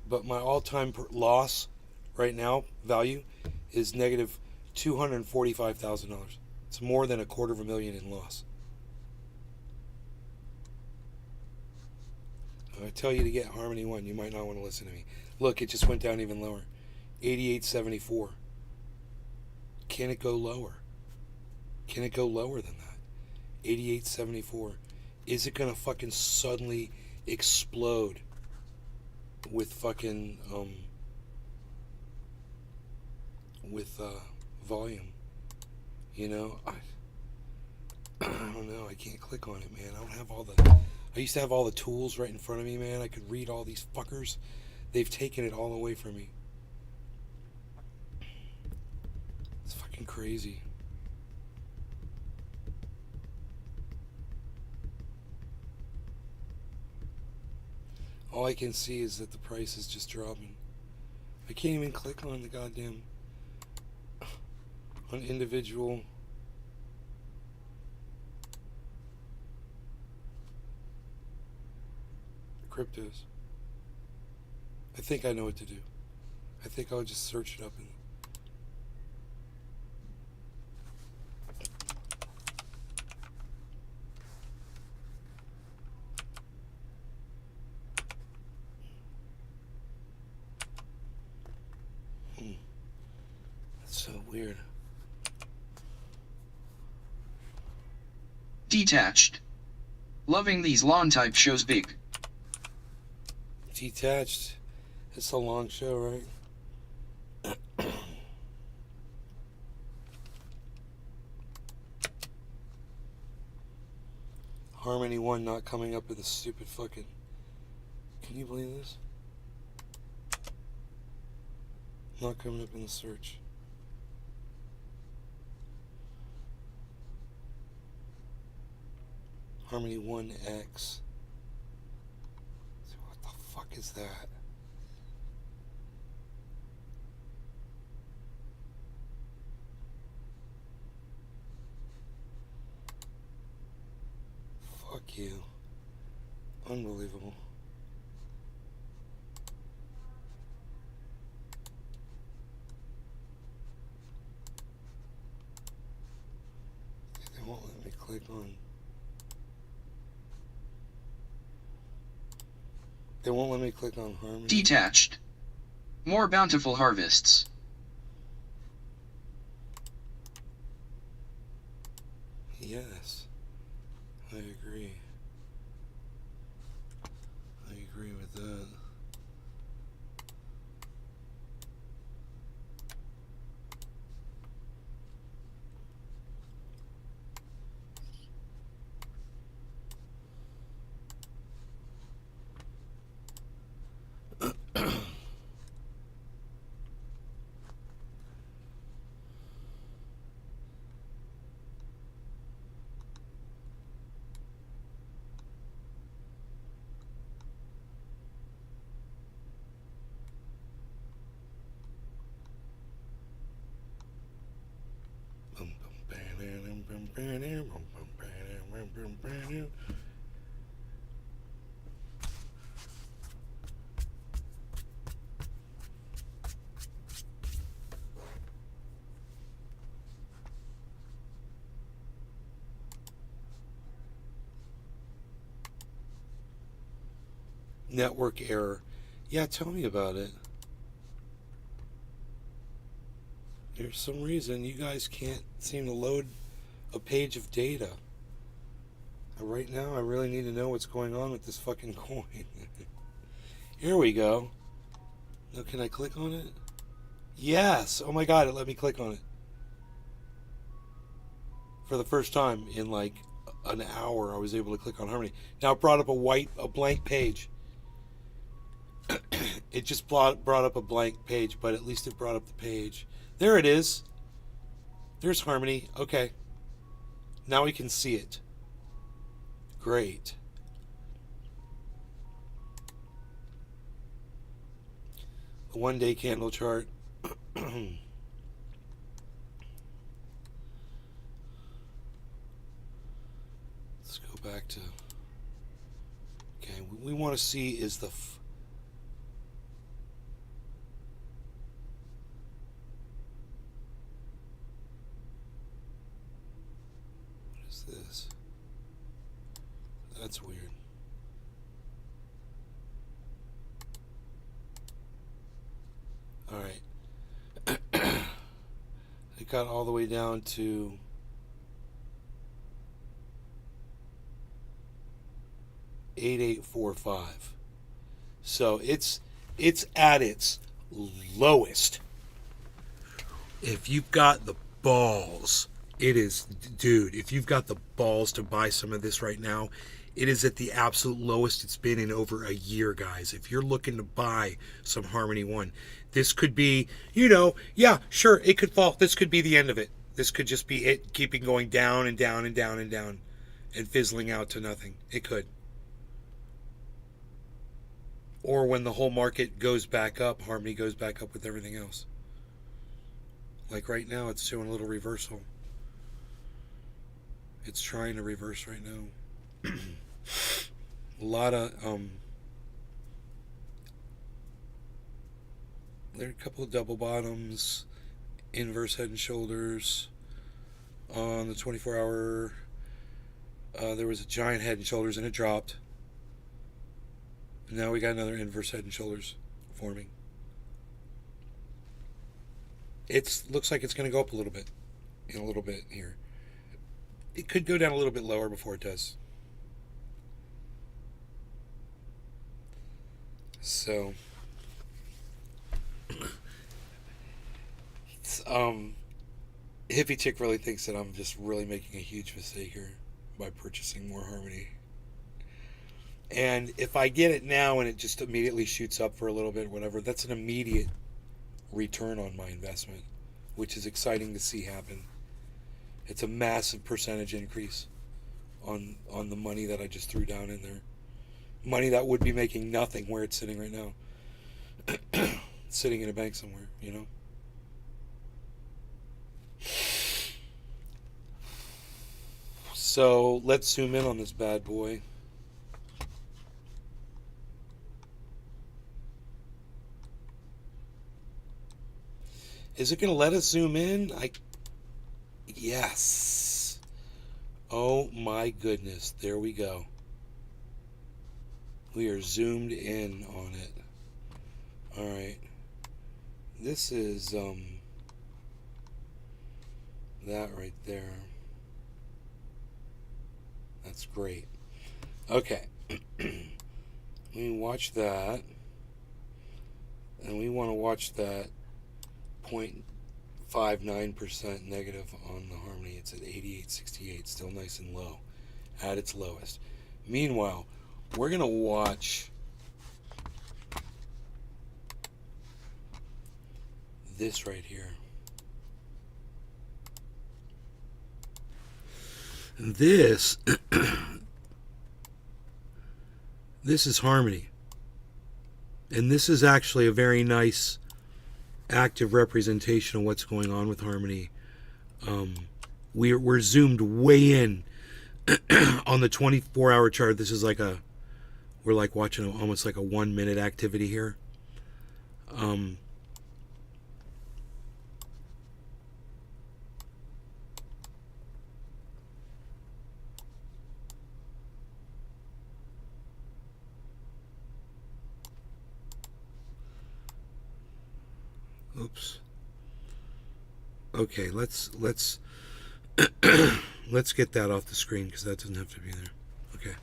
But my all-time loss right now, value, is negative $245,000. It's more than $250,000 in loss. If I tell you to get Harmony 1, you might not want to listen to me. Look, it just went down even lower. 88.74. Can it go lower? Can it go lower than that? 88.74. Is it gonna fucking suddenly explode with fucking volume? You know, I don't know. I can't click on it, man. I don't have all the. I used to have all the tools right in front of me, man. I could read all these fuckers. They've taken it all away from me. It's fucking crazy. All I can see is that the price is just dropping. I can't even click on the goddamn on individual cryptos. I think I know what to do. I think I'll just search it up and that's so weird. Detached. Loving these lawn type shows big. Detached. It's a long show, right? Harmony 1 not coming up in the stupid fucking... Can you believe this? Not coming up in the search. Harmony 1X. What the fuck is that? Fuck you. Unbelievable. They won't let me click on... They won't let me click on Harmony. Detached. More bountiful harvests. Yes. I agree. I agree with that. Network error. Yeah, tell me about it. There's some reason you guys can't seem to load a page of data. Right now, I really need to know what's going on with this fucking coin. Here we go. Now, can I click on it? Yes! Oh my god, it let me click on it. For the first time in like an hour, I was able to click on Harmony. Now it brought up a blank page. It just brought up a blank page, but at least it brought up the page. There it is. There's Harmony. Okay. Now we can see it. Great. The one-day candle chart. Let's go back to... Okay, what we want to see is the... This. That's weird. All right. It got all the way down to 8845. So it's at its lowest. If you've got the balls, it is, dude, if you've got the balls to buy some of this right now, it is at the absolute lowest it's been in over a year, guys. If you're looking to buy some Harmony 1, this could be, yeah, sure, it could fall. This could be the end of it. This could just be it keeping going down and down and down and down and fizzling out to nothing. It could. Or when the whole market goes back up, Harmony goes back up with everything else. Like right now, it's doing a little reversal. It's trying to reverse right now. A lot of there are a couple of double bottoms, inverse head and shoulders on the 24-hour. There was a giant head and shoulders and it dropped. Now we got another inverse head and shoulders forming. It looks like it's going to go up a little bit in a little bit here. It could go down a little bit lower before it does. So, Hippie Chick really thinks that I'm just really making a huge mistake here by purchasing more Harmony. And if I get it now and it just immediately shoots up for a little bit or whatever, that's an immediate return on my investment, which is exciting to see happen. It's a massive percentage increase on the money that I just threw down in there. Money that would be making nothing where it's sitting right now. Sitting in a bank somewhere, you know? So let's zoom in on this bad boy. Is it going to let us zoom in? Yes. Oh my goodness. There we go. We are zoomed in on it. All right. This is that right there. That's great. Okay. We watch that. And we want to watch that 0.59% negative on the Harmony. It's at 88.68, still nice and low at its lowest. Meanwhile, we're going to watch this right here. And this this is Harmony. And this is actually a very nice active representation of what's going on with Harmony. We're zoomed way in on the 24-hour chart. This is like we're like watching almost like a 1 minute activity here. Oops. Okay, let's let's get that off the screen because that doesn't have to be there. Okay.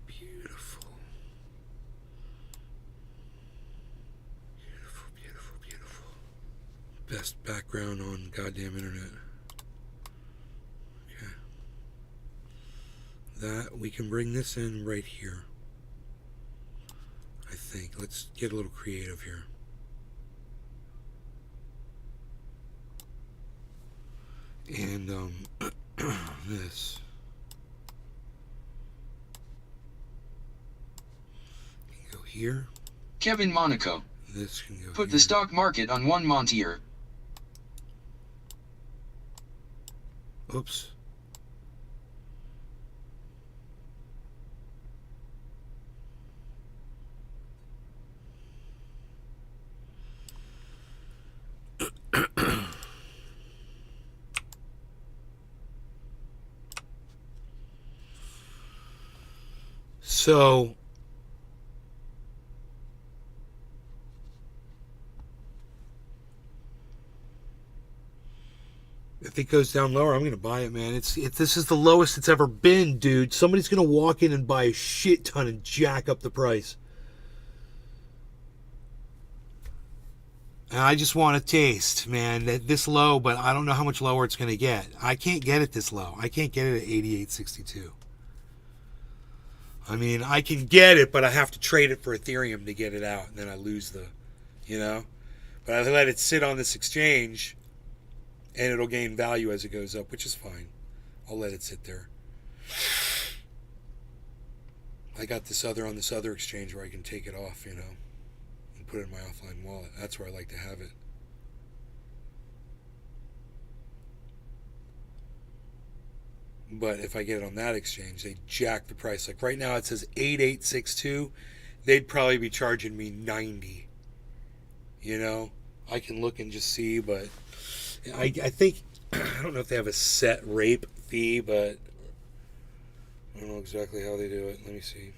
Beautiful. Beautiful, beautiful, beautiful. Best background on goddamn internet. Okay. That, we can bring this in right here. I think. Let's get a little creative here. And, this. Can go here. Kevin Monaco. This can go Put here. the stock market on one Montier. Oops. So if it goes down lower, I'm going to buy it, man. This is the lowest it's ever been, dude. Somebody's going to walk in and buy a shit ton and jack up the price. And I just want a taste, man, this low, but I don't know how much lower it's going to get. I can't get it this low. I can't get it at 88.62. I mean, I can get it, but I have to trade it for Ethereum to get it out, and then I lose you know? But I let it sit on this exchange, and it'll gain value as it goes up, which is fine. I'll let it sit there. I got this other on this other exchange where I can take it off, you know, and put it in my offline wallet. That's where I like to have it. But if I get it on that exchange, they jack the price. Like right now it says 8862. They'd probably be charging me 90. You know, I can look and just see, but I think, I don't know if they have a set rape fee, but I don't know exactly how they do it. Let me see.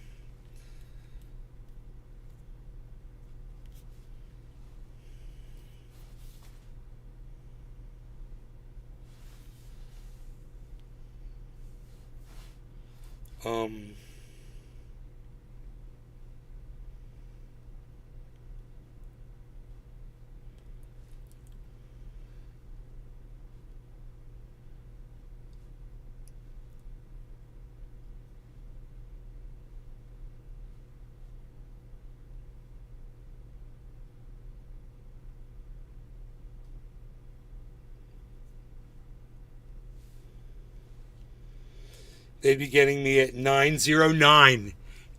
they'd be getting me at 909.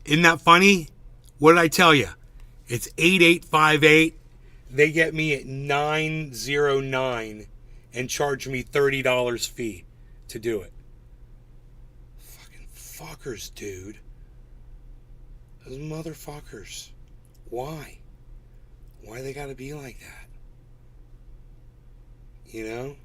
Isn't that funny? What did I tell you? It's 8858. They get me at 909 and charge me $30 fee to do it. Fucking fuckers, dude. Those motherfuckers. Why? Why they gotta be like that? You know?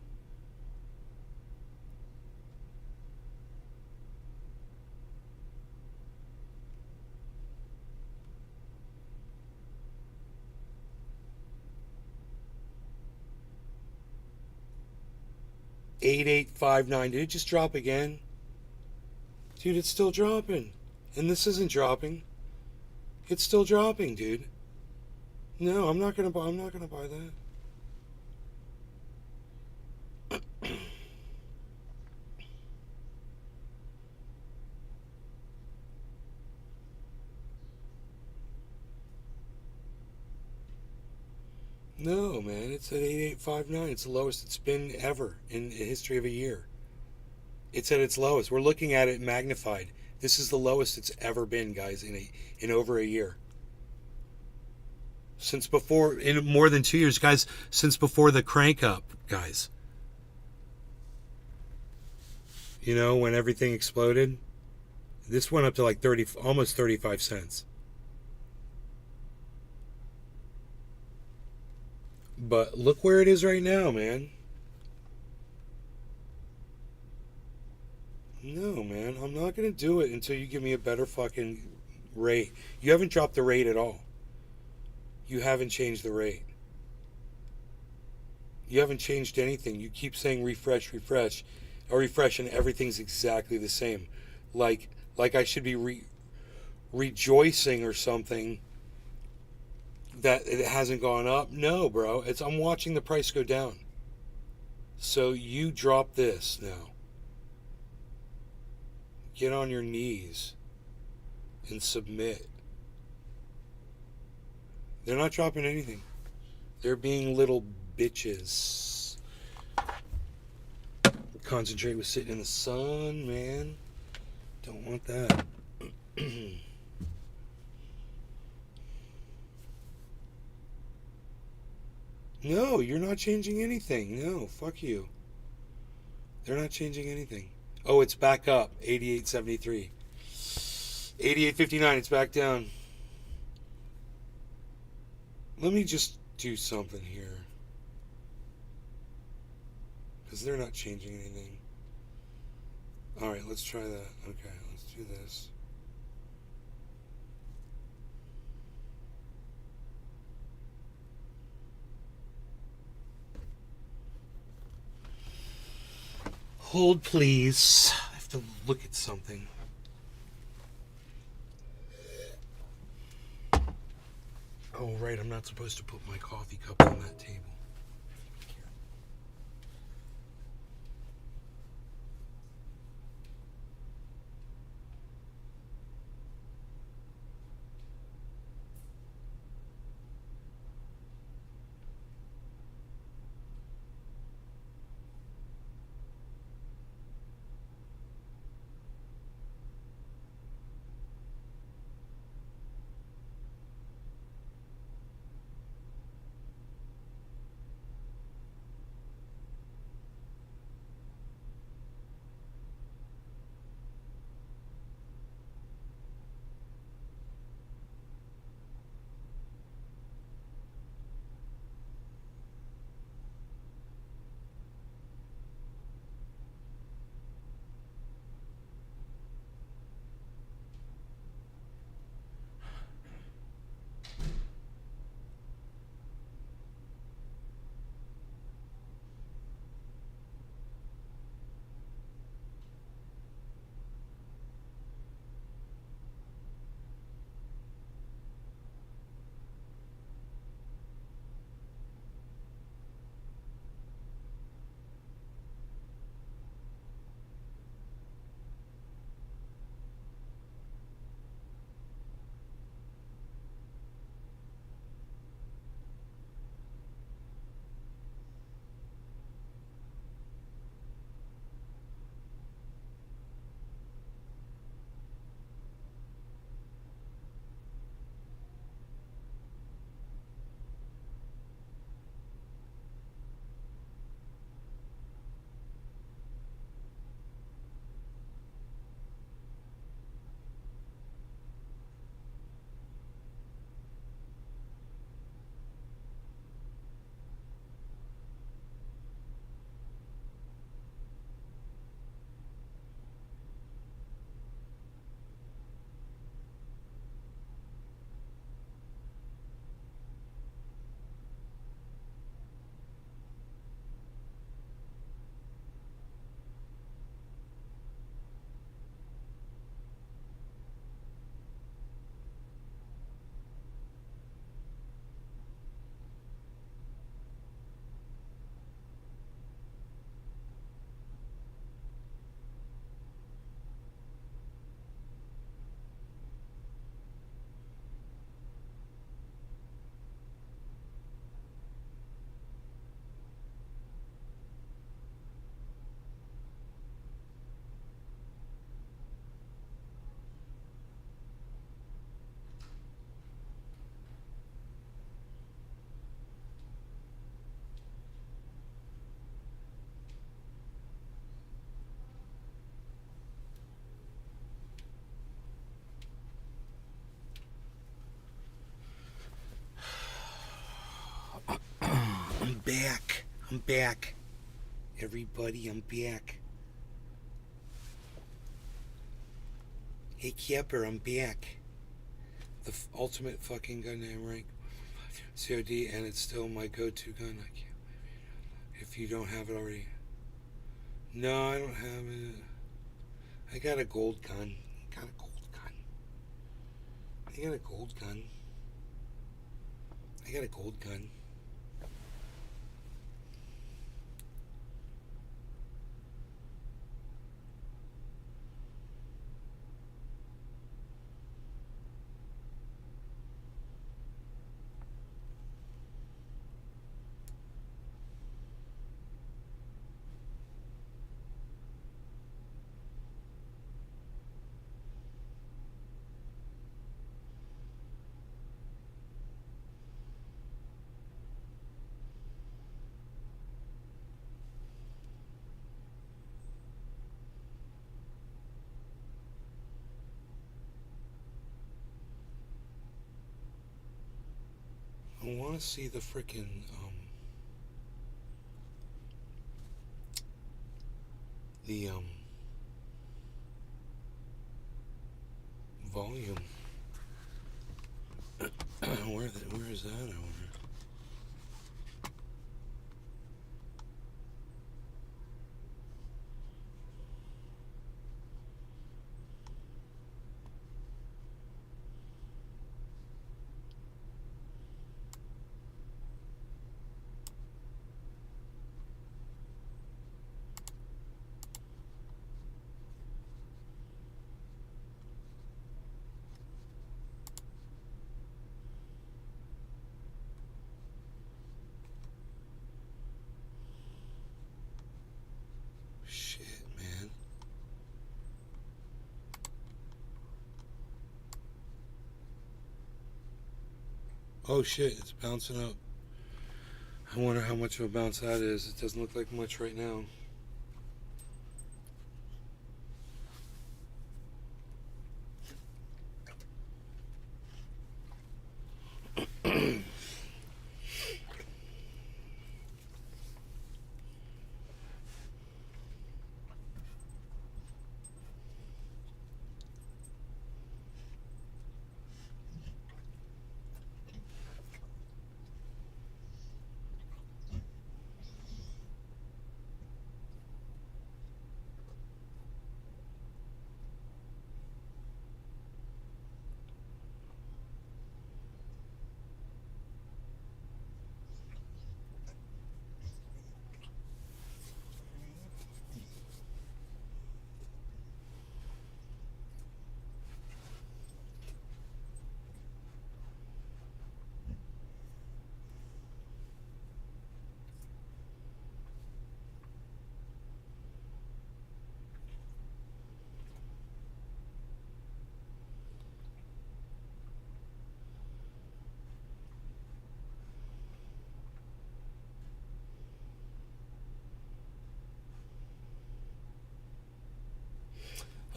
$8859. Did it just drop again? Dude, it's still dropping. And this isn't dropping. It's still dropping, dude. No, I'm not gonna buy that. No, man, it's at 8859. It's the lowest it's been ever in the history of a year. It's at its lowest. We're looking at it magnified. This is the lowest it's ever been, guys, in over a year. Since before, in more than 2 years, guys, since before the crank up, guys. You know, when everything exploded, this went up to like almost 35 cents. But look where it is right now, man. No, man, I'm not going to do it until you give me a better fucking rate. You haven't dropped the rate at all. You haven't changed the rate. You haven't changed anything. You keep saying refresh, refresh, or refresh, and everything's exactly the same. Like I should be rejoicing or something that it hasn't gone up. No, bro. I'm watching the price go down. So you drop this now. Get on your knees and submit. They're not dropping anything. They're being little bitches. Concentrate with sitting in the sun, man. Don't want that. No, you're not changing anything. No, fuck you. They're not changing anything. Oh, it's back up. 88.73. 88.59. It's back down. Let me just do something here. Because they're not changing anything. Alright, let's try that. Okay, let's do this. Hold, please. I have to look at something. Oh, right, I'm not supposed to put my coffee cup on that table. I'm back. Everybody, I'm back. Hey, Kepper, I'm back. The ultimate fucking gun name rank. COD, and it's still my go-to gun. I can't. If you don't have it already. No, I don't have it. I got a gold gun. I got a gold gun. I got a gold gun. I got a gold gun. I want to see the frickin' volume. Where is that over? Oh shit, it's bouncing up. I wonder how much of a bounce that is. It doesn't look like much right now.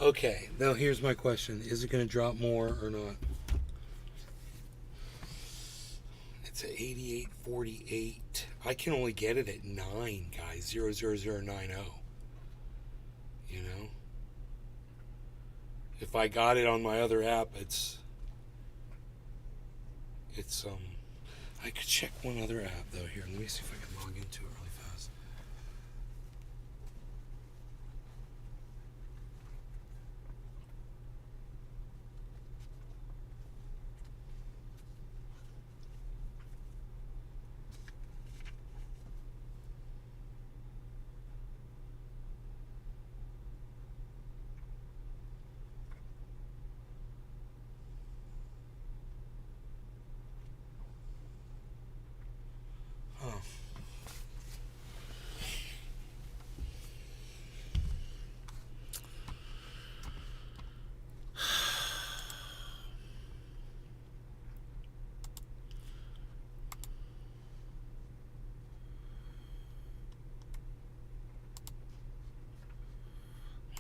Okay, now here's my question. Is it going to drop more or not? It's at 88.48. I can only get it at 9, guys. 00090. You know? If I got it on my other app, it's I could check one other app though here. Let me see if I can log into it really fast. Oh.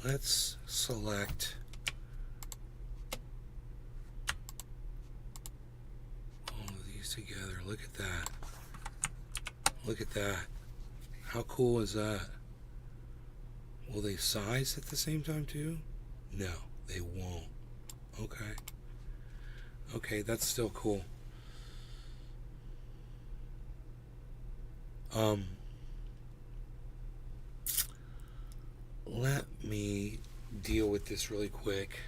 Let's select all of these together. Look at that. Look at that. How cool is that? Will they size at the same time too? No, they won't. Okay. Okay, that's still cool. Let me deal with this really quick.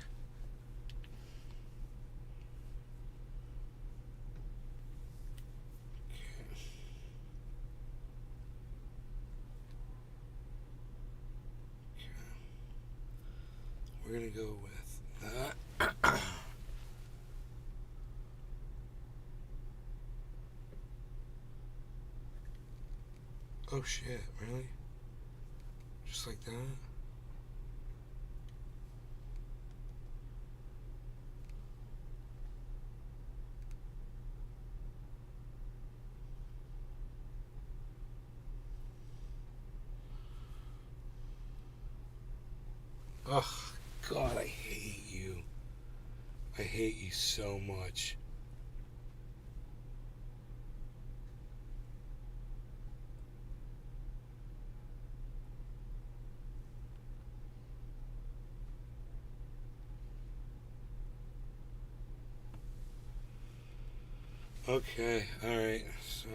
We're gonna go with that. Oh shit, really? Just like that? Ugh, God, I hate you. I hate you so much. Okay, alright, so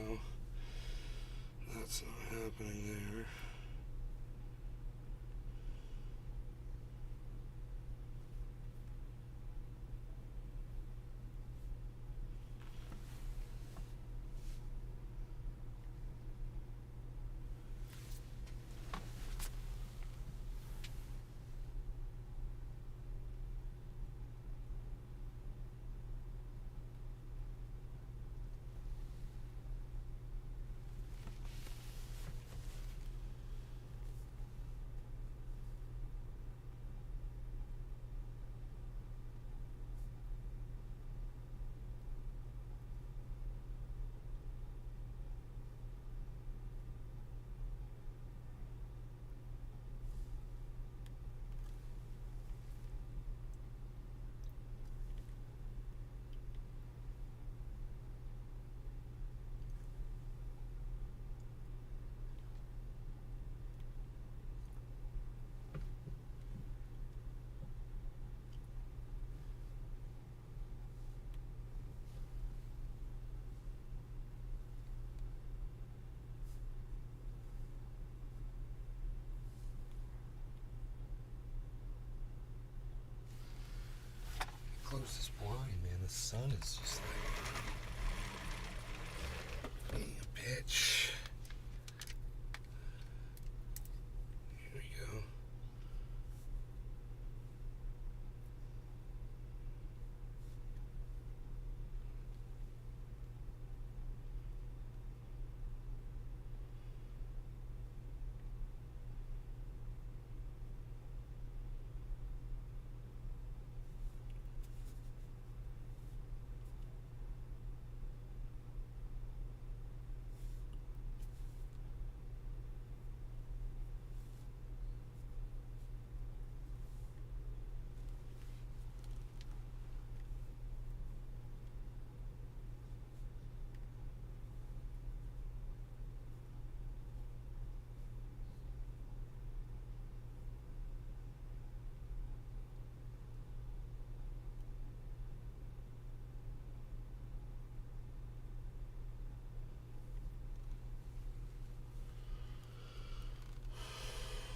that's not happening there. Close this blind, man. The sun is just like being a bitch. Here we go.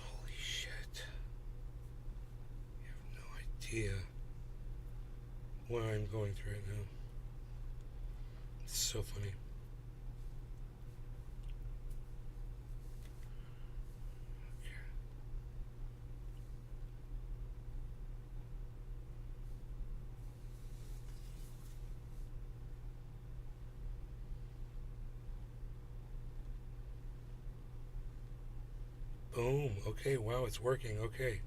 Holy shit. You have no idea what I'm going through right now. It's so funny. Boom. Okay, wow, it's working. Okay.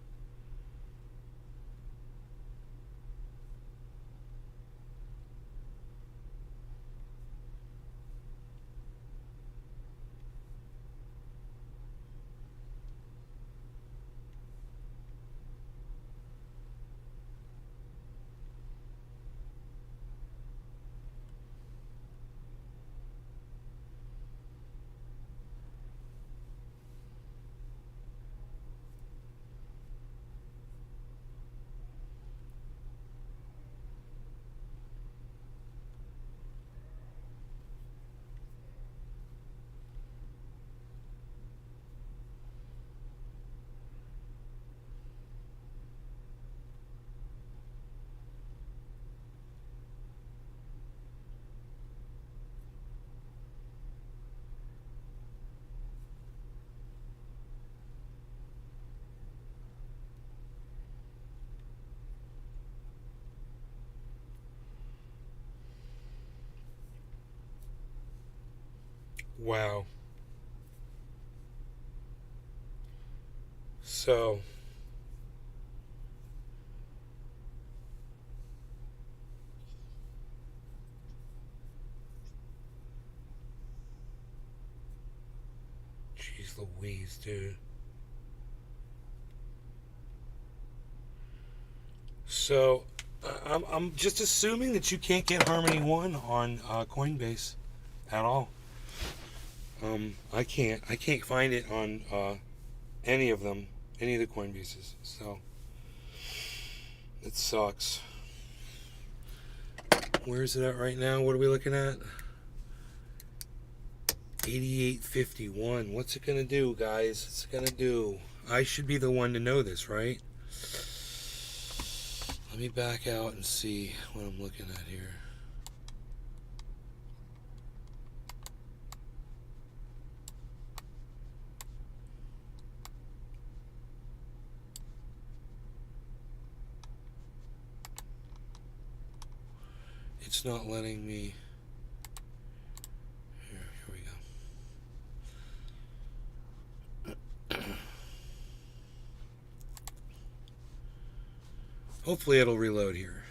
Wow. So, jeez Louise, dude. So, I'm just assuming that you can't get Harmony One on Coinbase at all. I can't find it on any of them, any of the Coinbases. So it sucks. Where is it at right now? What are we looking at? 88.51. What's it gonna do, guys? It's gonna do. I should be the one to know this, right? Let me back out and see what I'm looking at here. It's not letting me. Here we go. Hopefully it'll reload here.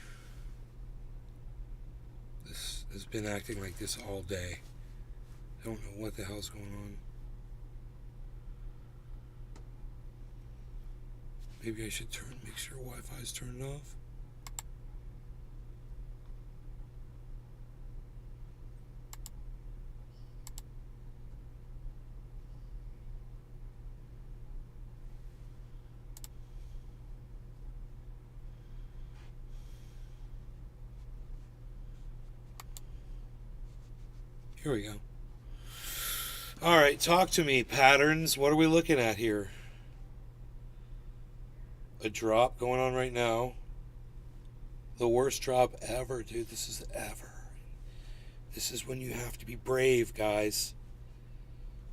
This has been acting like this all day. I don't know what the hell's going on. Maybe I should make sure Wi-Fi is turned off. Here we go. All right, talk to me, patterns. What are we looking at here? A drop going on right now. The worst drop ever, dude. This is ever. This is when you have to be brave, guys.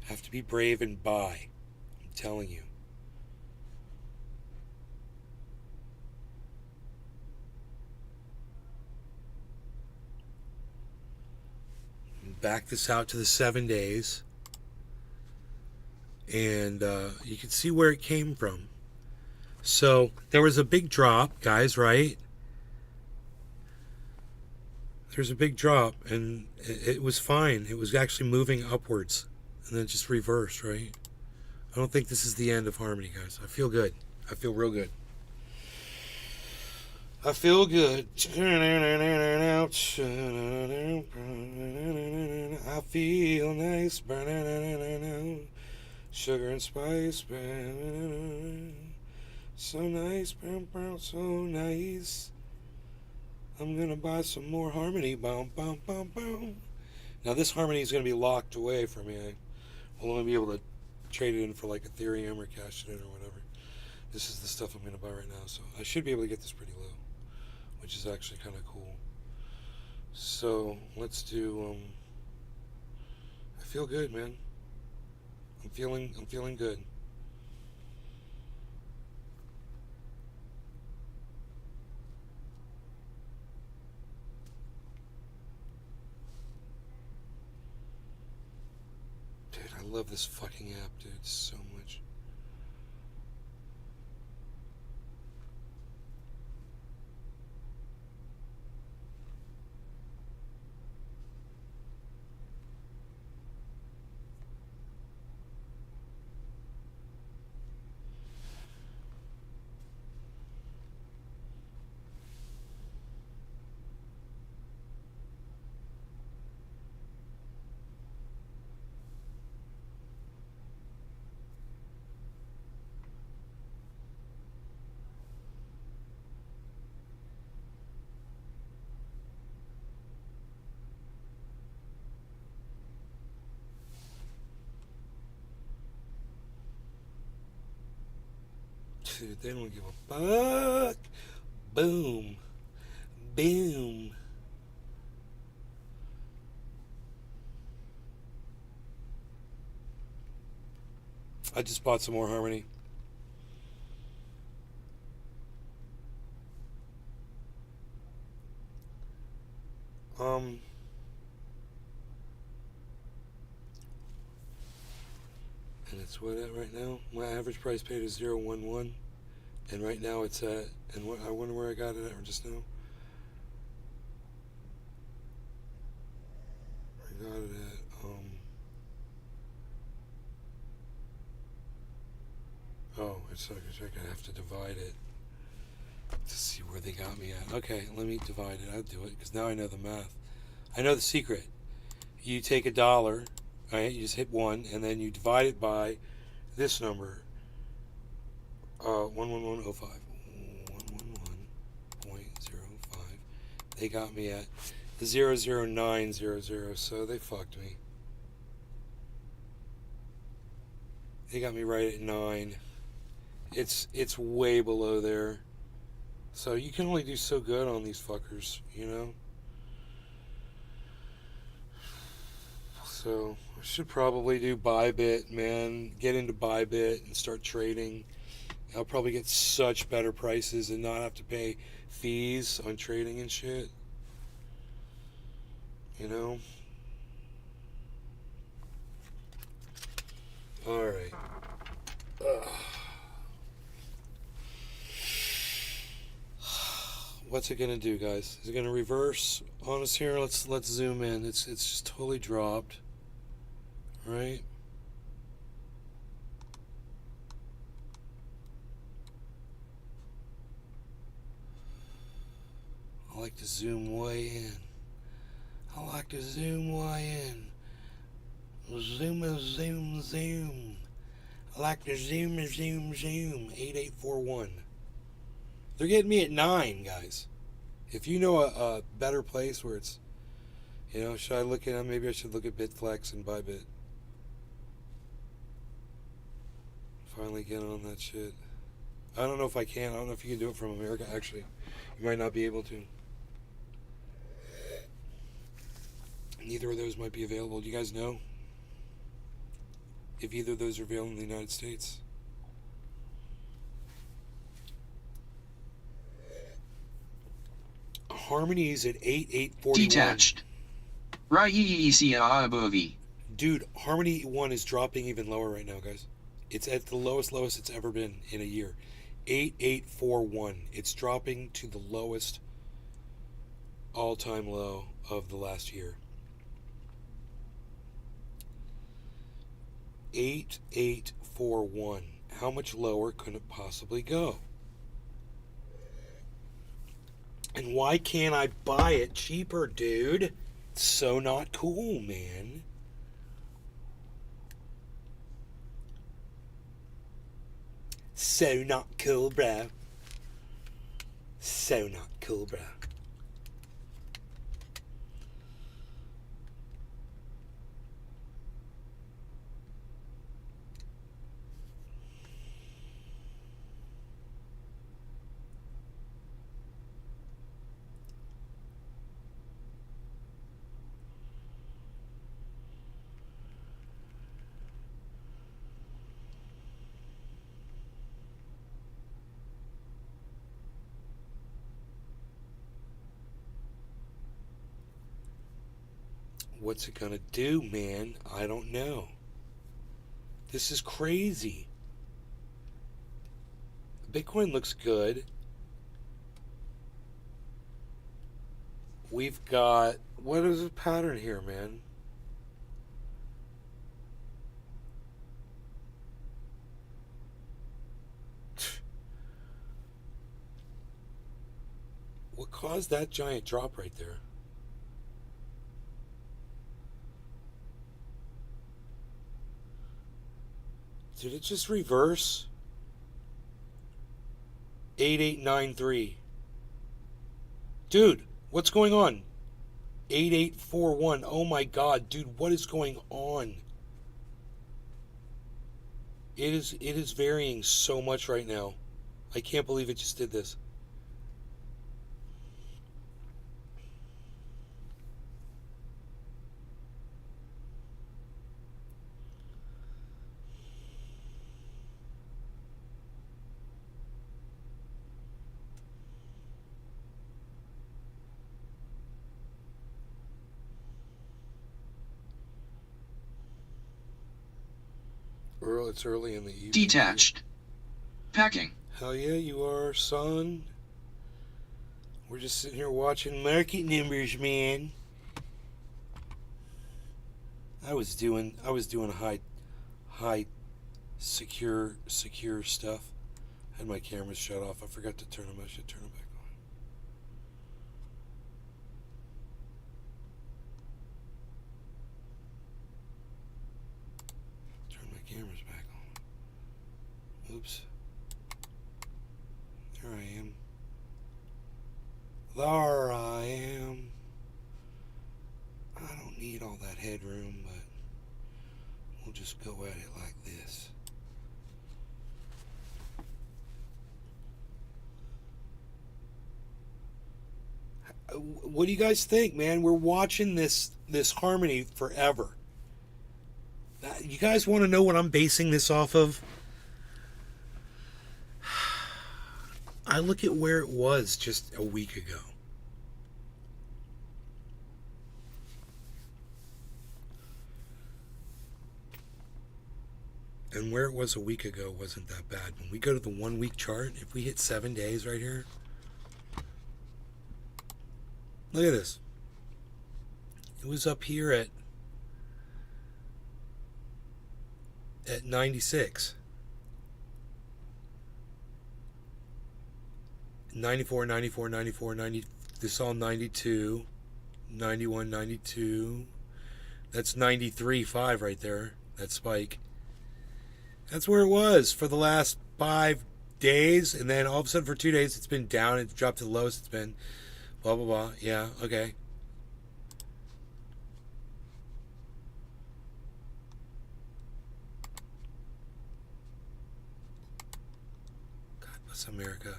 Have to be brave and buy. I'm telling you. Back this out to the 7 days, and you can see where it came from. So there was a big drop, guys, right? There's a big drop, and it was fine. It was actually moving upwards, and then it just reversed, right? I don't think this is the end of Harmony, guys. I feel good. I feel real good. I feel good. I feel nice. Sugar and spice. So nice. So nice. I'm going to buy some more Harmony. Now this Harmony is going to be locked away for me. I'll only be able to trade it in for like Ethereum or cash it in or whatever. This is the stuff I'm going to buy right now. So I should be able to get this pretty low, which is actually kind of cool. So let's do. I feel good, man. I'm feeling good. Dude, I love this fucking app, dude, so much. Dude, they don't give a fuck. Boom. Boom. I just bought some more Harmony. And it's what at right now? My average price paid is 011, and right now it's at, and what, I wonder where I got it at just now. I got it at oh, it's like I have to divide it to see where they got me at. Okay, let me divide it. I'll do it because now I know the math. I know the secret. You take $1, right? You just hit 1, and then you divide it by this number. 11105. 111.05. They got me at 00900, so they fucked me. They got me right at 9. It's way below there. So you can only do so good on these fuckers, you know? So I should probably do Bybit, man. Get into Bybit and start trading. I'll probably get such better prices and not have to pay fees on trading and shit. You know? Alright. What's it gonna do, guys? Is it gonna reverse on us here? Let's zoom in. It's just totally dropped. Right? I like to zoom way in. I like to zoom way in. Zoom. I like to zoom. 8841. They're getting me at 9, guys. If you know a better place where it's, you know, should I look at, maybe I should look at Bitflex and Bybit. Finally get on that shit. I don't know if I can. I don't know if you can do it from America. Actually, you might not be able to. Neither of those might be available. Do you guys know if either of those are available in the United States? Harmony's at 8841. Detached. Right. Dude, Harmony 1 is dropping even lower right now, guys. It's at the lowest it's ever been in a year. 8841. It's dropping to the lowest all-time low of the last year. 8841. How much lower could it possibly go? And why can't I buy it cheaper, dude? It's so not cool, man. So not cool, bro. So not cool, bro. What's it gonna do, man? I don't know. This is crazy. Bitcoin looks good. We've got, what is the pattern here, man? What caused that giant drop right there? Did it just reverse? 8893. Dude, what's going on? 8841. Oh my god, dude, what is going on? It is varying so much right now. I can't believe it just did this. It's early in the evening. Detached. Packing. Hell yeah, you are, son. We're just sitting here watching market numbers, man. I was doing high secure stuff. Had my cameras shut off. I forgot to turn them. I should turn them back on. Turn my cameras back on. Oops. There I am. There I am. I don't need all that headroom, but we'll just go at it like this. What do you guys think, man? We're watching this Harmony forever. You guys want to know what I'm basing this off of? I look at where it was just a week ago. And where it was a week ago wasn't that bad. When we go to the 1 week chart, if we hit 7 days right here, look at this. It was up here at 96. 94, 94, 94, 90. This all 92, 91, 92. That's 93.5 right there. That spike. That's where it was for the last 5 days, and then all of a sudden for 2 days it's been down. It's dropped to the lowest it's been. Blah blah blah. Yeah. Okay. God bless America.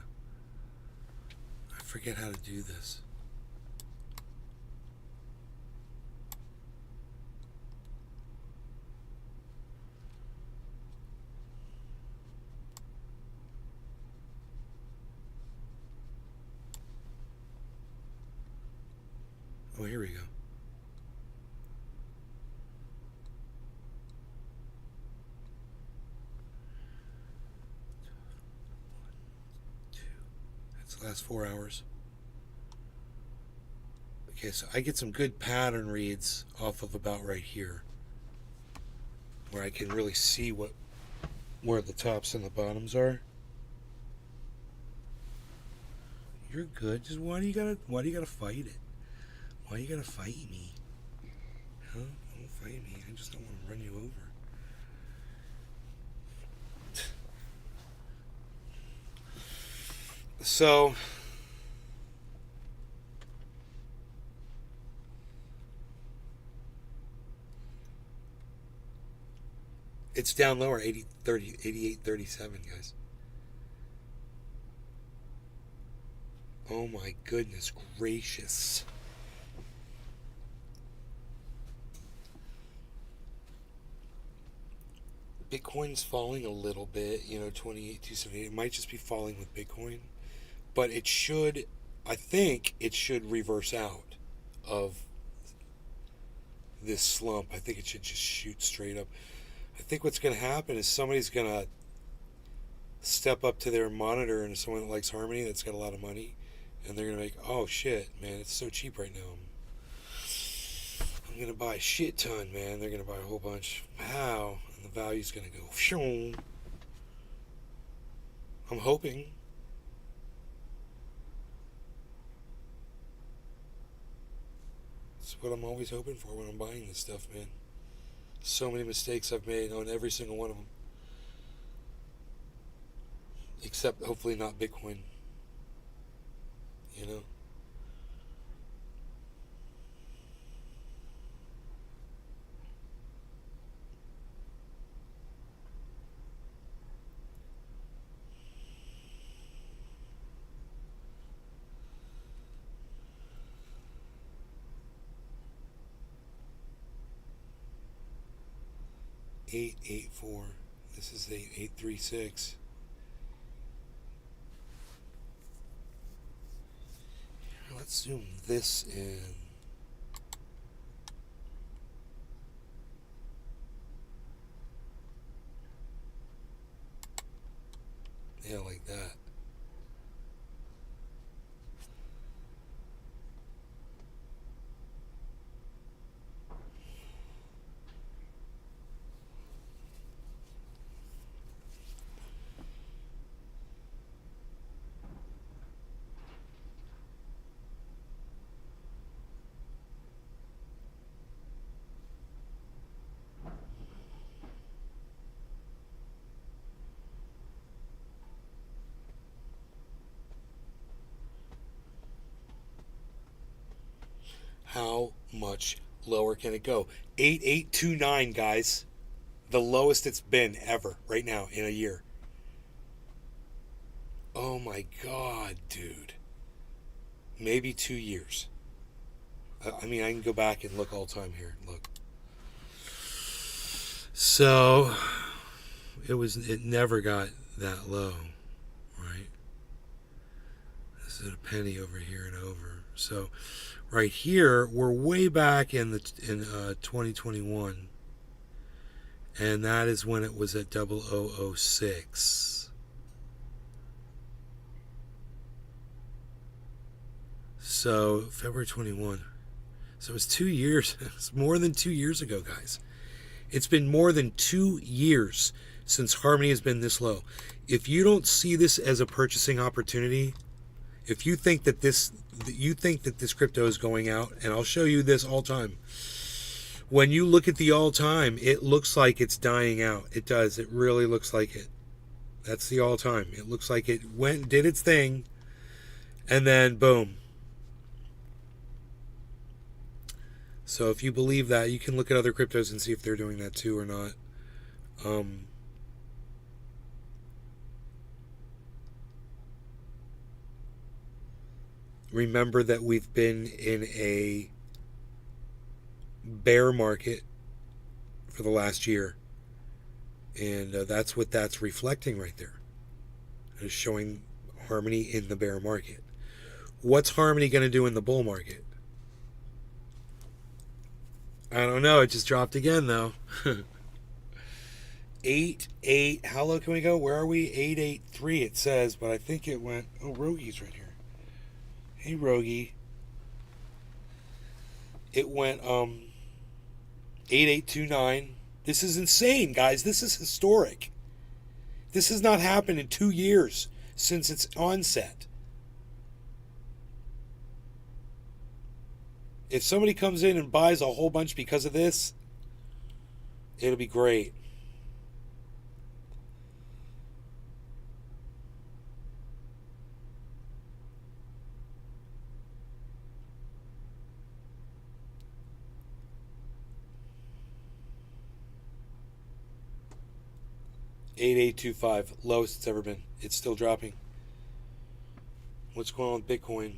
I forget how to do this. Oh, here we go. That's the last 4 hours. Okay, so I get some good pattern reads off of about right here, where I can really see where the tops and the bottoms are. You're good. Just why do you gotta fight it? Why you gotta fight me? Huh? Don't fight me. I just don't want to run you over. So, it's down lower, 88.37, guys. Oh my goodness gracious. Bitcoin's falling a little bit, 28,278. It might just be falling with Bitcoin, but it should, I think it should reverse out of this slump. I think it should just shoot straight up. I think what's going to happen is somebody's going to step up to their monitor, and someone that likes Harmony that's got a lot of money, and they're going to make, oh shit, man, it's so cheap right now. I'm going to buy a shit ton, man. They're going to buy a whole bunch. Wow. The value's going to go. Phew. I'm hoping. That's what I'm always hoping for when I'm buying this stuff, man. So many mistakes I've made on every single one of them. Except hopefully not Bitcoin. You know? $8.84. This is $8.36. Let's zoom this in. Yeah, like that. How much lower can it go? 8829, guys. The lowest it's been ever right now in a year. Oh my god, dude. Maybe 2 years. I mean, I can go back and look all time here. Look. So, it never got that low, right? This is a penny over here and over. So, right here, we're way back in 2021, and that is when it was at 0006. So February 21. So it's 2 years. It's more than 2 years ago, guys. It's been more than 2 years since Harmony has been this low. If you don't see this as a purchasing opportunity, if you think that this crypto is going out, and I'll show you this all time. When you look at the all time, it looks like it's dying out. It does. It really looks like it. That's the all time. It looks like it did its thing, and then boom. So if you believe that, you can look at other cryptos and see if they're doing that too or not. Remember that we've been in a bear market for the last year. And that's what that's reflecting right there. It's showing Harmony in the bear market. What's Harmony going to do in the bull market? I don't know. It just dropped again, though. 8. How low can we go? Where are we? 883 it says, but I think it went... Oh, Rogi's right here. Hey, Rogi. It went 8829. This is insane, guys. This is historic. This has not happened in 2 years since its onset. If somebody comes in and buys a whole bunch because of this, it'll be great. $8,825, lowest it's ever been. It's still dropping. What's going on with Bitcoin?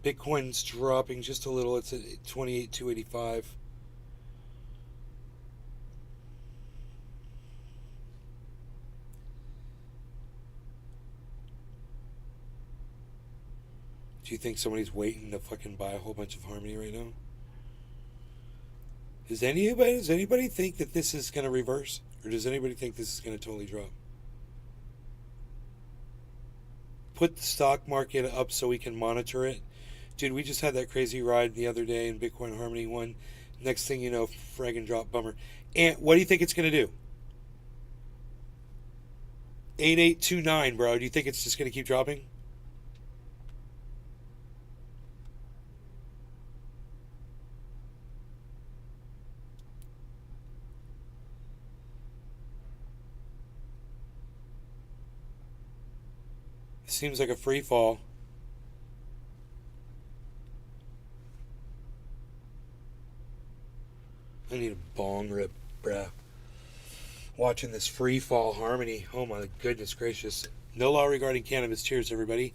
Bitcoin's dropping just a little. It's at 28,285. Do you think somebody's waiting to fucking buy a whole bunch of Harmony right now? Does anybody think that this is going to reverse? Or does anybody think this is going to totally drop? Put the stock market up so we can monitor it. Dude, we just had that crazy ride the other day in Bitcoin Harmony 1. Next thing you know, fragging drop, bummer. And what do you think it's going to do? 8829, bro. Do you think it's just going to keep dropping? Seems like a free fall. I need a bong rip, bruh. Watching this free fall Harmony. Oh my goodness gracious. No law regarding cannabis. Cheers, everybody.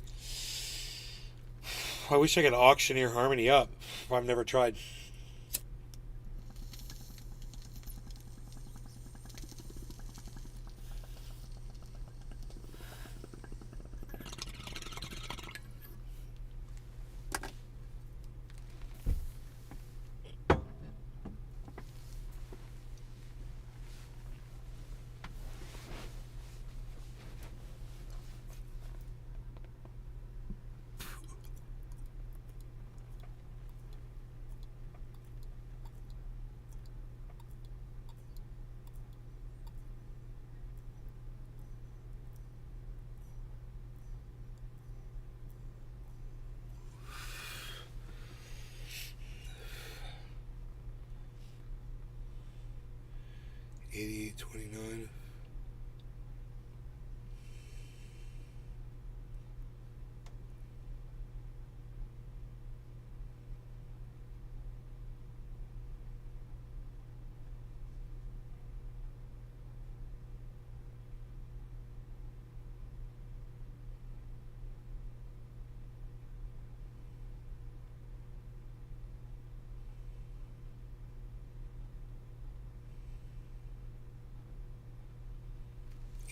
I wish I could auctioneer Harmony up. I've never tried. 88.29.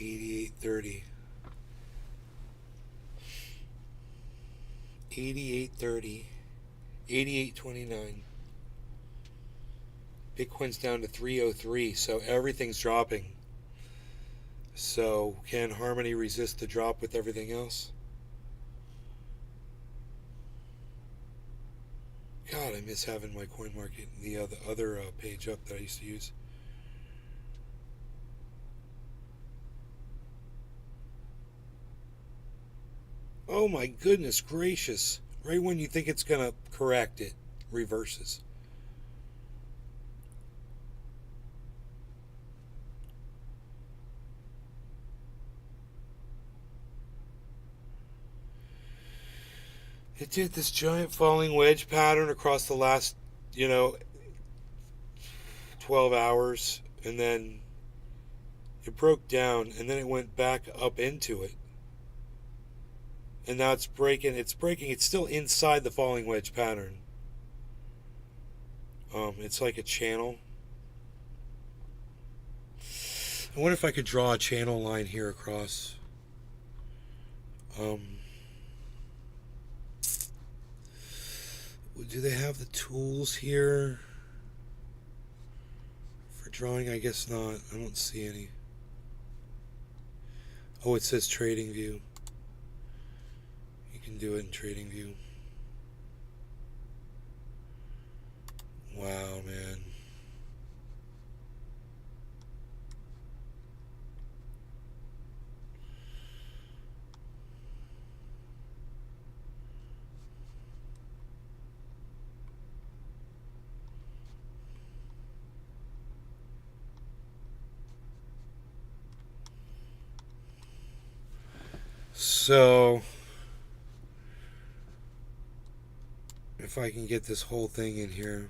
$88.30. $88.30. $88.29. Bitcoin's down to 303, so everything's dropping. So can Harmony resist the drop with everything else? God, I miss having my CoinMarket, the other page up that I used to use. Oh my goodness gracious. Right when you think it's going to correct, it reverses. It did this giant falling wedge pattern across the last, 12 hours. And then it broke down. And then it went back up into it. And now it's breaking. It's still inside the falling wedge pattern. It's like a channel. I wonder if I could draw a channel line here across. Do they have the tools here for drawing? I guess not. I don't see any. Oh, it says Trading View. You can do it in TradingView. Wow, man. So if I can get this whole thing in here.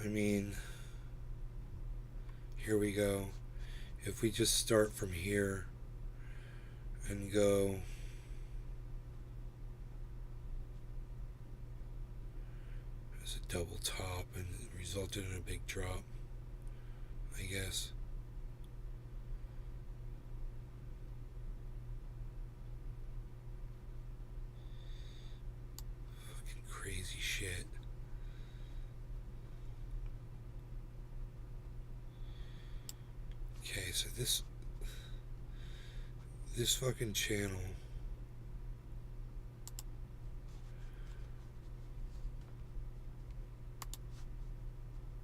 I mean, here we go. If we just start from here and go as a double top, and it resulted in a big drop, I guess. Fucking crazy shit. Okay, so this fucking channel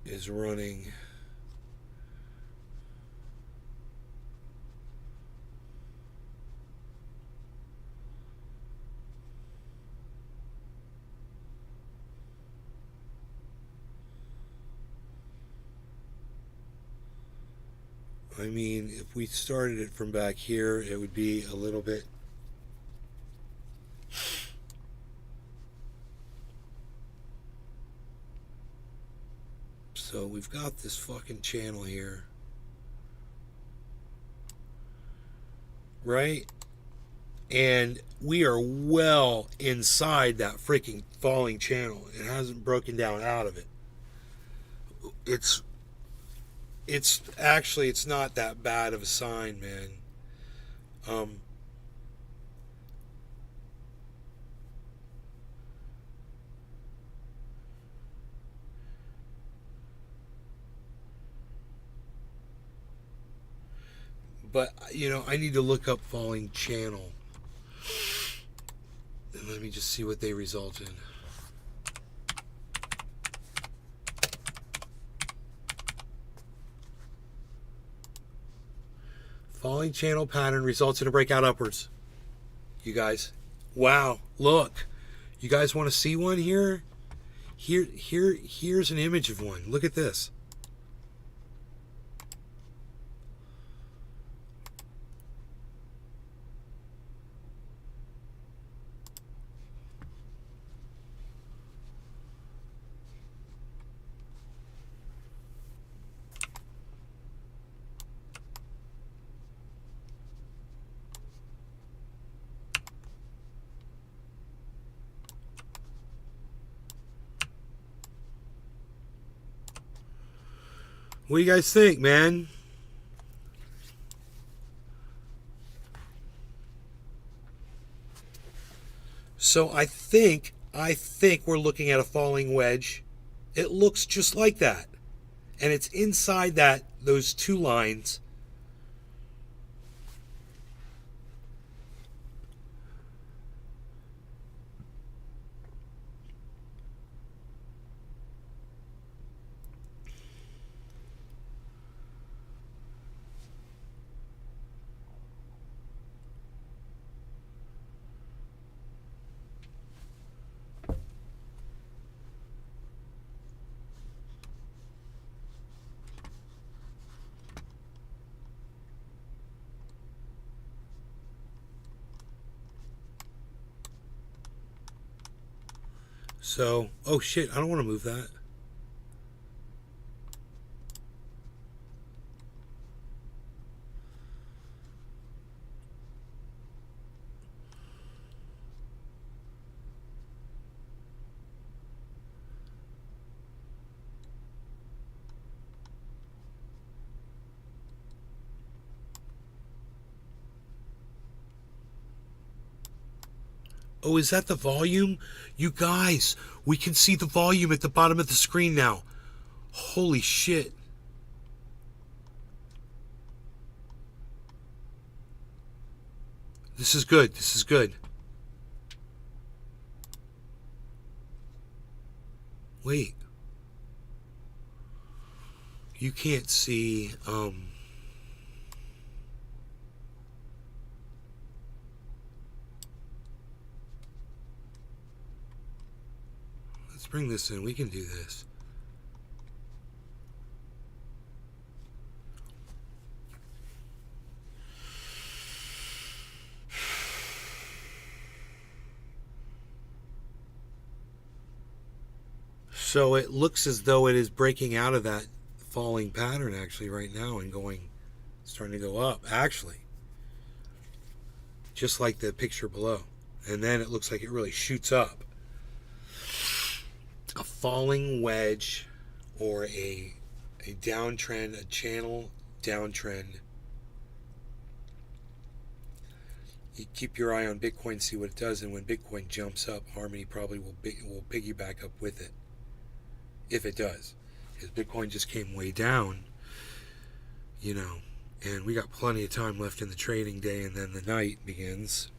is running I mean, if we started it from back here, it would be a little bit so we've got this fucking channel here, right? And we are well inside that freaking falling channel. It hasn't broken down out of it. It's actually, it's not that bad of a sign, man. But, you know, I need to look up falling channel. And let me just see what they result in. Falling channel pattern results in a breakout upwards. You guys. Wow. Look. You guys want to see one here? Here's an image of one. Look at this. What do you guys think, man? So I think we're looking at a falling wedge. It looks just like that. And it's inside those two lines. So, oh shit, I don't want to move that. Oh, is that the volume? You guys, we can see the volume at the bottom of the screen now. Holy shit. This is good. This is good. Wait. You can't see, let's bring this in. We can do this. So it looks as though it is breaking out of that falling pattern actually right now and starting to go up actually. Just like the picture below. And then it looks like it really shoots up. A falling wedge or a downtrend, a channel downtrend. You keep your eye on Bitcoin, see what it does, and when Bitcoin jumps up, Harmony probably will piggyback up with it. If it does. Because Bitcoin just came way down, you know, and we got plenty of time left in the trading day, and then the night begins.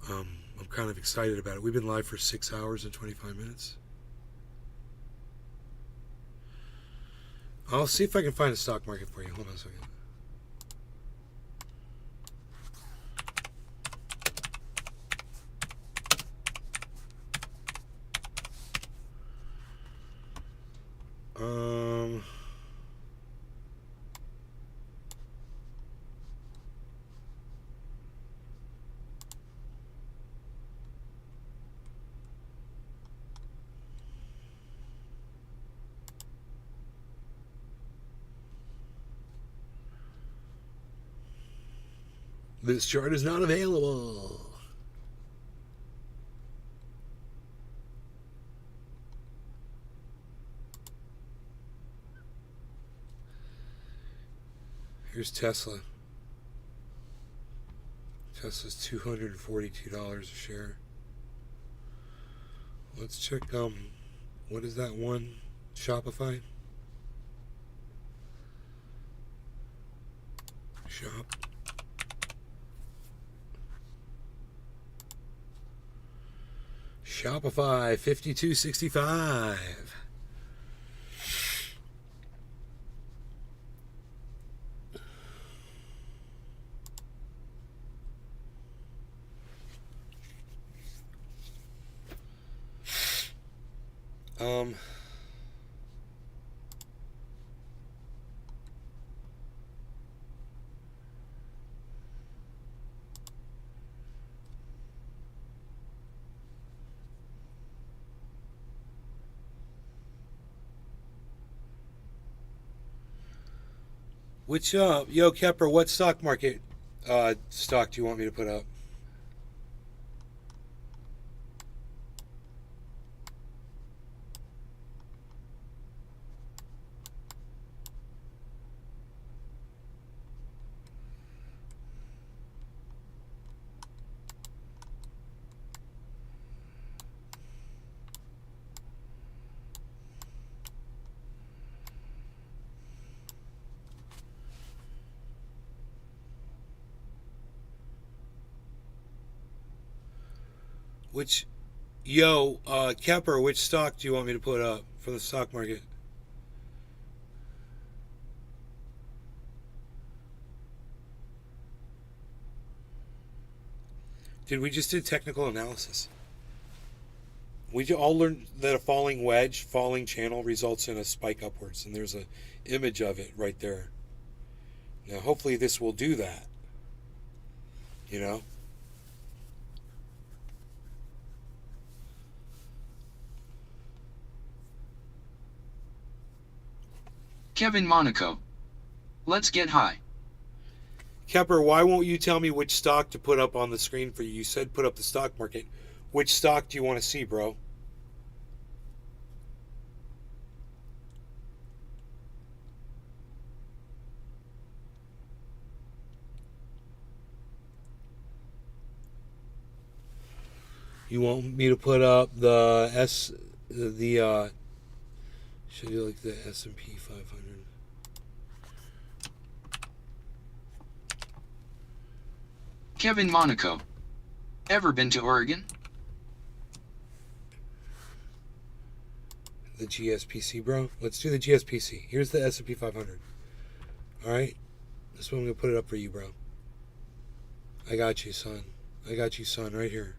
I'm kind of excited about it. We've been live for 6 hours and 25 minutes. I'll see if I can find a stock market for you. Hold on a second. This chart is not available. Here's Tesla. Tesla's $242 a share. Let's check, what is that one? Shopify? Shop. Shopify, 52.65. Which yo Kepper, what stock market stock do you want me to put up? Which, Kepper, which stock do you want me to put up for the stock market? Dude, we just did technical analysis. We all learned that a falling wedge, falling channel results in a spike upwards, and there's an image of it right there. Now, hopefully this will do that. You know? Kevin Monaco. Let's get high. Kepper, why won't you tell me which stock to put up on the screen for you? You said put up the stock market. Which stock do you want to see, bro? You want me to put up the should you like the S&P 500? Kevin Monaco. Ever been to Oregon? The GSPC, bro. Let's do the GSPC. Here's the S&P 500. All right, this one I'm gonna put it up for you, bro. I got you, son. I got you, son. Right here.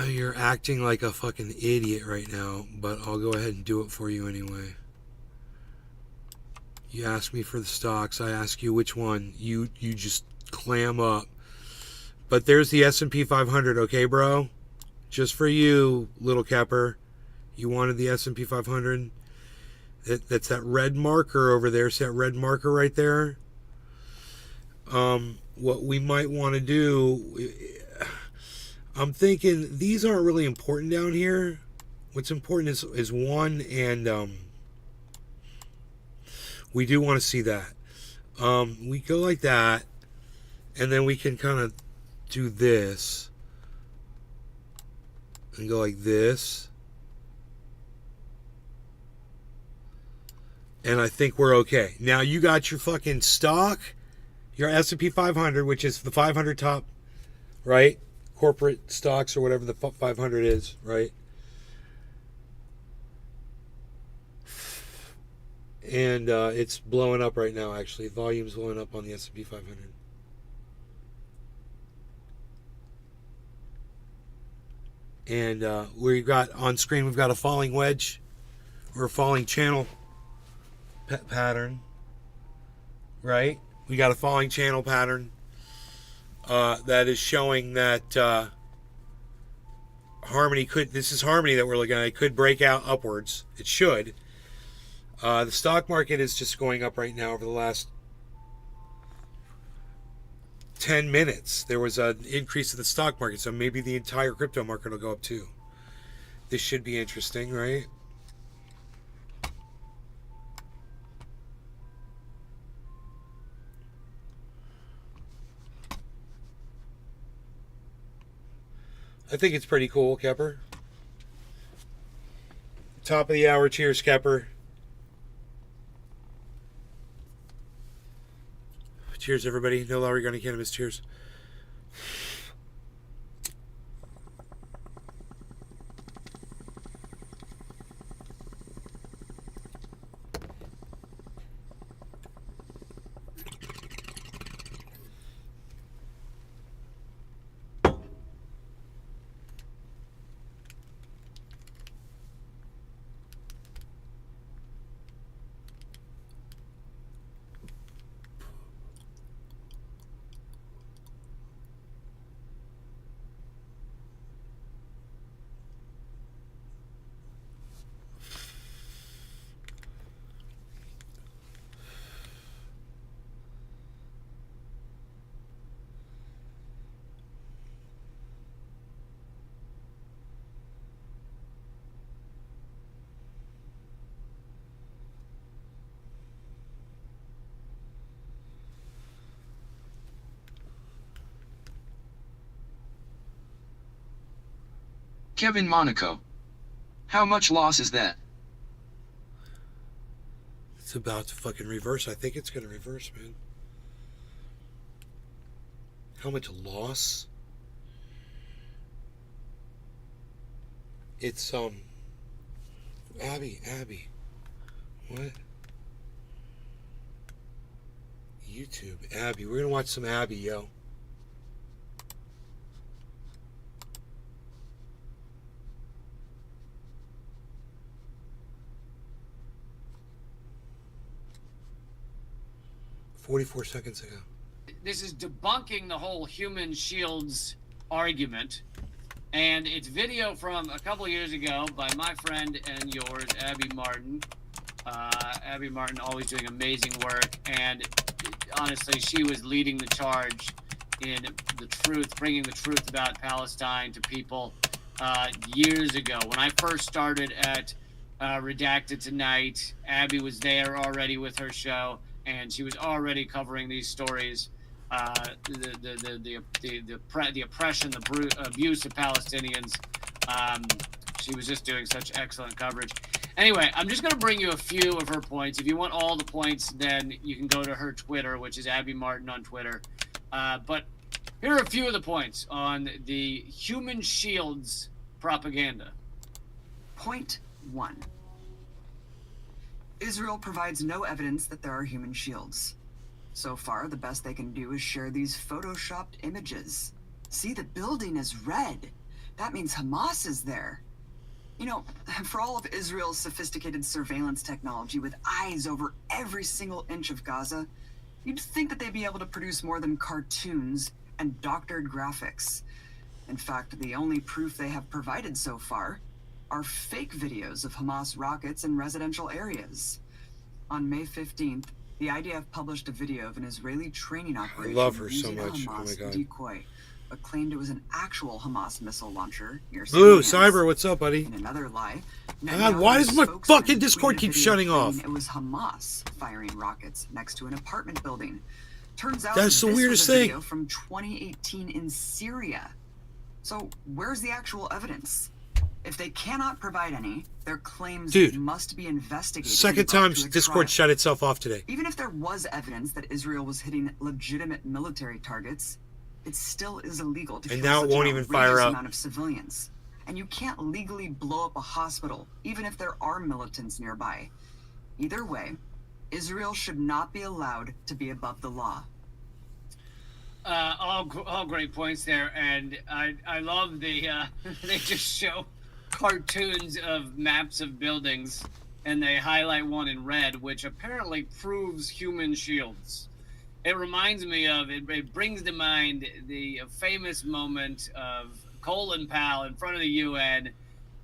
You're acting like a fucking idiot right now, but I'll go ahead and do it for you anyway. You ask me for the stocks, I ask you which one. You just clam up. But there's the S&P 500, okay, bro? Just for you, little Kepper. You wanted the S&P 500? That's that red marker over there. See that red marker right there? What we might want to do... I'm thinking these aren't really important down here. What's important is one, and we do want to see that. We go like that, and then we can kind of do this and go like this, and I think we're okay. Now you got your fucking stock, your S&P 500, which is the 500 top, right? Corporate stocks or whatever the 500 is, right? And it's blowing up right now, actually. Volume's blowing up on the S&P 500. And we've got on screen, we've got a falling wedge or a falling channel pattern, right? We got a falling channel pattern. That is showing that Harmony could, this is Harmony that we're looking at, it could break out upwards. It should. The stock market is just going up right now over the last 10 minutes. There was an increase in the stock market, so maybe the entire crypto market will go up too. This should be interesting, right? I think it's pretty cool, Kepper. Top of the hour. Cheers, Kepper. Cheers, everybody. No Lowry Gunny Cannabis. Cheers. Kevin Monaco. How much loss is that? It's about to fucking reverse. I think it's gonna reverse, man. How much loss? It's Abby. What? YouTube, Abby. We're gonna watch some Abby, yo. "44 seconds ago." This is debunking the whole human shields argument. And it's video from a couple of years ago by my friend and yours, Abby Martin. Abby Martin always doing amazing work. And honestly, she was leading the charge in the truth, bringing the truth about Palestine to people years ago. When I first started at Redacted Tonight, Abby was there already with her show, and she was already covering these stories. The oppression, the abuse of Palestinians. She was just doing such excellent coverage. Anyway, I'm just going to bring you a few of her points. If you want all the points, then you can go to her Twitter, which is Abby Martin on Twitter. But here are a few of the points on the human shields propaganda. Point 1. Israel provides no evidence that there are human shields. So far, the best they can do is share these photoshopped images. See, the building is red. That means Hamas is there. You know, for all of Israel's sophisticated surveillance technology with eyes over every single inch of Gaza, you'd think that they'd be able to produce more than cartoons and doctored graphics. In fact, the only proof they have provided so far are fake videos of Hamas rockets in residential areas. On May 15th, the IDF published a video of an Israeli training operation love her so using a much. Oh my Hamas God. decoy, but claimed it was an actual Hamas missile launcher near Blue, civilians. Cyber, what's up, buddy? In another lie, God, why does my spokesman fucking Discord tweeted a keep video shutting off? claiming it was Hamas firing rockets next to an apartment building. Turns out That's the this weirdest was a thing. video from 2018 in Syria. So where's the actual evidence? If they cannot provide any, their claims Dude, must be investigated. Second and brought time to a Discord trial. shut itself off today. Even if there was evidence that Israel was hitting legitimate military targets, it still is illegal to And kill now it such won't an even fire outrageous up. amount of civilians. And you can't legally blow up a hospital, even if there are militants nearby. Either way, Israel should not be allowed to be above the law. All great points there, and I love the they just show cartoons of maps of buildings, and they highlight one in red, which apparently proves human shields. It reminds me of it brings to mind the famous moment of Colin Powell in front of the UN,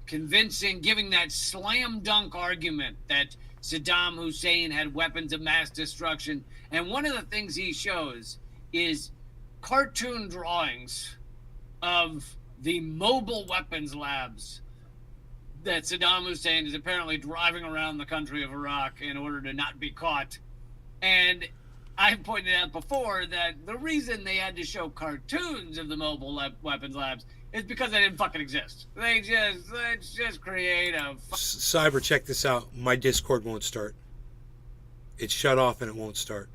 giving that slam dunk argument that Saddam Hussein had weapons of mass destruction, and one of the things he shows is cartoon drawings of the mobile weapons labs that Saddam Hussein is apparently driving around the country of Iraq in order to not be caught. And I've pointed out before that the reason they had to show cartoons of the mobile weapons labs is because they didn't fucking exist. Let's just create a... Cyber, check this out. My Discord won't start. It's shut off and it won't start.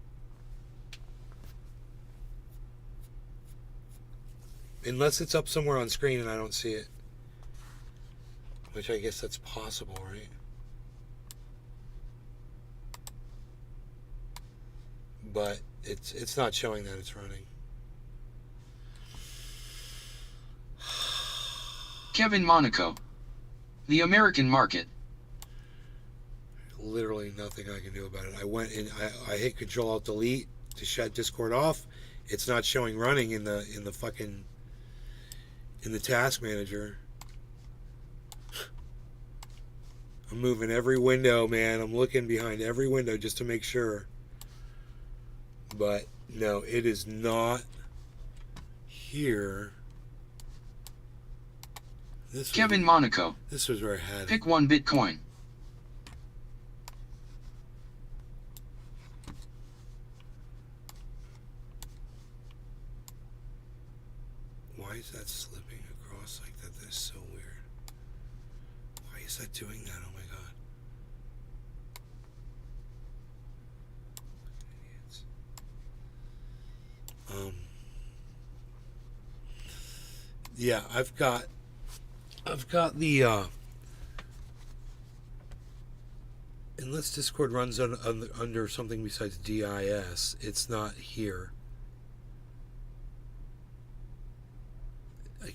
Unless it's up somewhere on screen and I don't see it. Which I guess that's possible, right? But it's not showing that it's running. Kevin Monaco. The American market. Literally nothing I can do about it. I went and I hit Control-Alt-Delete to shut Discord off. It's not showing running in the fucking in the task manager. I'm moving every window, man. I'm looking behind every window just to make sure. But no, it is not here. This Kevin Monaco. This was where I had it. Pick one Bitcoin. Why is that slipping across like that? That's so weird. is that doing that? Oh my god. Idiots. Yeah, I've got the unless Discord runs under something besides DIS, it's not here.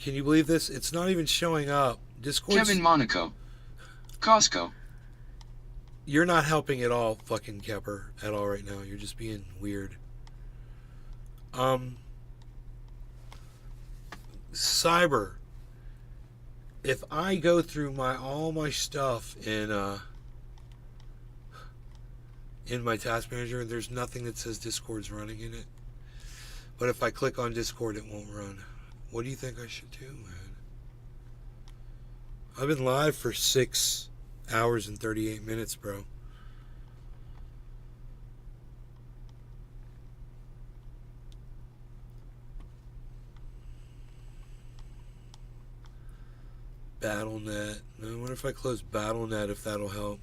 Can you believe this? It's not even showing up. Discord. Kevin Monaco. Costco. You're not helping at all, fucking Kepper, at all right now. You're just being weird. Cyber. If I go through all my stuff in my task manager, there's nothing that says Discord's running in it. But if I click on Discord, it won't run. What do you think I should do, man? I've been live for 6 hours and 38 minutes, bro. BattleNet. I wonder if I close BattleNet, if that'll help.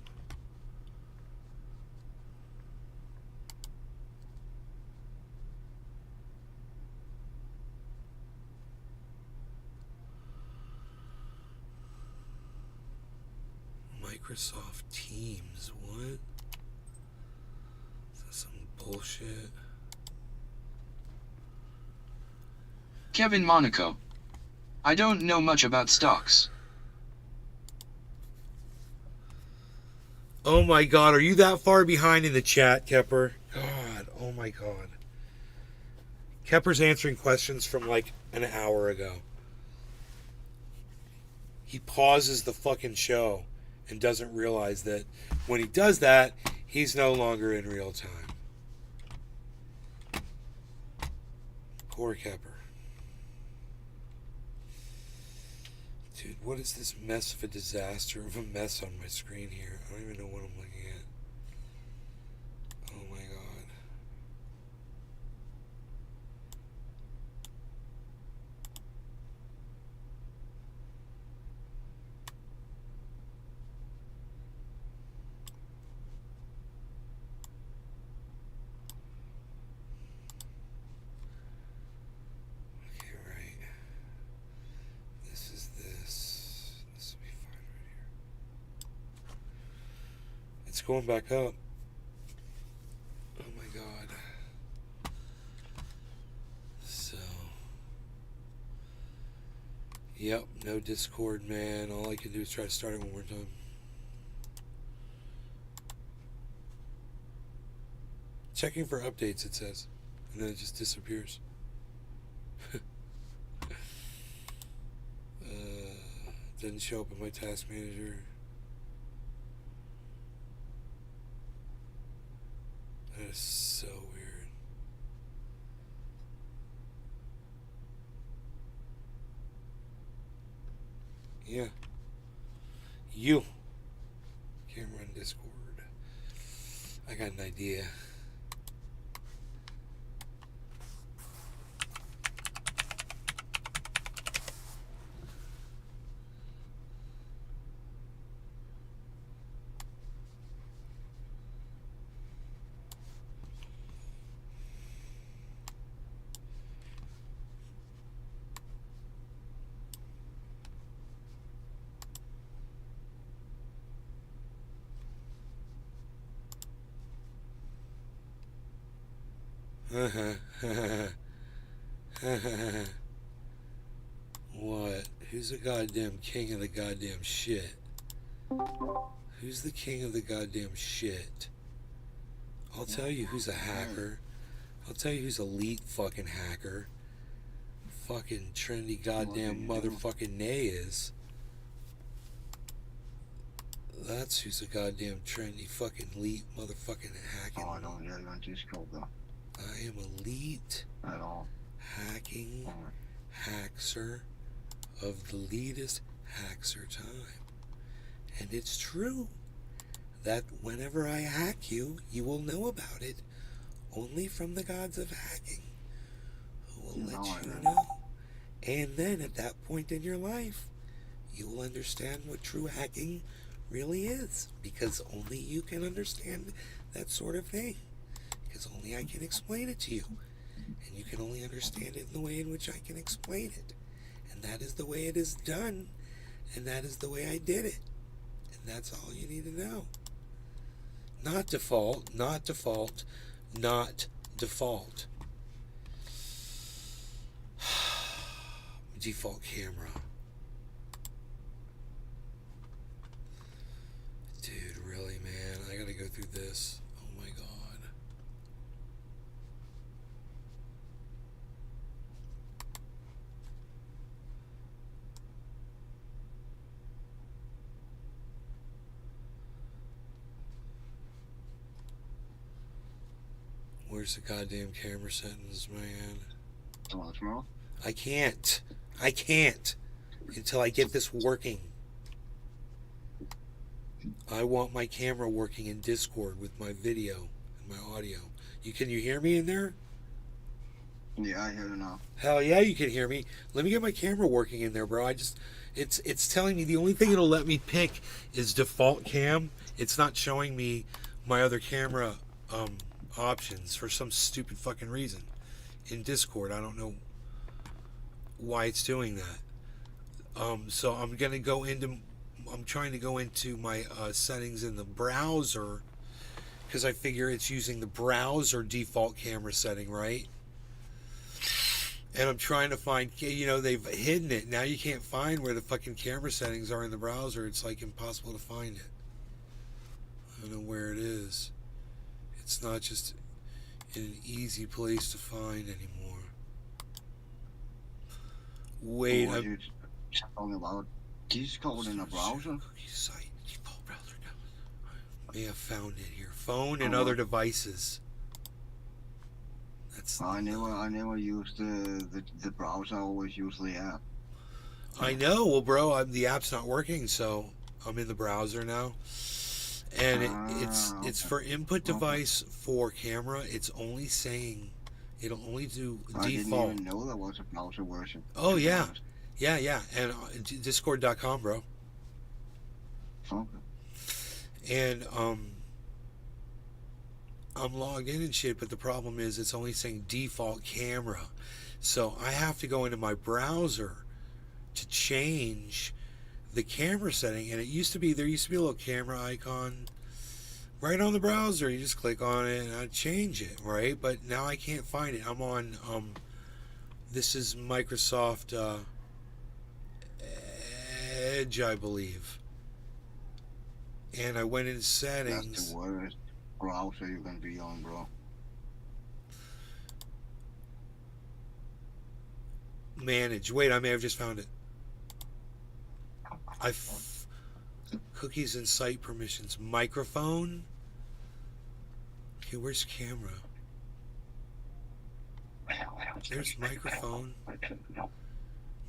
Microsoft Teams. What? Is that some bullshit? Kevin Monaco. I don't know much about stocks. Oh my god, are you that far behind in the chat, Kepper? God, oh my god. Kepper's answering questions from like an hour ago. He pauses the fucking show and doesn't realize that when he does that, he's no longer in real time. Poor Kepper. Dude, what is this mess of a disaster of a mess on my screen here? I don't even know what I'm looking at. Oh my god. Okay, right. This is this. This will be fine right here. It's going back up. Oh my god. So. Yep, no Discord, man. All I can do is try to start it one more time. Checking for updates, it says. And then it just disappears. Didn't show up in my task manager. That is so weird. Yeah. You can't run Discord. I got an idea. What? Who's the goddamn king of the goddamn shit? Who's the king of the goddamn shit? I'll tell you who's a hacker. I'll tell you who's elite fucking hacker. Fucking trendy goddamn motherfucking Nay is. That's who's a goddamn trendy fucking elite motherfucking hacking. Oh, I don't get it on Discord though. I am elite At all. hacking hackser of the leadest hackser time. And it's true that whenever I hack you, you will know about it only from the gods of hacking, who will let you know. And then at that point in your life, you will understand what true hacking really is, because only you can understand that sort of thing, because only I can explain it to you, and you can only understand it in the way in which I can explain it, and that is the way it is done, and that is the way I did it, and that's all you need to know. Not default, not default, not default. Default camera. Dude, really, man? I gotta go through this. Oh my god. Where's the goddamn camera settings, man? Tomorrow? I can't until I get this working. I want my camera working in Discord with my video and my audio. Can you hear me in there? Yeah, I hear you now. Hell yeah, you can hear me. Let me get my camera working in there, bro. It's telling me the only thing it'll let me pick is default cam. It's not showing me my other camera options for some stupid fucking reason in Discord. I don't know why it's doing that. So I'm trying to go into my settings in the browser, because I figure it's using the browser default camera setting, right? And I'm trying to find, they've hidden it. Now you can't find where the fucking camera settings are in the browser. It's like impossible to find it. I don't know where it is. It's not just in an easy place to find anymore. Wait, what are you talking about? Discord in a browser? Site, default browser. May have found it here. Phone and other devices. That's. I never use the browser. I always use the app. I know. Well, bro, the app's not working, so I'm in the browser now. And it's for input device for camera. It's only saying it'll only do default. I didn't even know there was a browser version. Oh yeah, yeah, and Discord.com, bro. Okay. And I'm logged in and shit, but the problem is it's only saying default camera, so I have to go into my browser to change the camera setting. And there used to be a little camera icon right on the browser. You just click on it and I change it, right? But now I can't find it. I'm on this is Microsoft Edge, I believe, and I went in settings. That's the worst browser you can be on, bro. Manage. Wait, I may have just found it. Cookies and site permissions. Microphone. Okay, where's camera? There's microphone.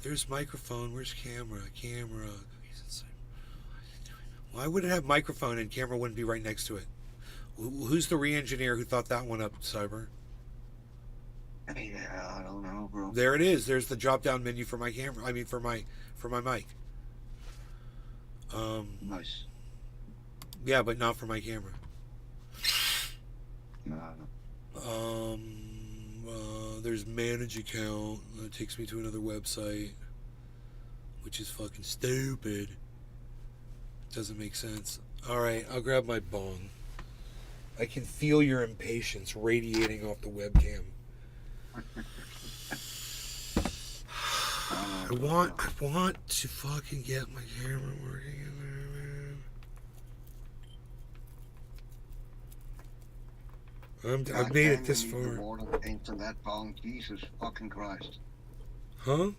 There's microphone. Where's camera? Camera. Cookies and site. Why would it have microphone and camera wouldn't be right next to it? Who's the re-engineer who thought that one up, Cyber? Yeah, I don't know, bro. There it is. There's the drop-down menu for my camera. I mean, for my mic. Nice. Yeah, but not for my camera. No. There's manage account. That takes me to another website, which is fucking stupid. Doesn't make sense. All right, I'll grab my bong. I can feel your impatience radiating off the webcam. I want to fucking get my camera working in there, man. I've made it this far. The water into that bong, Jesus fucking Christ. Huh?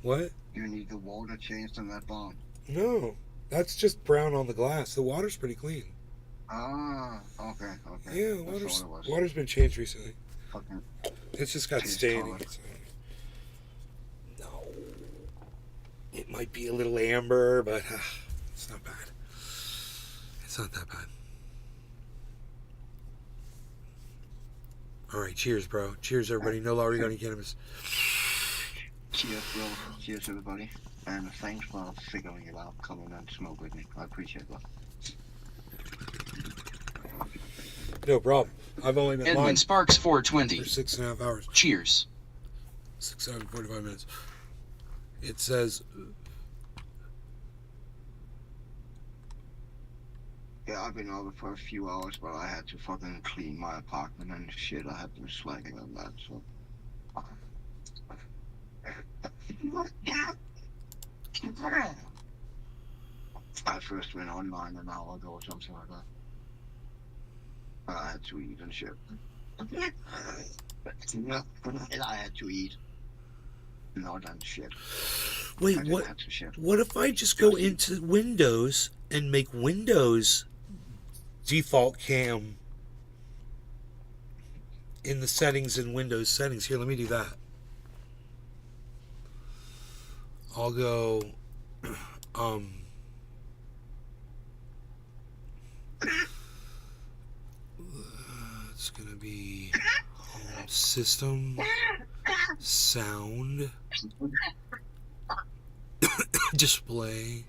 What? You need the water changed in that bong. No, that's just brown on the glass. The water's pretty clean. Ah, okay. Yeah, water's been changed recently. Fucking. It's just got staining. No. It might be a little amber, but it's not bad. It's not that bad. All right, cheers, bro. Cheers, everybody. No Lauriani cannabis. Cheers, bro. Cheers, everybody. And thanks for figuring it out, coming and smoke with me. I appreciate that. No problem. I've only been Edwin live Sparks 420. for 6.5 hours. Cheers. 6 hours and 45 minutes. It says, Yeah, I've been over for a few hours, but I had to fucking clean my apartment and shit. I had been slacking on that, so. I first went online an hour ago or something like that. I had to eat and shit. I had to eat. Not and shit. wait, I didn't what? have to shit. What if I just go into Windows and make Windows default cam in the settings in Windows settings? Here, let me do that. I'll go, it's gonna be home system, sound, display,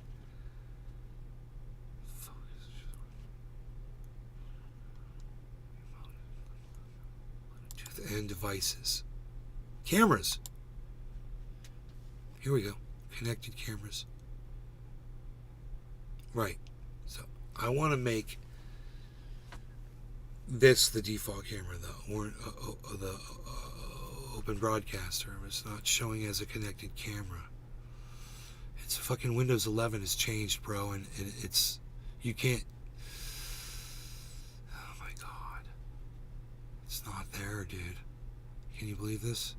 and devices. Cameras. Here we go. Connected cameras. Right. So I want to make this the default camera, though, or the open broadcaster. It's not showing as a connected camera. It's fucking Windows 11 has changed, bro, and it's you can't. Oh my god, it's not there, dude. Can you believe this?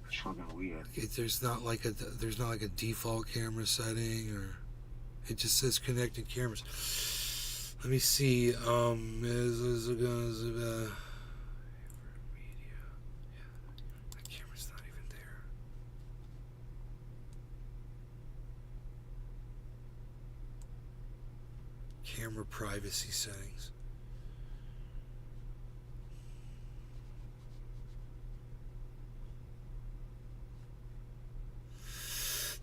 It's fucking weird. There's not like a default camera setting, or it just says connected cameras. Let me see. Is media? Yeah, my camera's not even there. Camera privacy settings.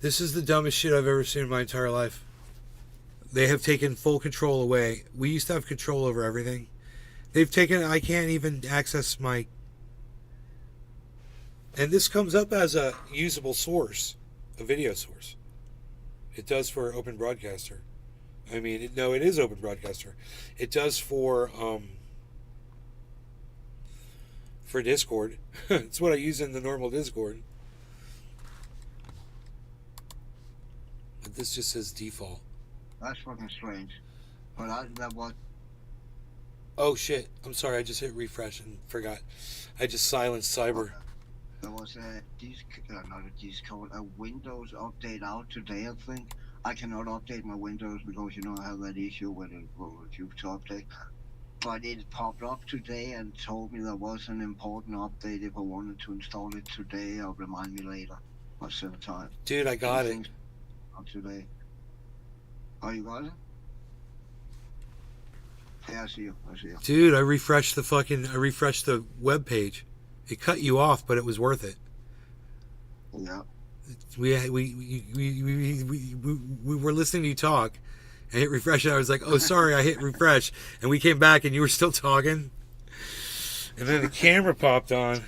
This is the dumbest shit I've ever seen in my entire life. They have taken full control away. We used to have control over everything. They've taken, I can't even access my, and this comes up as a usable source, a video source. It does for Open Broadcaster. I mean, it is Open Broadcaster. It does for Discord. It's what I use in the normal Discord. But this just says default. That's fucking strange. But that was. Oh shit! I'm sorry. I just hit refresh and forgot. I just silenced Cyber. There was a Windows update out today, I think. I cannot update my Windows because you know I have that issue when it refused to update. But it popped up today and told me there was an important update. If I wanted to install it today, I'll remind me later. I'll set a time. Dude, I got it. Today. Oh, you got it? Yeah, I see you. Dude, I refreshed the web page. It cut you off, but it was worth it. Yeah. We were listening to you talk, and hit refresh, and I was like, oh, sorry, I hit refresh, and we came back, and you were still talking, and then the camera popped on.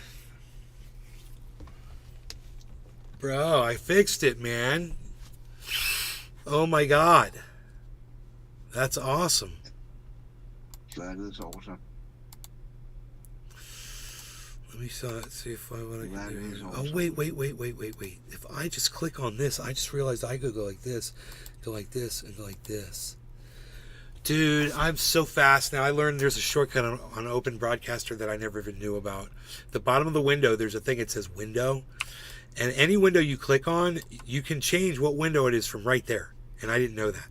Bro, I fixed it, man. Oh my god. That's awesome. That is awesome. Let me see if I want to get there. Awesome. Oh, wait. If I just click on this, I just realized I could go like this, and go like this. Dude, I'm so fast now. I learned there's a shortcut on Open Broadcaster that I never even knew about. The bottom of the window, there's a thing that says window. And any window you click on, you can change what window it is from right there. And I didn't know that.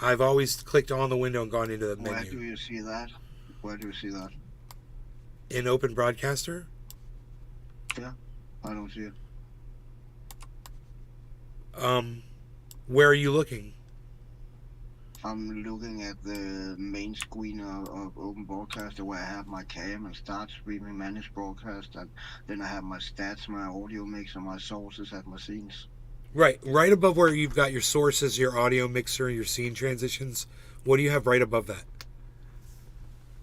I've always clicked on the window and gone into the menu. Where do you see that? In Open Broadcaster? Yeah, I don't see it. Where are you looking? I'm looking at the main screen of Open Broadcaster where I have my cam and start streaming managed broadcast, and then I have my stats, my audio mix, and my sources at my scenes. Right above where you've got your sources, your audio mixer, your scene transitions. What do you have right above that?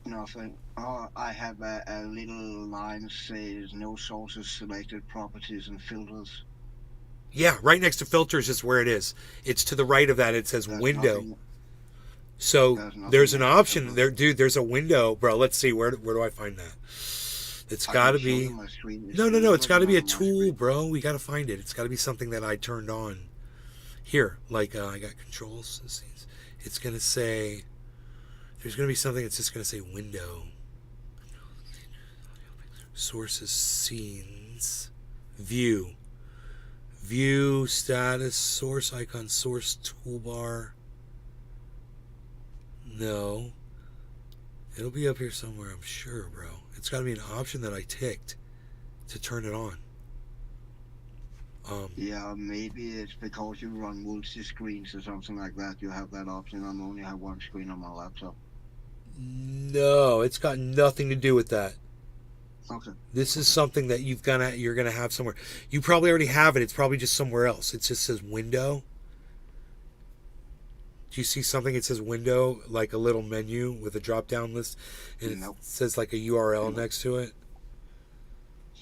Nothing. I have a little line says no sources selected, properties and filters. Yeah, right next to filters is where it is. It's to the right of that. It says window. So there's an option there, dude. There's a window, bro. Let's see, where do I find that? It's got to be. No. It's got to be a tool, bro. We got to find it. It's got to be something that I turned on. Here, like I got controls. It's gonna say. There's gonna be something that's just gonna say window. Sources, scenes, view, status, source icon, source toolbar. No. It'll be up here somewhere, I'm sure, bro. It's got to be an option that I ticked to turn it on. Yeah, maybe it's because you run multi-screens or something like that. You have that option. I only have one screen on my laptop. No, it's got nothing to do with that. Okay. This is something that you're gonna have somewhere. You probably already have it. It's probably just somewhere else. It just says window. Do you see something? It says window, like a little menu with a drop-down list, and it says like a URL next to it.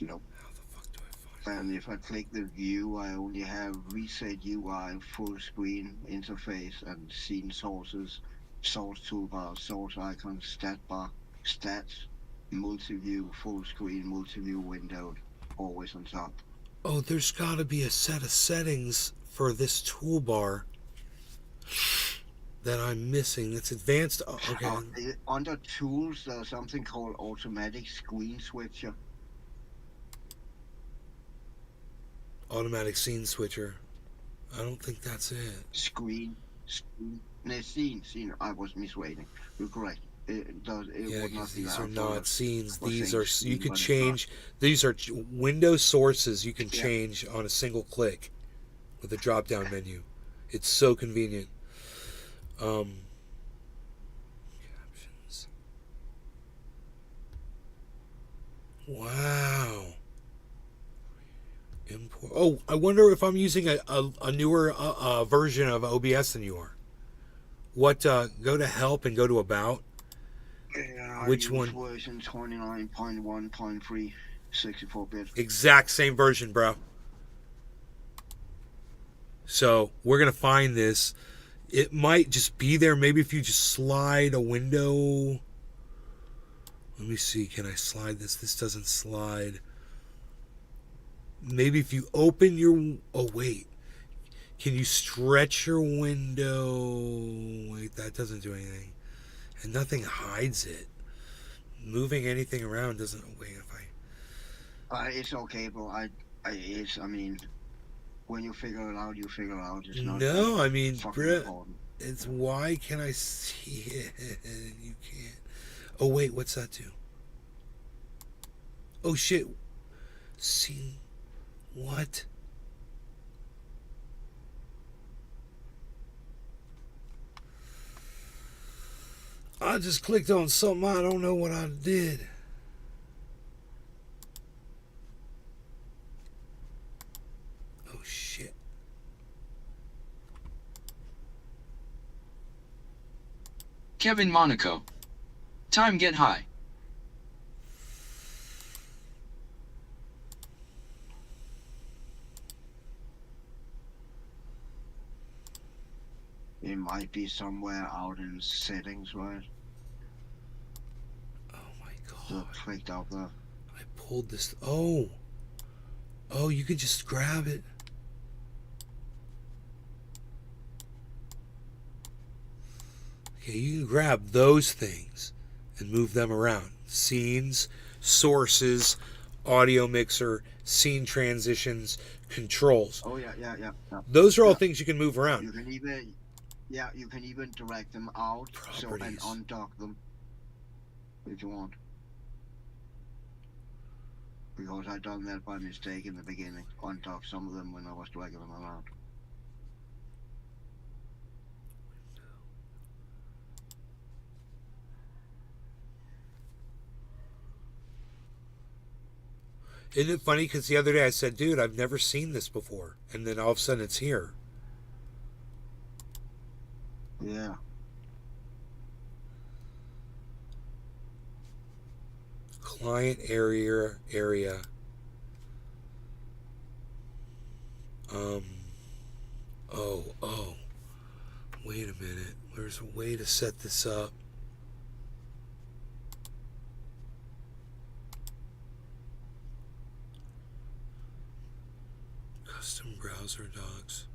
Nope. How the fuck do I find it? And if I click the view, I only have reset UI, full screen interface, and scene sources, source toolbar, source icon, stat bar, stats, multi-view, full screen, multi-view windowed, always on top. Oh, there's got to be a set of settings for this toolbar that I'm missing. It's advanced. Okay. Under tools, there's something called automatic screen switcher. Automatic scene switcher. I don't think that's it. Scene. No, scene. I was misreading. You're correct. It does. It would not be these are not scenes. These are. You can change. These are window sources. You can change on a single click with a drop-down menu. It's so convenient. Captions. Wow. Import. Oh, I wonder if I'm using a newer version of OBS than you are. What? Go to help and go to about. Which one? Version 29.1.3, 64-bit. Exact same version, bro. So we're gonna find this. It might just be there. Maybe if you just slide a window. Let me see. Can I slide this? This doesn't slide. Maybe if you open your... Oh, wait. Can you stretch your window? Wait, that doesn't do anything. And nothing hides it. Moving anything around doesn't... Wait, if I... It's okay, bro. I mean... When you figure it out, you figure it out. It's not no, I mean, Brett, it's why can I see it? You can't. Oh, wait, what's that do? Oh, shit. See? What? I just clicked on something. I don't know what I did. Kevin Monaco. Time get high. It might be somewhere out in settings, right? Oh my god. So clicked out there. I pulled this. Oh, you could just grab it. Okay, you can grab those things and move them around. Scenes, sources, audio mixer, scene transitions, controls. Oh yeah. Those are all things you can move around. You can even direct them out and undock them if you want. Because I done that by mistake in the beginning. Undock some of them when I was dragging them around. Isn't it funny? Because the other day I said, dude, I've never seen this before. And then all of a sudden it's here. Yeah. Client area. Oh. Wait a minute. There's a way to set this up. Custom browser docs.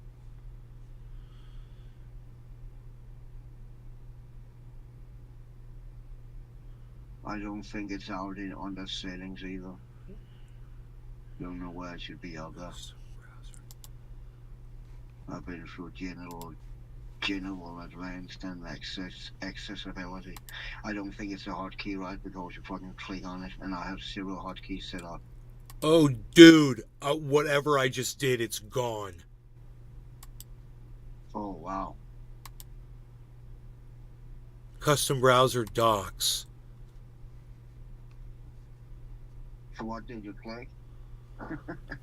I don't think it's out in on the settings either. Don't know where it should be out there. I've been through general, advanced, and accessibility. I don't think it's a hotkey, right? Because you fucking click on it, and I have 0 hotkeys set up. Oh, dude, whatever I just did, it's gone. Oh, wow. Custom browser docs. So what did you click?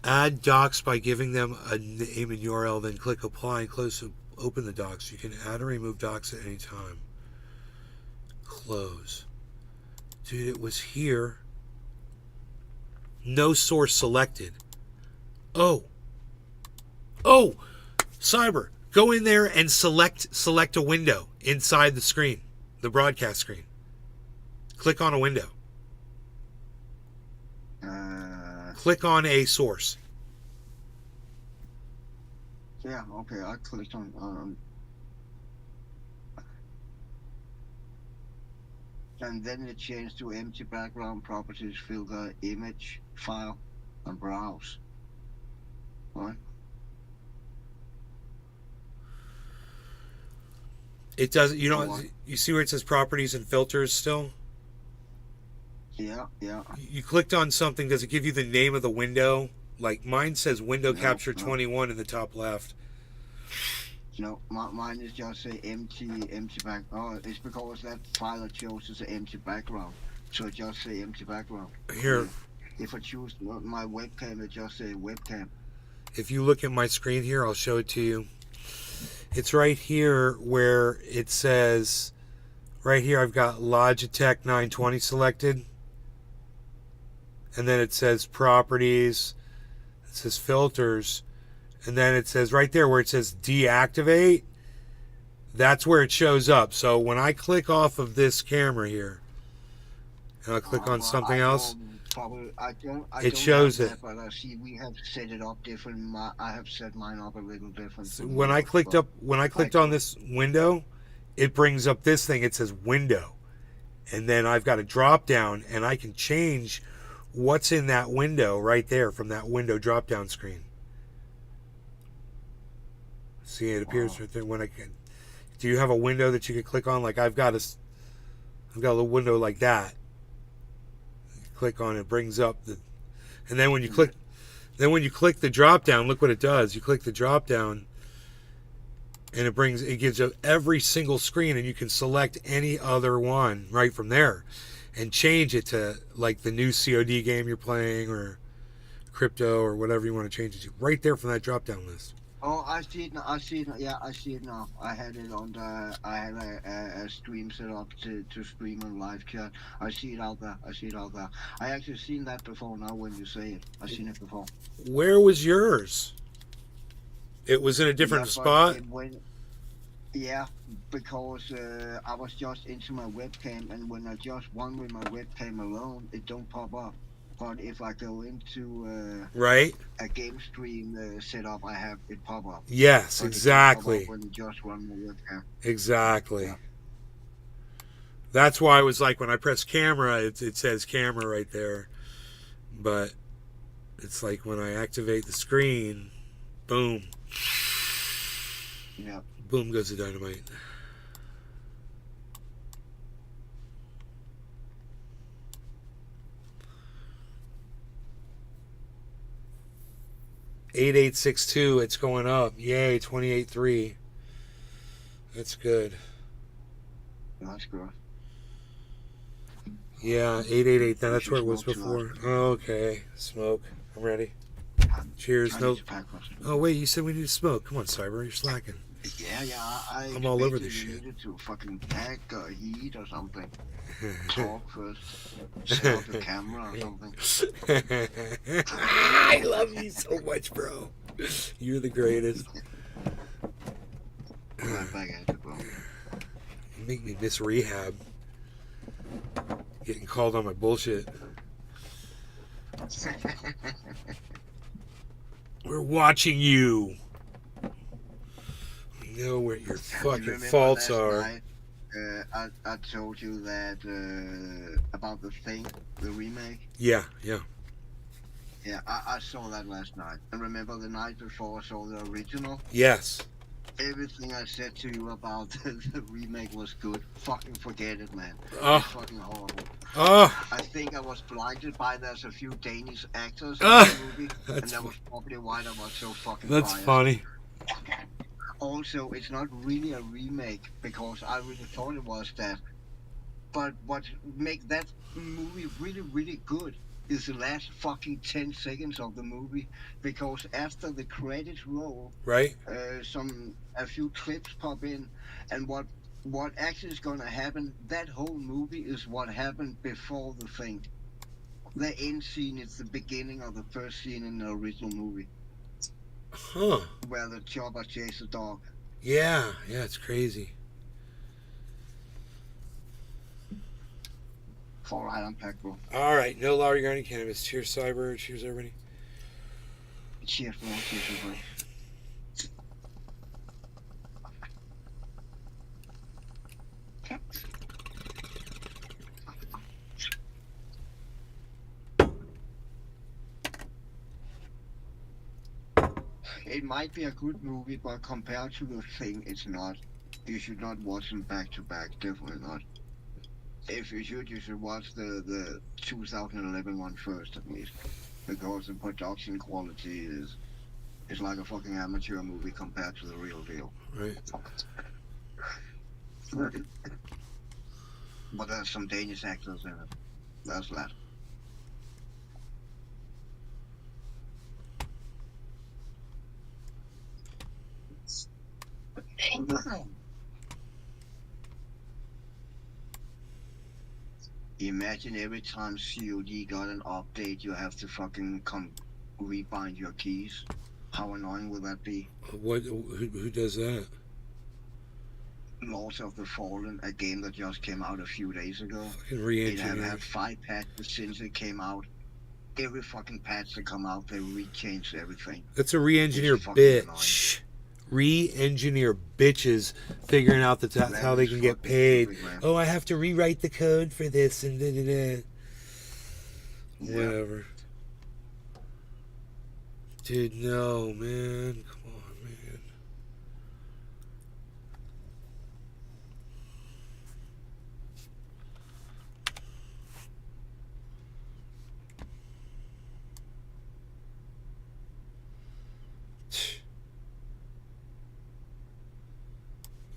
Add docs by giving them a name and URL, then click apply and close to open the docs. You can add or remove docs at any time. Close. Dude, it was here. No source selected. Oh, Cyber, go in there and select a window inside the screen, the broadcast screen. Click on a window. Click on a source. Yeah, okay, I clicked on and then it changed to empty background, properties, filter, image, file, and browse. What? It doesn't, you see where it says properties and filters still? Yeah. You clicked on something, does it give you the name of the window? Like mine says window capture 21 in the top left. No, mine is just a empty back. Oh, it's because that file I chose is an empty background. So it just say empty background. Here. If I choose my webcam, it just say webcam. If you look at my screen here, I'll show it to you. It's right here where it says, right here I've got Logitech 920 selected. And then it says properties, it says filters, and then it says right there where it says deactivate, that's where it shows up. So when I click off of this camera here, and I'll click on something else, it shows it. But I see we have set it up different. I have set mine up a little different. So when I clicked on this window, it brings up this thing. It says window, and then I've got a drop down, and I can change what's in that window right there from that window drop down screen. See, it appears right there when I can. Do you have a window that you can click on? Like I've got a little window like that. Click on it, brings up the, and then when you click the drop down, look what it does. You click the drop down, and it gives you every single screen, and you can select any other one right from there, and change it to like the new COD game you're playing or crypto or whatever you want to change it to. Right there from that drop down list. Oh, I see it now. Yeah, I see it now. I had it on the. I had a stream set up to stream on live chat. I see it out there. I actually seen that before. Now when you say it, I seen it before. Where was yours? It was in a different spot. Yeah, because I was just into my webcam, and when I just won with my webcam alone, it don't pop up. But if I go into right a game stream setup, I have it pop up. Yes, but exactly. When you just run the webcam. Exactly. Yeah. That's why I was like, when I press camera, it says camera right there. But it's like when I activate the screen, boom. Yeah. Boom goes the dynamite. $8862, it's going up. Yay, 28.3. That's good. That's good. Yeah, 888. That's where it was before. Oh, okay. Smoke. I'm ready. Cheers. No. Oh, wait. You said we need to smoke. Come on, Cyber. You're slacking. Yeah, I'm all over this shit. You needed to fucking pack or eat or something. Talk first. Set up the camera or something. I love you so much, bro. You're the greatest. Right back at it, bro. You make me miss rehab. Getting called on my bullshit. We're watching you. We know what your fucking faults are. Night, I told you that about the Thing, the remake. Yeah. Yeah, I saw that last night. And remember the night before I saw the original? Yes. Everything I said to you about the remake was good. Fucking forget it, man. Oh. It's fucking horrible. Oh. I think I was blinded by there's a few Danish actors in the movie, and that was probably why I was so fucking That's biased. funny. Also, it's not really a remake because I really thought it was that. But what makes that movie really, really good is the last fucking 10 seconds of the movie, because after the credits roll, right? A few clips pop in, and what actually is going to happen, that whole movie is what happened before the Thing. The end scene is the beginning of the first scene in the original movie. Huh. Where the chopper chases the dog. Yeah, it's crazy. All right, I'm packed, bro. All right, no Lowry Garden Cannabis. Cheers, Cyber. Cheers, everybody. Cheers, bro. Cheers, everybody. It might be a good movie, but compared to the Thing, it's not. You should not watch them back to back. Definitely not. If you should watch the 2011 one first, at least, because the production quality is like a fucking amateur movie compared to the real deal. Right. But there's some Danish actors in it. That's that. Imagine every time COD got an update, you have to fucking rebind your keys. How annoying would that be? Who does that? Lords of the Fallen, a game that just came out a few days ago. Fucking It re-engineered. have had 5 patches since it came out. Every fucking patch that come out, they re-change everything. That's a re-engineer It's fucking bitch. Re-engineer bitches figuring out that's how they can get paid. Oh, I have to rewrite the code for this and da-da-da. Whatever. Dude, no, man. Come on, man.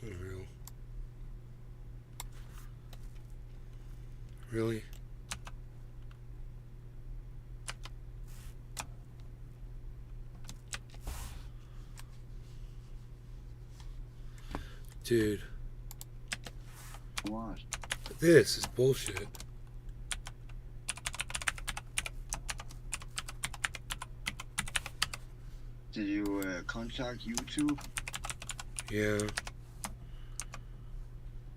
Unreal. Really? Dude. What? This is bullshit. Did you contact YouTube? Yeah.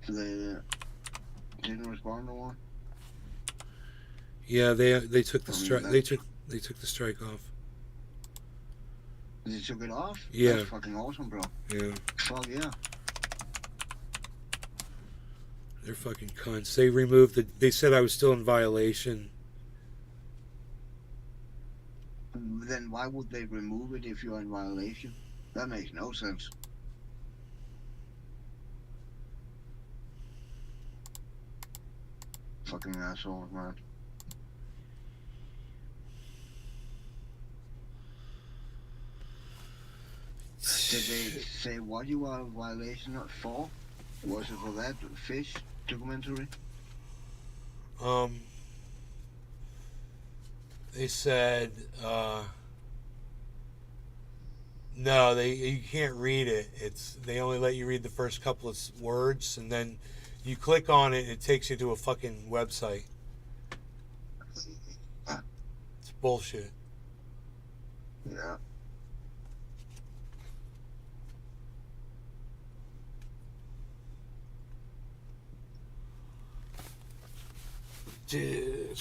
They didn't respond to one? Yeah, they took the I mean, strike. that- They took the strike off. They took it off? Yeah. That's fucking awesome, bro. Yeah. Fuck yeah. They're fucking cunts. They removed the. They said I was still in violation. Then why would they remove it if you're in violation? That makes no sense. Fucking assholes, man. Did they say what you are in violation for? Was it for that fish documentary? They said, no, you can't read it. They only let you read the first couple of words, and then you click on it, and it takes you to a fucking website. It's bullshit. Yeah. Dude.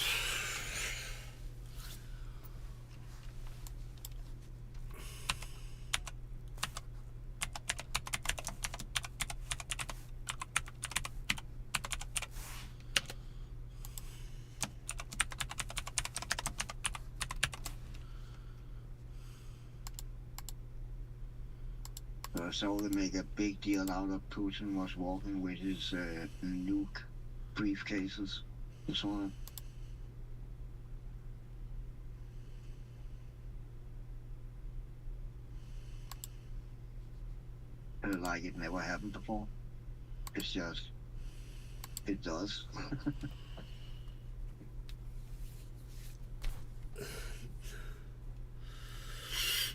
So they make a big deal out of Putin was walking with his nuke briefcases and so on. Like it never happened before. It's just, it does.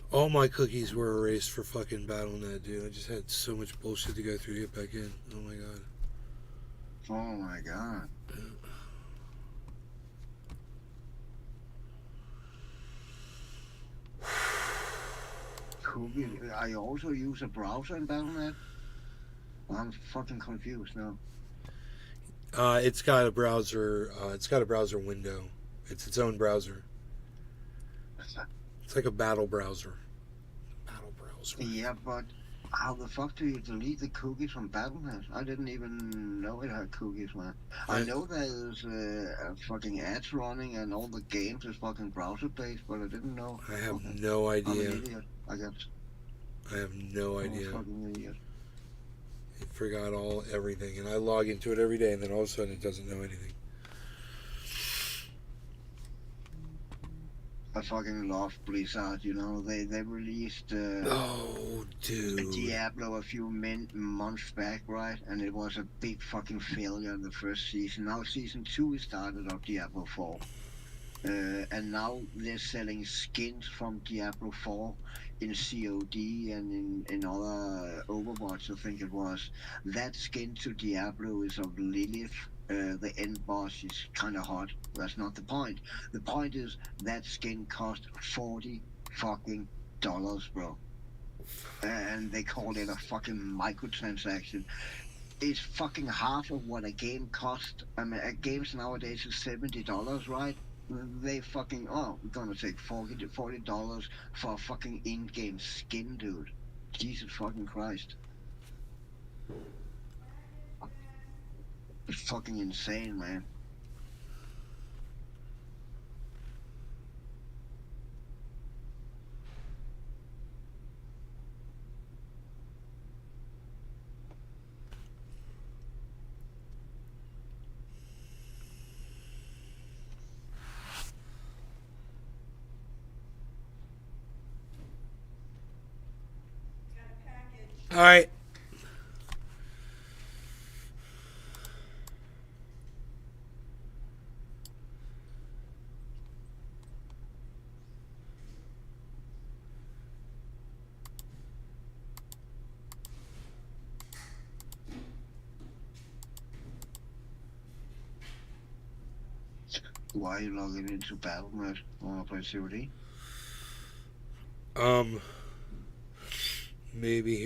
All my cookies were erased for fucking BattleNet, dude. I just had so much bullshit to go through to get back in. Oh my god. Oh my god. I also use a browser in BattleNet? I'm fucking confused now. It's got a browser. It's got a browser window. It's its own browser. It's like a battle browser. Yeah, but how the fuck do you delete the cookies from BattleNet? I didn't even know it had cookies, man. I know there's fucking ads running and all the games is fucking browser based, but I didn't know. I have no idea. I'm an idiot, I guess. I have no idea. I'm a fucking idiot. It forgot everything, and I log into it every day, and then all of a sudden it doesn't know anything. I fucking love Blizzard, you know. They released oh, dude. Diablo a few months back, right? And it was a big fucking failure in the first season. Now season 2 is started of Diablo 4. And now they're selling skins from Diablo 4 in COD and in other Overwatch, I think it was. That skin to Diablo is of Lilith. The end boss is kind of hot. That's not the point. The point is that skin cost $40 fucking dollars, bro. And they call it a fucking microtransaction. It's fucking half of what a game cost. I mean, a games nowadays is $70, right? They fucking, we're gonna take $40 for a fucking in-game skin, dude. Jesus fucking Christ. It's fucking insane, man. All right. Why are you logging into BattleNet? Wanna play COD? Maybe